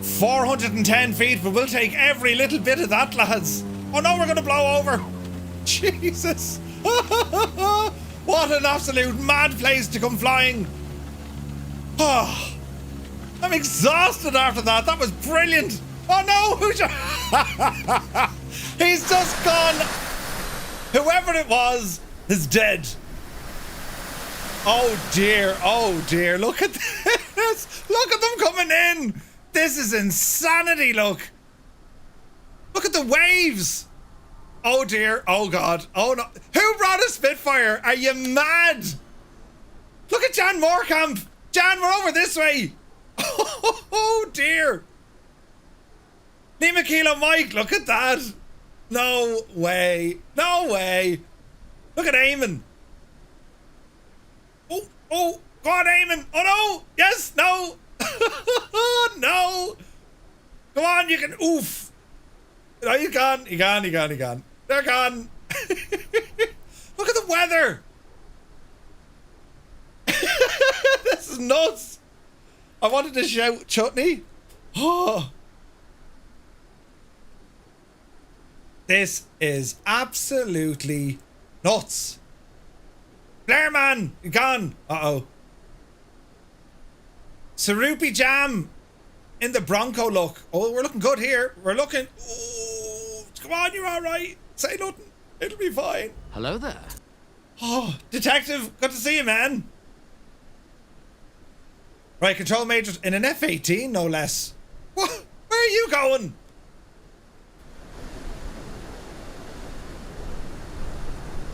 410 feet, but we'll take every little bit of that, lads. Oh no, we're going to blow over. Jesus. What an absolute mad place to come flying. Oh, I'm exhausted after that. That was brilliant. Oh no. He's just gone. Whoever it was is dead. Oh dear. Oh dear. Look at this. Look at them coming in. This is insanity, look. Look at the waves. Oh dear, oh God, oh no. Who brought a Spitfire? Are you mad? Look at Jan Moorkamp. Jan, we're over this way. Oh dear. Lima Kilo Mike, look at that. No way, no way. Look at Eamon. Oh, go on Eamon. Oh no, yes, no. No. Come on, you can. Oof. No, you gone. You gone. You gone. You gone. They're gone. Look at the weather. is nuts. I wanted to shout chutney. Oh. This is absolutely nuts. Blair man, you gone. Uh-oh. Sarupi jam in the Bronco look. Oh, we're looking good here. We're looking. Oh, come on, you're all right. Say nothing. It'll be fine. Hello there. Oh, detective, good to see you, man. Right, control major in an F-18, no less. What? Where are you going?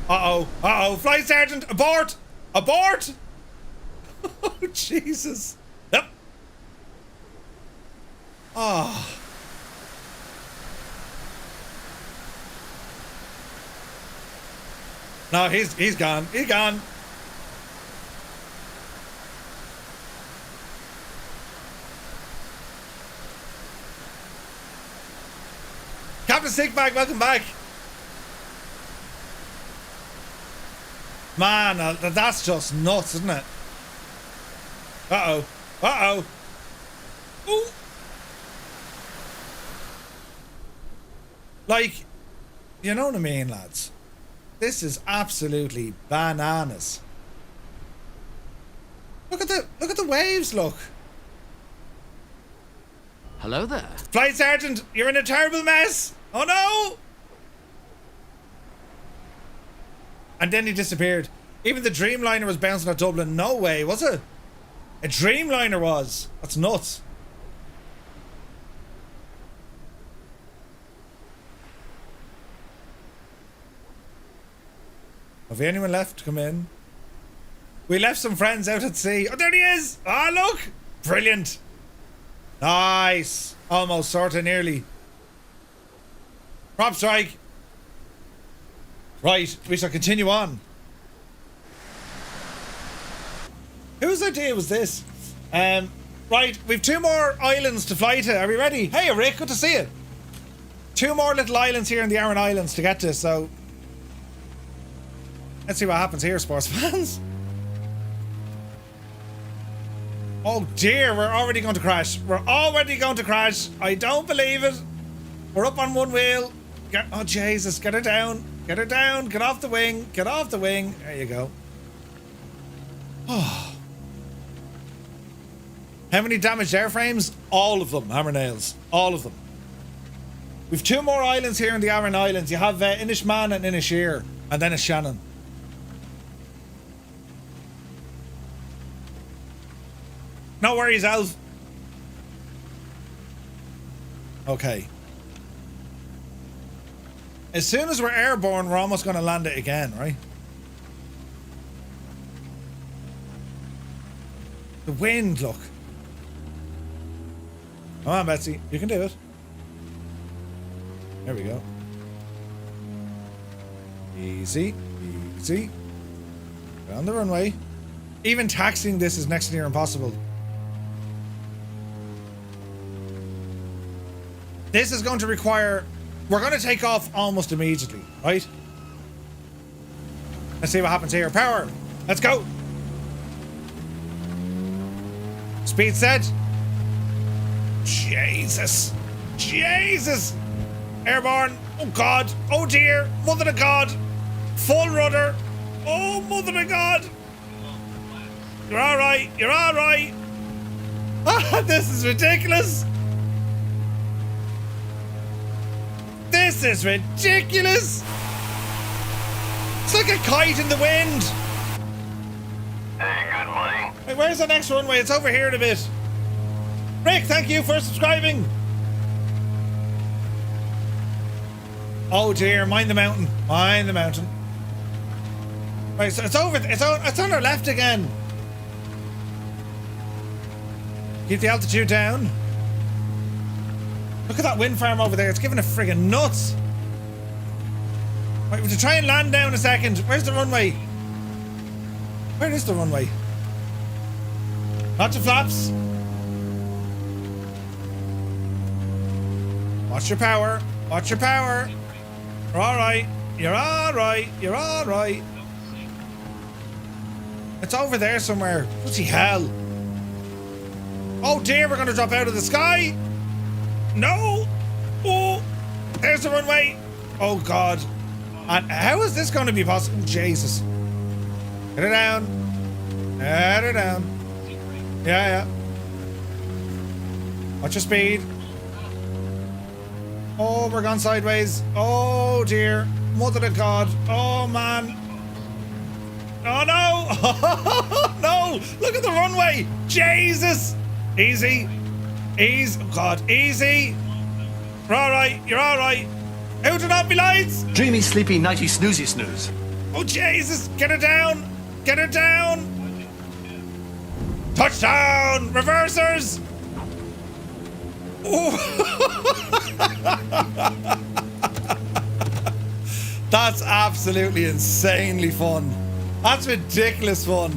Uh-oh, uh-oh. Flight sergeant, abort! Abort! Oh, Jesus. Yep. Oh. No, he's gone. He's gone. Captain Sickbag, welcome back. Man, that's just nuts, isn't it? Uh-oh. Uh-oh. Ooh. Like, you know what I mean, lads? This is absolutely bananas. Look at the waves, look. Hello there. Flight sergeant, you're in a terrible mess. Oh no! And then he disappeared. Even the Dreamliner was bouncing at Dublin. No way, was it? A Dreamliner was. That's nuts. Have we anyone left to come in? We left some friends out at sea. Oh, there he is! Ah, look! Brilliant. Nice. Almost, sort of, nearly. Prop strike. Right, we shall continue on. Whose idea was this? Right, we've 2 more islands to fly to. Are we ready? Hey, Rick, good to see you. 2 more little islands here in the Aran Islands to get to, so... Let's see what happens here, sports fans. Oh dear, we're already going to crash. We're already going to crash. I don't believe it. We're up on one wheel. Oh Jesus, get her down. Get her down. Get off the wing. Get off the wing. There you go. Oh. How many damaged airframes? All of them, hammer nails. All of them. We've 2 more islands here in the Aran Islands. You have Inishman and Inisheer, and then a Shannon. No worries, Alf. Okay. As soon as we're airborne, we're almost going to land it again, right? The wind, look. Come on, Betsy. You can do it. There we go. Easy. Easy. Get on the runway. Even taxiing this is next to near impossible. This is going to require... We're going to take off almost immediately, right? Let's see what happens here. Power! Let's go! Speed set. Jesus! Jesus! Airborne! Oh God! Oh dear! Mother of God! Full rudder! Oh, Mother of God! You're alright! You're alright! Ah, this is ridiculous! This is ridiculous! It's like a kite in the wind! Hey, good money. Wait, where's the next runway? It's over here in a bit. Rick, thank you for subscribing! Oh dear, mind the mountain. Mind the mountain. Right, so it's over. It's on our left again. Keep the altitude down. Look at that wind farm over there. It's giving a friggin' nuts. Right, we have to try and land down a second. Where's the runway? Where is the runway? Lots of flaps. Watch your power. Watch your power. You're alright. You're alright. You're alright. It's over there somewhere. Bloody hell. Oh dear, we're gonna drop out of the sky. No. Oh, there's the runway. Oh God. And how is this going to be possible? Oh, Jesus. Get her down. Get her down. Yeah. Watch your speed. Oh, we're gone sideways. Oh dear. Mother of God. Oh man. Oh no. Oh no. Look at the runway. Jesus. Easy. Easy. Oh God. Easy. You're alright. You're alright. Out and off me lights. Dreamy, sleepy, nighty, snoozy, snooze. Oh Jesus. Get her down. Get her down. Touchdown. Reversers. Oh. That's absolutely insanely fun. That's ridiculous fun.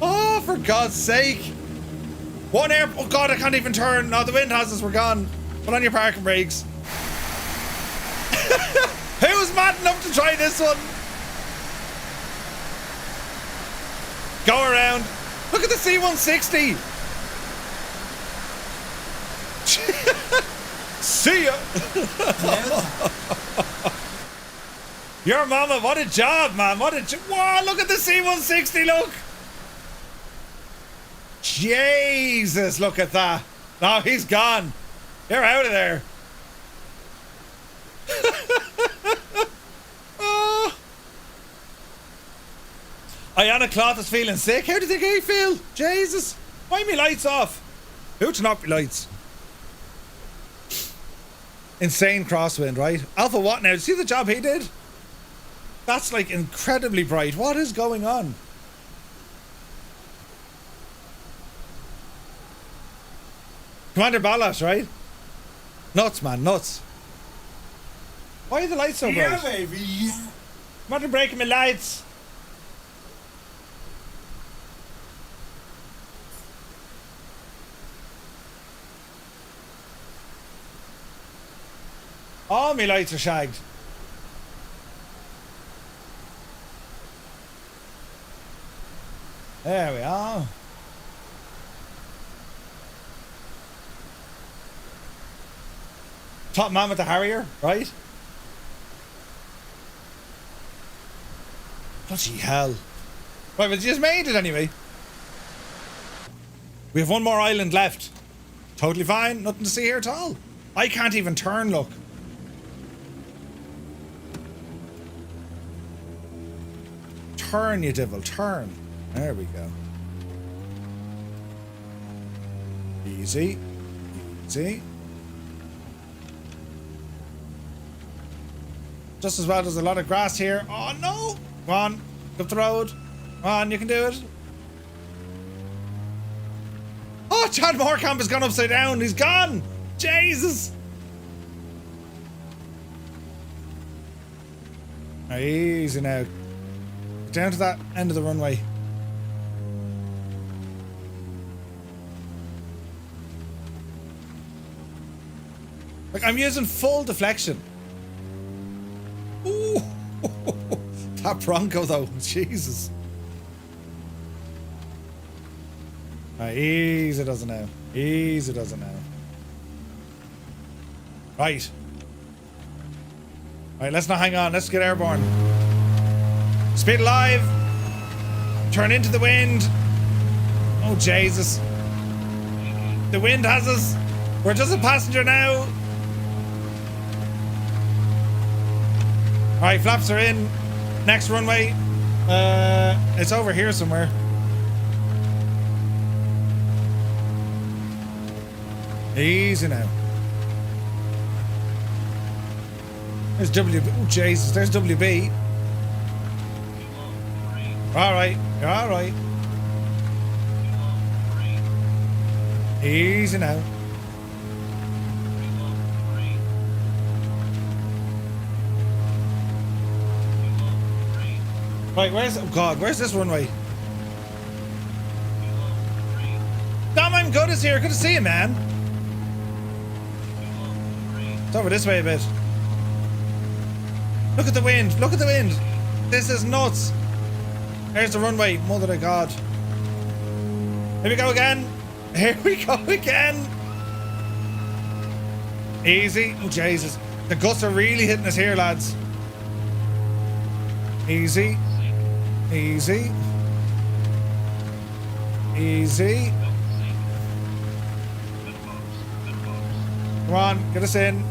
Oh, for God's sake. One air. Oh God, I can't even turn. No, the wind has us. We're gone. Put on your parking brakes. Who's mad enough to try this one? Go around. Look at the C-160. See ya. Your mama, what a job, man. What a job. Wow, look at the C-160, look. Jesus, look at that. No, he's gone. You're out of there. Oh. Ayana Cloth is feeling sick. How do you think I feel? Jesus. Why are my lights off? Who turned off my lights? Insane crosswind, right? Alpha what now? See the job he did? That's like incredibly bright. What is going on? Commander Ballas, right? Nuts, man, nuts. Why are the lights so bright? Yeah, baby, yeah. Commander breaking my lights. All my lights are shagged. There we are. Top man with the Harrier, right? Bloody hell. Right, but you just made it anyway. We have one more island left. Totally fine. Nothing to see here at all. I can't even turn, look. Turn, you devil, turn. There we go. Easy. Easy. Just as well, there's a lot of grass here. Oh no! Come on, up the road. Come on, you can do it. Oh, Chad Morecamp has gone upside down. He's gone. Jesus. Oh, easy now. Down to that end of the runway. Like, I'm using full deflection. Ooh. That Bronco though, Jesus. Easy doesn't know. Easy doesn't know. Right. Right, let's not hang on. Let's get airborne. Speed alive. Turn into the wind. Oh, Jesus. The wind has us. We're just a passenger now. Alright, flaps are in. Next runway. It's over here somewhere. Easy now. There's WB. Oh, Jesus. There's WB. Alright. You're alright. Easy now. Right, where's... Oh, God. Where's this runway? Damn, I'm good as here. Good to see you, man. It's over this way a bit. Look at the wind. Look at the wind. This is nuts. There's the runway. Mother of God. Here we go again. Here we go again. Easy. Oh, Jesus. The gusts are really hitting us here, lads. Easy. Easy. Easy. Come on, get us in.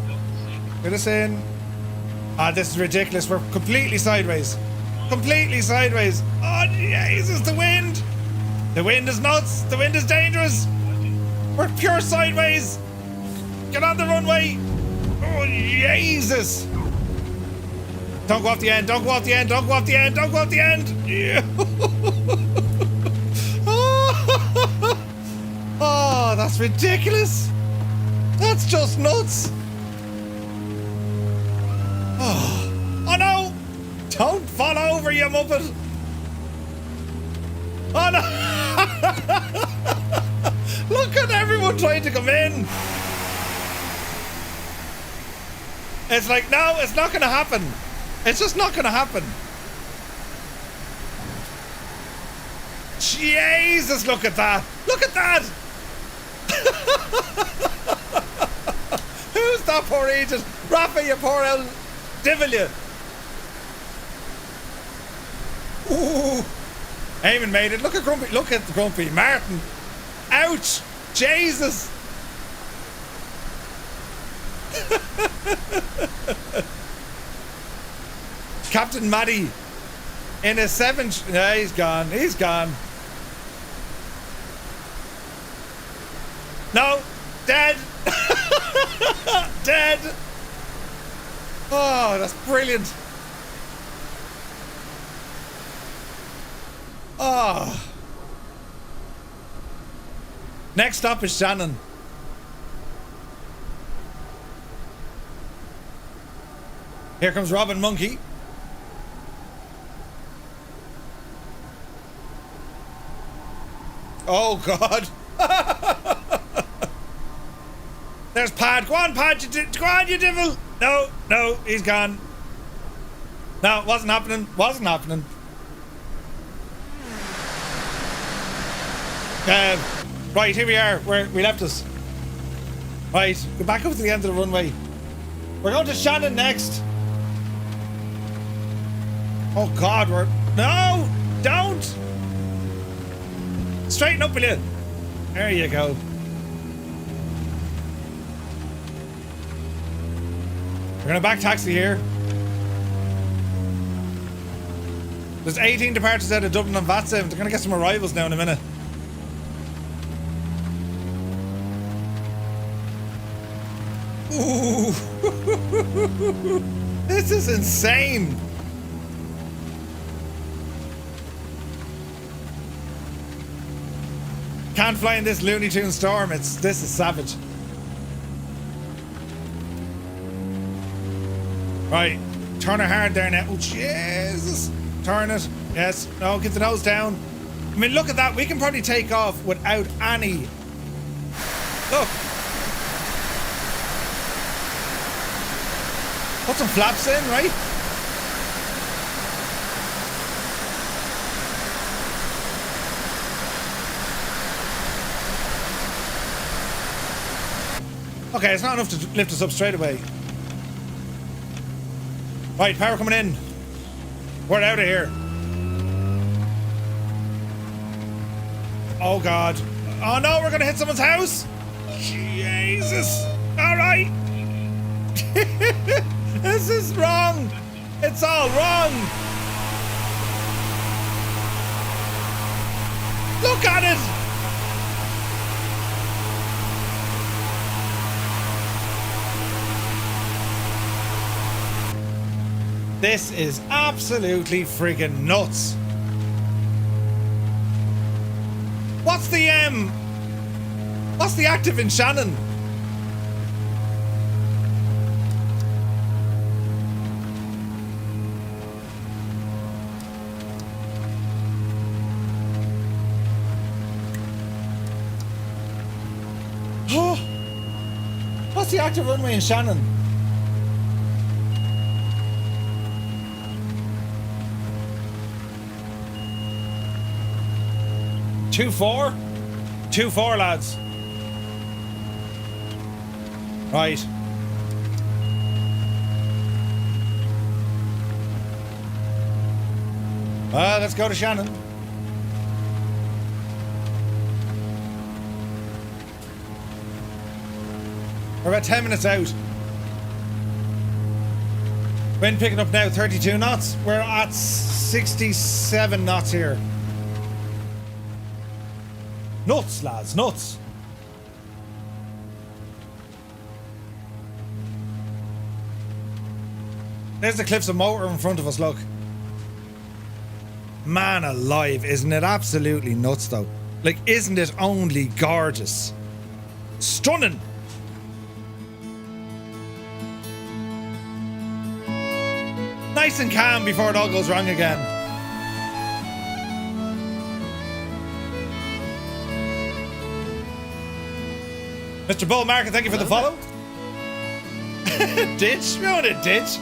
Get us in. Ah, this is ridiculous. We're completely sideways. Completely sideways. Oh, Jesus, the wind. The wind is nuts. The wind is dangerous. We're pure sideways. Get on the runway. Oh, Jesus. Don't go off the end. Don't go off the end. Don't go off the end. Don't go off the end. Yeah. Oh, that's ridiculous. That's just nuts. Oh no. Don't fall over, you muppet. Oh no. Look at everyone trying to come in. It's like, no, it's not going to happen. It's just not going to happen. Jesus, look at that. Look at that. Who's that poor agent? Rafa, you poor old devil, you. Ooh. Eamon made it. Look at Grumpy. Look at Grumpy. Martin. Ouch. Jesus. Captain Maddie in a 7. Yeah, he's gone. He's gone. No. Dead. Dead. Oh, that's brilliant. Oh. Next stop is Shannon. Here comes Robin Monkey. Oh, God. There's Pad. Go on, Pad. Go on, you devil. No, no, he's gone. No, it wasn't happening. Wasn't happening. Right, here we are. We left us. Right, go back up to the end of the runway. We're going to Shannon next. Oh, God, we're... No! Don't! Straighten up, will you? There you go. We're going to back taxi here. There's 18 departures out of Dublin and Vatsum. They're going to get some arrivals now in a minute. Ooh. This is insane. Can't fly in this Looney Tunes storm. This is savage. Right, turn her hard there now. Oh, Jesus. Turn it. Yes. No, get the nose down. I mean, look at that. We can probably take off without any... Look. Put some flaps in, right? Okay, it's not enough to lift us up straight away. Right, power coming in. We're out of here. Oh, God. Oh, no, we're going to hit someone's house. Jesus. All right. This is wrong. It's all wrong. Look at it. This is absolutely friggin' nuts. What's the active in Shannon? What's the active runway in Shannon? Two four? 2-4, lads. Right. Well, let's go to Shannon. We're about 10 minutes out. Wind picking up now, 32 knots. We're at 67 knots here. Nuts, lads, nuts. There's the cliffs of Motor in front of us, look. Man alive, isn't it absolutely nuts though? Like, isn't it only gorgeous? Stunning. Nice and calm before it all goes wrong again. Mr. Bull Market, thank you for the follow. Ditch? We want a ditch.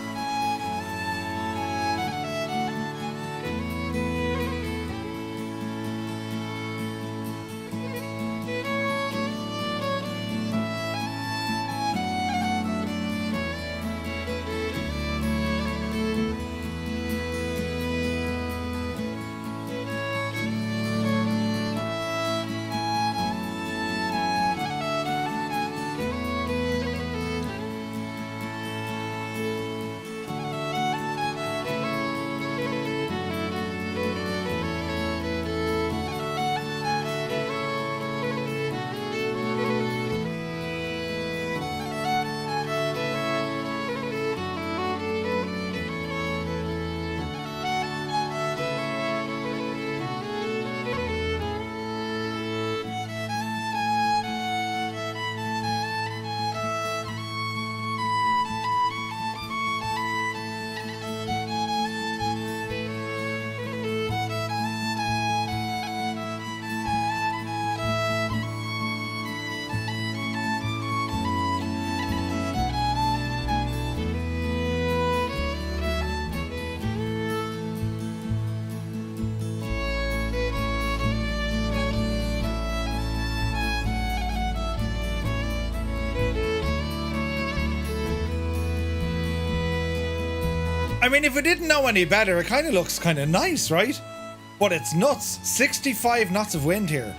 I mean, if we didn't know any better, it kind of looks kind of nice, right? But it's nuts. 65 knots of wind here.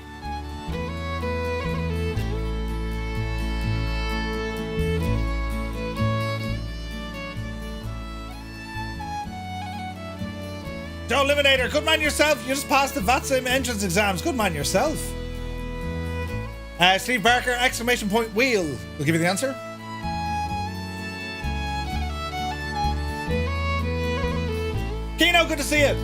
Joe Eliminator, good man yourself. You just passed the VATSIM entrance exams. Good man yourself. Steve Barker, exclamation point wheel. We'll give you the answer. Kino, good to see you.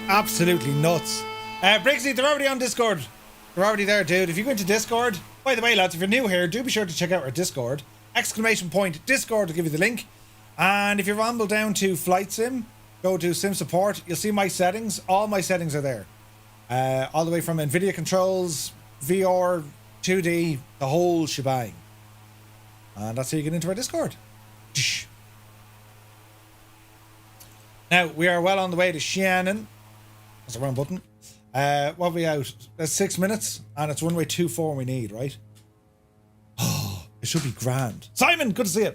Absolutely nuts. Brixie, they're already on Discord. They're already there, dude. If you go into Discord, by the way, lads, if you're new here, do be sure to check out our Discord. Exclamation point Discord will give you the link. And if you ramble down to Flight Sim, go to Sim Support, you'll see my settings. All my settings are there. All the way from NVIDIA controls, VR, 2D, the whole shebang. And that's how you get into our Discord. Now, we are well on the way to Shannon. That's the wrong button. What are we out? That's 6 minutes, and it's runway 24 we need, right? Oh, it should be grand. Simon, good to see you.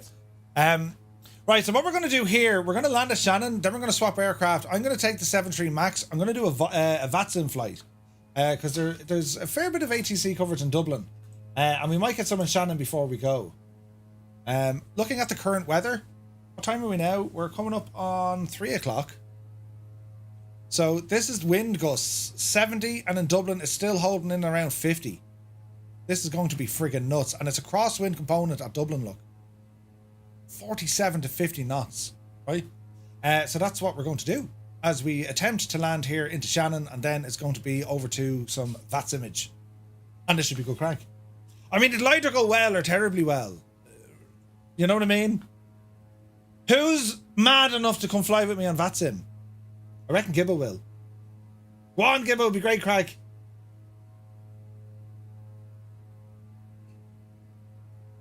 Right, so what we're going to do here, we're going to land at Shannon, then we're going to swap aircraft. I'm going to take the 73 MAX. I'm going to do a VATSIM flight, because there's a fair bit of ATC coverage in Dublin, and we might get some in Shannon before we go. Looking at the current weather, what time are we now? We're coming up on 3 o'clock. So this is wind gusts 70, and in Dublin it's still holding in around 50. This is going to be friggin' nuts, and it's a crosswind component at Dublin, look. 47 to 50 knots, right? So that's what we're going to do as we attempt to land here into Shannon, and then it's going to be over to some VATS image. And this should be good crack. I mean, it'll either go well or terribly well. You know what I mean? Who's mad enough to come fly with me on VATSIM? I reckon Gibbo will. Go on, Gibbo, it'll be great crack.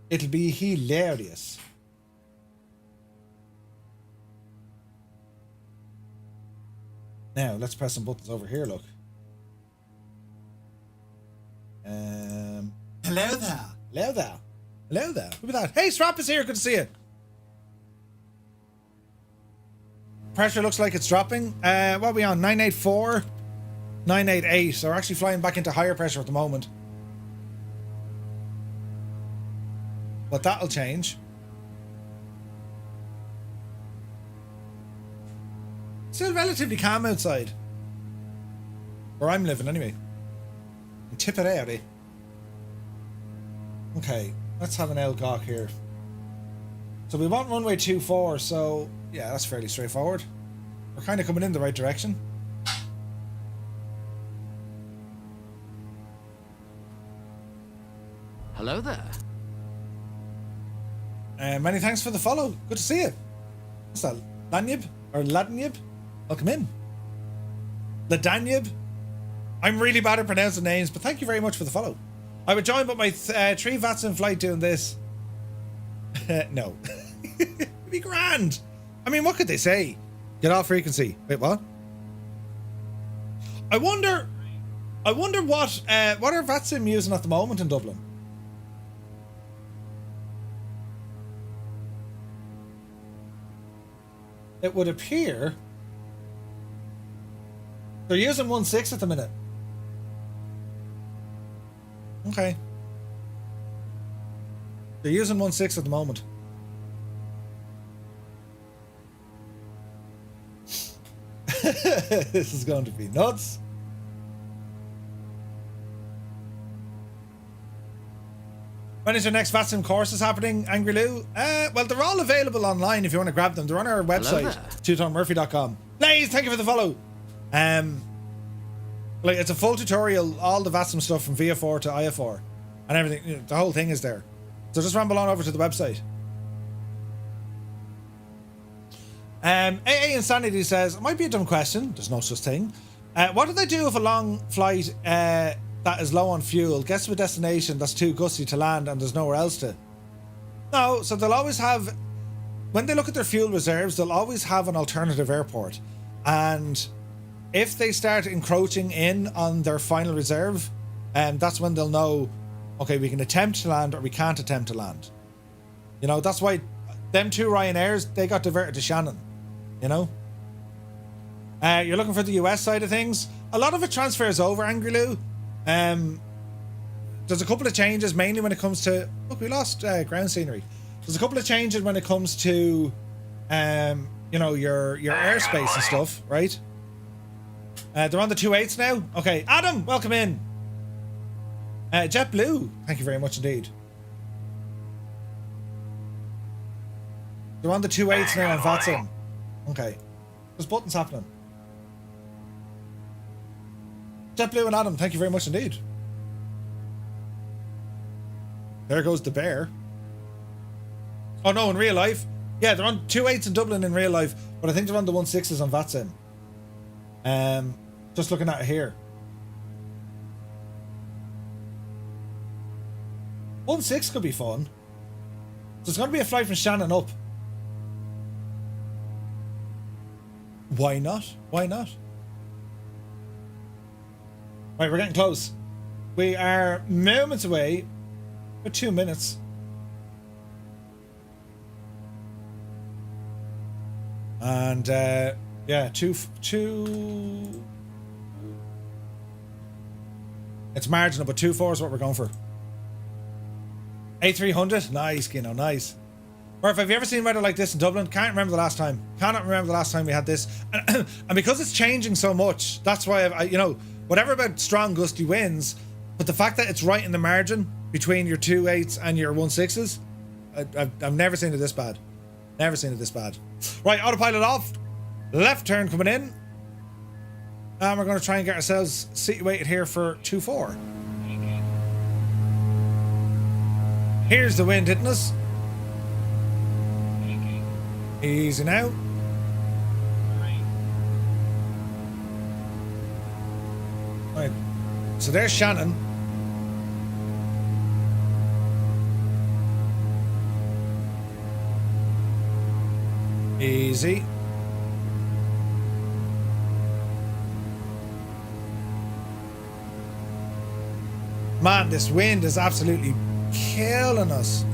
It'll be hilarious. Now, let's press some buttons over here, look. Hello there. Hello there. Hello there. Look at that. Hey, Strap is here. Good to see you. Pressure looks like it's dropping. What are we on? 984? 988. So we're actually flying back into higher pressure at the moment. But that'll change. Still relatively calm outside. Where I'm living, anyway. In Tipperary. Okay, let's have an LGOC here. So we want runway 24, so yeah, that's fairly straightforward. We're kind of coming in the right direction. Hello there. Many thanks for the follow. Good to see you. What's that? Lanyib? Or Ladanyib? Welcome in. Ladanyib? I'm really bad at pronouncing names, but thank you very much for the follow. I would join, but my 3 VATS in flight doing this. No. It'd be grand. I mean, what could they say? Get off frequency. Wait, what? I wonder what are VATSIM using at the moment in Dublin? It would appear they're using 1.6 at the minute. Okay. They're using 1.6 at the moment. This is going to be nuts. When is your next VATSIM courses happening, Angry Lou? Well, they're all available online if you want to grab them. They're on our website, twotonemurphy.com. Blaze, thank you for the follow. Like, it's a full tutorial, all the VATSIM stuff from VF4 to IF4 and everything. You know, the whole thing is there. So just ramble on over to the website. AA Insanity says, it might be a dumb question. There's no such thing. What do they do if a long flight that is low on fuel gets to a destination that's too gusty to land and there's nowhere else to? No, so they'll always have, when they look at their fuel reserves, they'll always have an alternative airport. And if they start encroaching in on their final reserve, that's when they'll know, okay, we can attempt to land or we can't attempt to land. You know, that's why them 2 Ryanairs, they got diverted to Shannon, you know? You're looking for the US side of things. A lot of it transfers over, Angry Lou. There's a couple of changes, mainly when it comes to... Look, we lost ground scenery. There's a couple of changes when it comes to, you know, your airspace and stuff, right? They're on the 2.8s now. Okay, Adam, welcome in. JetBlue, thank you very much indeed. They're on the 2.8s now on VATSIM. Okay, there's buttons happening. JetBlue and Adam, thank you very much indeed. There goes the bear. Oh no, in real life? Yeah, they're on 2.8s in Dublin in real life, but I think they're on the 1.6s on VATSIM. Just looking at it here. 1.6 could be fun. So it's going to be a flight from Shannon up. Why not? Why not? Right, we're getting close. We are moments away. For 2 minutes. And yeah, two. It's marginal, but 2.4 is what we're going for. A300, nice, Kino, nice. Murph, have you ever seen weather like this in Dublin? Can't remember the last time. Cannot remember the last time we had this. And because it's changing so much, that's why you know, whatever about strong gusty winds, but the fact that it's right in the margin between your 2.8s and your 1.6s, I've never seen it this bad. Never seen it this bad. Right, autopilot off. Left turn coming in. And we're going to try and get ourselves situated here for 2-4. Here's the wind hitting us. Easy now. Right. So there's Shannon. Easy. Man, this wind is absolutely killing us.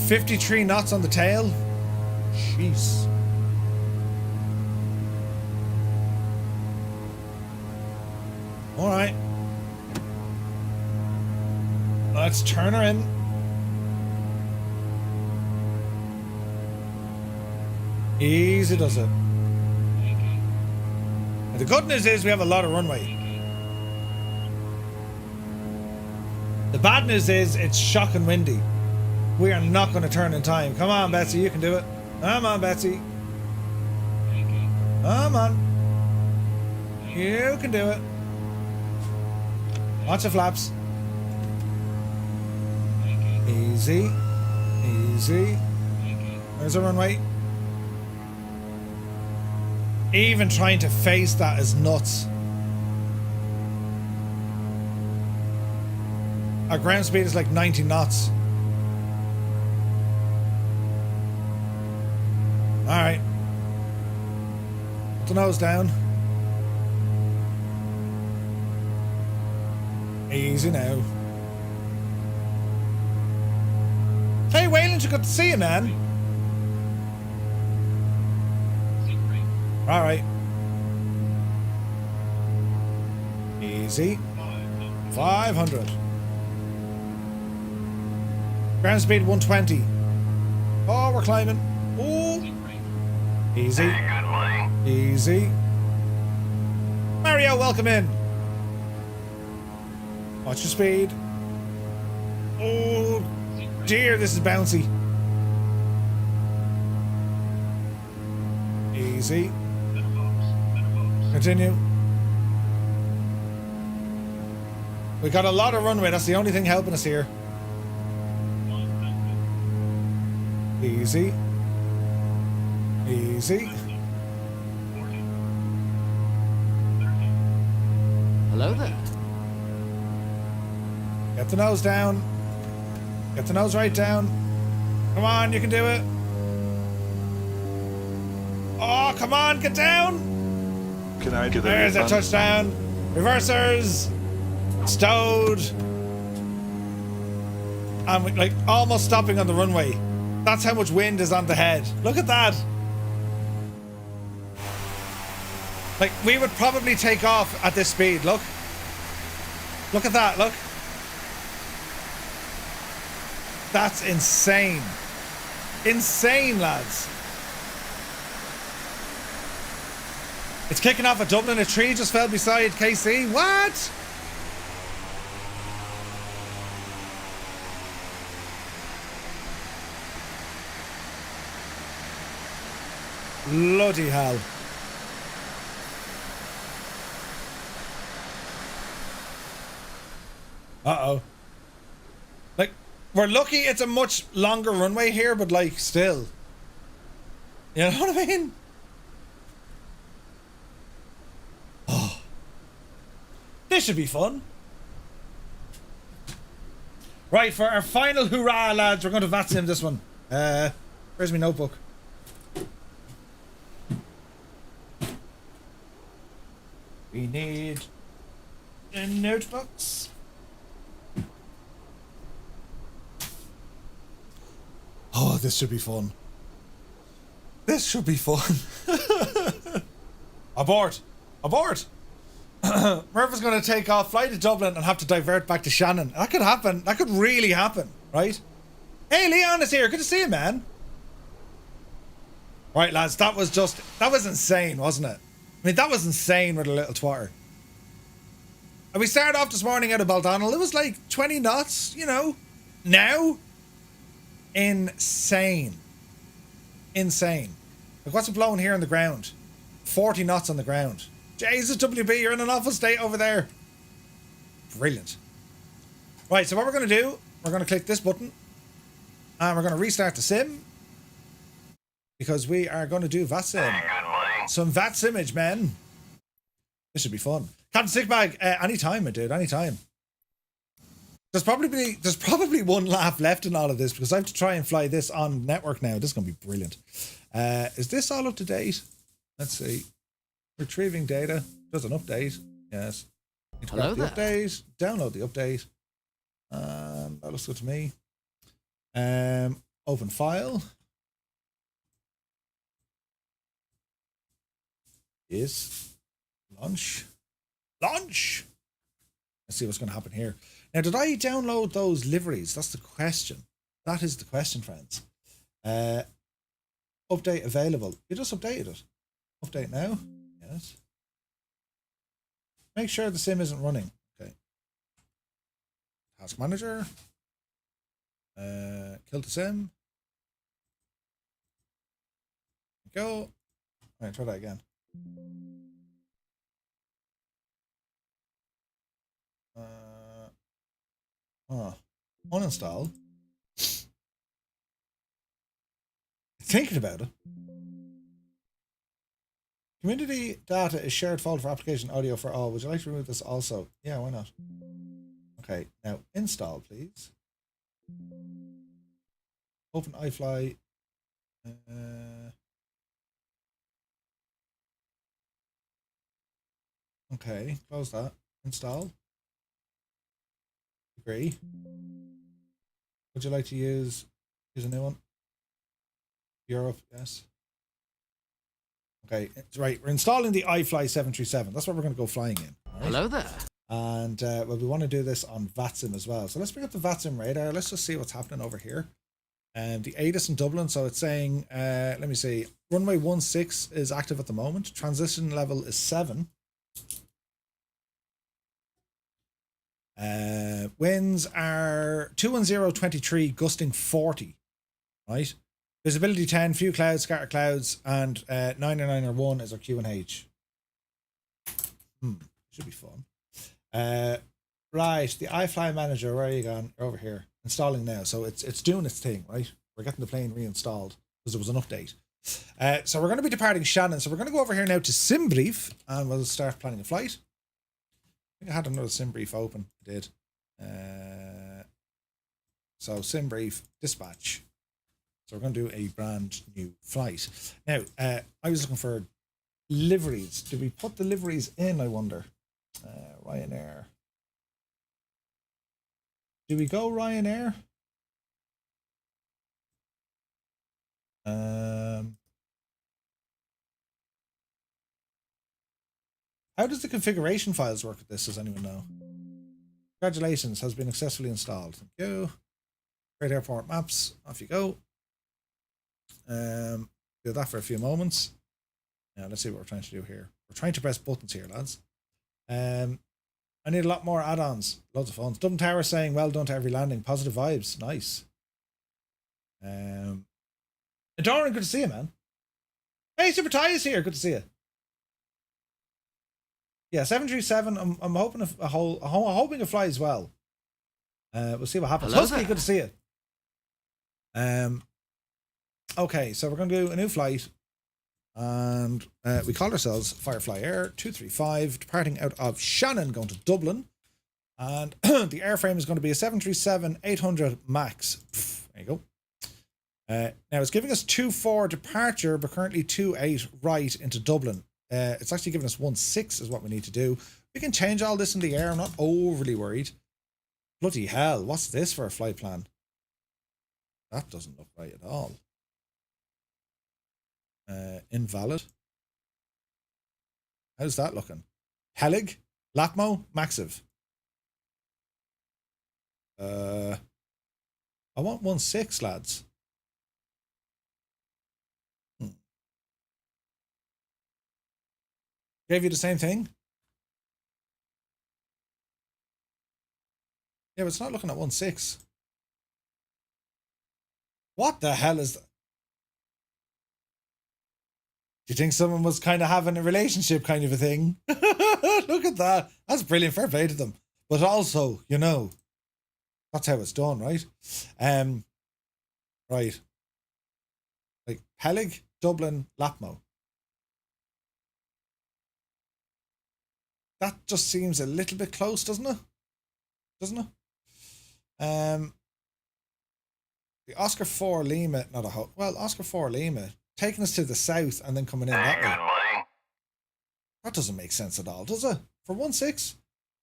53 knots on the tail. Jeez. All right. Let's turn her in. Easy does it. And the good news is we have a lot of runway. The bad news is it's shocking windy. We are not going to turn in time. Come on, Betsy, you can do it. Come on, Betsy. Come on. You can do it. Lots of flaps. Easy. Easy. There's a runway. Even trying to face that is nuts. Our ground speed is like 90 knots. Alright. Put the nose down. Easy now. Hey Wayland, you good to see you, man. Alright. Easy. 500. Ground speed 120. Oh, we're climbing. Oh. Easy. Easy. Mario, welcome in. Watch your speed. Oh dear, this is bouncy. Easy. Continue. We got a lot of runway. That's the only thing helping us here. Easy. Easy. Hello there. Get the nose down. Get the nose right down. Come on, you can do it. Oh, come on, get down. Can I do that? There's a touchdown. Reversers. Stowed. And we, like, almost stopping on the runway. That's how much wind is on the head. Look at that. Like, we would probably take off at this speed. Look. Look at that. Look. That's insane. Insane, lads. It's kicking off at Dublin. A tree just fell beside KC. What? Bloody hell. Uh-oh. Like, we're lucky it's a much longer runway here, but like, still. You know what I mean? Oh. This should be fun. Right, for our final hurrah, lads, we're going to VATSIM this one. Where's my notebook? We need notebooks. Oh, this should be fun. This should be fun. Abort. Abort. Murph is going to take off, fly to Dublin and have to divert back to Shannon. That could happen. That could really happen, right? Hey, Leon is here. Good to see you, man. Right, lads, that was insane, wasn't it? I mean, that was insane with a little twatter. And we started off this morning out of Baldonnel. It was like 20 knots, you know. Now, insane. Insane. Like, what's it blowing here on the ground? 40 knots on the ground. Jesus, WB, you're in an awful state over there. Brilliant. Right, so what we're going to do, we're going to click this button. And we're going to restart the sim. Because we are going to do VATSIM. Some VATSImage, man. This should be fun. Captain Sickbag, anytime, my dude, anytime. There's probably one laugh left in all of this because I have to try and fly this on network now. This is going to be brilliant. Is this all up to date? Let's see. Retrieving data. Does an update. Yes. Hello there. Update. Download the update. That looks good to me. Open file. Is launch. Launch! Let's see what's going to happen here. Now, did I download those liveries? That's the question. That is the question, friends. Update available. You just updated it. Update now. Yes. Make sure the sim isn't running. Okay. Task manager. Kill the sim. Go. All right, try that again. Uninstall. Thinking about it. Community data is shared folder for application audio for all. Would you like to remove this also? Yeah, why not? Okay, now install, please. Open iFly. Okay, close that. Install. Agree. Would you like to use a new one? Europe, yes. Okay, right. We're installing the iFly 737. That's what we're going to go flying in. Right? Hello there. And well, we want to do this on VATSIM as well. So let's bring up the VATSIM radar. Let's just see what's happening over here. The ATIS in Dublin. So it's saying, let me see. Runway 16 is active at the moment. Transition level is 7. Winds are 210-23, gusting 40. Right. Visibility 10, few clouds, scattered clouds, and 991 is our QNH. Should be fun. Right, the iFly manager, where are you going? You're over here. Installing now. So it's doing its thing, right? We're getting the plane reinstalled because there was an update. So we're going to be departing Shannon. So we're going to go over here now to SimBrief and we'll start planning a flight. I think I had another SimBrief open. I did. So SimBrief, dispatch. So we're going to do a brand new flight. Now, I was looking for liveries. Did we put the liveries in, I wonder? Ryanair. Do we go Ryanair? How does the configuration files work with this? Does anyone know? Congratulations, has been successfully installed. Thank you. Great airport maps. Off you go. Do that for a few moments. Now let's see what we're trying to do here. We're trying to press buttons here, lads. I need a lot more add-ons. Loads of fun. Dublin Tower saying well done to every landing. Positive vibes. Nice. Doran, good to see you, man. Hey, Super Ty is here. Good to see you. Yeah, 737. I'm hoping I'm hoping it flies well. We'll see what happens. Husky, good to see you. Okay, so we're going to do a new flight. And we call ourselves Firefly Air 235, departing out of Shannon, going to Dublin. And the airframe is going to be a 737-800 MAX. There you go. Now, it's giving us 2-4 departure, but currently 2-8 right into Dublin. It's actually giving us 1-6 is what we need to do. We can change all this in the air. I'm not overly worried. Bloody hell, what's this for a flight plan? That doesn't look right at all. Invalid. How's that looking? Helig, Latmo, Maxiv. I want 1.6, lads. Gave you the same thing? Yeah, but it's not looking at 1.6. What the hell is that? Do you think someone was kind of having a relationship kind of a thing? Look at that. That's brilliant. Fair play to them. But also, you know, that's how it's done, right? Right. Like Pelig, Dublin, Lapmo. That just seems a little bit close, doesn't it? Doesn't it? The Oscar 4 Lima, not a whole. Well, Oscar 4 Lima taking us to the south and then coming in that way. That doesn't make sense at all, does it? For 1.6,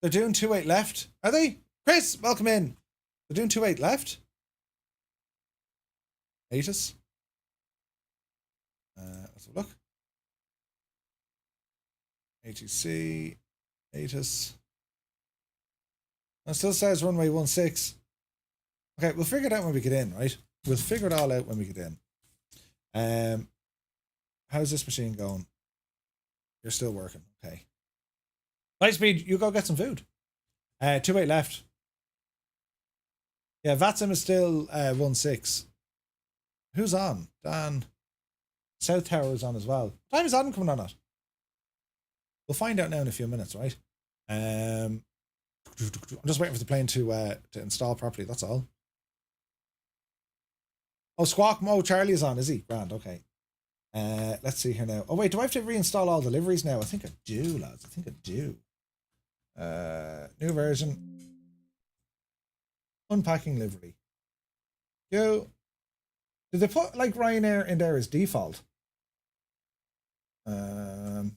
they're doing 2.8 left. Are they? Chris, welcome in. They're doing 2.8 left. ATIS. Let's have a look. ATC. ATIS. It still says runway 16. Okay, we'll figure it out when we get in, right? We'll figure it all out when we get in. How's this machine going? You're still working. Okay. Lightspeed, you go get some food. 2.8 left. Yeah, Vatsim is still 1.6. Who's on? Dan. South Tower is on as well. What time is Adam coming on at? We'll find out now in a few minutes, right? I'm just waiting for the plane to install properly, that's all. Oh, Squawk Mo Charlie is on, is he? Grand, okay. Let's see here now. Oh, wait, do I have to reinstall all deliveries now? I think I do, lads. I think I do. New version. Unpacking livery. Go. Did they put, like, Ryanair in there as default? Let's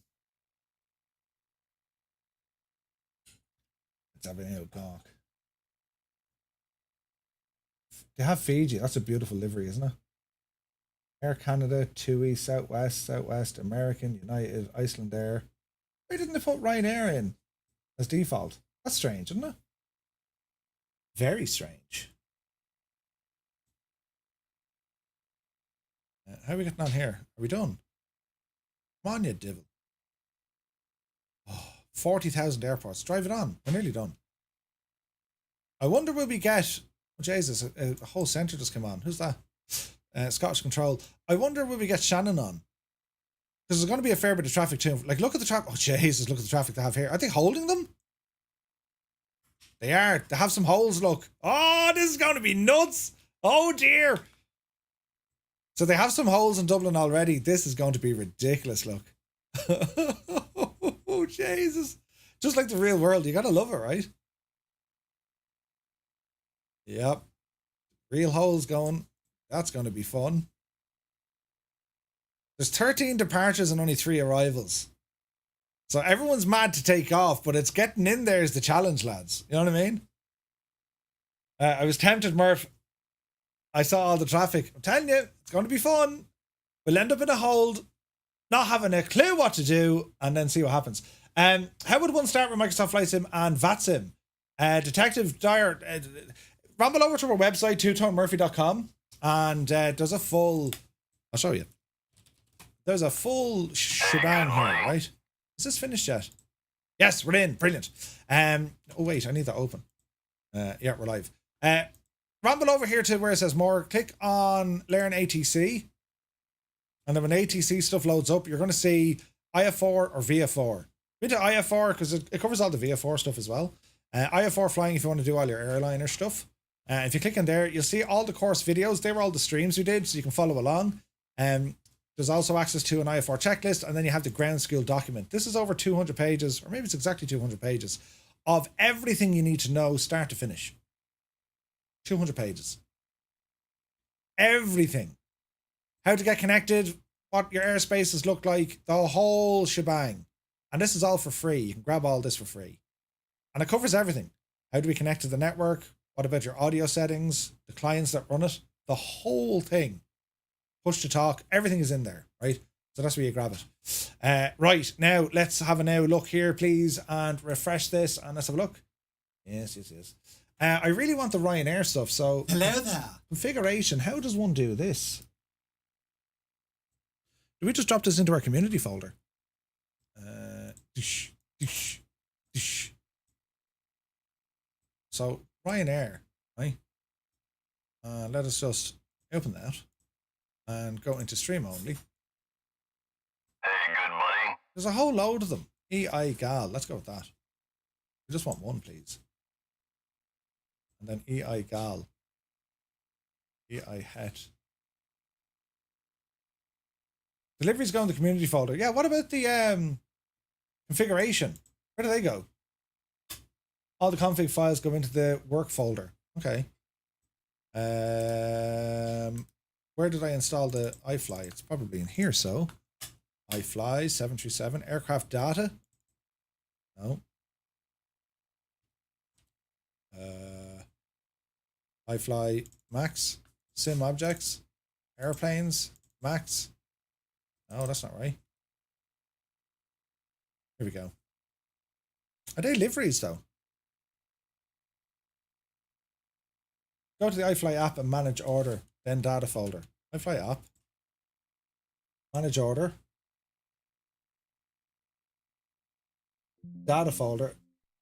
have a gawk. They have Fiji. That's a beautiful livery, isn't it? Air Canada, TUI, Southwest, American, United, Icelandair. Why didn't they put Ryanair in as default? That's strange, isn't it? Very strange. How are we getting on here? Are we done? Come on, you devil. Oh, 40,000 airports. Drive it on. We're nearly done. I wonder will we get... Oh, Jesus, a whole centre just came on. Who's that? Scottish Control. I wonder will we get Shannon on? Because there's going to be a fair bit of traffic too. Like, look at the traffic. Oh, Jesus, look at the traffic they have here. Are they holding them? They are. They have some holes, look. Oh, this is going to be nuts. Oh, dear. So they have some holes in Dublin already. This is going to be ridiculous, look. Oh, Jesus. Just like the real world. You got to love it, right? Yep. Real holes going. That's going to be fun. There's 13 departures and only 3 arrivals. So everyone's mad to take off, but it's getting in there is the challenge, lads. You know what I mean? I was tempted, Murph. I saw all the traffic. I'm telling you, it's going to be fun. We'll end up in a hold, not having a clue what to do, and then see what happens. How would one start with Microsoft Flight Sim and VATSIM? Detective Dyer... ramble over to our website, twotonemurphy.com, and there's a full... I'll show you. There's a full shebang here, right? Is this finished yet? Yes, we're in. Brilliant. Oh, wait, I need that open. Yeah, we're live. Ramble over here to where it says more. Click on Learn ATC. And then when ATC stuff loads up, you're going to see IF4 or VF4. Into IF4 because it covers all the VF4 stuff as well. IF4 flying if you want to do all your airliner stuff. If you click on there, you'll see all the course videos. They were all the streams we did, so you can follow along. There's also access to an IF4 checklist, and then you have the ground school document. This is over 200 pages, or maybe it's exactly 200 pages, of everything you need to know start to finish. 200 pages. Everything. How to get connected, what your airspaces look like, the whole shebang. And this is all for free. You can grab all this for free. And it covers everything. How do we connect to the network? What about your audio settings? The clients that run it? The whole thing. Push to talk. Everything is in there, right? So that's where you grab it. Right, now let's have a now look here, please, and refresh this, and let's have a look. Yes. I really want the Ryanair stuff, so... Hello there. Configuration, how does one do this? Do we just drop this into our community folder? Dish, dish, dish. So, Ryanair, right? Let us just open that and go into stream only. Hey, good buddy. There's a whole load of them. EI Gal, let's go with that. We just want one, please. And then EI Gal. EI Het. Deliveries go in the community folder. Yeah, what about the configuration? Where do they go? All the config files go into the work folder. Okay. Where did I install the iFly? It's probably in here, so. iFly 737 aircraft data. No. iFly Max sim objects airplanes Max. No, that's not right. Here we go. Are they liveries though? Go to the iFly app and manage order, then data folder. iFly app. Manage order. Data folder.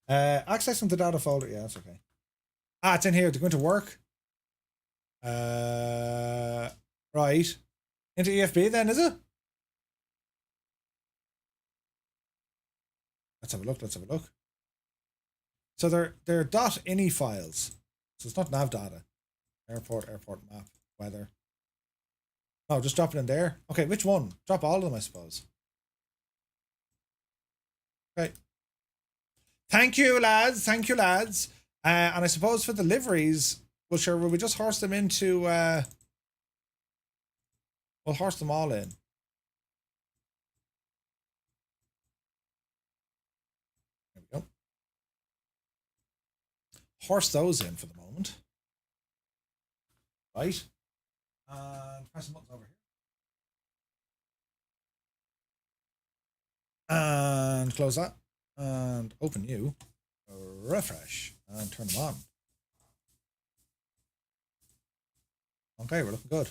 Accessing the data folder. Yeah, that's okay. Ah, it's in here. To go into work. Right. Into EFB then, is it? Let's have a look. Let's have a look. So they're .ini files. So it's not nav data. Airport map, weather. No, just drop it in there. Okay, which one? Drop all of them, I suppose. Okay. Thank you, lads. Thank you, lads. And I suppose for deliveries, well, sure, will we just horse them into... we'll horse them all in. There we go. Horse those in for the moment. Right. And press the buttons over here. And close that. And open you. Refresh. And turn them on. Okay, we're looking good.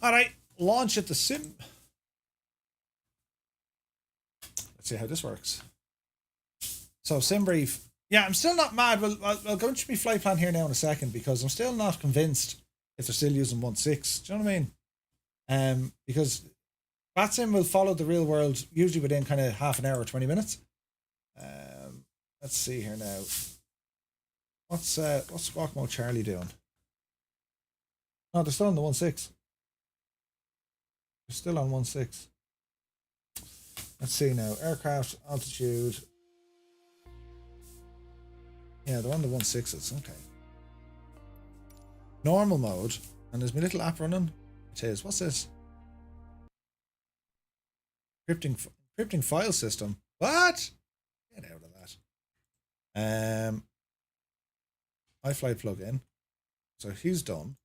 Alright, launch at the sim. Let's see how this works. So, sim brief. Yeah, I'm still not mad. I'll go into my flight plan here now in a second because I'm still not convinced if they're still using 1.6. Do you know what I mean? Because BatSim will follow the real world usually within kind of half an hour or 20 minutes. Let's see here now. What's Squawk Mode Charlie doing? No, they're still on the 1.6. They're still on 1.6. Let's see now. Aircraft altitude. Yeah, they're on the 1.6s. Okay. Normal mode. And there's my little app running. It is. What's this? Encrypting file system. What? Get out of that. iFly plugin. So he's done.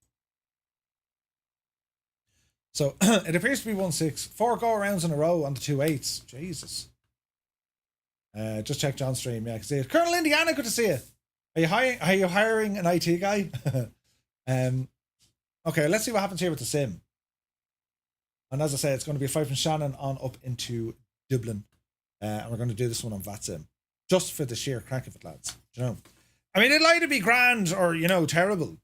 So it appears to be 1.6. 4 go-arounds in a row on the 2.8s. Jesus. Just check John's stream. Yeah, I can see it. Colonel Indiana, good to see you. Are you hiring an IT guy? Okay, let's see what happens here with the sim. And as I say, it's going to be a flight from Shannon on up into Dublin. And we're going to do this one on VATSIM. Just for the sheer crack of it, lads. Do you know? I mean, it'll either be grand or, you know, terrible.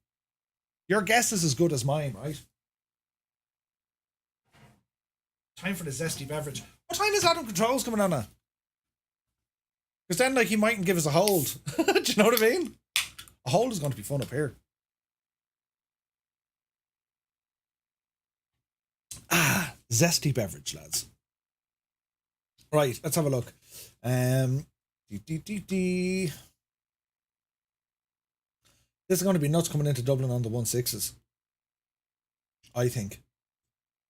Your guess is as good as mine, right? Time for the zesty beverage. What time is Adam Controls coming on at? Because then, like, he mightn't give us a hold. Do you know what I mean? A hold is going to be fun up here. Ah, zesty beverage, lads. Right, let's have a look. This is going to be nuts coming into Dublin on the 1.6s. I think.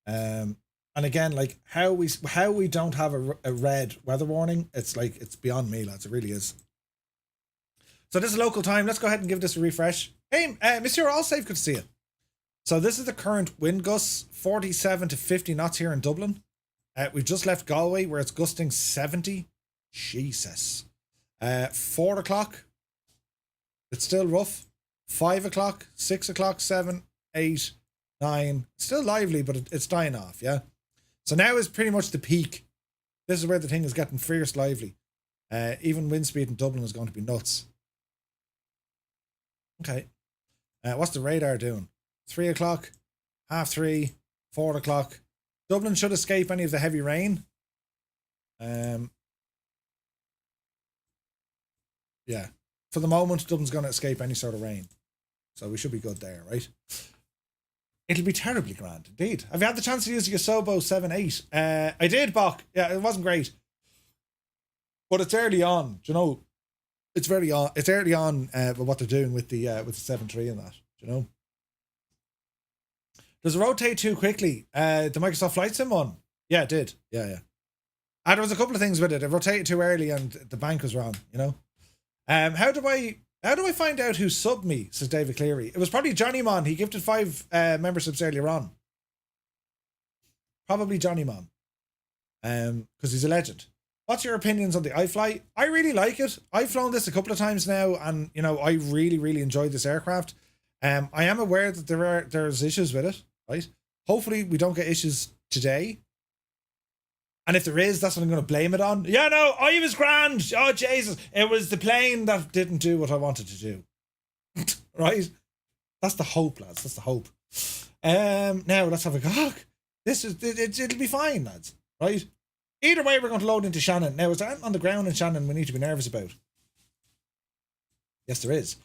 And again, like how we don't have a red weather warning, it's like it's beyond me, lads. It really is. So this is local time. Let's go ahead and give this a refresh. Hey, Monsieur Allsafe, good to see you. So this is the current wind gusts, 47 to 50 knots here in Dublin. We've just left Galway where it's gusting 70. Jesus. 4 o'clock. It's still rough. 5 o'clock, 6 o'clock, 7, 8, 9. Still lively, but it's dying off, yeah? So now is pretty much the peak. This is where the thing is getting fierce lively. Even wind speed in Dublin is going to be nuts. Okay. What's the radar doing? 3 o'clock, 3:30, 4 o'clock. Dublin should escape any of the heavy rain. Yeah. For the moment, Dublin's going to escape any sort of rain. So we should be good there, right? It'll be terribly grand, indeed. Have you had the chance to use the Yosobo 7.8? I did, Bach. Yeah, it wasn't great. But it's early on, do you know? It's early on with what they're doing with the 7.3 and that, do you know? Does it rotate too quickly? The Microsoft Flight Sim one? Yeah, it did. Yeah. There was a couple of things with it. It rotated too early and the bank was wrong, you know? How do I find out who subbed me, says David Cleary? It was probably Johnny Mon. He gifted 5 memberships earlier on. Probably Johnny Mon. Because he's a legend. What's your opinions on the iFly? I really like it. I've flown this a couple of times now, and you know, I really, really enjoyed this aircraft. I am aware that there's issues with it, right? Hopefully we don't get issues today. And if there is, that's what I'm going to blame it on. Yeah, no, I was grand. Oh, Jesus. It was the plane that didn't do what I wanted to do. Right? That's the hope, lads. That's the hope. Now, let's have a go. It'll be fine, lads. Right? Either way, we're going to load into Shannon. Now, is there anything on the ground in Shannon we need to be nervous about? Yes, there is.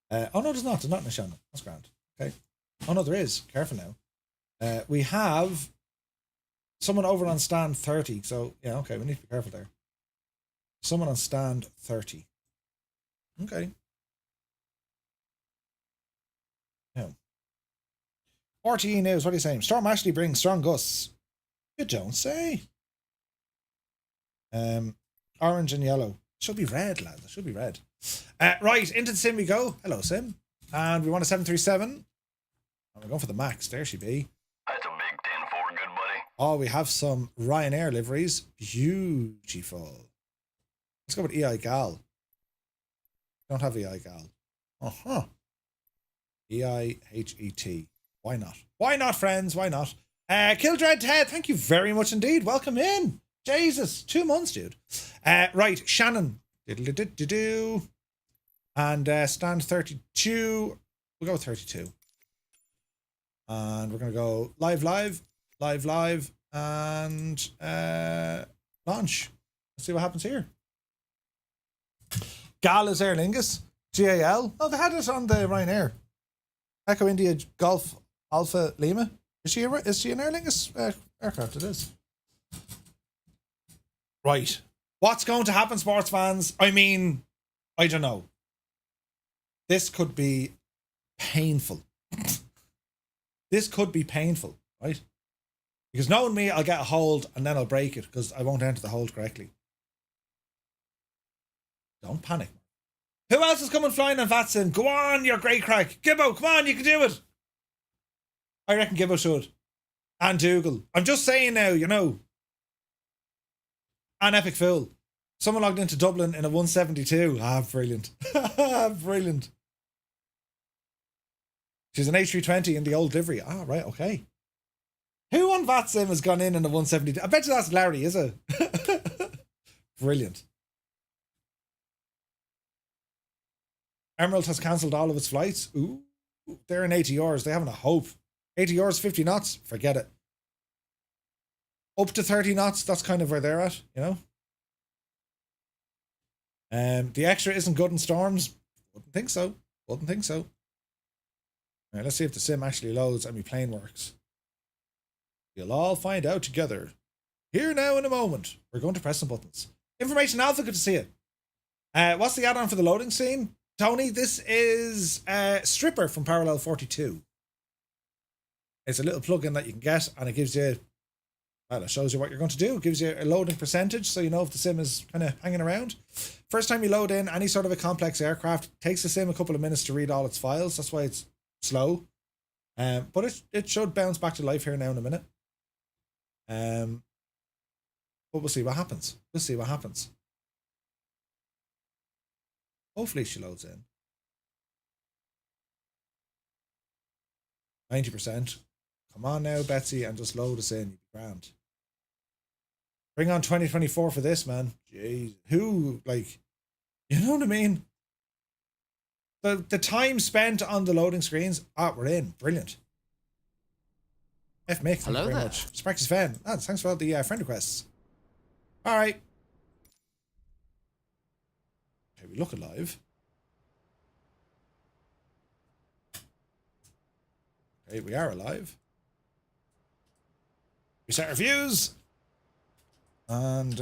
Oh, no, there's not. There's not in Shannon. That's grand. Okay. Oh, no, there is. Careful now. We have someone over on stand 30. So, yeah, okay, we need to be careful there. Someone on stand 30. Okay. Now, RTE News, what are you saying? Storm Ashley brings strong gusts. You don't say. Orange and yellow. Should be red, lad. It should be red. Right, into the sim we go. Hello, sim. And we want a 737. And we're going for the max. There she be. That's a big 10-4, good buddy. Oh, we have some Ryanair liveries. Beautiful. Let's go with EI Gal. Don't have EI Gal. Uh-huh. EIHET. Why not? Why not, friends? Why not? Kildred Ted, thank you very much indeed. Welcome in. Jesus, 2 months, dude. Right, Shannon. Diddle-diddle-diddle. And stand 32. We'll go with 32. And we're going to go live, and launch. Let's see what happens here. GAL is Aer Lingus. GAL. Oh, they had it on the Ryanair. Echo India Golf Alpha Lima. Is she an Aer Lingus aircraft? It is. Right. What's going to happen, sports fans? I mean, I don't know. This could be painful. This could be painful, right? Because knowing me, I'll get a hold and then I'll break it because I won't enter the hold correctly. Don't panic. Who else is coming flying on Vatsim? Go on, you're great crack. Gibbo, come on, you can do it. I reckon Gibbo should. And Dougal. I'm just saying now, you know. And Epic Fool. Someone logged into Dublin in a 172. Ah, brilliant. Brilliant. She's an A320 in the old livery. Ah, right, okay. Who on VATSIM has gone in a 172? I bet you that's Larry, is it? Brilliant. Emerald has cancelled all of its flights. Ooh, they're in ATRs. They haven't a hope. ATRs 50 knots. Forget it. Up to 30 knots. That's kind of where they're at, you know. The extra isn't good in storms. Wouldn't think so. Wouldn't think so. All right, let's see if the sim actually loads and my plane works. You'll all find out together. Here now in a moment. We're going to press some buttons. Information Alpha, good to see you. What's the add-on for the loading scene? Tony, this is Stripper from Parallel 42. It's a little plugin that you can get and it gives you, well, it shows you what you're going to do. It gives you a loading percentage so you know if the sim is kind of hanging around. First time you load in any sort of a complex aircraft, it takes the sim a couple of minutes to read all its files. That's why it's slow. But it should bounce back to life here now in a minute. But we'll see what happens. We'll see what happens. Hopefully she loads in. 90%. Come on now, Betsy, and just load us in. You'd be grand. Bring on 2024 for this, man. Jeez. Who, like, you know what I mean? The time spent on the loading screens, we're in. Brilliant. F Mick, thank you very much. Sparky's fan. Lads, thanks for all the friend requests. All right. Okay, we look alive. Okay, we are alive. We set our views. And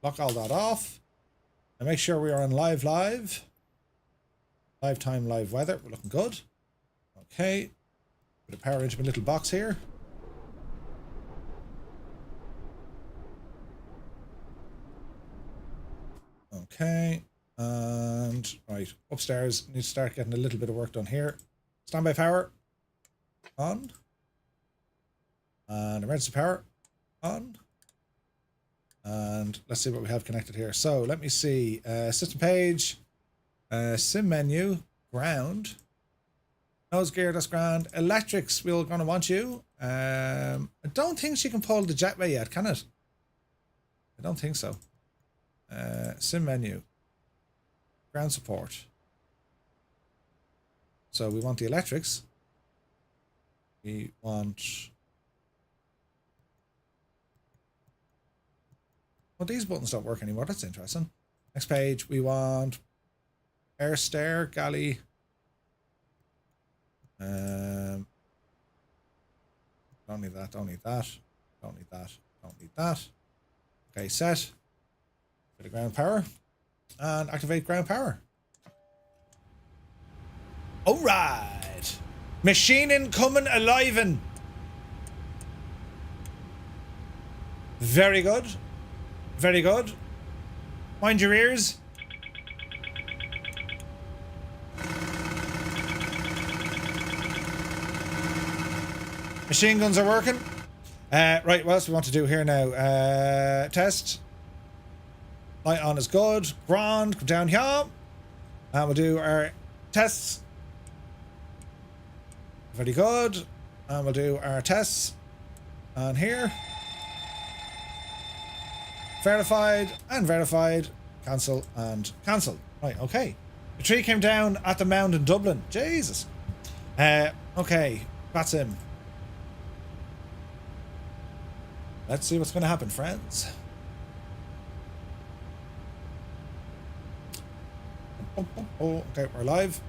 lock all that off. And make sure we are on live. Live time, live weather. We're looking good. Okay. Put the power into my little box here. Okay. And right, upstairs. Need to start getting a little bit of work done here. Standby power on. And emergency power on. And let's see what we have connected here. So let me see. System page. Sim menu. Ground. Nose gear, that's grand. Electrics, we're going to want you. I don't think she can pull the jetway yet, can it? I don't think so. Sim menu. Ground support. So we want the electrics. We want... Well, these buttons don't work anymore. That's interesting. Next page, we want air stair, galley. Don't need that, don't need that, don't need that, don't need that. Okay, set. Bit of ground power. And activate ground power. Alright. Machine coming alive in. Very good. Very good. Mind your ears. Machine guns are working. Right, what else do we want to do here now? Test. Light on is good. Grand. Come down here. And we'll do our tests. Very good. And we'll do our tests. And here. Verified and verified. Cancel and cancel. Right, okay. The tree came down at the mound in Dublin. Jesus. Okay. That's him. Let's see what's going to happen, friends. Oh, okay, we're live.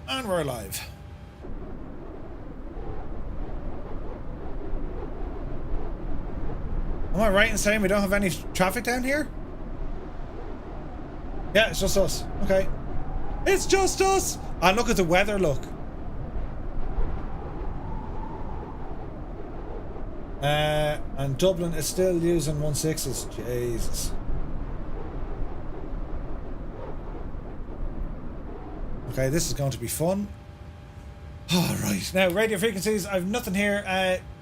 And we're alive. Am I right in saying we don't have any traffic down here? Yeah, it's just us. Okay. It's just us! And look at the weather, look. And Dublin is still using 1.6s. Jesus. Okay, this is going to be fun. Alright, now radio frequencies, I've nothing here.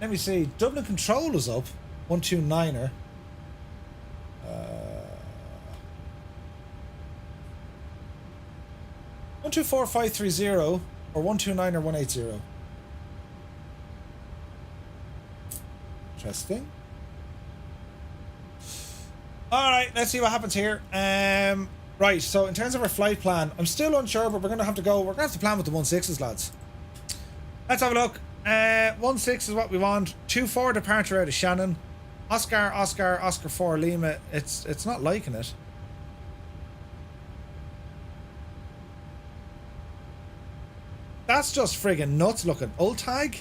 Let me see. Dublin control is up. 129er. 124530 or 129 or 180. Interesting. Alright, let's see what happens here. Right, so in terms of our flight plan, I'm still unsure, but we're going to have to go. We're going to have to plan with the 1.6s, lads. Let's have a look. 1.6 is what we want. 2-4 departure out of Shannon. Oscar 4 Lima. It's not liking it. That's just friggin' nuts looking. Old tag?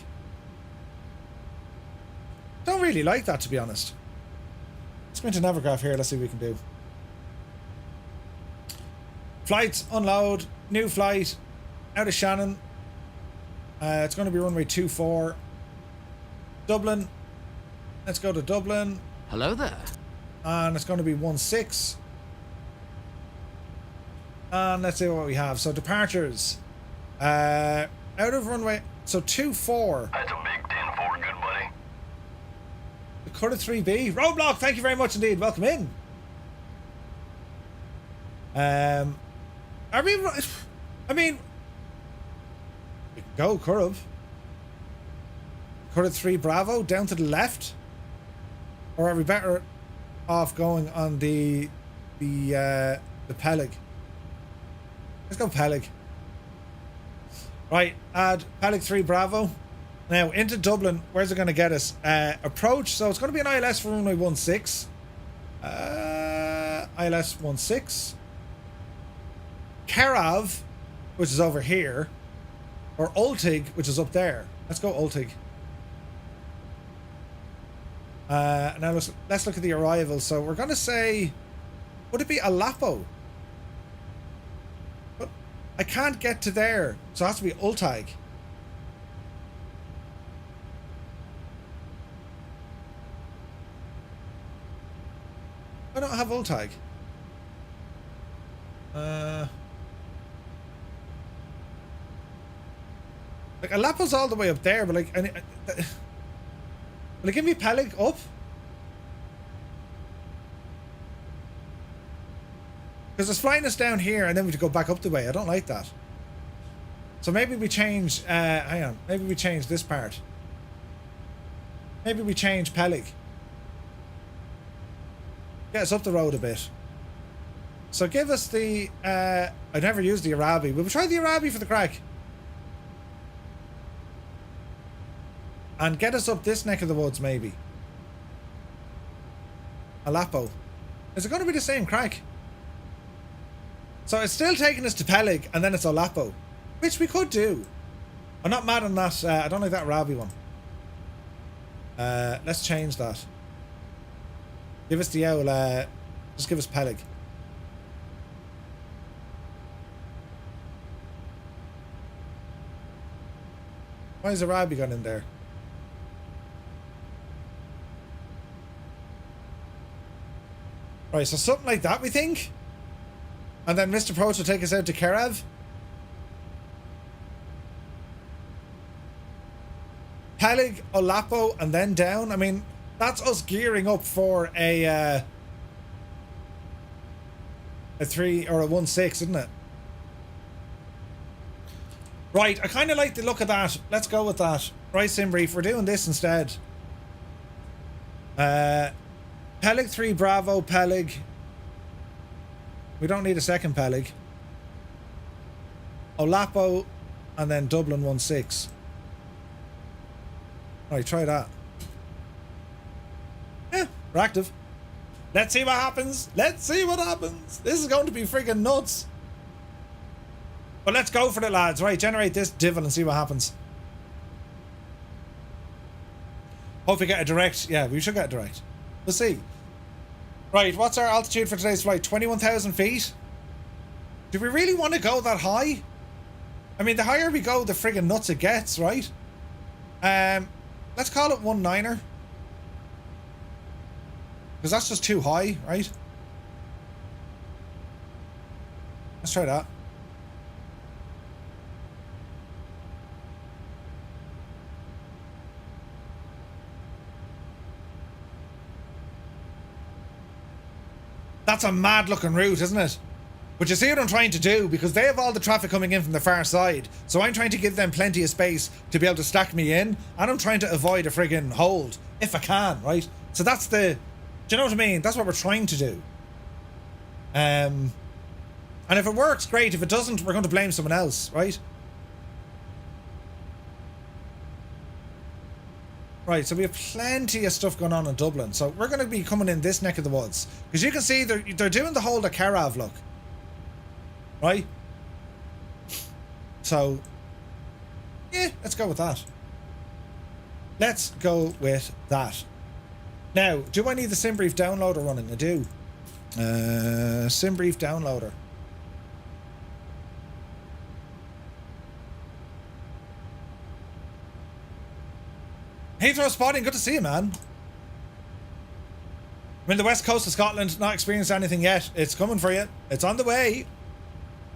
Don't really like that, to be honest. Let's go into Navigraph here. Let's see what we can do. Flights, unload, new flight, out of Shannon. It's going to be runway 24. Dublin. Let's go to Dublin. Hello there. And it's going to be 1.6. And let's see what we have. So departures. Out of runway. So 2-4. That's a big 10-4, good buddy. The Current 3B. Roadblock, thank you very much indeed. Welcome in. Are we... I mean... We can go, Currab. Current 3 Bravo, down to the left. Or are we better off going on the Peleg? Let's go Peleg. Right, add Peleg 3 Bravo. Now, into Dublin, where's it going to get us? Approach, so it's going to be an ILS for runway 16. ILS 16. Carav, which is over here. Or Ultig, which is up there. Let's go Ultig. Now let's look at the arrival. So we're going to say... Would it be Aleppo? But I can't get to there. So it has to be Ultag. I don't have Ultag. Like Aleppo's all the way up there, but like, will it give me Peleg up? Because it's flying us down here, and then we have to go back up the way. I don't like that. So maybe we change. Hang on. Maybe we change this part. Maybe we change Peleg. Get us up the road a bit. So give us the... I never used the Arabi. We'll try the Arabi for the crack. And get us up this neck of the woods, maybe. Aleppo. Is it going to be the same crack? So it's still taking us to Peleg, and then it's Aleppo. Which we could do. I'm not mad on that. I don't like that Arabi one. Let's change that. Give us the old, just give us Peleg. Why is Arabi gone in there? Right, so something like that, we think? And then Mr. Proach will take us out to Kerav? Peleg, Aleppo, and then down? I mean... That's us gearing up for a 3 or a 16, isn't it? Right, I kind of like the look of that. Let's go with that. Right, Simbrief, we're doing this instead. Peleg 3 Bravo, Peleg. We don't need a second Peleg. Aleppo, and then Dublin 16. Right, try that. Yeah, we're active. Let's see what happens. Let's see what happens. This is going to be freaking nuts. But let's go for it, lads. Right, generate this divil and see what happens. Hope we get a direct. Yeah, we should get a direct. We'll see. Right, what's our altitude for today's flight? 21,000 feet? Do we really want to go that high? I mean, the higher we go, the friggin' nuts it gets, right? Let's call it 19er. Because that's just too high, right? Let's try that. That's a mad looking route, isn't it? But you see what I'm trying to do, because they have all the traffic coming in from the far side. So I'm trying to give them plenty of space to be able to stack me in. And I'm trying to avoid a friggin' hold, if I can, right? So that's the... Do you know what I mean? That's what we're trying to do. And if it works, great. If it doesn't, we're going to blame someone else, right? Right, so we have plenty of stuff going on in Dublin. So we're going to be coming in this neck of the woods. Because you can see they're doing the whole Carav look. Right? So, yeah, let's go with that. Let's go with that. Now, do I need the SimBrief downloader running? I do. SimBrief downloader. Heathrow spotting, good to see you, man. I'm in the west coast of Scotland, not experienced anything yet. It's coming for you. It's on the way.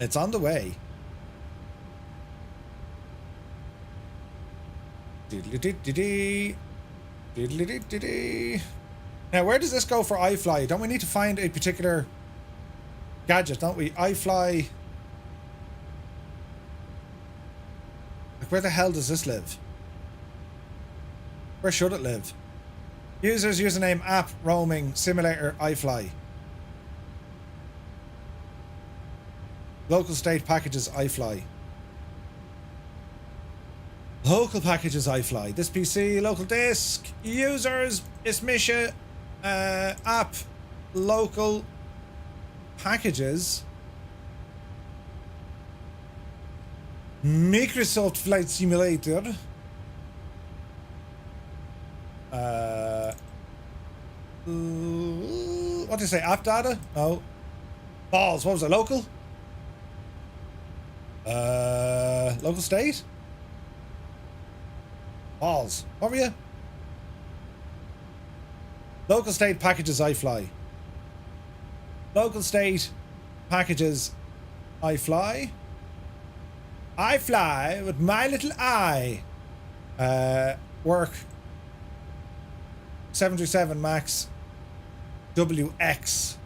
It's on the way. Doodly-dee-dee-dee. Now, where does this go for iFly? Don't we need to find a particular gadget, don't we? iFly. Like, where the hell does this live? Where should it live? Users, username, app, roaming, simulator, iFly. Local state packages, iFly. Local packages, iFly. This PC, local disk, users, Ismisha, app, local packages. Microsoft Flight Simulator. What do you say? App data? No. Balls. What was it? Local? Local state? Balls. What were you? Local state packages iFly. Local state packages iFly. I fly with my little eye. Work 737 Max WX.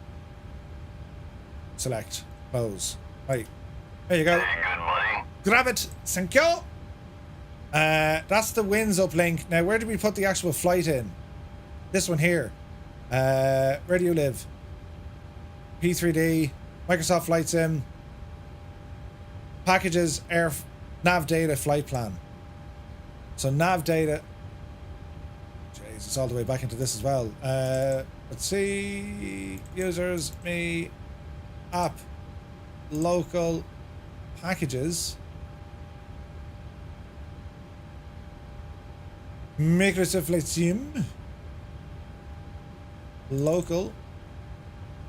Select. Close. Right. There you go. Very good, buddy. Grab it. Thank you. That's the winds uplink. Now, where do we put the actual flight in? This one here. Where do you live? P3D. Microsoft Flight Sim. Packages, nav data, flight plan. So nav data. Jeez, it's all the way back into this as well. Let's see. Users, me, app, local, packages. Microsoft Flight Sim. Local,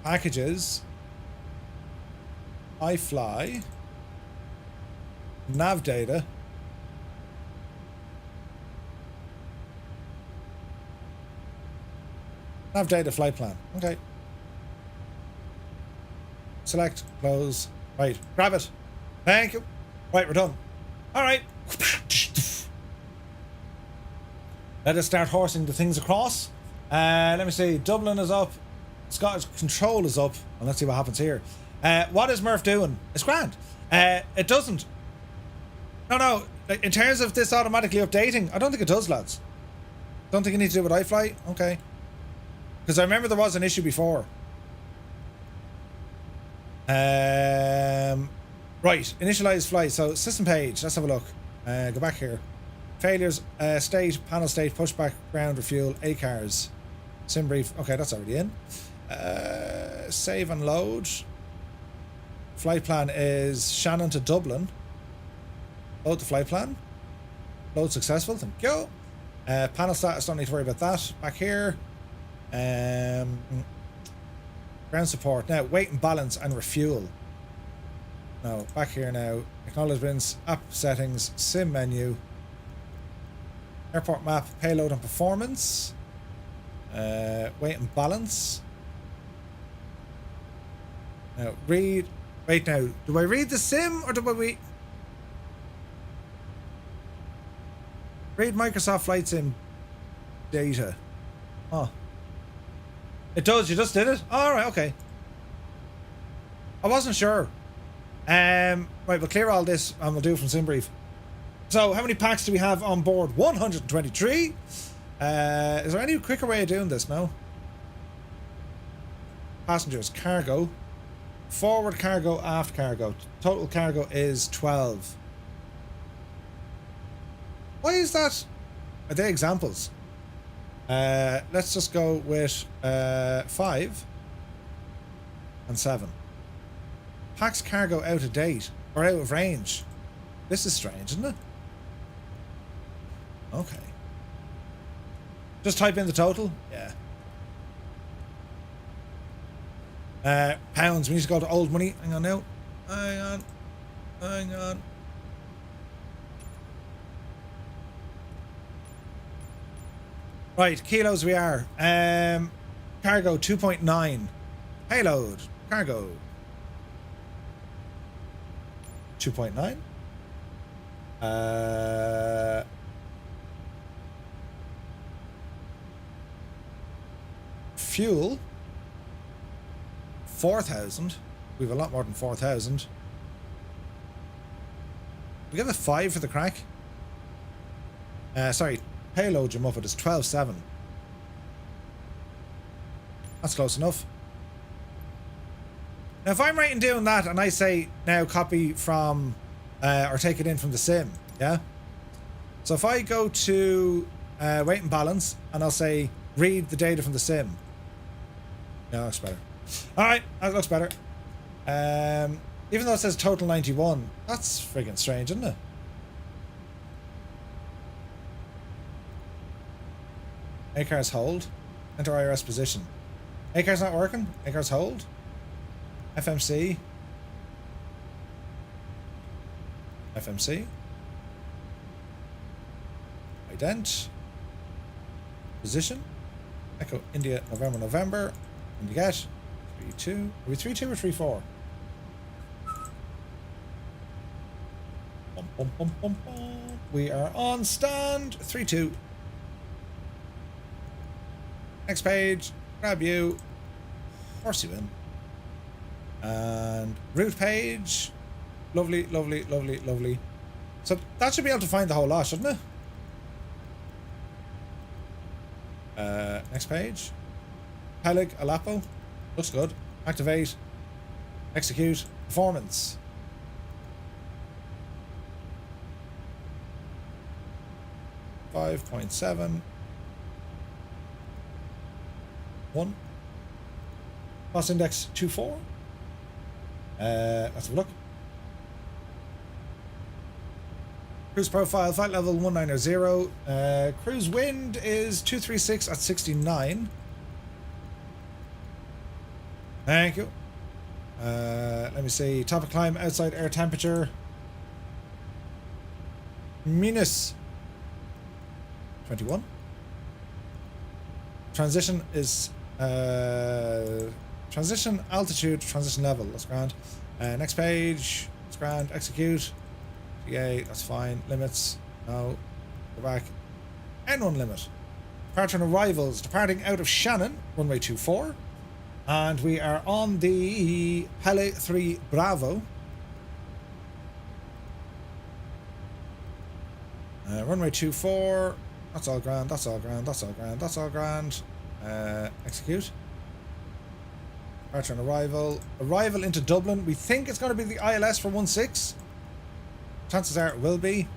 packages, iFly. Nav data. Nav data flight plan. Okay. Select, close. Right, grab it. Thank you. Right, we're done. All right. Let us start horsing the things across. Let me see. Dublin is up. Scottish Control is up. And let's see what happens here. What is Murph doing? It's grand. It doesn't. No. In terms of this automatically updating, I don't think it does, lads. Don't think it needs to do with iFly. Okay. Because I remember there was an issue before. Right. Initialize flight. So system page. Let's have a look. Go back here. Failures. State. Panel state. Pushback. Ground. Refuel. ACARS. Sim brief. Okay, that's already in. Save and load. Flight plan is Shannon to Dublin. Load the flight plan. Load successful. Thank you. Panel status. Don't need to worry about that. Back here. Ground support. Now, weight and balance and refuel. Now, back here now. Acknowledgements. App settings. Sim menu. Airport map. Payload and performance. Weight and balance. Now, read. Wait now. Do I read the sim or do I read Microsoft Flight Sim data? Oh. It does, you just did it? Alright, okay. I wasn't sure. Right, we'll clear all this and we'll do it from SimBrief. So, how many packs do we have on board? 123. Is there any quicker way of doing this? No. Passengers, cargo. Forward cargo, aft cargo. Total cargo is 12. Why is that? Are they examples? Let's just go with 5 and 7. Packs cargo out of date or out of range. This is strange, isn't it? Okay. Just type in the total. Yeah. Pounds. We need to go to old money. Hang on now. Hang on. Right, kilos we are. Cargo 2.9. Payload. Cargo 2.9. fuel, 4,000. We have a lot more than 4,000. We give it 5 for the crack. Sorry, payload your muffet is 12.7. That's close enough. Now, if I'm right in doing that and I say now copy from, or take it in from the sim, yeah? So if I go to weight and balance and I'll say read the data from the sim. Yeah, that looks better. Alright, that looks better. Even though it says total 91, that's friggin' strange, isn't it? A-car's hold. Enter IRS position. A-car's not working. A-car's hold. FMC. FMC. Ident. Position. Echo India November November. And you get 3-2. Are we 3-2 or 3-4? Bum, bum, bum, bum, bum. We are on stand. 3-2. Next page. Grab you. Force you in. And route page. Lovely, lovely, lovely, lovely. So that should be able to find the whole lot, shouldn't it? Next page. Peleg Alapo. Looks good. Activate. Execute. Performance. .7. 1. Cost index 2.4. Let's have a look. Cruise profile, flight level 190. Cruise wind is 236 at 69. Thank you. Let me see. Topic climb, outside air temperature. Minus 21. Transition is transition altitude, transition level. That's grand. Next page. That's grand. Execute. GA. That's fine. Limits. No. Go back. N1 limit. Departure and arrivals. Departing out of Shannon. Runway 24. And we are on the Pele 3 Bravo. Runway 24. That's all grand. That's all grand. That's all grand. That's all grand. Execute. Departure and arrival. Arrival into Dublin. We think it's going to be the ILS for 16. Chances are it will be.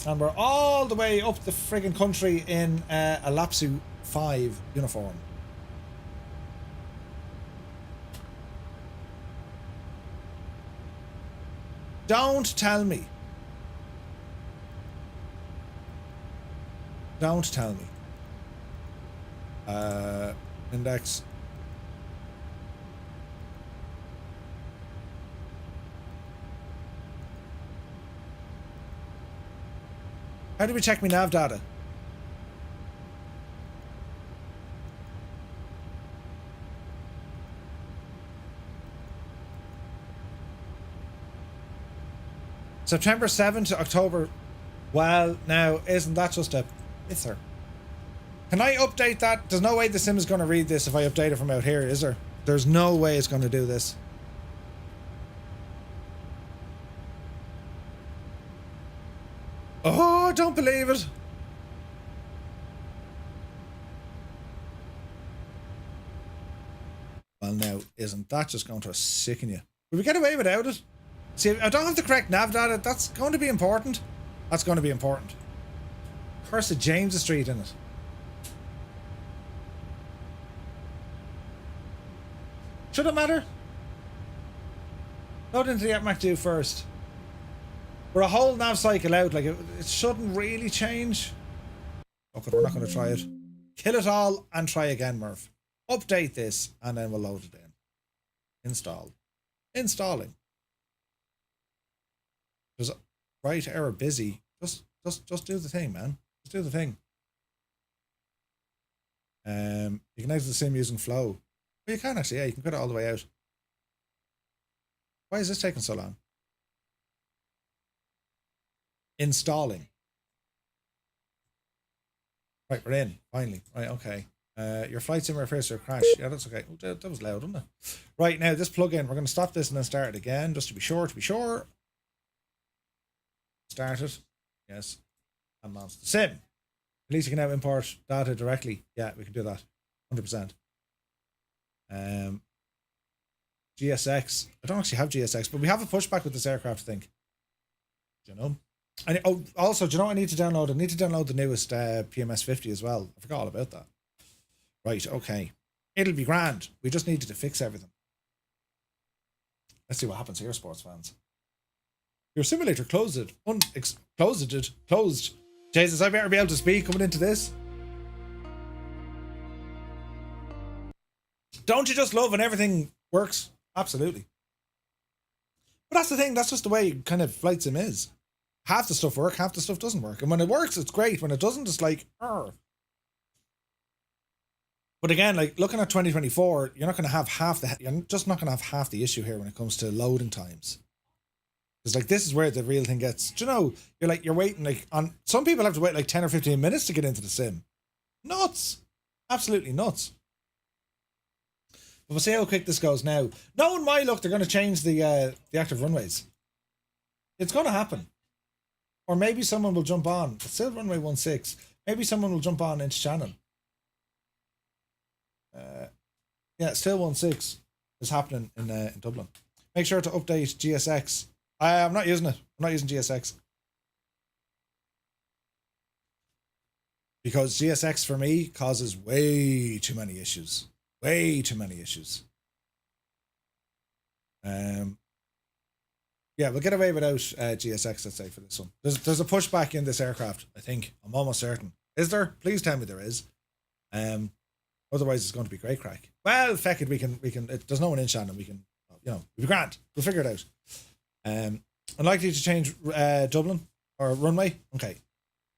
And we're all the way up the friggin' country in a Lapsu 5 uniform. Don't tell me. Don't tell me. Index. How do we check my nav data? September 7th to October. Well, now, isn't that just a pither? Can I update that? There's no way the sim is going to read this if I update it from out here, is there? There's no way it's going to do this. Oh, I don't believe it. Well, now, isn't that just going to sicken you? Will we get away without it? See, if I don't have the correct nav data, that's going to be important. That's going to be important. Cursed James Street in it. Should it matter? Load into the AppMac 2 first. We're a whole nav cycle out, like it shouldn't really change. Okay, we're not going to try it. Kill it all and try again, Murph. Update this and then we'll load it in. Install. Installing. There's right error busy. Just do the thing, man. Just do the thing. You can exit the sim using flow. Well, you can actually, yeah, you can put it all the way out. Why is this taking so long? Installing. Right, we're in, finally. Right, okay. Your flight simulator appears to have crashed. Yeah, that's okay. Oh, that was loud, wasn't it? Right, now this plug-in, we're going to stop this and then start it again, just to be sure, Start it. Yes. And launch the sim. At least you can now import data directly. Yeah, we can do that. 100%. GSX. I don't actually have GSX, but we have a pushback with this aircraft, I think. Do you know? And also, do you know what I need to download? I need to download the newest PMS 50 as well. I forgot all about that. Right, okay. It'll be grand. We just needed to fix everything. Let's see what happens here, sports fans. Your simulator closed it. Closed. Jesus, I better be able to speak coming into this. Don't you just love when everything works? Absolutely. But that's the thing. That's just the way kind of flight sim is. Half the stuff works, half the stuff doesn't work. And when it works, it's great. When it doesn't, it's like, Arr. But again, like looking at 2024, you're not going to have you're just not going to have half the issue here when it comes to loading times. Because like this is where the real thing gets. Do you know? You're waiting like on. Some people have to wait like 10 or 15 minutes to get into the sim. Nuts, absolutely nuts. But we'll see how quick this goes now. Knowing my luck, they're going to change the active runways. It's going to happen. Or maybe someone will jump on. It's still runway 16. Maybe someone will jump on into Shannon. Yeah, still 16 is happening in Dublin. Make sure to update GSX. I'm not using it. I'm not using GSX. Because GSX for me causes way too many issues. Way too many issues. Yeah, we'll get away without GSX, let's say, for this one. There's a pushback in this aircraft, I think. I'm almost certain. Is there? Please tell me there is. Otherwise, it's going to be great crack. Well, feck it, we can. There's no one in Shannon. We can, we'll be grand. We'll figure it out. Unlikely to change Dublin or runway. Okay.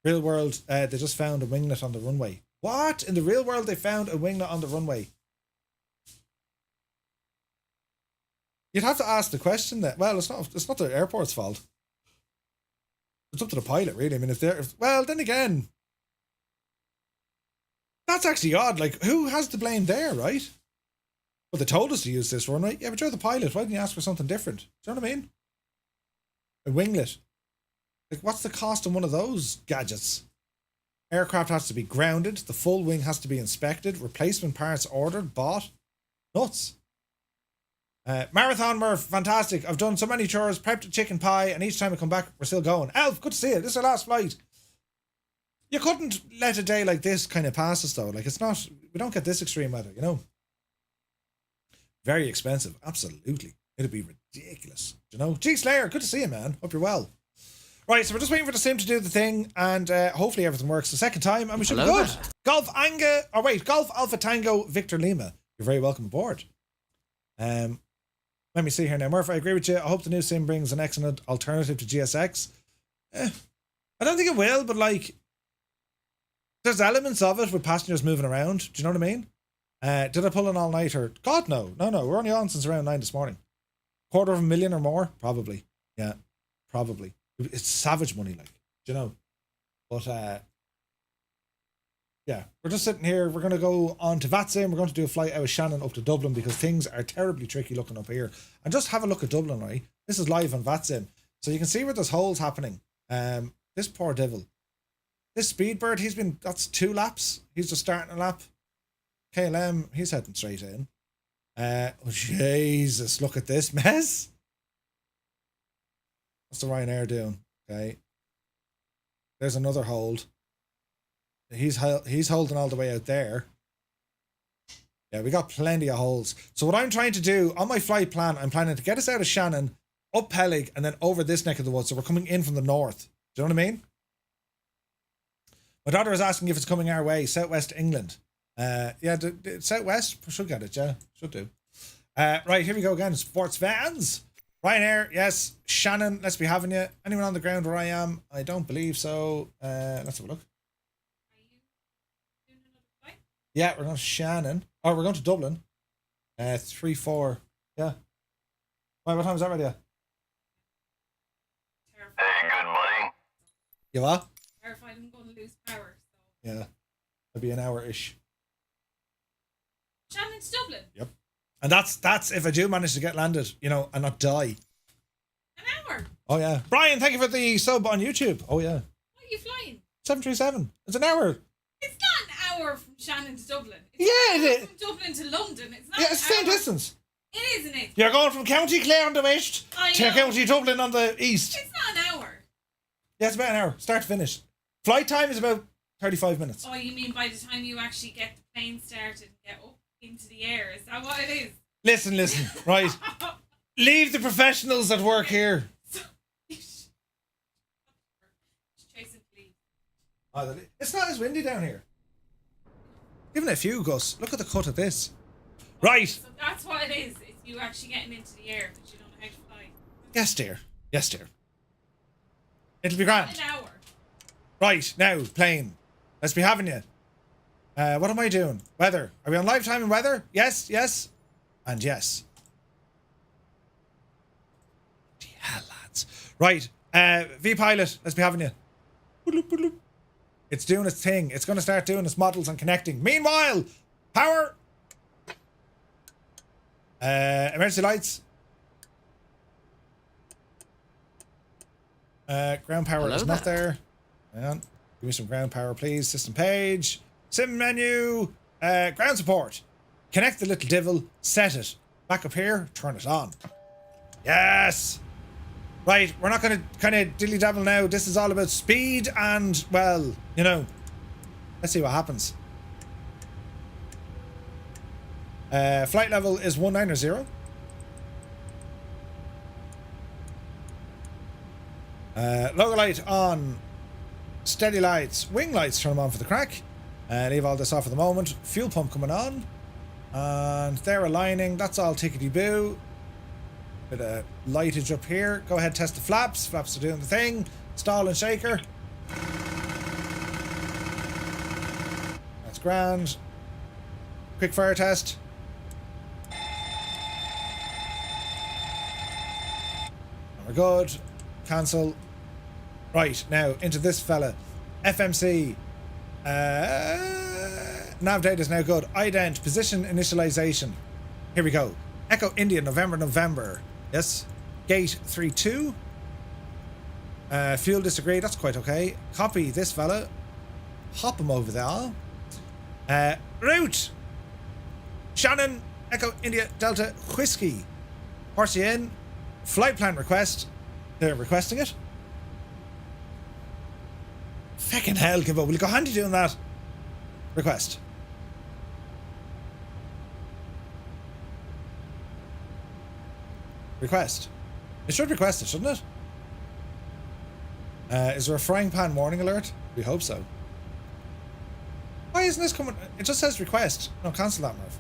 Real world, they just found a winglet on the runway. What? In the real world, they found a winglet on the runway. You'd have to ask the question that. Well, it's not the airport's fault. It's up to the pilot, really. I mean, well, then again, that's actually odd. Like, who has the blame there, right? Well, they told us to use this runway. Yeah, but you're the pilot. Why didn't you ask for something different? Do you know what I mean? A winglet. Like, what's the cost of one of those gadgets? Aircraft has to be grounded. The full wing has to be inspected. Replacement parts ordered, bought. Nuts. Marathon Murph, fantastic. I've done so many chores, prepped a chicken pie, and each time I come back, we're still going. Alf, good to see you. This is our last flight. You couldn't let a day like this kind of pass us, though. Like, it's not, we don't get this extreme weather, you know? Very expensive. Absolutely. It'd be ridiculous. You know? G Slayer, good to see you, man. Hope you're well. Right, so we're just waiting for the sim to do the thing, and hopefully everything works the second time, and we should be good. Golf Alpha Tango Victor Lima. You're very welcome aboard. Let me see here now. Murph, I agree with you. I hope the new sim brings an excellent alternative to GSX. I don't think it will, but like, there's elements of it with passengers moving around. Do you know what I mean? Did I pull an all-nighter? God, no. No. We're only on since around 9 this morning. 250,000 or more? Probably. Yeah, probably. It's savage money, like, do you know? But, yeah, we're just sitting here. We're going to go on to Vatsim. We're going to do a flight out of Shannon up to Dublin because things are terribly tricky looking up here. And just have a look at Dublin, right? This is live on Vatsim. So you can see where there's holes happening. This poor devil. This Speedbird, that's 2 laps. He's just starting a lap. KLM, he's heading straight in. Oh, Jesus, look at this mess. What's the Ryanair doing? Okay. There's another hold. He's holding all the way out there. Yeah, we got plenty of holes. So what I'm trying to do on my flight plan, I'm planning to get us out of Shannon, up Peleg, and then over this neck of the woods. So we're coming in from the north. Do you know what I mean? My daughter is asking if it's coming our way, southwest England. Yeah, the southwest should get it. Yeah, should do. Right, here we go again. Sports vans. Ryanair, yes. Shannon, let's be having you. Anyone on the ground where I am? I don't believe so. Let's have a look. Yeah, we're going to Shannon. Oh, we're going to Dublin. 3-4. Yeah. Why, what time is that ready at? Hey, good buddy. You what? Terrified I'm going to lose power. So. Yeah. It'll be an hour-ish. Shannon to Dublin. Yep. And that's if I do manage to get landed, you know, and not die. An hour. Oh yeah. Brian, thank you for the sub on YouTube. Oh yeah. What are you flying? 737. It's an hour. It's not an hour from Shannon to Dublin. It's Yeah, it is. from Dublin to London. It's not. Yeah, it's the same distance. It is, isn't it? You're going from County Clare on the west to County Dublin on the east. It's not an hour. Yeah, it's about an hour, start to finish. Flight time is about 35 minutes. Oh, you mean by the time you actually get the plane started and get up into the air? Is that what it is? Listen, right. Leave the professionals at work here. Oh, it's not as windy down here. Give it a few, Gus. Look at the cut of this. Right. So that's what it is. It's you actually getting into the air, but you don't know how to fly. Yes, dear. Yes, dear. It'll be grand. An hour. Right, now, plane. Let's be having you. What am I doing? Weather. Are we on live time in weather? Yes, yes, and yes. Yeah, lads. Right, V-Pilot, let's be having you. It's doing its thing. It's going to start doing its models and connecting. Meanwhile, power. Emergency lights. Ground power is not there. Hang on. Give me some ground power, please. System page. Sim menu. Ground support. Connect the little devil. Set it. Back up here. Turn it on. Yes. Right. We're not going to kind of dilly dabble now. This is all about speed and, well, you know. Let's see what happens. Flight level is 190. Logo light on. Steady lights. Wing lights, turn them on for the crack. Leave all this off for the moment. Fuel pump coming on. And they're aligning. That's all tickety-boo. Bit of lightage up here. Go ahead, test the flaps. Flaps are doing the thing. Stall and shaker. That's grand. Quick fire test. We're good. Cancel. Right, now into this fella. FMC. Nav data is now good. Ident. Position initialization. Here we go. Echo India, November. Yes. Gate 32. Fuel disagree. That's quite okay. Copy this fella. Hop him over there. Route. Shannon. Echo India Delta Whiskey. RCN. Flight plan request. They're requesting it. Feckin' hell, give up. Will you go handy doing that? Request. Request. It should request it, shouldn't it? Is there a frying pan warning alert? We hope so. Why isn't this coming? It just says request. No, cancel that, Murph.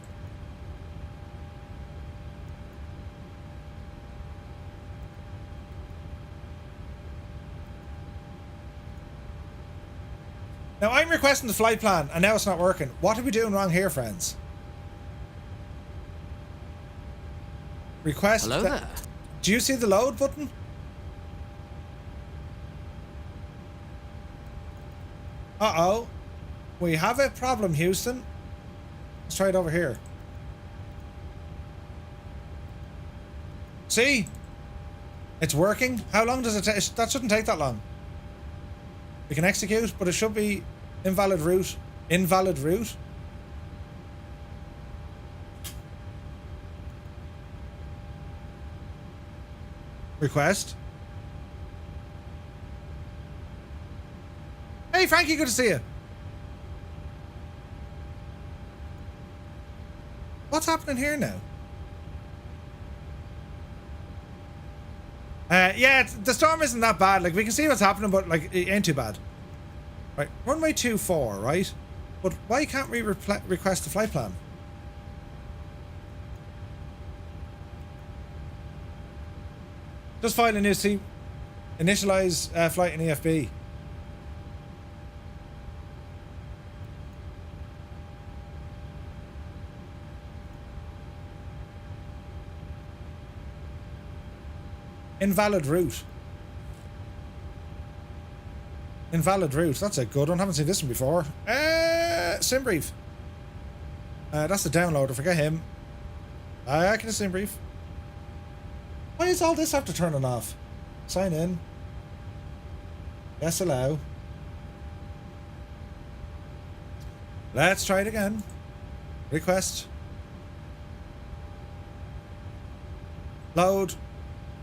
Now, I'm requesting the flight plan, and now it's not working. What are we doing wrong here, friends? Request... Hello there. Do you see the load button? Uh-oh. We have a problem, Houston. Let's try it over here. See? It's working. How long does it take? That shouldn't take that long. We can execute, but it should be invalid route. Invalid route. Request. Hey, Frankie, good to see you. What's happening here now? Yeah, the storm isn't that bad. Like, we can see what's happening, but, like, it ain't too bad. Right, runway 24, right? But why can't we request the flight plan? Just file a new C. Initialize flight in EFB. Invalid route. Invalid route. That's a good one. Haven't seen this one before. Sim brief. That's the downloader, forget him. I can assume brief. Why is all this after turning off? Sign in. Yes, allow. Let's try it again. Request. Load.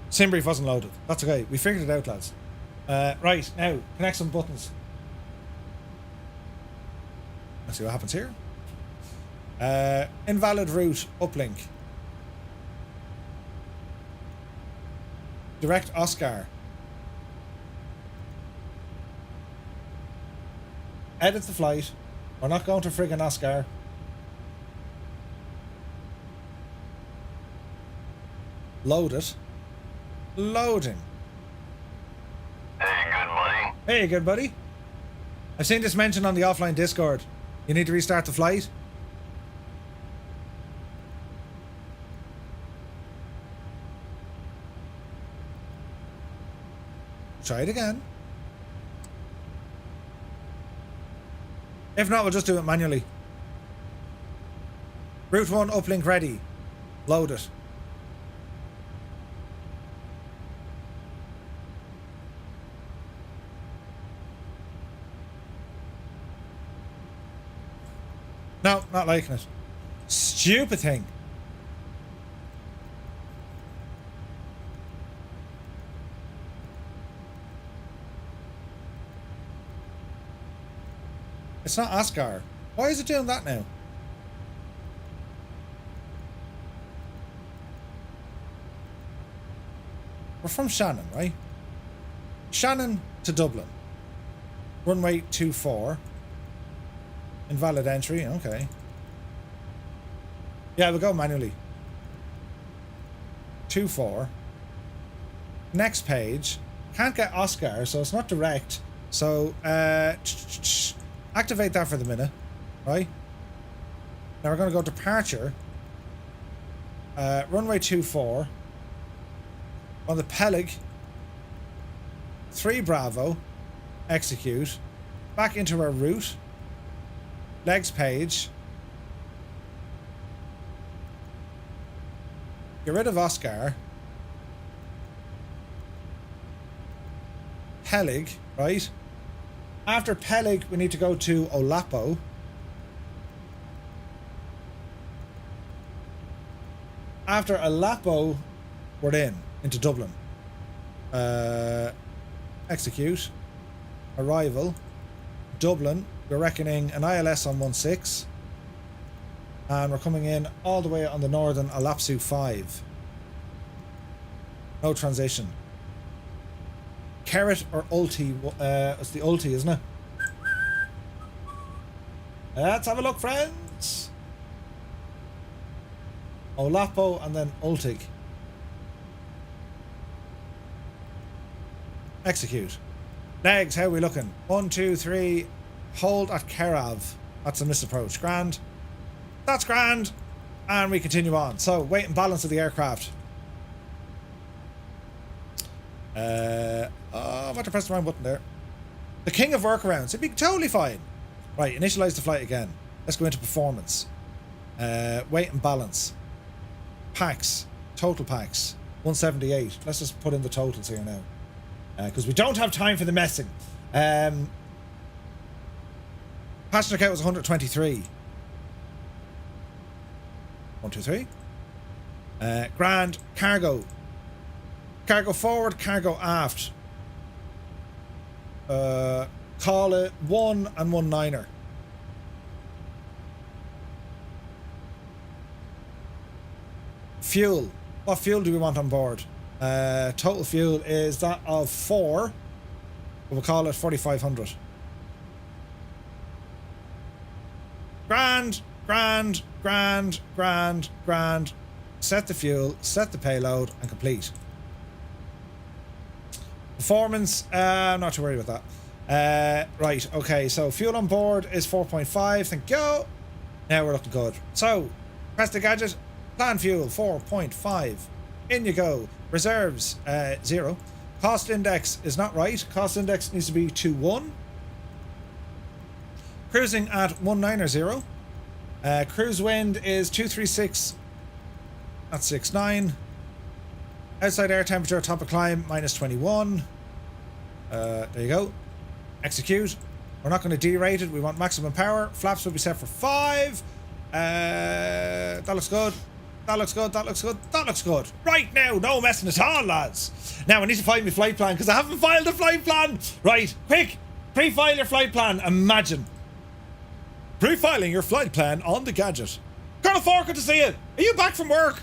Sim brief wasn't loaded. That's okay. We figured it out, lads. Right, now, connect some buttons. Let's see what happens here. Invalid route, uplink. Direct Oscar. Edit the flight. We're not going to friggin' Oscar. Load it. Loading. Hey, good buddy. Hey, good buddy. I've seen this mentioned on the offline Discord. You need to restart the flight. Try it again. If not, we'll just do it manually. Route 1 uplink ready. Load it. No, not liking it. Stupid thing. It's not Oscar. Why is it doing that now? We're from Shannon, right? Shannon to Dublin. Runway 24. Invalid entry, okay. Yeah, we'll go manually. 24. Next page. Can't get Oscar, so it's not direct. So, activate that for the minute, right? Now we're going to go departure. Runway 24. On the Peleg. 3 Bravo. Execute. Back into our route. Legs page. Get rid of Oscar. Peleg, right? After Peleg, we need to go to Olapo. After Olapo, we're into Dublin. Execute. Arrival. Dublin. We're reckoning an ILS on 16. And we're coming in all the way on the northern Alapsu 5. No transition. Carrot or Ulti? It's the Ulti, isn't it? Let's have a look, friends. Olapo and then Ultig. Execute. Legs, how are we looking? 1, 2, 3. Hold at Kerav. That's a misapproach. Grand. That's grand. And we continue on. So, weight and balance of the aircraft. I've got to press the wrong button there. The king of workarounds. It'd be totally fine. Right, initialize the flight again. Let's go into performance. Weight and balance. Packs. Total packs. 178. Let's just put in the totals here now. Because we don't have time for the messing. Passenger count was 123. 1, 2, 3. Grand. Cargo. Cargo forward, cargo aft. Call it 1 and 1.9er. Fuel. What fuel do we want on board? Total fuel is that of 4. We'll call it 4,500. Grand, grand, grand, grand, grand. Set the fuel, set the payload, and complete. Performance, I'm not too worried about that. Right, okay, so fuel on board is 4.5, thank you. Now we're looking good. So, press the gadget, plan fuel, 4.5. In you go. Reserves, 0. Cost index is not right. Cost index needs to be 2.1. Cruising at 190. Cruise wind is 236 at 69. Outside air temperature, top of climb, -21. There you go. Execute. We're not going to derate it. We want maximum power. Flaps will be set for 5. That looks good. That looks good. That looks good. That looks good. Right now, no messing at all, lads. Now, I need to find my flight plan because I haven't filed a flight plan. Right, quick. Pre-file your flight plan. Imagine. Pre-filing your flight plan on the gadget. Colonel Four, good to see you. Are you back from work?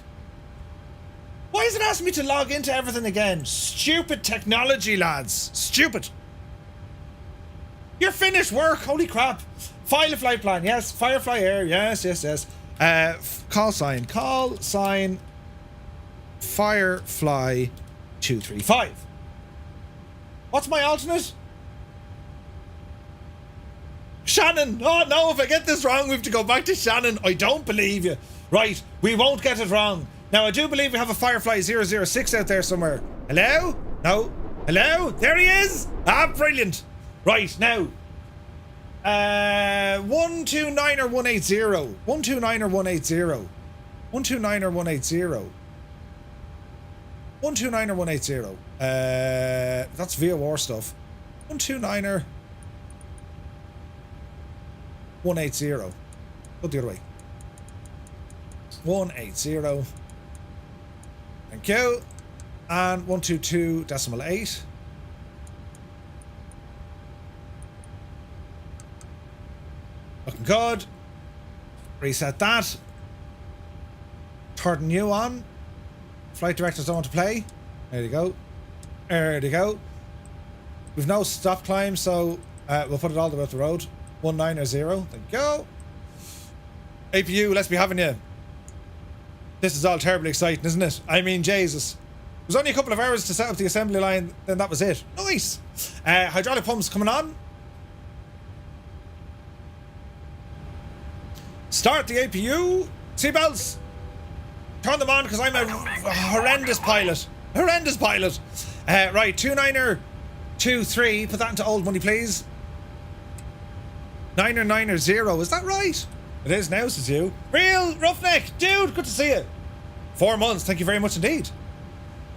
Why is it asking me to log into everything again? Stupid technology, lads. Stupid. You're finished work. Holy crap. File a flight plan. Yes. Firefly Air. Yes, yes, yes. Call sign. Call sign. Firefly 235. What's my alternate? Shannon. Oh no, if I get this wrong, we have to go back to Shannon. I don't believe you. Right, we won't get it wrong. Now, I do believe we have a Firefly 006 out there somewhere. Hello? No. Hello? There he is! Ah, brilliant. Right, now. 129 or 180. 129 or 180. 129 or 180. 129 or 180. That's VOR stuff. 129er 180. Go the other way. 180. Thank you. And 122.8. Looking good. Reset that. Turn new on. Flight directors don't want to play. There you go. There you go. We've no stop climb, so we'll put it all the way up the road. 190. Thank you. APU, let's be having you. This is all terribly exciting, isn't it? I mean, Jesus. It was only a couple of hours to set up the assembly line, then that was it. Nice. Hydraulic pumps coming on. Start the APU. Seatbelts. Turn them on because I'm a horrendous pilot. Horrendous pilot. Right, 29er 23. Put that into old money, please. 9er is that right? It is now, says you. Real Roughneck, dude, good to see you. 4 months, thank you very much indeed.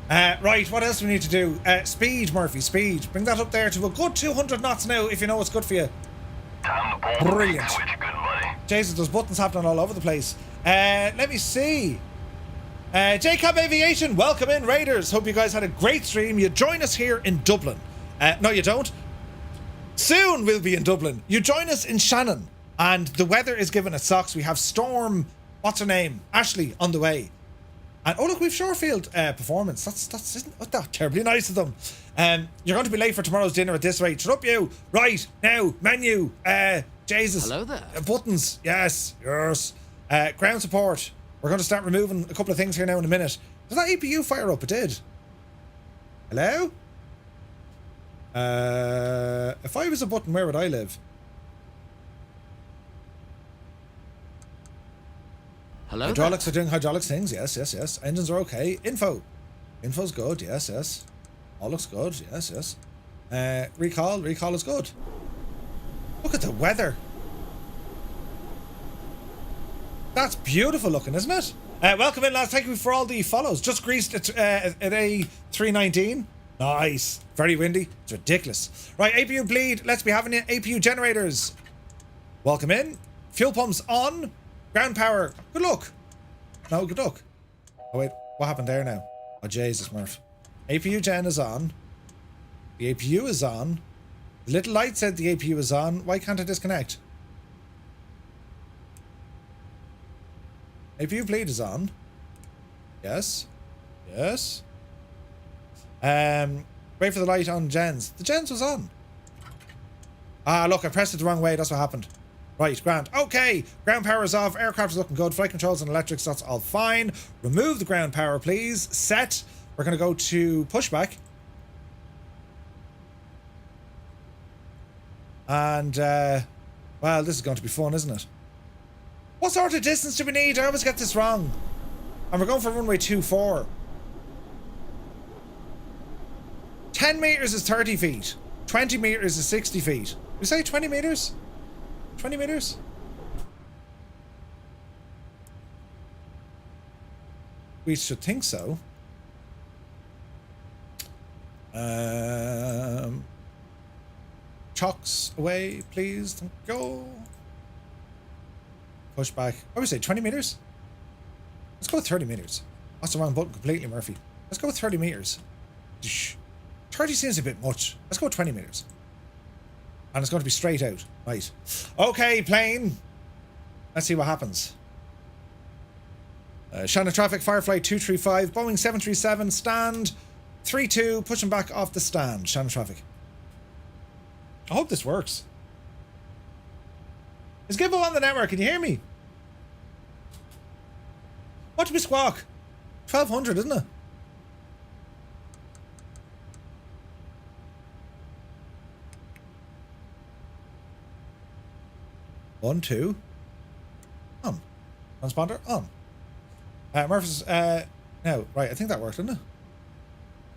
Right, what else do we need to do? Speed, Murphy, speed. Bring that up there to a good 200 knots now, if you know what's good for you. Brilliant. Jesus, those buttons happening all over the place. Let me see. JCab Aviation, welcome in, Raiders. Hope you guys had a great stream. You join us here in Dublin. No, you don't. Soon we'll be in Dublin. You join us in Shannon. And the weather is giving it socks. We have Storm, what's her name? Ashley on the way. And oh look, we've Shorefield performance. That's isn't that terribly nice of them. You're going to be late for tomorrow's dinner at this rate. Shut up, you. Right, now, menu. Jesus. Hello there. Buttons. Yes. Yes. Ground support. We're going to start removing a couple of things here now in a minute. Does that APU fire up? It did. Hello? If I was a button, where would I live? Hello. Hydraulics are doing hydraulics things. Yes, yes, yes. Engines are okay. Info's good. Yes, yes. All looks good. Yes, yes. Recall is good. Look at the weather. That's beautiful looking, isn't it? Welcome in, lads. Thank you for all the follows. Just greased at A319. Nice. Very windy. It's ridiculous. Right, APU bleed. Let's be having it. APU generators. Welcome in. Fuel pumps on. Ground power. Good luck. No, good luck. Oh, wait. What happened there now? Oh, Jesus, Murph. APU gen is on. The APU is on. The little light said the APU is on. Why can't I disconnect? APU bleed is on. Yes. Yes. Wait for the light on gens. The gens was on. Ah, look, I pressed it the wrong way. That's what happened. Right, grand. Okay, ground power is off. Aircraft is looking good. Flight controls and electrics, that's all fine. Remove the ground power, please. Set. We're going to go to pushback. And, well, this is going to be fun, isn't it? What sort of distance do we need? I always get this wrong. And we're going for runway 24. 10 meters is 30 feet. 20 meters is 60 feet. We say 20 meters? 20 meters? We should think so. Chocks away, please. Thank you. Push back. What do we say? 20 meters? Let's go 30 meters. That's the wrong button completely, Murphy. Let's go 30 meters. 30 seems a bit much. Let's go 20 meters. And it's going to be straight out. Right. Okay, plane. Let's see what happens. Shannon traffic, Firefly 235, Boeing 737, stand 32, pushing back off the stand. Shannon traffic. I hope this works. Is Gibbo on the network? Can you hear me? Watch me squawk. 1200, isn't it? One, two. On. Transponder on. Murphy's, no, right, I think that worked, didn't it?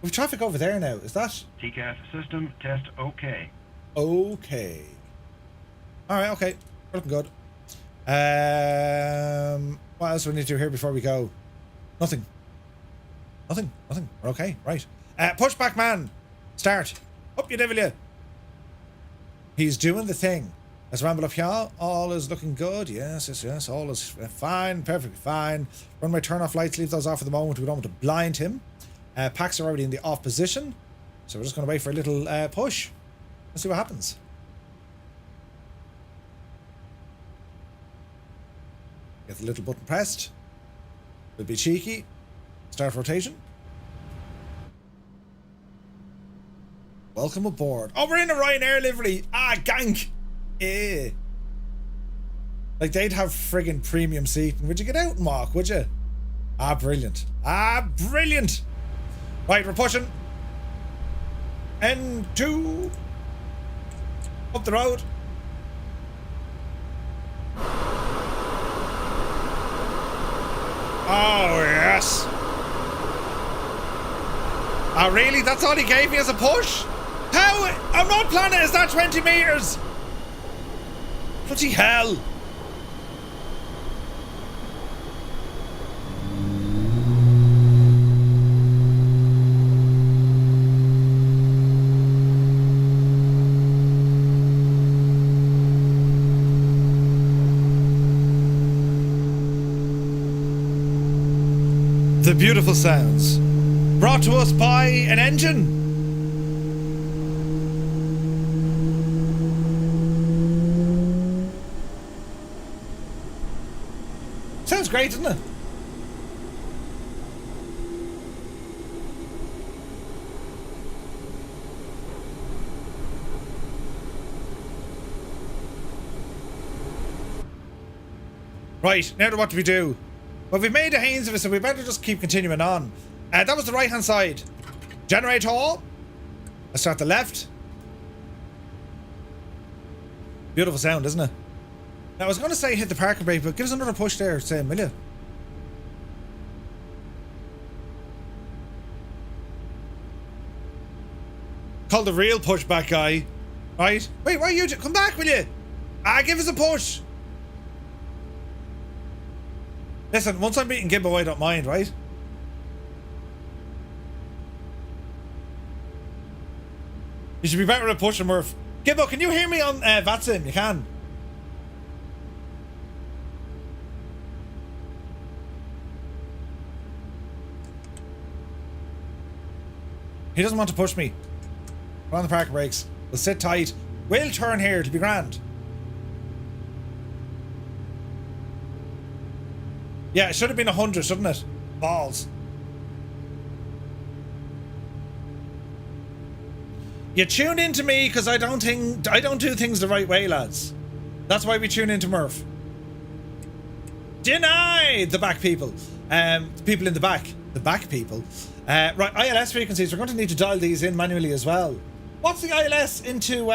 We've traffic over there now, is that? TCAS system test okay. Okay. Alright, okay. We're looking good. What else do we need to do here before we go? Nothing. Nothing. We're okay, right. Pushback man. Start. Up you devil you. He's doing the thing. Let's ramble up here. All is looking good. Yes. All is fine. Perfectly fine. Runway turn off lights. Leave those off for the moment. We don't want to blind him. Packs are already in the off position. So we're just going to wait for a little push. Let's see what happens. Get the little button pressed. We'll be cheeky. Start rotation. Welcome aboard. Oh, we're in a Ryanair livery. Ah, gank. Eh. Like they'd have friggin' premium seating. Would you get out and walk, would you? Ah, brilliant. Ah, brilliant. Right, we're pushing. N2. Up the road. Oh, yes. Oh, really? That's all he gave me as a push? How? I'm not planning. Is that 20 meters? Bloody hell. The beautiful sounds brought to us by an engine. Sounds great, doesn't it? Right, now what do we do? Well, we've made a hanes of it, so we better just keep continuing on. That was the right hand side. Generator. Let's start the left. Beautiful sound, isn't it? Now, I was going to say hit the parking brake, but give us another push there, Sam, will you? Called the real pushback guy. Right? Wait, why are you? Come back, will you? Ah, give us a push. Listen, once I'm beating Gibbo, I don't mind, right? You should be better at pushing, Murph. Gibbo, can you hear me on VATSIM? You can. He doesn't want to push me. Put on the parking brakes. We'll sit tight. We'll turn here. It'll be grand. Yeah, it should have been 100, shouldn't it? Balls. You tune into me because I don't do things the right way, lads. That's why we tune into Murph. Denied the back people. People in the back. The back people. Right, ILS frequencies. We're going to need to dial these in manually as well. What's the ILS into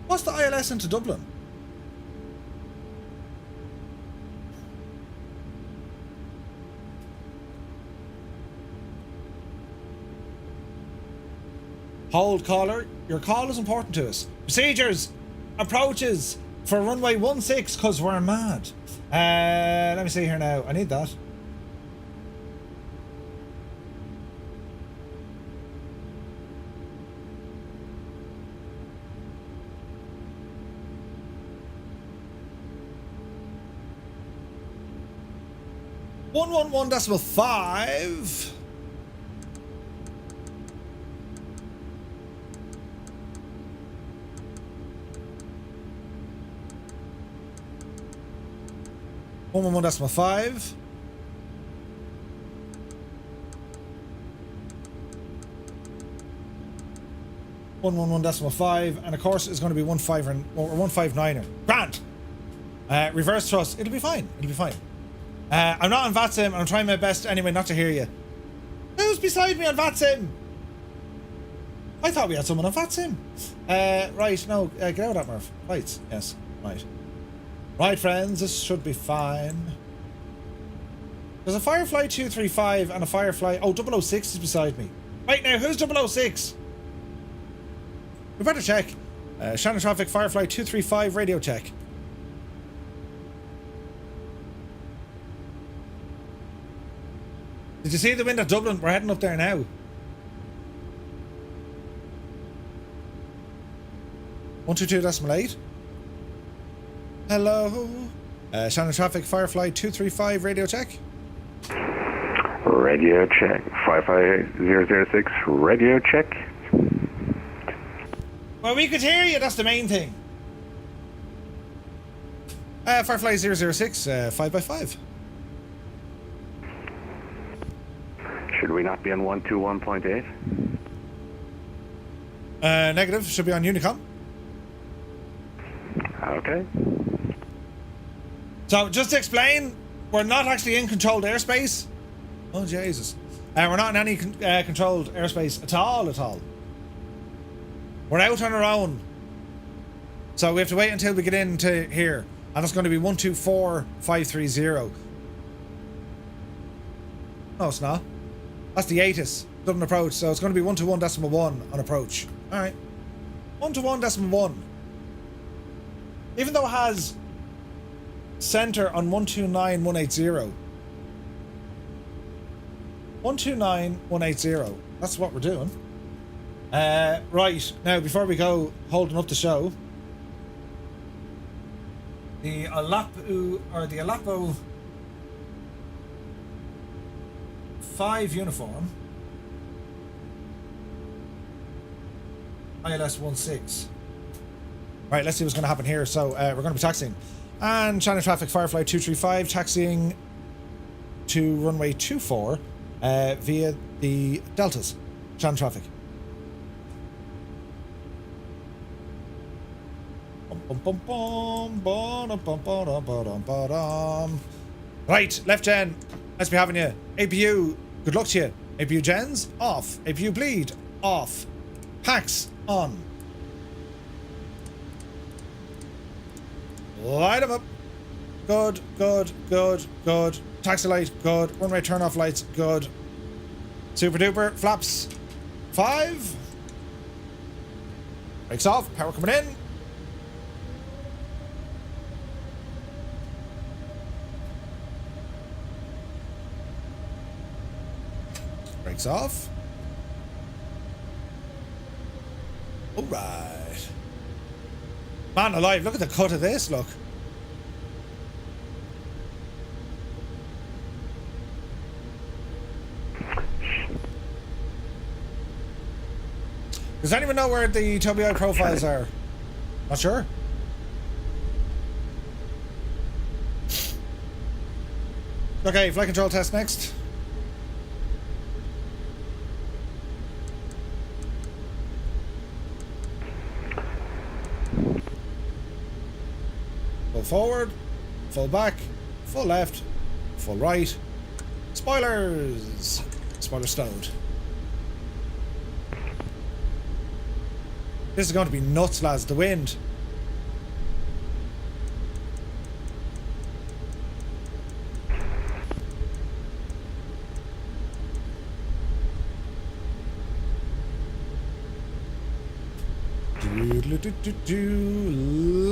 What's the ILS into Dublin? Hold caller. Your call is important to us. Procedures. approaches for runway 16 because we're mad. Let me see here now. I need that. .5. .5. 111.5, and of course it's going to be 15 or 159er. Grand. Reverse thrust. It'll be fine. It'll be fine. I'm not on VATSIM, and I'm trying my best anyway not to hear you. Who's beside me on VATSIM? I thought we had someone on VATSIM. Right, no, get out of that, Murph. Lights, yes, right. Right, friends, this should be fine. There's a Firefly 235 and a Firefly... Oh, 006 is beside me. Right now, who's 006? We better check. Shannon Traffic, Firefly 235, radio check. Did you see the wind at Dublin? We're heading up there now. 122.8. Hello. Shannon Traffic, Firefly 235, radio check. Radio check. 55006, radio check. Well, we could hear you, that's the main thing. Firefly 006, 5x5. Should we not be on 121.8? Negative, should be on Unicom. Okay. So, just to explain, we're not actually in controlled airspace. Oh, Jesus. We're not in any controlled airspace at all. We're out on our own. So we have to wait until we get into here. And it's going to be 124530. No, it's not. That's the ATIS. Dublin approach. So it's going to be 121.1 on approach. Alright. 121.1. Even though it has center on 129180. 129180. That's what we're doing. Right, now before we go holding up the show, the Aleppo 5 uniform, ILS 16. Right, let's see what's going to happen here. So we're going to be taxiing, and Shannon Traffic Firefly 235 taxiing to runway 24 via the Deltas. Shannon Traffic. Right, left gen. Nice to be having you. APU, good luck to you. APU gens, off. APU bleed, off. Packs, on. Light them up. Good, good, good, good. Taxi light, good. Runway turn off lights, good. Super duper. Flaps, 5. Brakes off, power coming in. Brakes off. Alright. Man alive, look at the cut of this, look. Does anyone know where the TBI profiles are? Not sure. Okay, flight control test next. Full forward, full back, full left, full right. Spoilers! Spoiler stowed. This is going to be nuts, lads. The wind.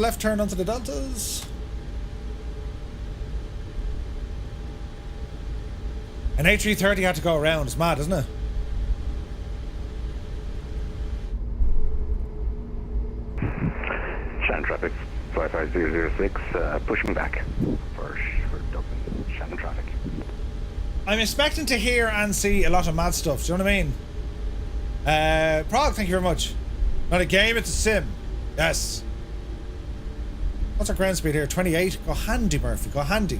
Left turn onto the deltas. An A330 had to go around. It's mad, isn't it? Shannon traffic 55006, pushing back for Dublin. Shannon traffic. I'm expecting to hear and see a lot of mad stuff. Do you know what I mean? Prague, thank you very much. Not a game, it's a sim. Yes. What's our ground speed here? 28? Go handy, Murphy. Go handy.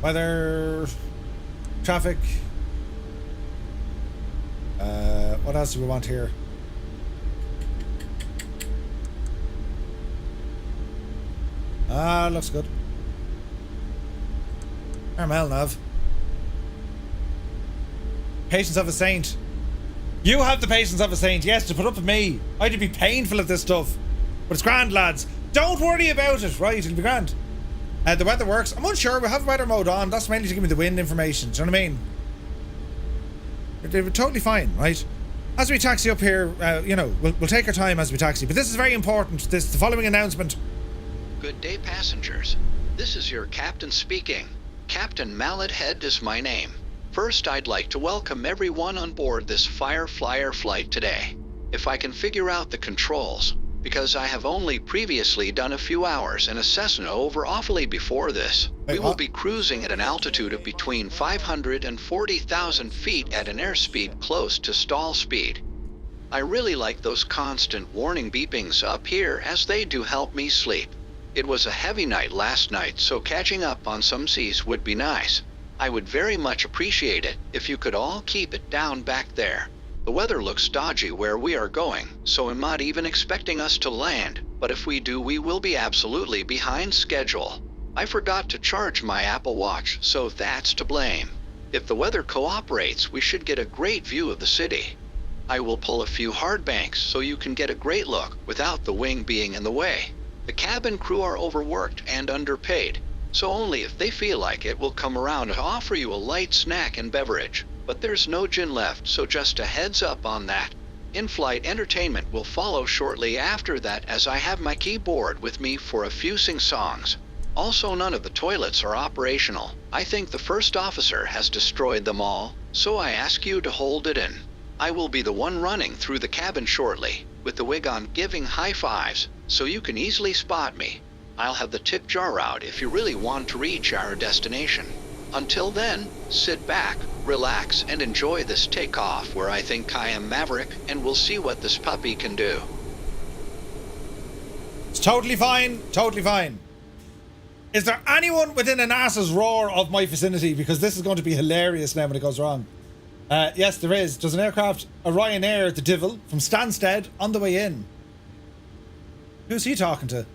Weather, traffic. What else do we want here? Looks good. Armel Nav. Patience of a saint. You have the patience of a saint, yes, to put up with me. I'd be painful at this stuff. But it's grand, lads. Don't worry about it, right? It'll be grand. The weather works. I'm unsure. We have weather mode on. That's mainly to give me the wind information. Do you know what I mean? They're totally fine, right? As we taxi up here, we'll take our time as we taxi. But this is very important. The following announcement. Good day, passengers. This is your captain speaking. Captain Mallet Head is my name. First, I'd like to welcome everyone on board this Fireflyer flight today. If I can figure out the controls, because I have only previously done a few hours in a Cessna over awfully before this. We will be cruising at an altitude of between 500 and 40,000 feet at an airspeed close to stall speed. I really like those constant warning beepings up here as they do help me sleep. It was a heavy night last night, so catching up on some seas would be nice. I would very much appreciate it if you could all keep it down back there. The weather looks dodgy where we are going, so I'm not even expecting us to land, but if we do, we will be absolutely behind schedule. I forgot to charge my Apple Watch, so that's to blame. If the weather cooperates, we should get a great view of the city. I will pull a few hard banks so you can get a great look without the wing being in the way. The cabin crew are overworked and underpaid, so only if they feel like it will come around to offer you a light snack and beverage. But there's no gin left, so just a heads up on that. In-flight entertainment will follow shortly after that, as I have my keyboard with me for a few sing-songs. Also, none of the toilets are operational. I think the first officer has destroyed them all, so I ask you to hold it in. I will be the one running through the cabin shortly, with the wig on giving high fives, so you can easily spot me. I'll have the tip jar out if you really want to reach our destination. Until then, sit back, relax, and enjoy this takeoff where I think I am Maverick, and we'll see what this puppy can do. It's totally fine, totally fine. Is there anyone within an ass's roar of my vicinity? Because this is going to be hilarious now when it goes wrong. Yes, there is. There's an aircraft, a Ryanair, the Devil, from Stansted on the way in. Who's he talking to?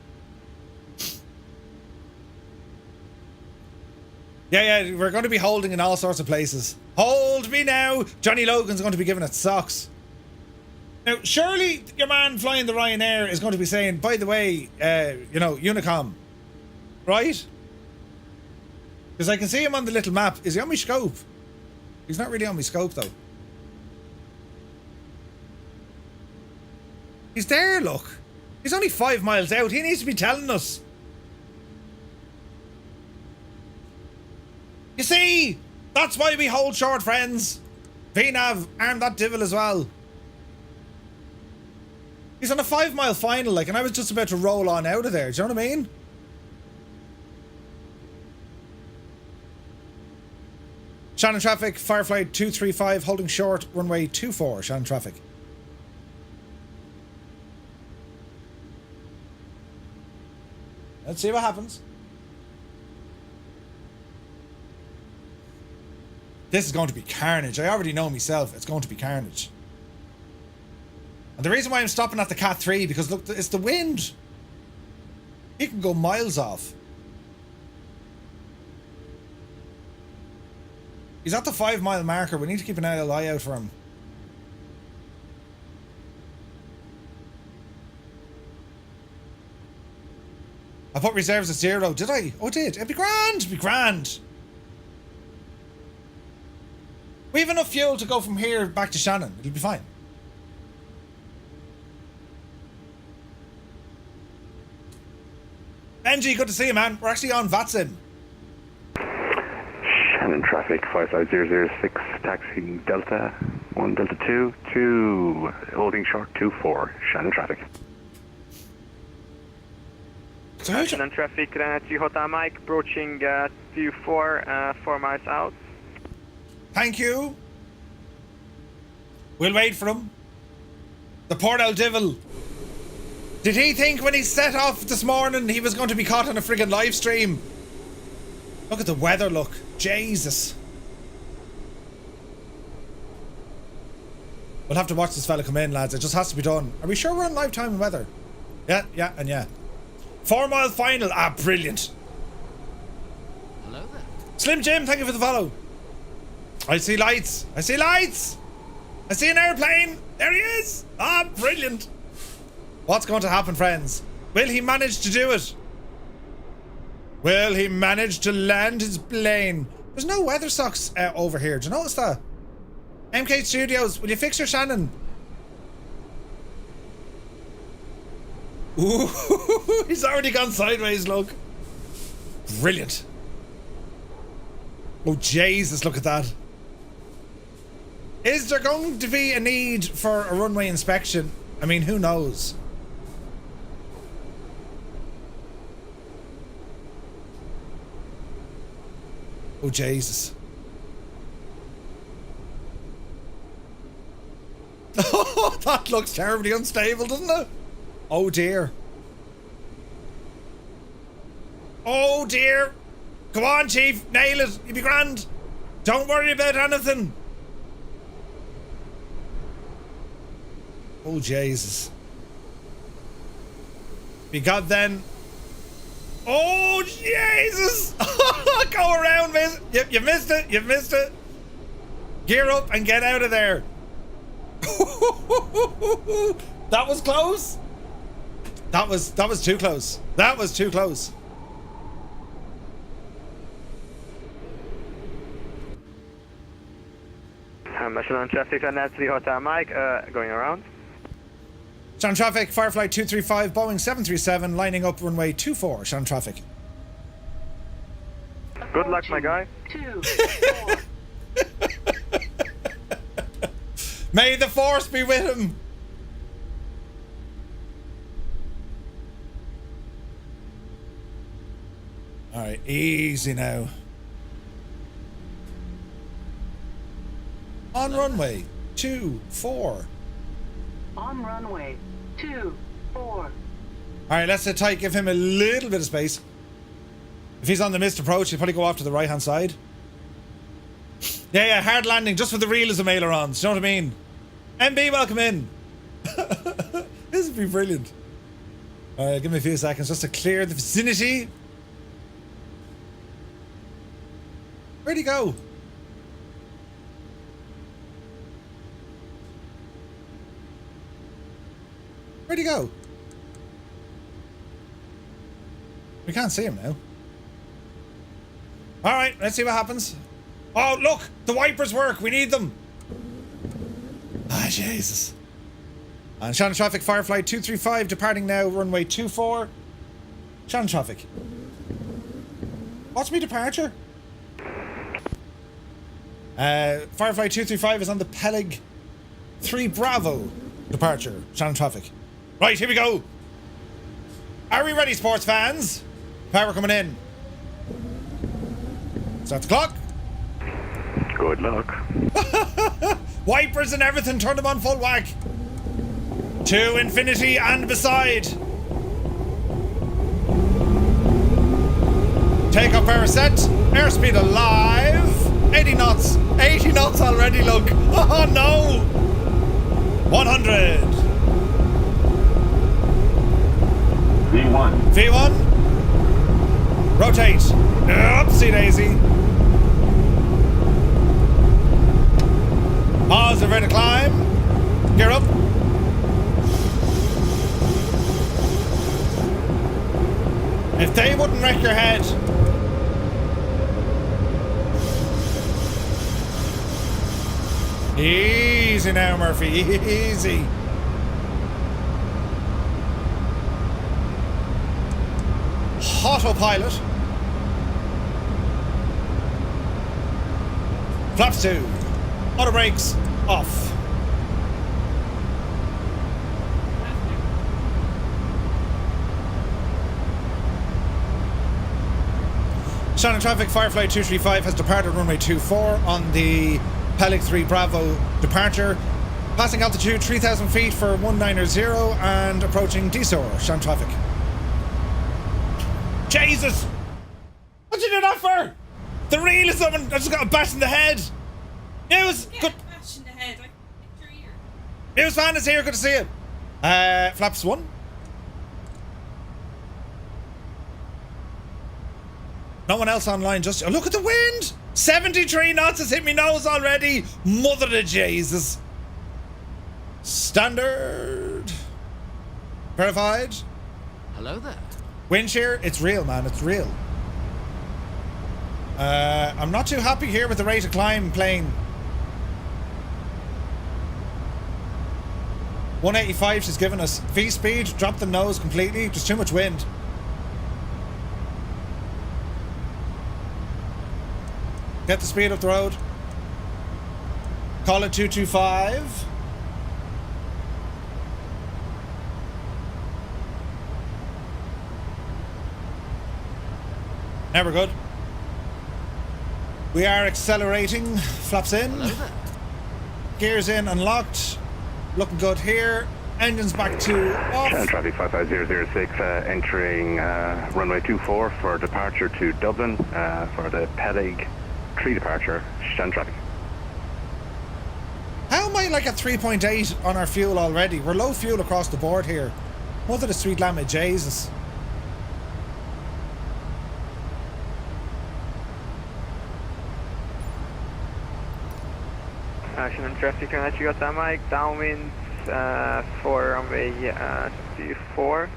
Yeah, we're going to be holding in all sorts of places. Hold me now! Johnny Logan's going to be giving it socks. Now, surely your man flying the Ryanair is going to be saying, by the way, Unicom. Right? Because I can see him on the little map. Is he on my scope? He's not really on my scope, though. He's there, look. He's only 5 miles out. He needs to be telling us. You see? That's why we hold short, friends. VNav, arm that Devil as well. He's on a 5 mile final, like, and I was just about to roll on out of there. Do you know what I mean? Shannon traffic, Firefly 235, holding short, runway 24, Shannon traffic. Let's see what happens. This is going to be carnage. I already know myself. It's going to be carnage. And the reason why I'm stopping at the Cat 3, because look, it's the wind. He can go miles off. He's at the 5 mile marker. We need to keep an eye out for him. I put reserves at 0, did I? Oh, I did. It'd be grand. It'd be grand. We have enough fuel to go from here back to Shannon. It'll be fine. Benji, good to see you, man. We're actually on Vatsim. Shannon traffic 55006, taxiing Delta 1 Delta 2 to holding short 24. Shannon traffic. Shannon traffic, 3 Hotel Mike, approaching 24, 4 miles out. Thank you. We'll wait for him. The poor old devil. Did he think when he set off this morning he was going to be caught on a friggin' live stream? Look at the weather, look. Jesus. We'll have to watch this fella come in, lads. It just has to be done. Are we sure we're on live time and weather? Yeah, yeah, and yeah. 4 mile final. Ah, brilliant. Hello there. Slim Jim, thank you for the follow. I see lights. I see lights. I see an airplane. There he is. Ah, brilliant. What's going to happen, friends? Will he manage to do it? Will he manage to land his plane? There's no weather socks over here. Do you notice that? MK Studios, will you fix your Shannon? Ooh, he's already gone sideways, look. Brilliant. Oh, Jesus, look at that. Is there going to be a need for a runway inspection? I mean, who knows? Oh, Jesus. Oh, that looks terribly unstable, doesn't it? Oh, dear. Oh, dear. Come on, Chief. Nail it. You'll be grand. Don't worry about anything. Oh, Jesus. Be God then. Oh, Jesus. Go around, miss. Yep, you missed it. You've missed it. Gear up and get out of there. That was close. That was too close. That was too close. Shannon traffic on that 3 Hotel Mike, going around. Shannon traffic, Firefly 235, Boeing 737, lining up runway 24. Shannon traffic. Good luck, my guy. 2, 4. May the force be with him. All right, easy now. On runway 24. On runway 24. All right, let's sit tight. Give him a little bit of space. If he's on the missed approach, he'll probably go off to the right-hand side. Yeah, hard landing, just for the realism ailerons. You know what I mean? MB, welcome in. This would be brilliant. All right, give me a few seconds just to clear the vicinity. Where'd he go? Where'd he go? We can't see him now. All right, let's see what happens. Oh, look, the wipers work. We need them. Ah, Jesus. And Shannon traffic, Firefly 235, departing now, runway 24. Shannon traffic. What's my departure? Firefly 235 is on the Peleg 3 Bravo departure. Shannon traffic. Right, here we go. Are we ready, sports fans? Power coming in. Start the clock. Good luck. Wipers and everything, turn them on full whack. To infinity and beside. Take up power set. Airspeed alive. 80 knots. 80 knots already, look. Oh no. 100. V1. V1. Rotate. Oopsie daisy. Pause, ready to climb. Gear up. If they wouldn't wreck your head. Easy now, Murphy, easy. Autopilot. Flaps 2. Auto brakes off. Shannon traffic, Firefly 235 has departed runway 24 on the Pelic 3 Bravo departure. Passing altitude 3,000 feet for 190 and approaching DSOR. Shannon traffic. Jesus! What'd you do that for? The reel is someone. I just got a bash in the head. News! Good. Bash in the head. I can picture your ear. News fan is here. Good to see you. Flaps 1. No one else online just... Oh, look at the wind! 73 knots has hit me nose already. Mother of Jesus. Standard. Verified. Hello there. Wind shear, it's real, man. It's real. I'm not too happy here with the rate of climb plane. 185 she's given us. V speed, drop the nose completely. Just too much wind. Get the speed up the road. Call it 225. Never good. We are accelerating. Flaps in. Gears in, unlocked. Looking good here. Engines back to off. Traffic 55006 entering runway 24 for departure to Dublin for the Pelig 3 departure. Shan traffic. How am I like at 3.8 on our fuel already? We're low fuel across the board here. Mother of sweet lamb of Jesus. Shannon traffic, Toyota Mike, downwind for runway 24.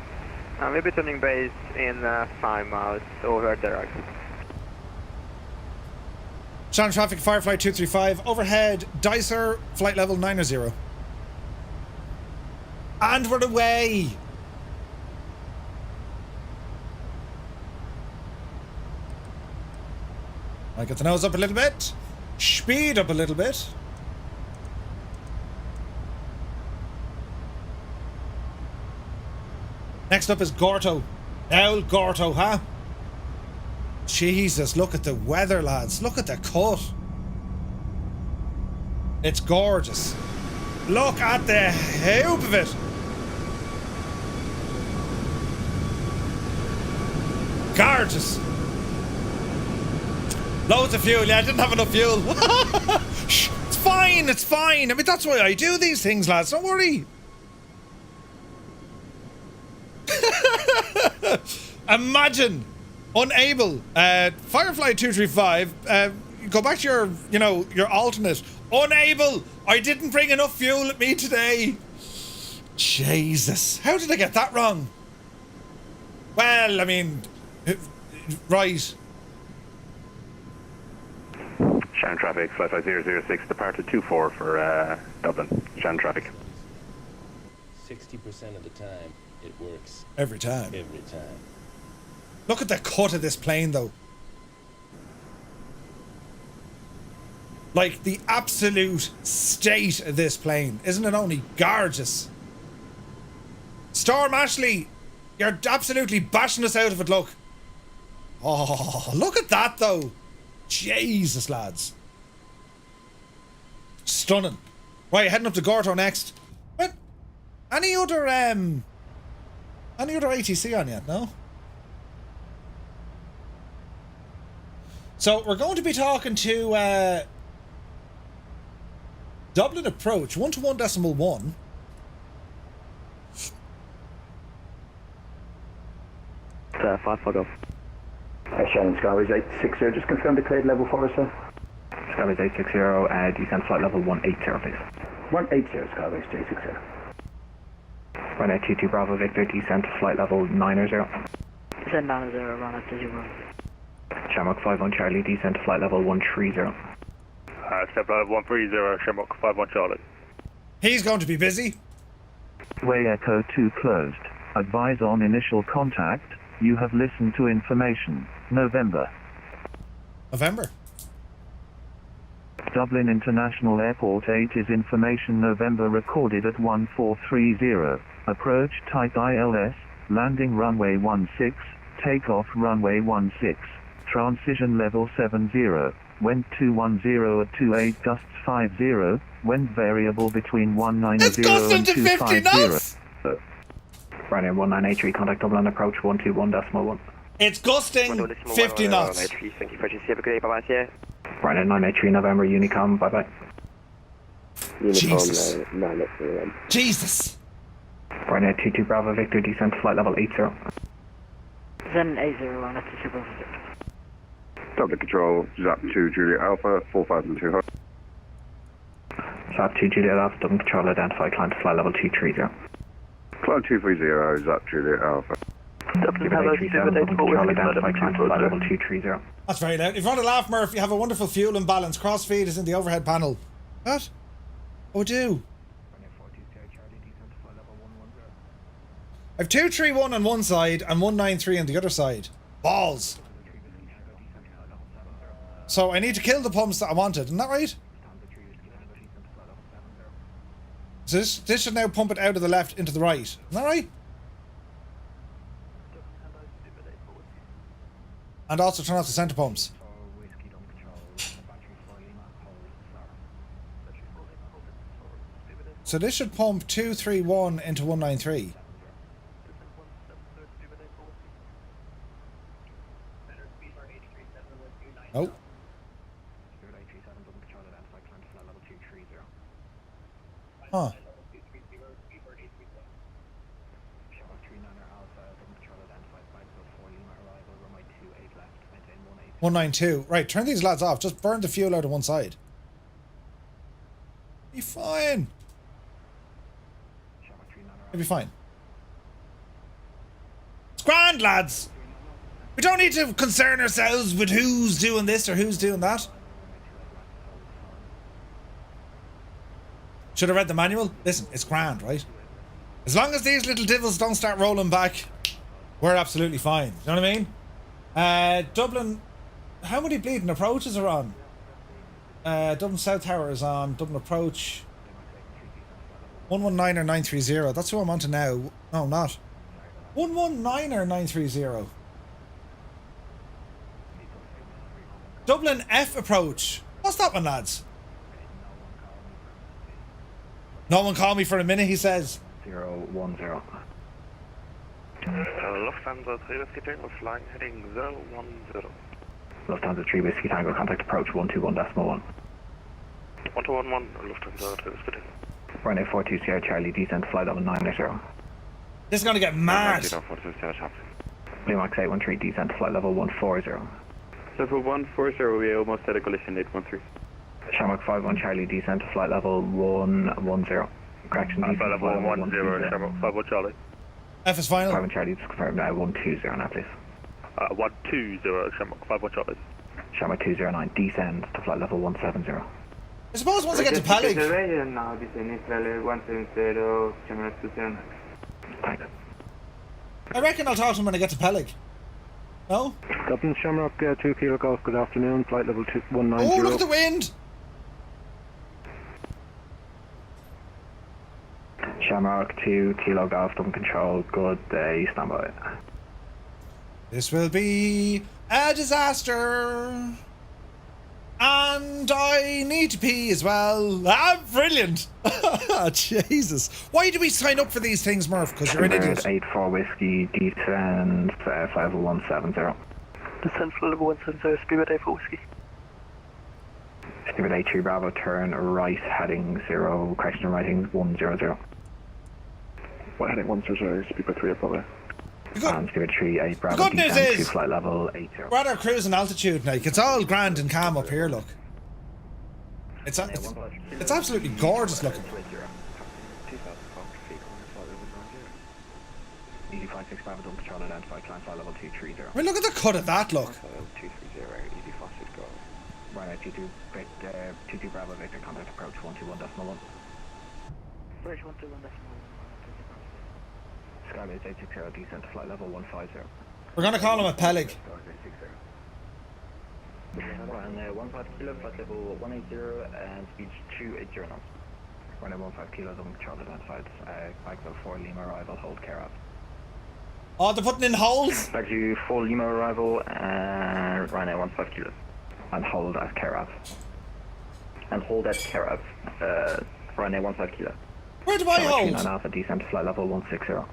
We'll be turning base in 5 miles over direct. Shannon traffic, Firefly 235, overhead, Dicer, flight level 90. And we're away! I get the nose up a little bit, speed up a little bit. Next up is Gorto. El Gorto, huh? Jesus, look at the weather, lads. Look at the cut. It's gorgeous. Look at the hoop of it. Gorgeous. Loads of fuel. Yeah, I didn't have enough fuel. It's fine, it's fine. I mean, that's why I do these things, lads. Don't worry. Imagine unable Firefly 235 go back to your your alternate. Unable, I didn't bring enough fuel with me today. Jesus, how did I get that wrong? Well, I mean, right. Shan traffic 55006 departed 24 for Dublin. Shan traffic. 60% of the time it works. Every time. Every time. Look at the cut of this plane, though. Like, the absolute state of this plane. Isn't it only gorgeous? Storm Ashley, you're absolutely bashing us out of it, look. Oh, look at that, though. Jesus, lads. Stunning. Right, heading up to Gorto next. But any other ATC on yet? No? So we're going to be talking to Dublin approach 121.1. It's 5 foot off. Shannon Skyways 860, just confirm declared level for us, sir. Skyways 860, descend flight level 180, please. 180, Skyways 860. Runway 22 Bravo Victor, descend flight level 90. Descend down to 0, run at 0. Shamrock 51 Charlie, descend to flight level 130. Step level 130, Shamrock 51 Charlie. He's going to be busy. Way Echo 2 closed. Advise on initial contact. You have listened to information. November. Dublin International Airport 8 is information November recorded at 1430. Approach type ILS. Landing runway 16. Takeoff runway 16. Transition level 70. Wind 210 at 28 gusts 50. Wind variable between 190 and 250. Ryanair 1983, contact Dublin approach 121.1. It's gusting 50 knots. Thank you for your have a good day, bye bye. Ryanair 983 November Unicom, bye bye. Jesus. Jesus. Ryanair 22 Bravo Victor, descent to flight level 80. Descend 80, run at 0. Dublin Control, Zap 2 Juliet Alpha, 4,200. Zap 2 Juliet Alpha, Dublin Control, identify climb to flight level 230. Climb 230, Zap Juliet Alpha. Dublin Control, identify climb to flight level 230. That's very loud. If you want to laugh, Murph, you have a wonderful fuel imbalance. Crossfeed is in the overhead panel. What? Oh, do. I have 231 on one side and 193 on the other side. Balls. So I need to kill the pumps that I wanted, isn't that right? So this should now pump it out of the left into the right, isn't that right? And also turn off the centre pumps. So this should pump 231 into 193. Oh. Huh. One 192. Right, turn these lads off. Just burn the fuel out of one side. Be fine. It'll be fine. It's grand, lads. We don't need to concern ourselves with who's doing this or who's doing that. Should have read the manual. Listen, it's grand, right? As long as these little devils don't start rolling back, we're absolutely fine. You know what I mean? Dublin, how many bleeding approaches are on? Dublin South Tower is on. Dublin Approach 119 or 930. That's who I'm on to now. No, not 119 or 930. Dublin F approach. What's that one, lads? No one call me for a minute, he says. 010. Lufthansa 3 Whiskey Tango flying heading 010. Lufthansa 3 Whiskey Tango, contact approach 121.1. 1211, Lufthansa 3 Whiskey Tango. Ryanair 42 Sierra Charlie, descent flight level 980. This is gonna get mad. Limax 813, descent flight level 140. Level 140, we almost had a collision 813. Shamrock 51 Charlie, descent to flight level 110. Correction, descent flight level 110, Shamrock 51 Charlie. F is final. 51 Charlie, just confirm now 120 now, please. 120, Shamrock 51 Charlie. Shamrock 209, descend to flight level 170. I suppose once I get to Peleg. Now descend level 170, Shamrock 209. Thanks. I reckon I'll talk to him when I get to Peleg. No? Dublin Shamrock 2 Kilo Golf, good afternoon, flight level 190. Oh, look at the wind! Shamrock 2 Kilo Golf, Dublin Control, good day, stand by. This will be a disaster. And I need to pee as well. Ah, brilliant! Jesus. Why do we sign up for these things, Murph? Because you're an idiot. 84 Whiskey, descend, flight level 170. Descend flight level 170, speedbird 84 Whiskey. Speedbird 83 Bravo, turn right, heading 0, correction, writing 100. What heading 100, speedbird 3 Bravo. And speedbird 3 8 Bravo, the good news descend is, to flight level 80. we're at our cruising altitude, like. It's all grand and calm up here, look. It's absolutely gorgeous looking. ED56 Bravo, don't control identified, climb flight level 230. I mean, look at the cut of that, look. 230, ED56 go. Ryanair 22 Bravo, Victor, contact approach 121.1. Bridge 121.1. Skybase 860, descent to flight level 150. We're going to call him a Peleg. Ryanair 15 kilo, flight level 180 and speed 280 knots. Ryanair 15 kilo, don't control identified, Bagville 4 Lima arrival, hold care of. Oh, they're putting in holes? Back to 4 Lima arrival, Ryanair 15 kilo. And hold at care of. And hold at care of, Ryanair 15 kilo. Where do I hold? 9 Alpha, descent to flight level 160.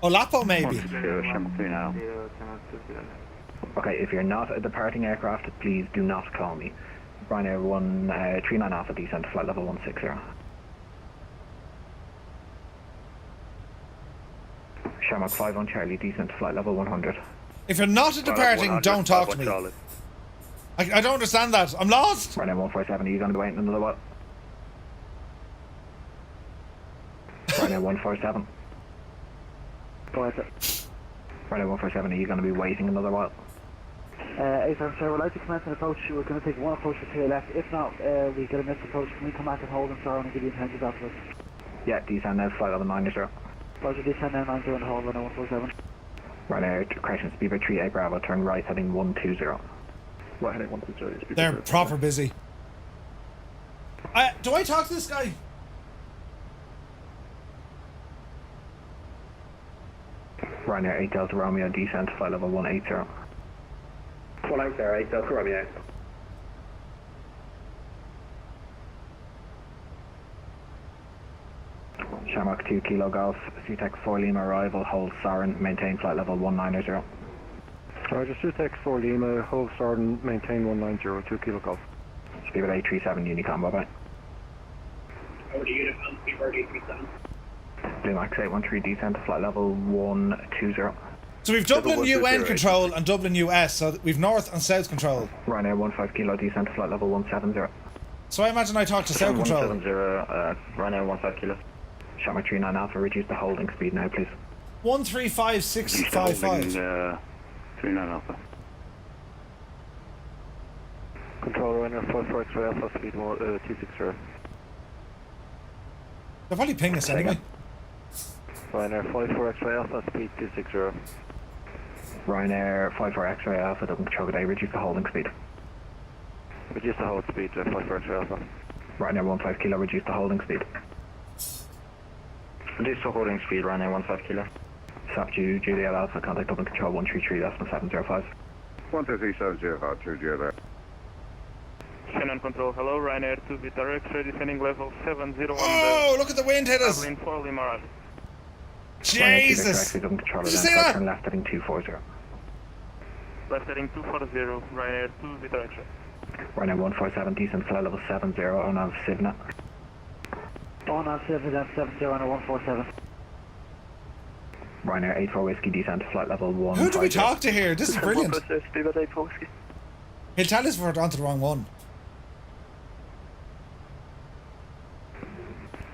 Oh, Lapo maybe. 160, now. Okay, if you're not a departing aircraft, please do not call me. Ryanair 139 Alpha, descent to flight level 160. Shamrock 5 on Charlie, descent to flight level 100. If you're not a departing, don't talk to me. I don't understand that. I'm lost. Ryanair 147, are you going to be waiting another while? Ryanair 147. Ryanair 147, are you going to be waiting another while? ASAP, sir, we'd like to commence an approach. We're going to take one approach to your left. If not, we get a missed approach. Can we come back and hold and start and give you intentions afterwards? Yeah, descend now, flight level 90. Roger, descend now, 90 and hold, Ryanair 147. Ryanair, correction, speed by 38 Bravo, turn right, heading 120. Right, heading 120. They're proper busy. Do I talk to this guy? Ryanair 8 Delta Romeo, descent, flight level 180. Full out there, 8 Delta Romeo. Shamrock 2 Kilo Golf, CTEC 4 Lima arrival, hold Sarin, maintain flight level 190. Roger, CTEC 4 Lima, hold Sarin, maintain 190, 2 Kilo Golf. Speed 837 Unicom, bye bye. Over to Unicom, speed 837. Blue Max 813, descent to flight level 120. So we've Dublin UN control and Dublin US, so we've north and south control. Ryanair 15 kilo, descent to flight level 170. So I imagine I talk to south control. 170, Ryanair 15 kilo. Shamrock 39 Alpha, reduce the holding speed now, please. 135655. 39 Alpha. Control Ryanair 54 X-ray Alpha, speed 260. They'll probably ping us anyway. Ryanair 54 X-ray Alpha, speed 260. Ryanair 54 X-ray Alpha, Dublin control today, reduce the holding speed. Reduce the hold speed, 54 X-ray Alpha. Ryanair 15 kilo, reduce the holding speed. Reduce the holding speed, Ryanair 15 kilo. SAP Juliet Alpha, contact Dublin control 133.705. 133.705, Juliet. Shannon control, hello, Ryanair 2 Victor X-ray, descending level 701. Oh, look at the wind hit us. Dublin 4 Lima. Jesus! Did you see that? Turn left heading 240. Left heading 240, Ryanair 2 Victor X-ray. Ryanair 147, descent flight level 70, on Av Sivna. On Av Sivna, 70, Ryanair 147. Ryanair 84 Whiskey, descent flight level 1. Who do we talk to here? This is brilliant. He'll tell us if we're onto the wrong one.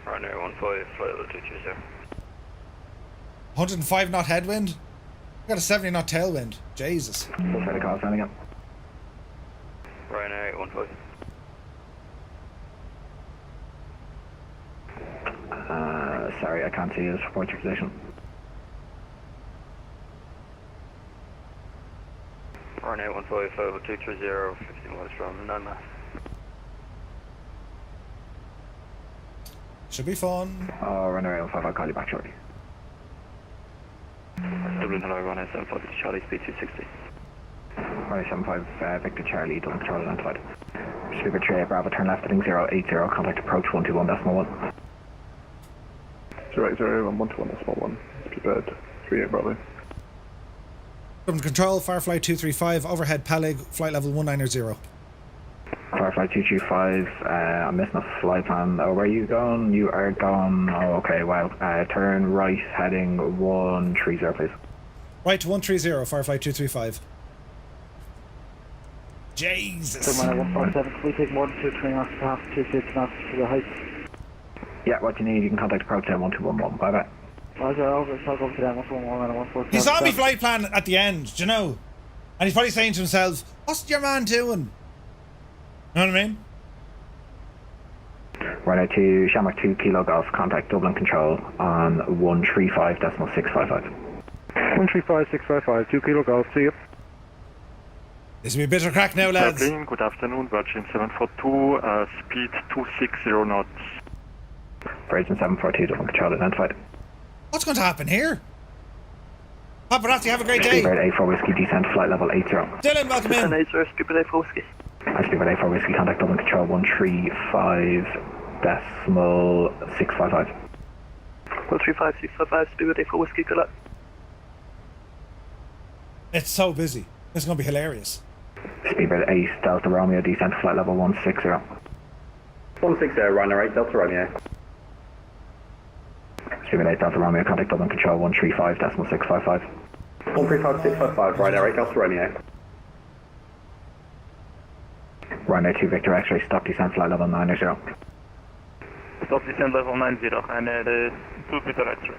Ryanair 15, flight level 220. 105 knot headwind. Got a 70 knot tailwind. Jesus. Full set of calls, sending up. Ryanair 15. Sorry, I can't see you. Report your position. Ryanair 15, 230, 50 miles from Nana. Should be fun. Oh, Ryanair 15, I'll call you back shortly. Dublin, hello, Ryanair 75 Charlie, speed 260. Ryanair 75 Victor Charlie, Dublin control identified. Speaker 38 Bravo, turn left heading 080, contact approach 121.1. 080 and 121.1, speed 38 Bravo. Dublin control, Firefly 235, overhead Peleg, flight level 190. Firefly 225, I'm missing a flight plan. Oh, where are you going? You are gone. Oh, okay, wow. Turn right, heading 130, please. Right to 130, Firefly 235. Jesus. So, 147, can we take more than 220 knots to half, 250 knots to the height? Yeah, what you need, you can contact approach 121.1. Bye bye. Roger, over. Talk over to them. 141 and 147. He saw me flight plan at the end, do you know? And he's probably saying to himself, what's your man doing? You know what I mean? Right to Shamrock 2 Kilo Golf, contact Dublin Control on 135.655. 135.655, 2 Kilo Golf, see you. This will be a bit of crack now, lads. Airplane, good afternoon, Virgin 742, speed 260 knots. Virgin 742, Dublin Control identified. What's going to happen here? Paparazzi, have a great day. Speedbird A4 Whiskey, descent flight level 80. Dylan, welcome in. Speedbird A4 Whiskey. Speedbird A4 Whiskey, contact Dublin Control 135.655. 135.655, Speedbird A4 Whiskey, good luck. It's so busy. This is going to be hilarious. Speedbird Ace Delta Romeo, descent flight level 160. 160, runner 8 Delta Romeo. Speedbird 8 Delta Romeo, contact Dublin Control 135.655. 135.655, runner 8 Delta Romeo. Runway 2 Victor X-ray, stop descent flight level 90. Stop descent level 90, and 2 Victor X-ray.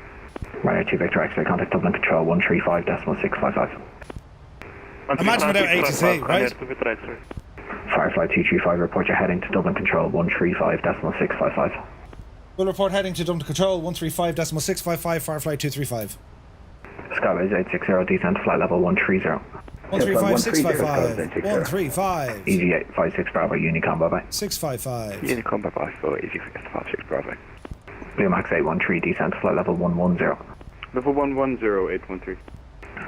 Runway 2 Victor X-ray, contact Dublin Control 135.655. Imagine without ATC, right? Firefly 235, report your heading to Dublin Control 135.655. We'll report heading to Dublin Control 135.655, Firefly 235. Skyway 860, descent flight level 130. 135.655. 135. Easy 856 Bravo, Unicom, bye bye. 655. Unicom, bye bye, for Easy 56 Bravo. Blue Max 813, descent flight level 110. Level 110, 813.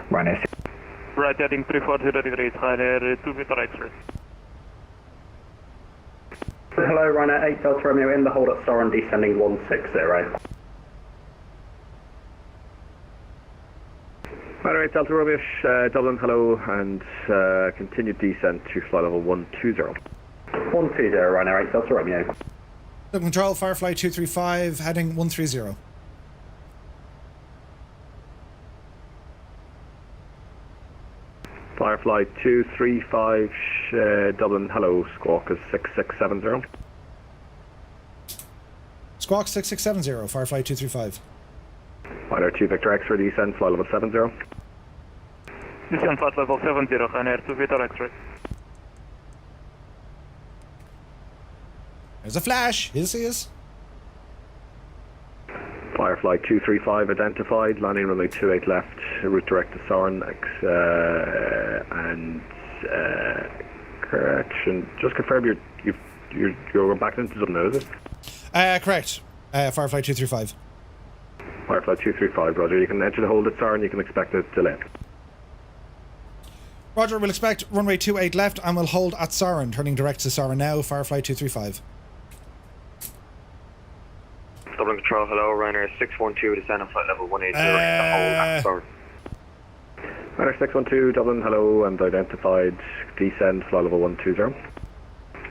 Ryanair. Right heading 340 degrees, Ryanair 2 Victor X-ray. Hello, Ryanair 8 Delta Romeo in the hold at Soren, descending 160. Ryanair 8 Delta Romeo, Dublin, hello, and continued descent to flight level 120. 120, Ryanair 8 Delta Romeo. Dublin Control, Firefly 235, heading 130. Firefly 235, Dublin, hello, Squawk is 6670. Squawk 6670, Firefly 235. Ryanair 2 Victor X-ray, descent flight level 70. Descent flight level 70, Ryanair 2 Victor X-ray. There's a flash, he'll see us. Firefly 235 identified, landing runway 28 left, route direct to Soren, and correction. Just confirm you're going back into Dublin now, is it? Correct. Firefly 235. Firefly 235, Roger. You can enter the hold at Soren, you can expect a delay. Roger, we'll expect runway 28 left and we'll hold at Soren, turning direct to Soren now, Firefly 235. Dublin Control, hello, Ryanair 612, descend on flight level 180 in the hold at Soren. Ryanair 612, Dublin, hello, and identified, descend flight level 120.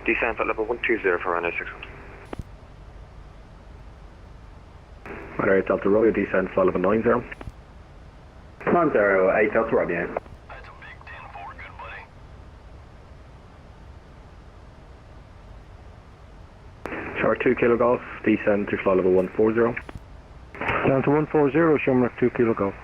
Descend flight level 120 for Ryanair 612. Ryanair 8 Delta Romeo, descend flight level 90. 90, 8 Delta Romeo. Shark 2 Kilo Golf, descend to flight level 140. Down to 140, Shamrock 2 Kilo Golf.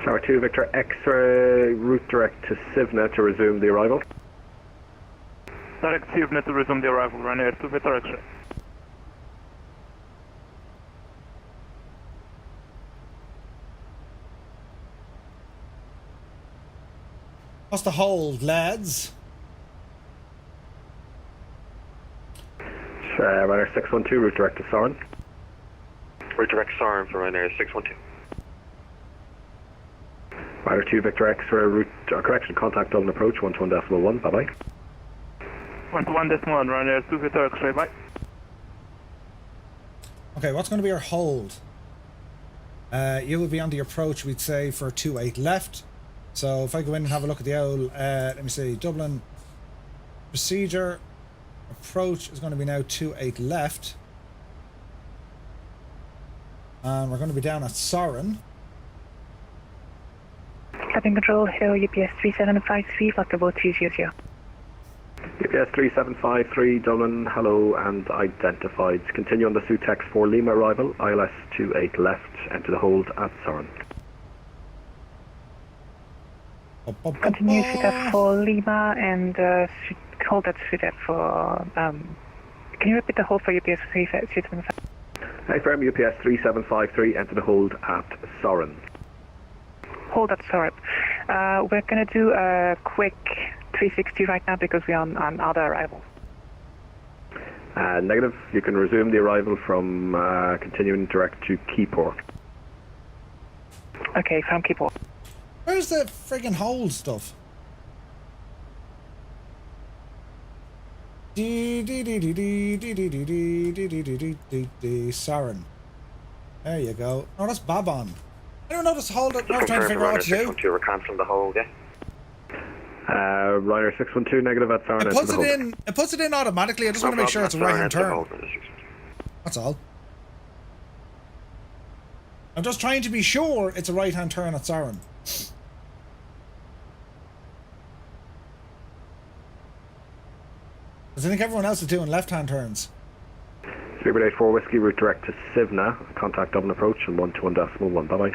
Shark 2 Victor X-ray, route direct to Sivna to resume the arrival. Direct Sivna to resume the arrival, Ryanair 2 Victor X-ray. What's the hold, lads? Ryanair 612, route direct to Soren. Route direct Soren for Ryanair 612. Ryanair 2 Victor X-ray, route, correction, contact Dublin approach, 121.1, bye bye. 121.1, Ryanair 2 Victor X-ray, bye. Okay, what's going to be our hold? You will be on the approach, we'd say, for 28 left. So if I go in and have a look at the owl, let me see, Dublin procedure approach is going to be now 28 left, and we're going to be down at Soren. Captain Control, Hill UPS 3753, Foxtrot 200. UPS 3753 Dublin, hello and identified. Continue on the Sutex for Lima arrival, ILS 28 left, enter the hold at Soren. Continue Sutex for Lima and hold at Sutex for, can you repeat the hold for UPS 3753? Hey, firm UPS 3753, enter the hold at Soren. Hold at Soren. We're going to do a quick 360 right now because we're on other arrival. Negative, you can resume the arrival from continuing direct to Keyport. Okay, from Keyport. Where's the friggin' hold stuff? Saren. There you go. No, that's Babon. I don't know this hold. I'm trying to figure out what to do. 612, we're cancelling the hold, yeah? Ryder 612, negative at Soren. It puts it in automatically. I just want to make sure it's a right hand turn. That's all. I'm just trying to be sure it's a right hand turn at Saren. I think everyone else is doing left hand turns. Speedbird 84 Whiskey, route direct to Sivna, contact Dublin approach and 121.1, bye bye.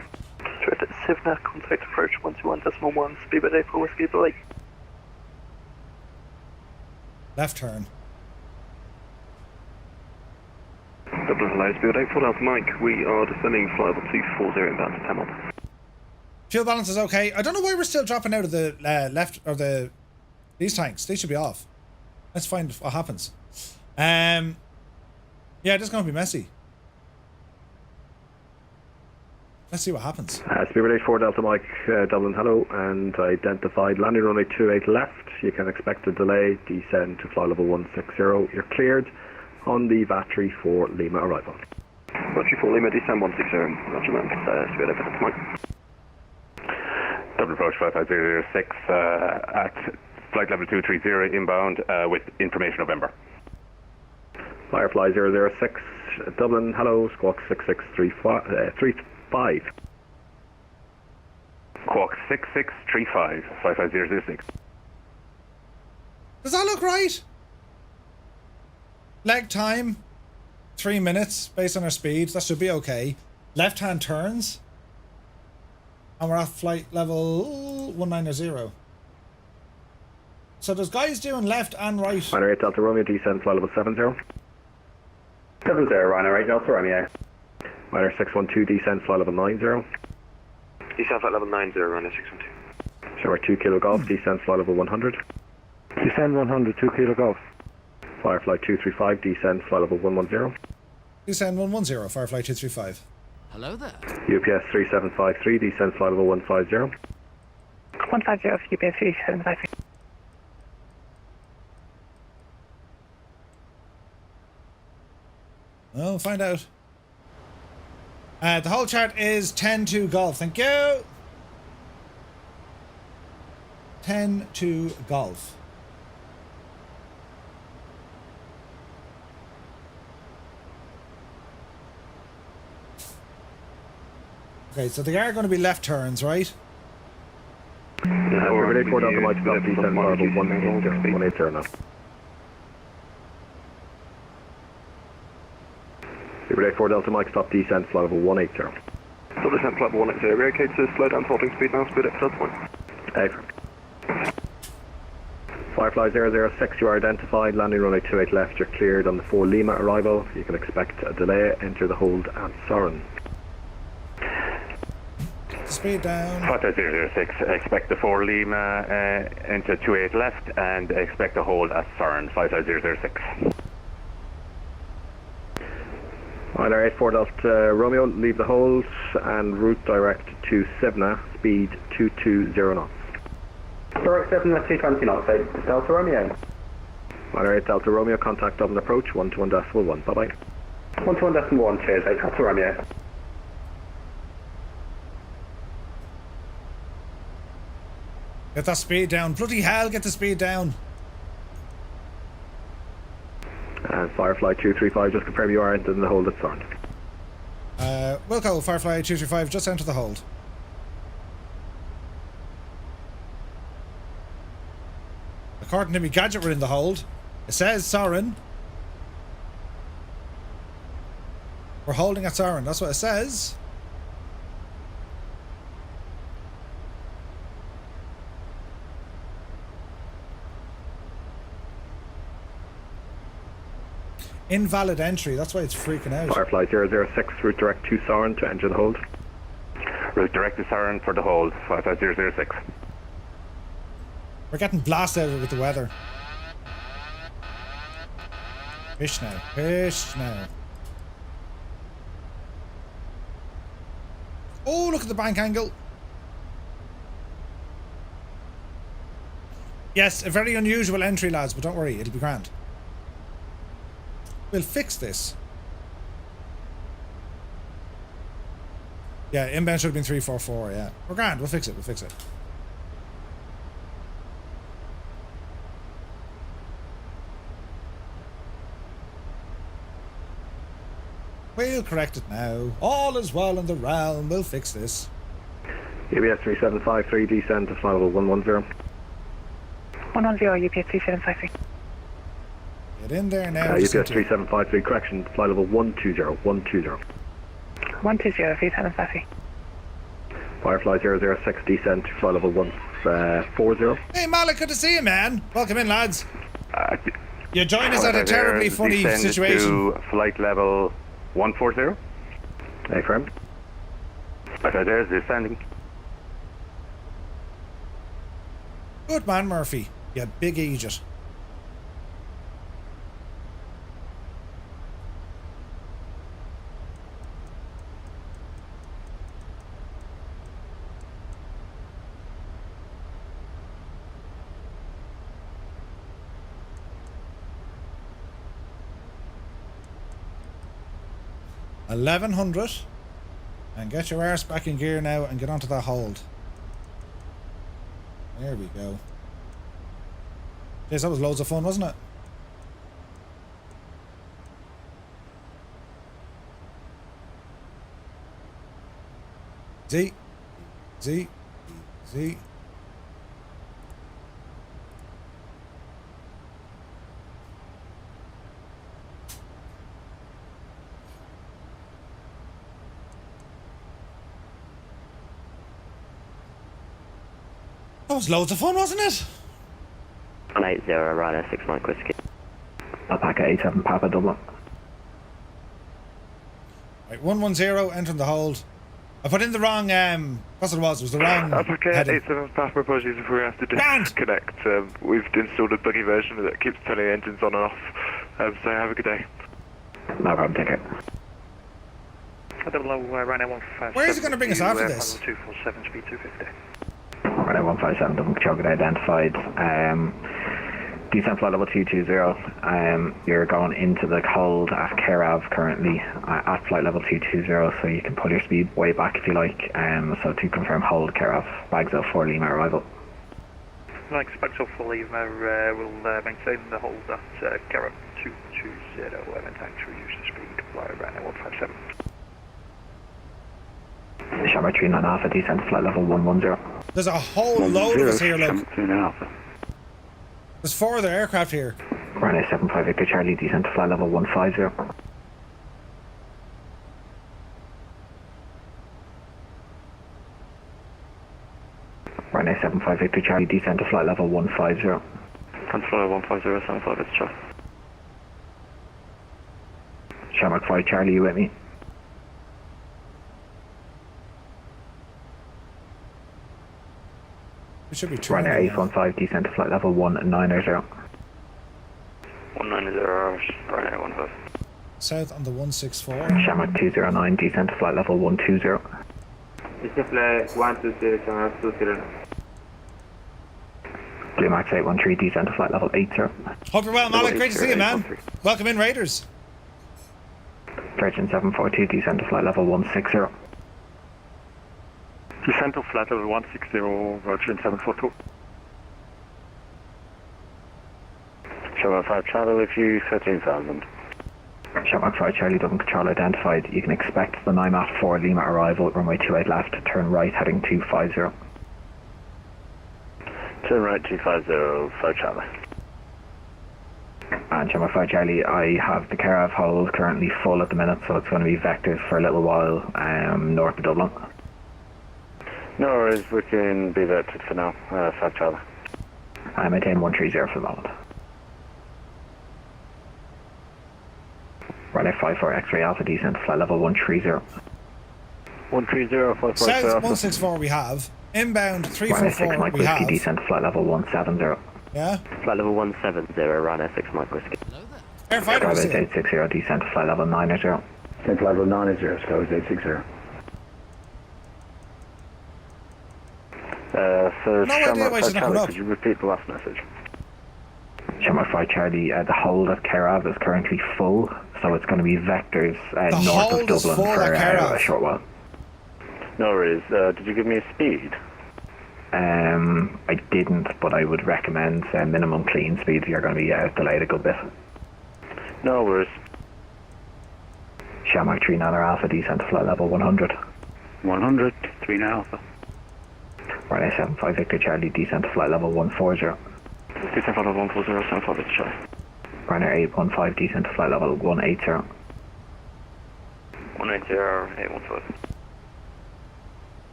Direct to Sivna, contact approach 121.1, Speedbird 84 Whiskey, bye. Left turn. Dublin, hello, Speedbird 84 Delta Mike, we are descending flight level 240 inbound to 10 miles. Fuel balance is okay. I don't know why we're still dropping out of the left, or these tanks. They should be off. Let's find what happens. Yeah, this is going to be messy. Let's see what happens. Speedbird 84 Delta Mike, Dublin, hello, and identified landing runway 28 left. You can expect a delay, descend to fly level 160. You're cleared on the battery for Lima arrival. Battery for Lima, descend 160. Roger, man. Speedbird 84 Delta Mike. Dublin approach 55006 at flight level 230 inbound with information November. Firefly 006, Dublin, hello, squawk 6635. Squawk 6635, 55006. Does that look right? Leg time, 3 minutes based on our speed. That should be okay. Left hand turns. And we're at flight level 190. So there's guys doing left and right. Minor 8 Delta Romeo, descend flight level 70. 70, Ryanair 8 Delta Romeo. Minor 612, descend flight level 90. Descend flight level 90, Ryanair 612. Shower 2 Kilo Golf, descend flight level 100. Descend 100, 2 Kilo Golf. Firefly 235, descend flight level 110. Descend 110, Firefly 235. Hello there. UPS 3753, descend flight level 150. 150 of UPS 3753. Well, find out. The whole chart is 10-2 golf. Thank you. 10-2 golf. Okay, so they are going to be left turns, right? We're 84 Delta Mike, stop descend flight level 180 now. Speedbird 84 Delta Mike, stop descend flight level 180. Stop descend flight level 180, are we okay to slow down holding speed now, Speedbird 84 Delta Mike? Firefly 006, you are identified, landing runway 28 left, you're cleared on the 4 Lima arrival. You can expect a delay, enter the hold at Soren. Speed down. 5006, expect the 4 Lima into 28 left and expect a hold at Soren, 5006. Ryanair 84 Delta Romeo, leave the hold and route direct to Sivna, speed 220 knots. Direct Sivna 220 knots, Delta Romeo. Ryanair 8 Delta Romeo, contact Dublin approach 121.1, bye bye. 121.1, cheers, 8 Delta Romeo. Get that speed down. Bloody hell, get the speed down. And Firefly 235, just confirm you are entering the hold at Soren. Wilco, Firefly 235, just enter the hold. According to me gadget, we're in the hold. It says Soren. We're holding at Soren. That's what it says. Invalid entry. That's why it's freaking out. Firefly 006, route direct to Soren to enter the hold. Route direct to Soren for the hold. Firefly 006. We're getting blasted with the weather. Fish now. Fish now. Oh, look at the bank angle. Yes, a very unusual entry, lads, but don't worry, it'll be grand. We'll fix this. Yeah, inbound should have been 344, yeah. We're grand, we'll fix it, we'll fix it. We'll correct it now. All is well in the realm, we'll fix this. UBS 3753, descend to flight level 110. 110, UPS 3753. Get in there now. UPS 3753, correction, flight level 120, 120. 120, 3753. Firefly 006, descend to flight level 140. Hey Malik, good to see you, man. Welcome in, lads. You join us at a terribly funny situation. To flight level 140. Affirmed. Okay, there's descending. Good man, Murphy. You big idiot. $1,100 and get your arse back in gear now and get onto that hold. There we go. Jeez, that was loads of fun, wasn't it? Z. That was loads of fun, wasn't it? 180, Ryder 69 Whiskey. Alpaca 87 Papa Dublin. Right, 110, entering the hold. I put in the wrong, what it was the wrong Alpaca heading. 87 Papa, apologies if we have to disconnect. We've installed a buggy version that keeps turning engines on and off. So have a good day. No problem, take it. Where is it going to bring us after this? 247, speed 250. Right, 157, Dublin Kyoto identified. Descent flight level 220. You're going into the hold at Kerav currently at flight level 220, so you can pull your speed way back if you like. So to confirm, hold Kerav, bags out for Lima arrival. Like Spectral for Lima, we'll maintain the hold at Kerav 220 and intend to reduce the speed, fly around 157. Shamrock 39 Alpha, descent to flight level 110. There's a whole load of us here, look. There's 4 other aircraft here. Ryanair 75 Victor Charlie, descent to flight level 150. Ryanair 75 Victor Charlie, descent to flight level 150. Can fly 150, 75 Victor Charlie. Shamrock 5 Charlie, you with me? It should be Ryanair 815, descent to flight level 190. 190, Ryanair 15. South on the 164. Shamrock 209, descent to flight level 120. It's a flight 120, Shamrock 209. Blue Max 813, descent to flight level 80. Hope you're well, Malik. Great to see you, man. Welcome in, Raiders. Virgin 742, descent to flight level 160. Descent to flight level 160, Virgin 742. Shamrock 5 Charlie with you, 13,000. Shamrock 5 Charlie, Dublin Control identified. You can expect the 9 4 Lima arrival, runway 28 left, turn right, heading 250. Turn right 250, 5 Charlie. And Gemma 5 Charlie, I have the Carav hold currently full at the minute, so it's going to be vectors for a little while north of Dublin. No worries, we can be vectored for now, 5 Charlie. I maintain 130 for the moment. Right 54 X-ray Alpha descent, flight level 130. 130, 54 South 164 we have. Inbound 344 Mike we Whiskey have. descent, flight level 170. Yeah? Flight level 170, Runner 6 Mike Whiskey. Airfighter, Skyways 860 descent, flight level 90. Descent flight level 90, Skyways 860. For No idea why she's not coming up. could you repeat the last message? Gemma 5 Charlie, the hold at Carav is currently full, so it's going to be vectors north of Dublin for a short while. No worries, did you give me a speed? I didn't, but I would recommend minimum clean speed. You're going to be delayed a good bit. No worries. Shamrock 3 Niner Alpha descent to flight level 100. 100, 3 Alpha. Right 75 Victor Charlie descent to flight level 140. Descent flight level 140, 75 Victor Charlie. Runner 815 descent to flight level 180. 180, 815.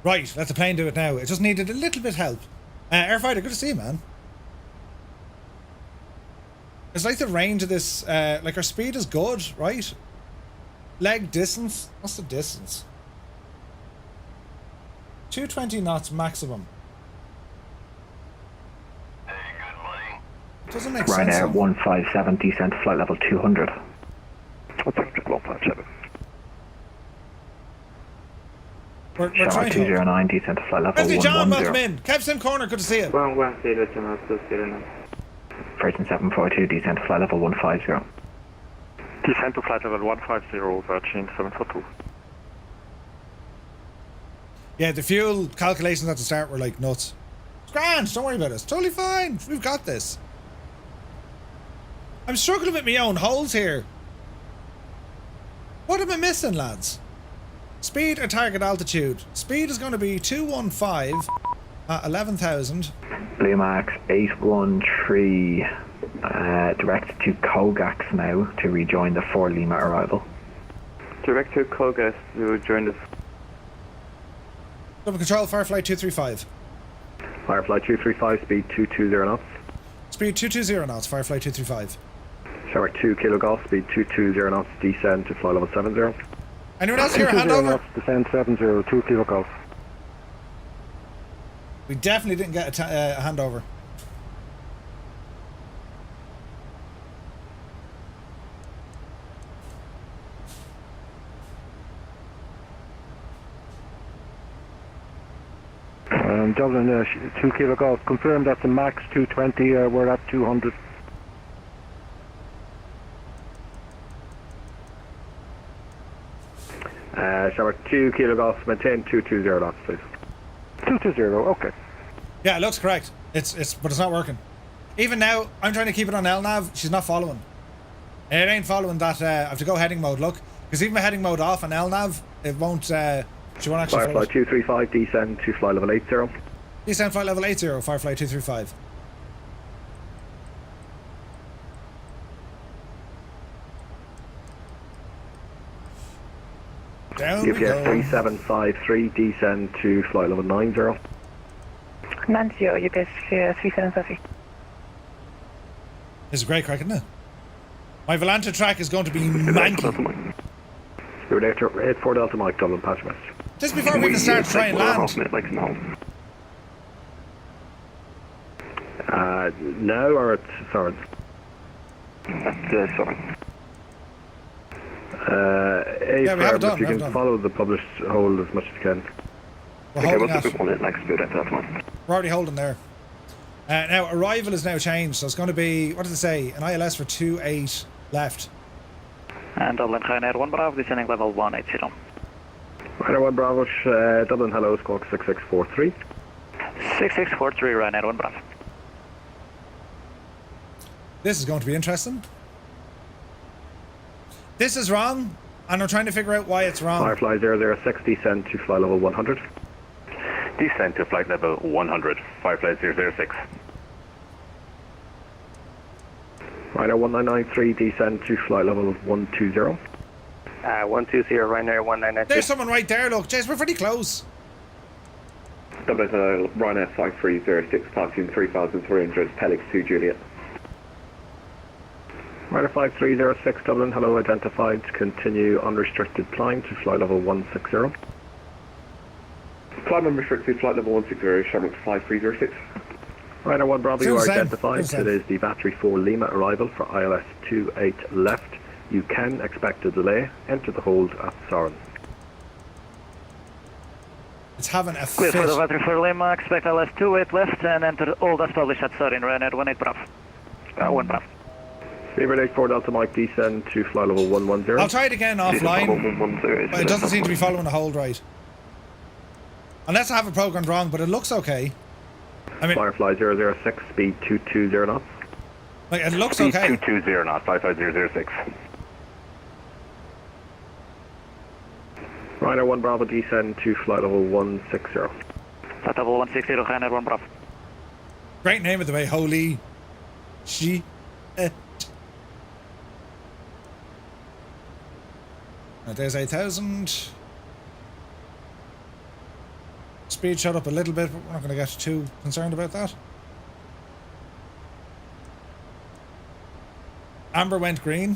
Right, let the plane do it now. It just needed a little bit help. Airfighter, good to see you, man. It's like the range of this, like our speed is good, right? Leg distance, what's the distance? 220 knots maximum. It doesn't make sense. Ryanair 157 descent to flight level 200. 157. We're Shamrock trying to. 209 descent to flight level Leslie John, 110. welcome in. Kev Sim Corner, good to see you. 110, General, still sitting now. Virgin 742 descent to flight level 150. Descent to flight level 150, Virgin 742. Yeah, the fuel calculations at the start were like nuts. It's grand, don't worry about it. It's totally fine. We've got this. I'm struggling with my own holes here. What am I missing, lads? Speed or target altitude. Speed is going to be 215 at 11,000. Blue Max 813 direct to Kogax now to rejoin the 4 Lima arrival. Direct to Kogas to join the... Double control, Firefly 235. Firefly 235, speed 220 knots. Speed 220 knots, Firefly 235. Shamrock 2 Kilo Golf, speed 220 knots, descend to flight level 70. Anyone else here? Hand over. Descend 70, 2 Kilo Golf. We definitely didn't get a handover. Dublin 2 Kilo Golf, confirm that the max 220, we're at 200. Shamrock 2 Kilo Golf, maintain 220 knots, please. 220, okay. Yeah, it looks correct. But it's not working. Even now, I'm trying to keep it on LNAV. She's not following. It ain't following that. I have to go heading mode. Look, because even my heading mode off on LNAV, it won't. She won't actually. Firefly 235, descend to flight level 80. Descend flight level 80, Firefly 235. Down we go. UPS 3753, descend to flight level 90. 90, UPS 3750. This is a great crack, isn't it? My Volanta track is going to be manky. You're there to 84 Delta Mike, Dublin, patch message. Just before we even start to try and land. Now or at Soren? Soren. We have it done. If you can follow the published hold as much as you can. We're already holding there. Now, arrival is now changed, so it's going to be, what does it say? An ILS for 28 left. And Dublin, Ryanair 1 Bravo, descending level 180. Ryanair 1 Bravo, Dublin, hello, squawk 6643. 6643, Ryanair 1 Bravo. This is going to be interesting. This is wrong. And I'm trying to figure out why it's wrong. Firefly 006, descend to flight level 100. Descend to flight level 100, Firefly 006. Ryanair 1993, descend to flight level 120. 120, Ryanair 199. There's someone right there, look. Jez, we're pretty close. Ryanair 5306, passing 3300, Pelix 2 Juliet. Ryanair 5306, Dublin, hello, identified. Continue unrestricted climb to flight level 160. Climb unrestricted, flight level 160, Shamrock 5306. Ryanair 1 Bravo, you are Same. identified. It is the battery 4 Lima arrival for ILS 28 left. You can expect a delay. Enter the hold at Saran. It's having a Clear fit. for the battery for Lima, expect LS 28 left and enter all that's published at Sarin, Ryanair 18 Bravo. 1 Bravo. Beaver 84 Delta Mike, descend to flight level 110. I'll try it again offline, but it doesn't seem to be following the hold right. Unless I have it programmed wrong, but it looks okay. I mean, Firefly 006, speed 220 knots. like, it looks Speed okay. 220 knots, 55006. Ryanair 1 Bravo, descend to flight level 160. Flight level 160, Ryanair 1 Bravo. Great name of the way, holy shit. Now there's 8,000. Speed shot up a little bit, but we're not going to get too concerned about that. Amber went green.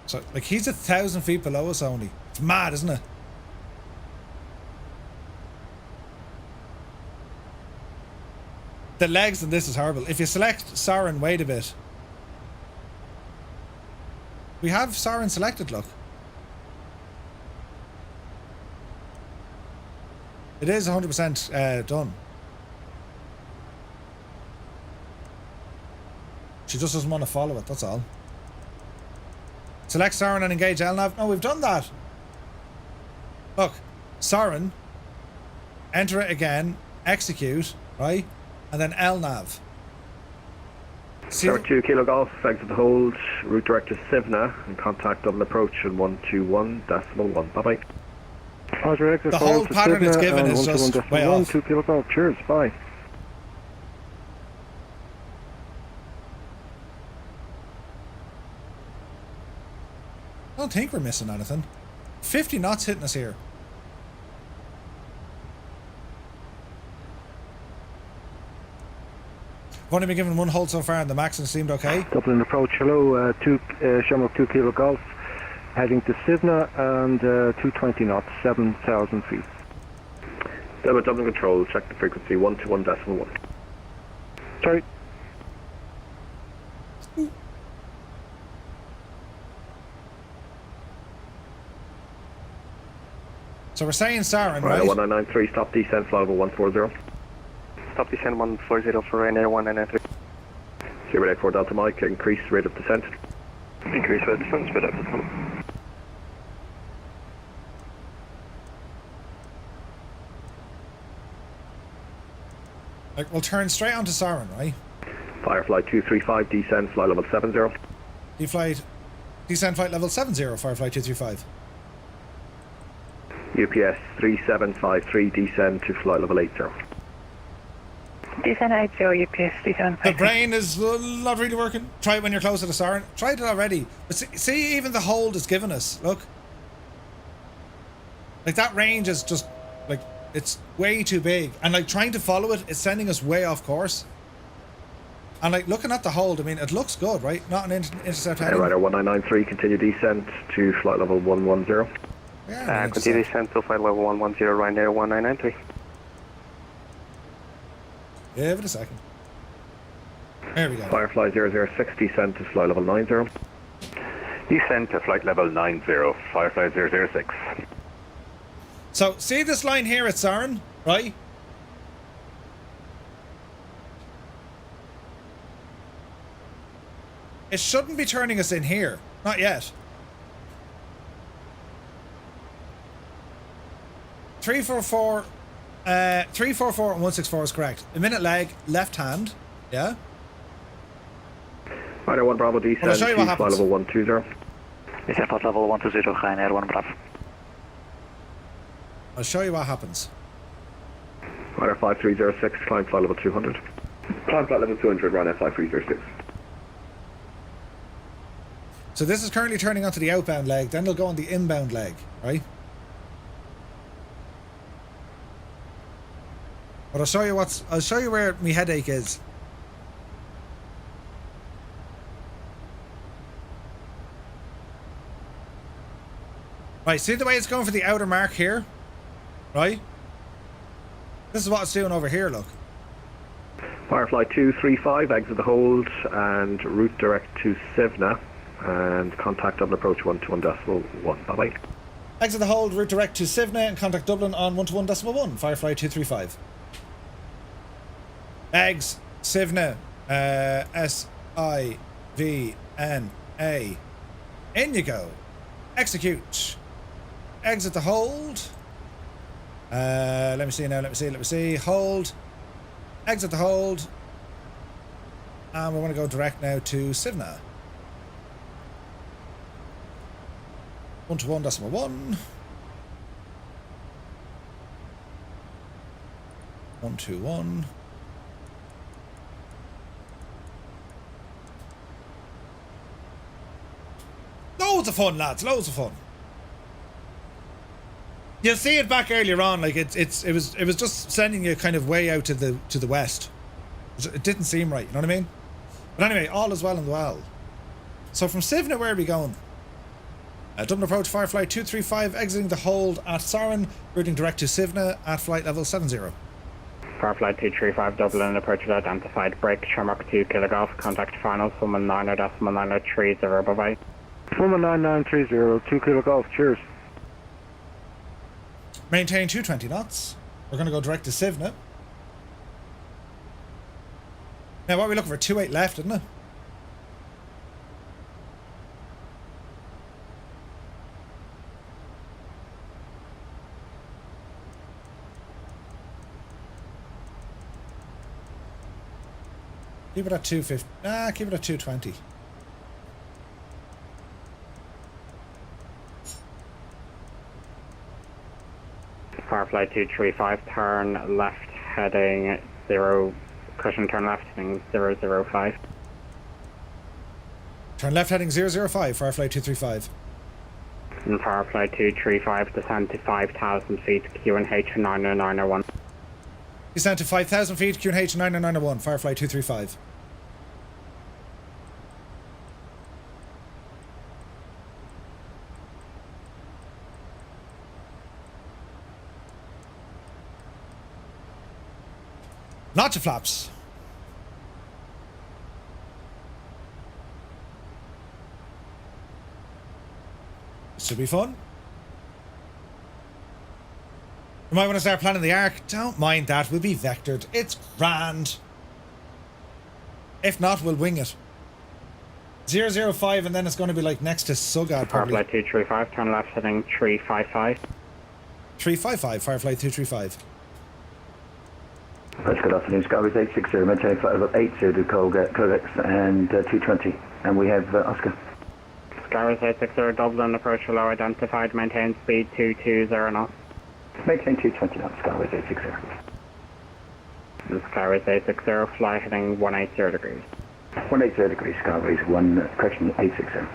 So, like, he's 1,000 feet below us only. It's mad, isn't it? The legs in this is horrible. If you select Sarin, wait a bit. We have Sarin selected, look. It is 100% done. She just doesn't want to follow it, that's all. Select Sarin and engage LNAV. No, we've done that. Look, Sarin, enter it again, execute, right? And then LNAV. Tower 2 Kilo Golf, exit the hold, route director Sivna, and contact double approach in 121.1. Bye bye. The whole pattern it's given is just way off. 2 Kilo Golf, cheers, bye. I don't think we're missing anything. 50 knots hitting us here. I've only been given one hold so far and the maximum seemed okay. Dublin approach, hello, Shamrock 2 Kilo Golf, heading to Sivna and 220 knots, 7,000 feet. Dublin control, check the frequency, 121.1. Sorry. So we're saying Sarin, Ryanair right? 1993, stop descent, flight level 140. Stop descent 140 for Ryanair 1993. 084 Delta Mike, increase rate of descent. Increase rate of descent, speed up descent. Like, we'll turn straight onto Sarin, right? Firefly 235, descend, flight level 70. Descend flight level 70, Firefly 235. UPS 3753, descend to flight level 80. Descend 80, UPS 3753. The brain is not really working. Try it when you're closer to Sarin. Tried it already. But see, even the hold is giving us. Look. Like, that range is just, like, it's way too big. And, like, trying to follow it is sending us way off course. And, like, looking at the hold, I mean, it looks good, right? Not an intercept heading. Ryanair 1993, continue descent to flight level 110. Yeah, continue descent to flight level 110, Ryanair 1993. Give it a second. There we go. Firefly 006, descent to flight level 90. Descend to flight level 90, Firefly 006. So, see this line here at Sarin, right? It shouldn't be turning us in here. Not yet. 344 and 164 is correct. A minute leg, left hand. Yeah? Rider 1 Bravo descend Well, I'll show you to what flight happens. level 120. Descend flight level 120, Ryanair 1 Bravo. I'll show you what happens. Rider 5306, climb flight level 200. Climb flight level 200, Ryanair 5306. So this is currently turning onto the outbound leg, then they'll go on the inbound leg, right? But I'll show you where my headache is. Right, see the way it's going for the outer mark here? Right? This is what it's doing over here, look. Firefly 235, exit the hold and route direct to Sivna and contact Dublin approach 121.1. Bye bye. Exit the hold, route direct to Sivna and contact Dublin on 121.1. Firefly 235. Eggs, Sivna, S-I-V-N-A. In you go. Execute. Exit the hold. Let me see now, let me see. Hold. Exit the hold. And we want to go direct now to Sivna. 121.1. 121. Loads of fun, lads. Loads of fun. You'll see it back earlier on. Like it was just sending you kind of way out to the west. It didn't seem right. You know what I mean? But anyway, all is well and well. So from Sivna, where are we going? Dublin approach Firefly 235, exiting the hold at Sarin, routing direct to Sivna at flight level 70. Firefly 235 Dublin, approach identified, break, Shamrock 2 Kilo Golf, contact final, Summon 9.930, bye-bye. Summon 9930, 2 Kilo Golf, cheers. Maintain 220 knots. We're going to go direct to Sivna. Now, what are we looking for? 28 left, isn't it? Keep it at 250. Nah, keep it at 220. Firefly 235, turn left heading 0, cushion turn left heading 005. Turn left heading 005, Firefly 235. And Firefly 235, descend to 5,000 feet, QNH 90901. Descend to 5,000 feet, QNH 90901, Firefly 235. Lots of flaps. This should be fun. You might want to start planning the arc. Don't mind that. We'll be vectored. It's grand. If not, we'll wing it. 005 and then it's going to be like next to Sugad probably. Firefly 235, turn left heading 355. 355, Firefly 235. Good afternoon, Skyway 860, maintain flight level 80 to Codex and 220. And we have Oscar. Skyway 860, Dublin, approach below identified, maintain speed 220 knots. Maintain 220 knots, Skyway 860. Skyway 860, fly heading 180 degrees. 180 degrees, Skyways 860.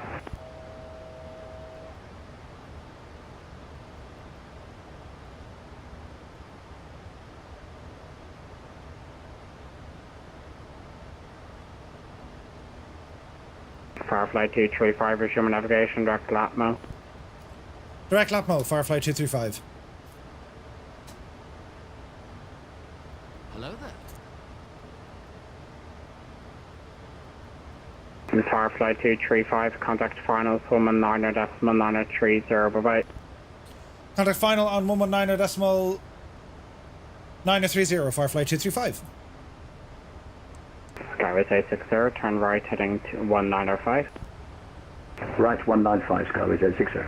Firefly 235, resume navigation, direct lap mode. Direct lap mode, Firefly 235. Hello there. Firefly 235, contact final, Summon 9.930, bye-bye. Contact final on 119.930, Firefly 235. Skyway 860, turn right heading to 1905. Right 195, Skyway 860.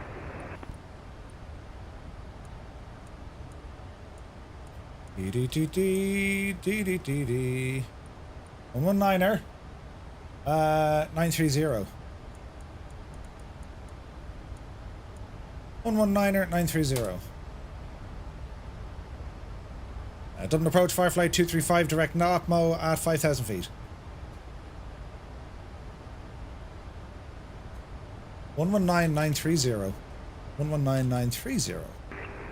Dee dee dee dee dee dee dee dee. 119er. 930. 119er 930. Dublin approach, Firefly 235, direct Napmo at 5,000 feet. 119930. 119930.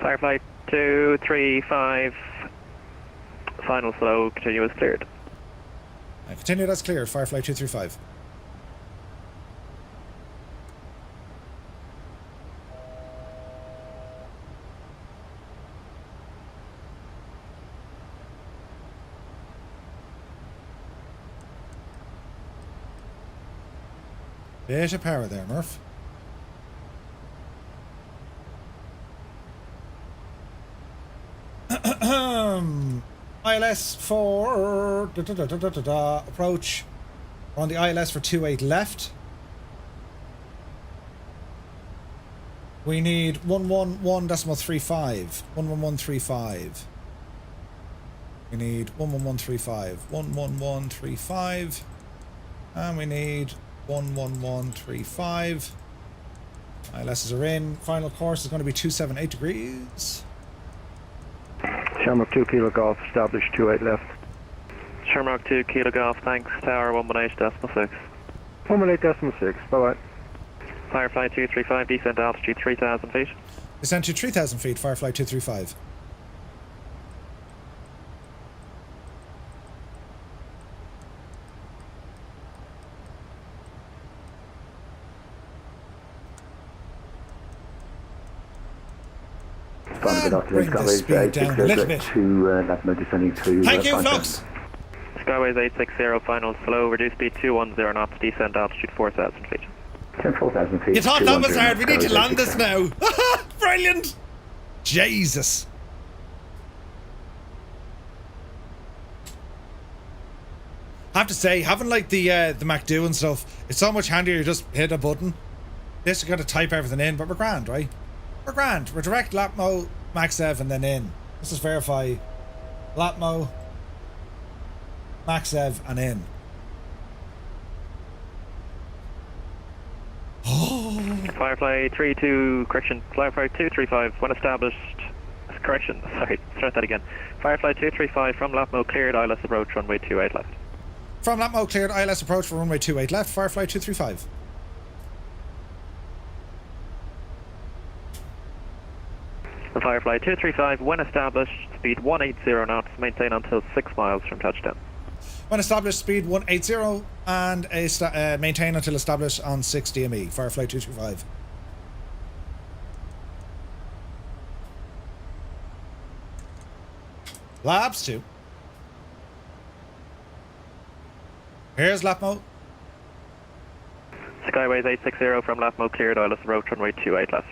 Firefly 235, final slow, continuous cleared. Continue, that's cleared. Firefly 235. Bit of power there, Murph. ILS for approach. We're on the ILS for 28 left. We need 111.35. 11135. We need 11135. 11135. And we need 11135. ILSs are in. Final course is going to be 278 degrees. Shamrock 2 Kilo Golf, established 28 left. Shamrock 2 Kilo Golf, thanks. Tower 118.6. 118.6, bye bye. Firefly 235, descent altitude 3,000 feet. Descent to 3,000 feet, Firefly 235. Bring the speed down a little bit. Thank you, Flux. Skyways 860, final slow, reduce speed 210 knots, descent altitude 4,000 feet. 4,000 feet. You thought that was hard, we need to land this now. Brilliant. Jesus. I have to say, having like the MacDo and stuff, it's so much handier. You just hit a button. This you got to type everything in, but we're grand, right? We're grand. We're direct Lapmo, MaxEv, and then in. Let's just verify Lapmo, MaxEv, and in. Firefly 32, correction, Firefly 235, when established, correction, sorry, start that again. Firefly 235 from Lapmo, cleared, ILS approach, runway 28 left. From Lapmo, cleared, ILS approach for runway 28 left, Firefly 235. Firefly 235, when established, speed 180 knots, maintain until 6 miles from touchdown. When established, speed 180 and maintain until established on 6 DME. Firefly 235. Labs 2. Here's Lapmo. Skyways 860 from Lapmo, cleared, ILS approach, runway 28 left.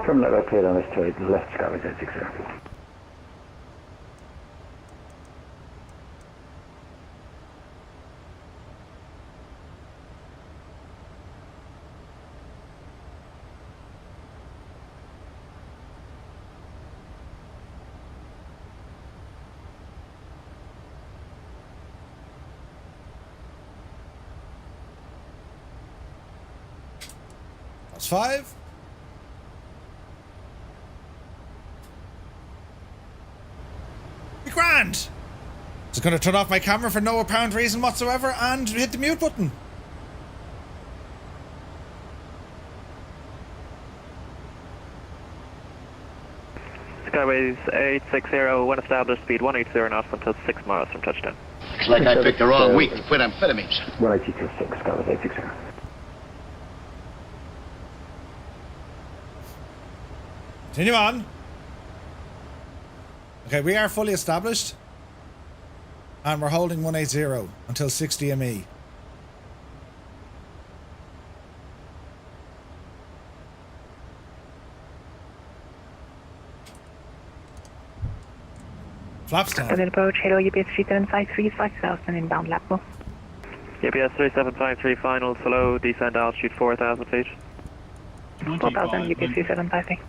From level cleared on this trade, left Skyways 860. That's 5. Be grand. Just going to turn off my camera for no apparent reason whatsoever and hit the mute button. Skyways 860, when established, speed 180 knots until 6 miles from touchdown. Looks like I picked the wrong week to quit amphetamines. 182.6, Skyways 860. Continue on. Okay, we are fully established. And we're holding 180 until 6 DME. Flaps down. Dublin approach, hello, UPS 3753, 5000 inbound Lapmo. UPS 3753, final slow, descent altitude 4,000 feet. 4000, UPS 3753.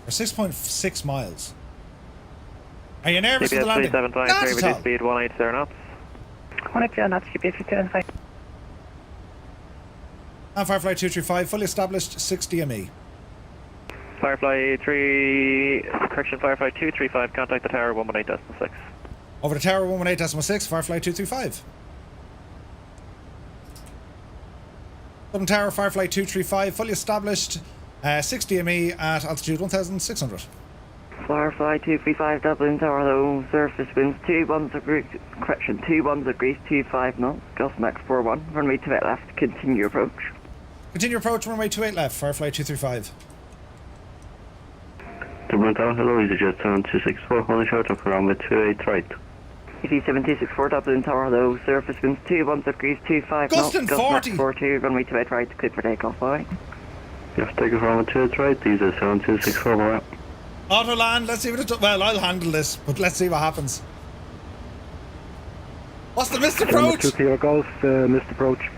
For 6.6 miles. Are you nervous for the GPS landing? 3753, Not at all. reduce speed 180 knots. 180 knots, GPS 375. And Firefly 235, fully established, 6 DME. Firefly 235, contact the tower 118.6. Over the tower 118.6, Firefly 235. Dublin Tower, Firefly 235, fully established, 6 DME at altitude 1,600. Firefly 235 Dublin Tower, low surface winds 21 degrees, 25 knots, gust max 41, runway 28 left, continue approach. Continue approach, runway 28 left, Firefly 235. Dublin Tower, hello, EasyJet 7264, holding short of runway 28 right. ET 7264 Dublin Tower, low surface winds 21 degrees, 25 knots, Gustin gust 40. max 42, runway 28 right, clear for takeoff, bye. You have to take it from 28 right, EasyJet 7264, right. Auto land, let's see what it does. Well, I'll handle this, but let's see what happens. What's the missed approach? 2 Kilo Golf, missed approach.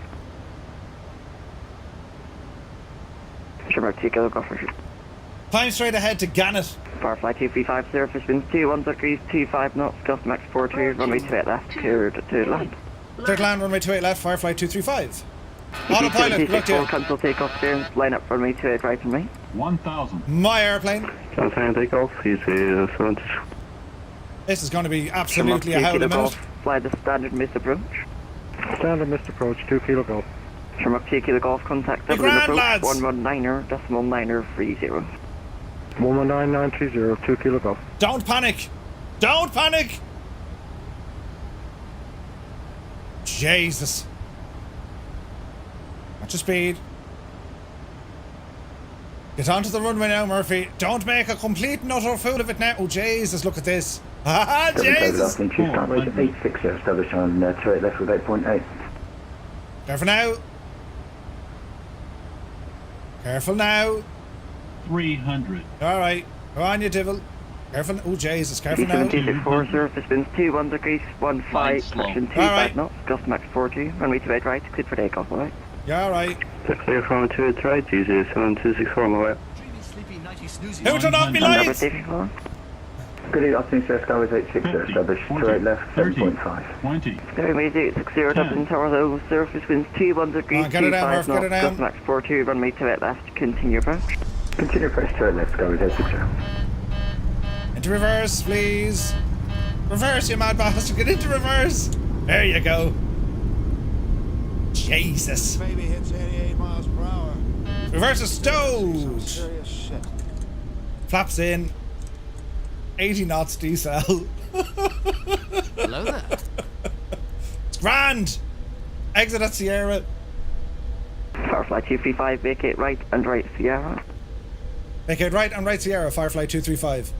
Sure, 2 Kilo Golf, for sure. Climb straight ahead to Gannet. Firefly 235 surface winds 21 degrees, 25 knots, gust max 42, runway 28 left, clear to land. Clear to land, runway 28 left, Firefly 235. Autopilot, good luck to you. Cancel takeoff clearance, line up runway 28 right and right. 1,000. My airplane. Cancel takeoff, EasyJet 7264. This is going to be absolutely a howl a minute. Fly the standard missed approach. Standard missed approach, 2 Kilo Golf. Shamrock 2 Kilo Golf, contact Be Dublin grand, approach, lads. 119.930. 119930, 2 Kilo Golf. Don't panic. Don't panic. Jesus. Watch your speed. Get onto the runway now, Murphy. Don't make a complete and utter fool of it now. Oh, Jesus, look at this. Ah, Jesus. Start rate 860, established on 28 left with 8.8. Careful now. Careful now. 300. All right. Go on, you devil. Careful. Oh, Jesus. Careful now. 764 surface winds 21 degrees, 15, correction 25 knots, gust max 40, runway 28 right, clear for takeoff, alright? Yeah, all right. Clear from 28 right, EasyJet 7264, my way. Who turned off me lights? Good afternoon, sir. Sky was 860, established 28 left, 7.5. 20. Runway 60 Dublin Tower, low surface winds 21 degrees, get it down, 25 Murph, get it knots, down. gust max 42, runway 28 left, continue approach. Continue approach 28 left, Sky was 860. Into reverse, please. Reverse, you mad bastard. Get into reverse. There you go. Jesus. Baby hits 88 miles per hour. Reverse is stowed. Serious shit. Flaps in. 80 knots decel. Hello there. It's grand. Exit at Sierra. Firefly 235, vacate right and right Sierra. Vacate right and right Sierra, Firefly 235.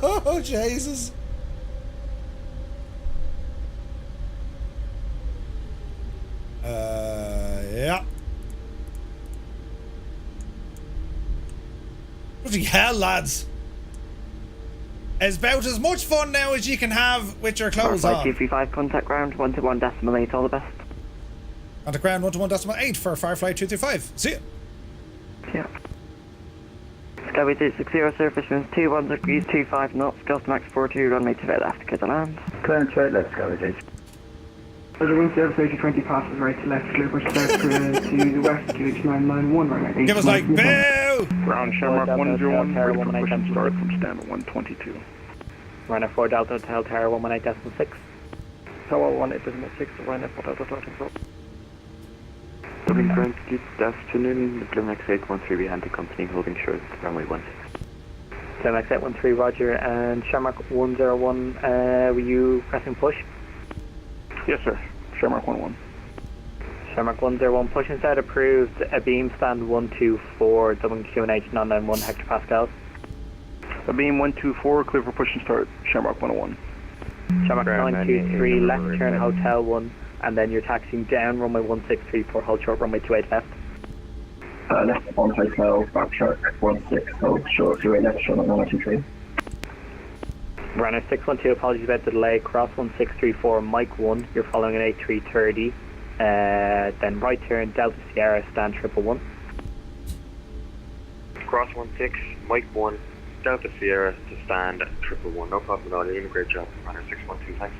Oh, Jesus. Yeah. Bloody hell, lads. It's about as much fun now as you can have with your clothes Firefly on. 235, contact ground 121.8, all the best. Contact ground 121.8 for Firefly 235. See ya. Yeah. Skyway 260, surface winds 21 degrees, 25 knots, gust max 42, runway 28 left, clear to land. Clearance 28 left, Sky was 8. There's a wind service 8020 passes right to left, clear push start to the west, QH 991, runway 8. Give us like, boo! Ground Shamrock 101, ready for push and start from stand 122. Runner 4 Delta Hotel Tower 118.6. Tower 118.6, runner 4 Delta Hotel Control. Dublin ground, good afternoon, Glenmax 813 behind the company, holding short, runway 16. Glenmax 813, roger, and Shamrock 101, were you pressing push? Yes, sir. Shamrock 101. Shamrock 101, push and start approved, a beam stand 124, Dublin QNH 991 hectopascals. A beam 124, clear for push and start, Shamrock 101. Shamrock 923, left turn Hotel 1, and then you're taxiing down runway 163 for hold short runway 28 left. Left on hotel, back shark 16, hold short 28 left, short 123. Runner 612, apologies about the delay, cross 1634, Mike 1, you're following an 8330, then right turn Delta Sierra, stand 111. Cross 16, Mike 1, Delta Sierra to stand 111. No problem at all. You're doing a great job. Runner 612, thanks.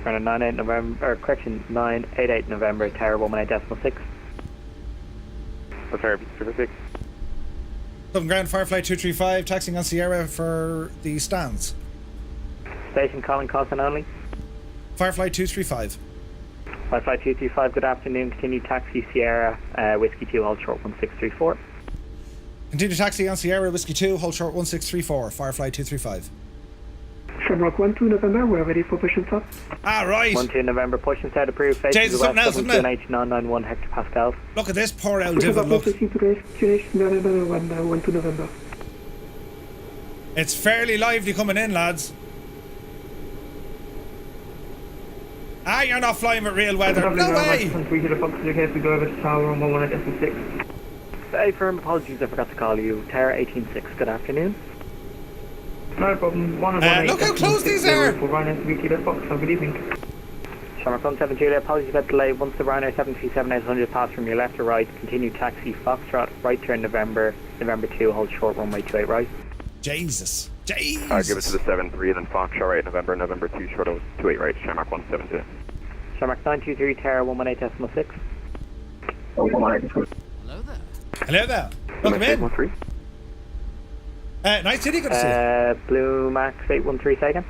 Runner 98 November, correction, 988 November, Tower 118.6. Affirm, terrific. Dublin Ground, Firefly 235, taxiing on Sierra for the stands. Station calling Cawson only. Firefly 235. Firefly 235, good afternoon. Continue taxi Sierra, Whiskey 2, hold short 1634. Continue taxi on Sierra, Whiskey 2, hold short 1634, Firefly 235. Shamrock 1-2 November, we're ready for push and start. Ah, right. 1-2 November, push and start approved. Facing Jesus, the something else, west, isn't it? 991 hectopascals. Look at this poor old Push and divot, start, look. 1-2 November. It's fairly lively coming in, lads. Ah, you're not flying with real weather. No way! Hey, firm apologies, I forgot to call you. Tower 186, good afternoon. No problem. Look how close these are! We'll run into weekly Red Fox. Have a good evening. Shamrock 17 Julia, apologies about delay. Once the Ryanair 737-800 pass from your left to right, continue taxi Foxtrot, right turn November 2, hold short runway 28 right. Jesus. Give it to the 7-3, then Fox, right, November 2, short of 28 right, Shamrock 172. Shamrock 923, Tower 118.6. Hello there. Hello there. Welcome in. 813. Nice city, good to see you. Blue Max 813 second.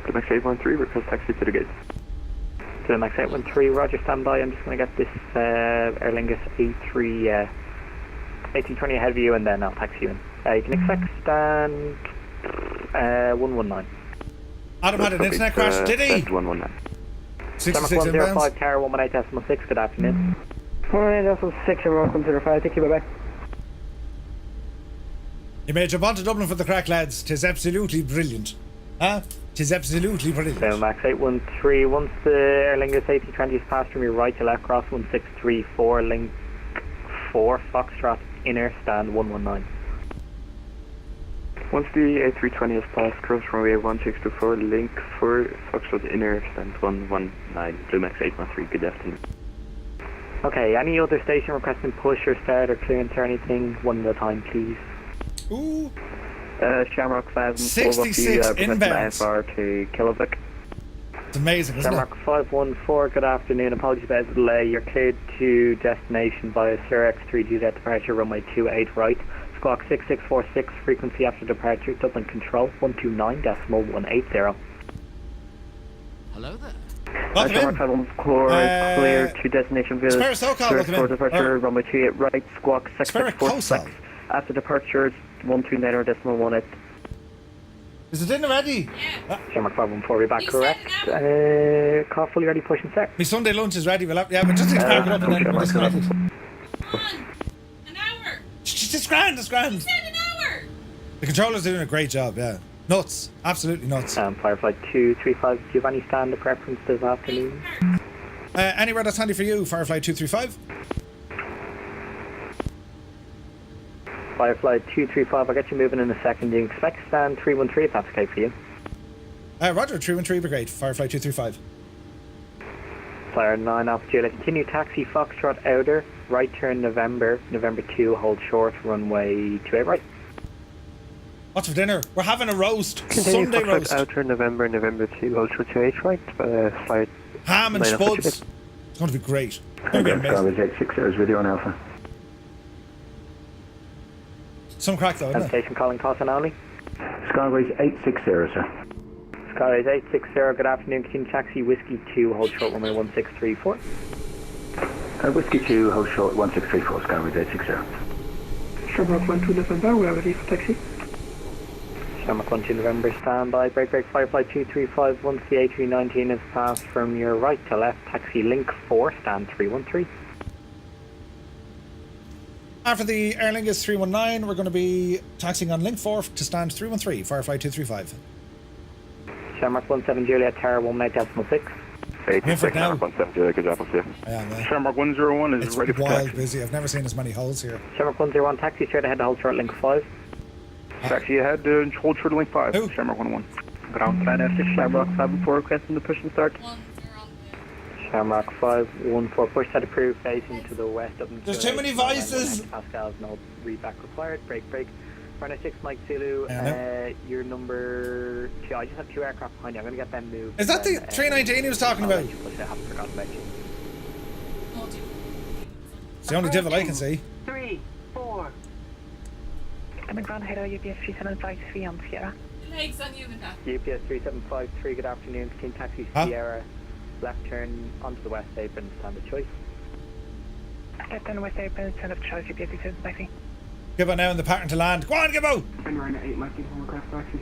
Blue Max 813, request taxi to the gate. Blue Max 813, roger, stand by. I'm just going to get this Aer Lingus A3 1820 ahead of you, and then I'll taxi you in. You can expect stand 119. Adam had an internet crash, did he? 119. 66 105, inbounds. Tower 118.6, good afternoon. 118.6, welcome to the fire. Thank you, bye bye. You may jump onto Dublin for the crack, lads. 'Tis absolutely brilliant. Huh? 'Tis absolutely brilliant. Blue Max 813, once the Aer Lingus 8020 is passed from your right to left, cross 1634, link 4, Foxtrot, inner, stand 119. Once the A320 is passed, cross runway 1624, link 4, Foxtrot inner, stand 119, Blue Max 813, good afternoon. Okay, any other station requesting push or start or clearance or anything, one at a time, please. Ooh. Shamrock 5 66 inbounds. IFR to Kilovic. It's amazing, isn't Shamrock 514, good afternoon. Apologies about the delay. You're cleared to destination via Sir X3 Juliet departure, runway 28 right. Squawk 6646, frequency after departure, Dublin Control 129.180. Hello there. Welcome Shamrock in. 514, clear to destination via Spirit SoCal, welcome for in. departure, runway 28 right, squawk Spirit 6646. Coastal. After departure, 129.18. Is the dinner ready? Shamrock 514, we're back correct. Car fully ready, push and start. My Sunday lunch is ready. We'll just need to pack it up and then we'll disconnect it. An hour. It's grand, it's grand. You said an hour. The controller's doing a great job, yeah. Nuts. Absolutely nuts. Firefly 235, do you have any stand preference this afternoon? Anywhere that's handy for you, Firefly 235. Firefly 235, I'll get you moving in a second. Do you expect stand 313 if that's okay for you? Roger, 313 Brigade, Firefly 235. Flyer 9 Alpha Juliet, continue taxi Foxtrot outer, right turn November 2, hold short, runway 28 right. What's for dinner? We're having a roast. Continue Sunday Foxtrot roast. outer November 2, hold short 28 right, flight Ham and 9 Alpha spuds. Juliet. It's going to be great. It's going to be amazing. Garbage 860 is with you on Alpha. Some crack though, isn't it? Station calling Cawson only. Skyways 860, sir. Skyways 860, good afternoon. Continue taxi Whiskey 2, hold short runway 1634. Whiskey 2, hold short 1634, Skyways 860. Shamrock 1-2 November, we are ready for taxi. Shamrock 1-2 November, standby. Break, Firefly 235. Once the A319 is passed from your right to left, taxi Link 4, stand 313. After the Aer Lingus 319, we're going to be taxiing on Link 4 to stand 313, Firefly 235. Shamrock 17 Juliet, Tower 118.6. 86, Shamrock 17 Juliet, good job, I'll see you. Shamrock 101 is It's ready for wild taxi. busy. I've never seen as many holes here. Shamrock 101, taxi straight ahead to hold short Link 5. Taxi ahead, hold short to Link 5. Shamrock 101. Ground plan after Shamrock 514, requesting the push and start. Shamrock 514, push set approved, facing to the west of There's too many voices. Pascal's, no readback required. Break. Runway 6 Mike Zulu, you're number 2. I just have 2 aircraft behind you. I'm going to get them moved. Is that the 319 he was talking about? I haven't forgotten about you. It's the only devil I can see. 3, 4. I'm in ground head UPS 3753 on Sierra. Legs on you and that. UPS 3753, good afternoon. Team Taxi Sierra. Left turn onto the west apron, standard choice. Left turn west apron, standard choice, UPS 3753. Gibbo now in the pattern to land. Go on, Gibbo! And we're in at 8 Mikey from Craft Taxi.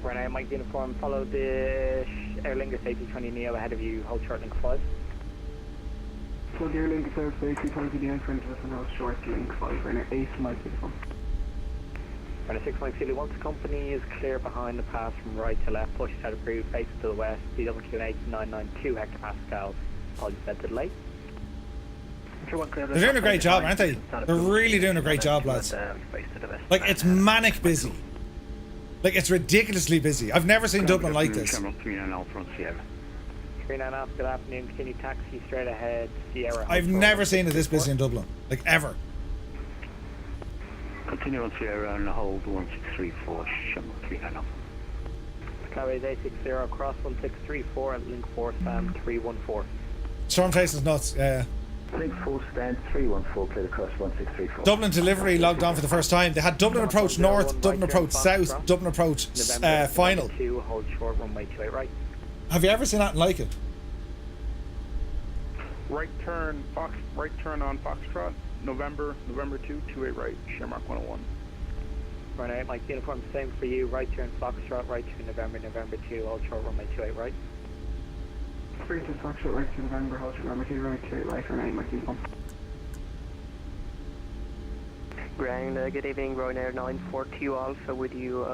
Right now, Mike uniform, follow the Aer Lingus A220neo ahead of you, hold short link 5. So the Aer Lingus A220 in front of us and hold short link 5, we're in at 8 Mike uniform. Right now, 6 Mike Zulu, once the company is clear behind the pass from right to left, push out approved, face to the west, DWQ 992 hectopascals, apologies for the delay. They're doing a great job, aren't they? They're really doing a great job, lads. Like, it's manic busy. Like, it's ridiculously busy. I've never seen Dublin like this. 39 good afternoon, continue taxi straight ahead, Sierra. I've never seen it this busy in Dublin. Like, ever. Continue on Sierra and hold 1634, Shamrock 390. Carries A60, cross 1634 and link 4 span 314. Storm Chase is nuts, yeah. Link 4 stand 314, clear across 1634. Dublin delivery logged on for the first time. They had Dublin approach north, Dublin approach south, Dublin approach final. 2, hold short, runway 28 right. Have you ever seen anything like it? Right turn on Foxtrot, November 2, 28 right, Shamrock 101. Right out, Mike, uniform same for you, right turn Foxtrot, right turn November 2, hold short, runway 28 right. 3 to Foxtrot, right to November, hold short, runway 28 right, for 9 Mike uniform. Ground, good evening, Ryanair 942 Alpha with you,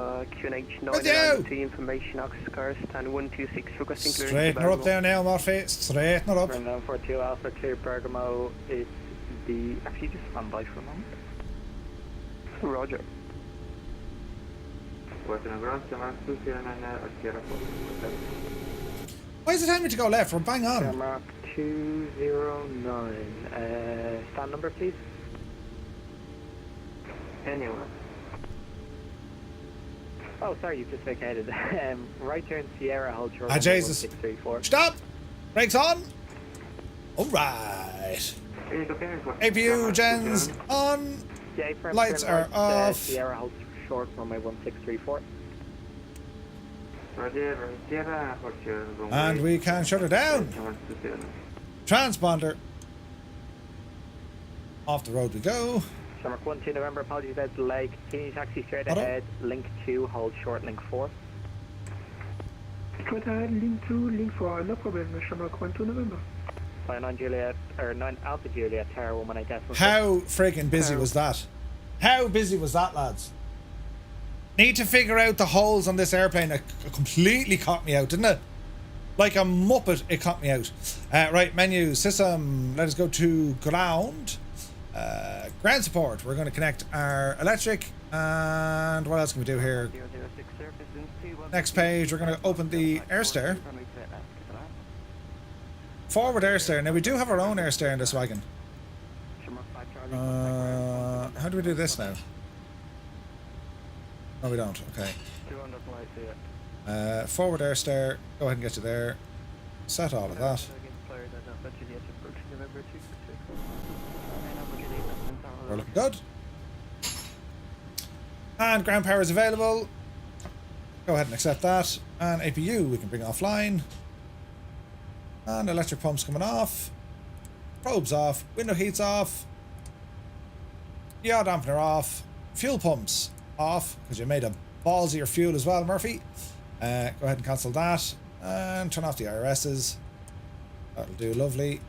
QNH 9 to information access cars, stand 126 requesting clearance. Straighten her up there now, Murphy. Straighten her up. Ground 942 Alpha, clear Bergamo, it's the... Actually, just stand by for a moment. Roger. Why is it telling me to go left? We're bang on. Shamrock 209, stand number please. Anyway. Oh, sorry, you've just vacated. Right turn Sierra, hold short. Jesus. 1634. Stop! Brakes on! Alright. APU gens on. Lights are off. Sierra, hold short, runway 1634. And we can shut her down. Transponder. Off the road we go. Shamrock 12 November, apologies about the delay. Continue taxi straight ahead. Link 2, hold short, link 4. Straight ahead, link 2, link 4, no problem. Shamrock 12 November. 9 Juliet, or 9 Alpha Juliet, Tower 118 decimal. How freaking busy was that? How busy was that, lads? Need to figure out the holes on this airplane. It completely caught me out, didn't it? Like a muppet, it caught me out. Right, menu, system, let us go to ground. Ground support, we're going to connect our electric, and what else can we do here? Next page, we're going to open the air stair. Forward air stair. Now we do have our own air stair in this wagon. How do we do this now? No, we don't. Okay. Forward air stair. Go ahead and get you there. Set all of that. We're looking good. And ground power is available. Go ahead and accept that. And APU we can bring offline. And electric pumps coming off. Probes off. Window heats off. Yaw dampener off. Fuel pumps off, because you made a ballsier fuel as well, Murphy. Go ahead and cancel that. And turn off the IRSs. That'll do lovely.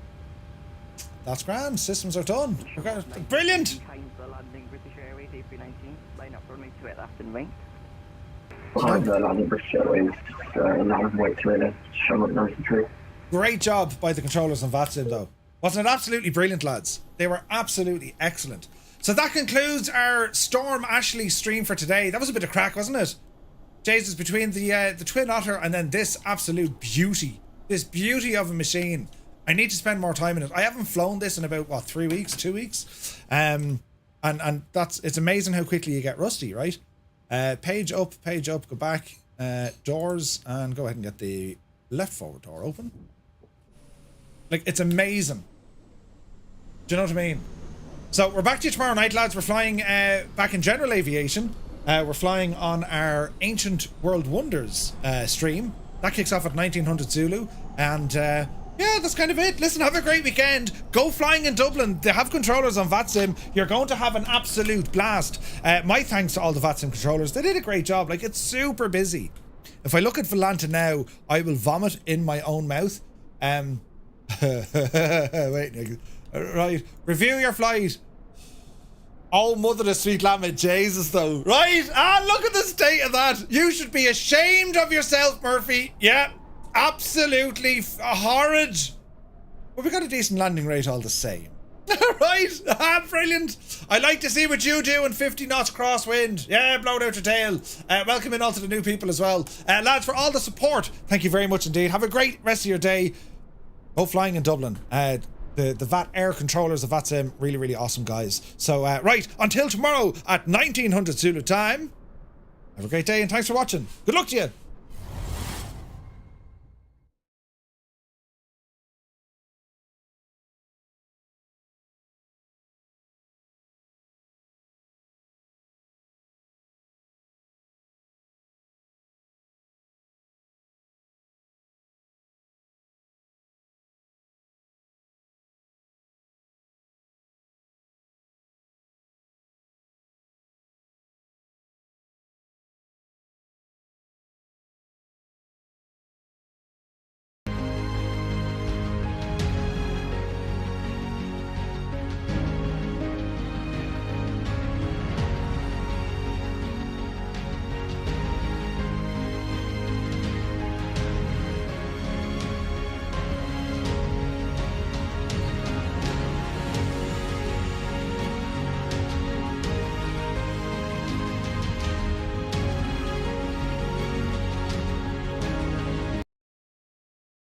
That's grand. Systems are done. Brilliant! Behind the landing British Airways, runway 28, Shamrock 93. Great job by the controllers on VATSIM though. Wasn't it absolutely brilliant, lads? They were absolutely excellent. So that concludes our Storm Ashley stream for today. That was a bit of crack, wasn't it? Jesus, between the Twin Otter and then this absolute beauty. This beauty of a machine. I need to spend more time in it. I haven't flown this in about, what, 3 weeks, 2 weeks? And it's amazing how quickly you get rusty, right? Page up, go back, doors, and go ahead and get the left forward door open. Like, it's amazing. Do you know what I mean? So we're back to you tomorrow night, lads. We're flying back in general aviation. We're flying on our Ancient World Wonders stream. That kicks off at 1900 Zulu. And yeah, that's kind of it. Listen, have a great weekend. Go flying in Dublin. They have controllers on VATSIM. You're going to have an absolute blast. My thanks to all the VATSIM controllers. They did a great job. Like, it's super busy. If I look at Volanta now, I will vomit in my own mouth. Wait, right. Review your flight. Oh, mother of sweet lamb, Jesus, though. Right? Look at the state of that. You should be ashamed of yourself, Murphy. Yeah, absolutely horrid. But we got a decent landing rate all the same. Right? Brilliant. I like to see what you do in 50 knots crosswind. Yeah, blow it out your tail. Welcome in all to the new people as well. Lads, for all the support, thank you very much indeed. Have a great rest of your day. Go flying in Dublin. The VAT air controllers of VATSIM, really, really awesome guys. So, right, until tomorrow at 1900 Zulu time. Have a great day and thanks for watching. Good luck to you.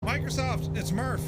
Microsoft, it's Murph.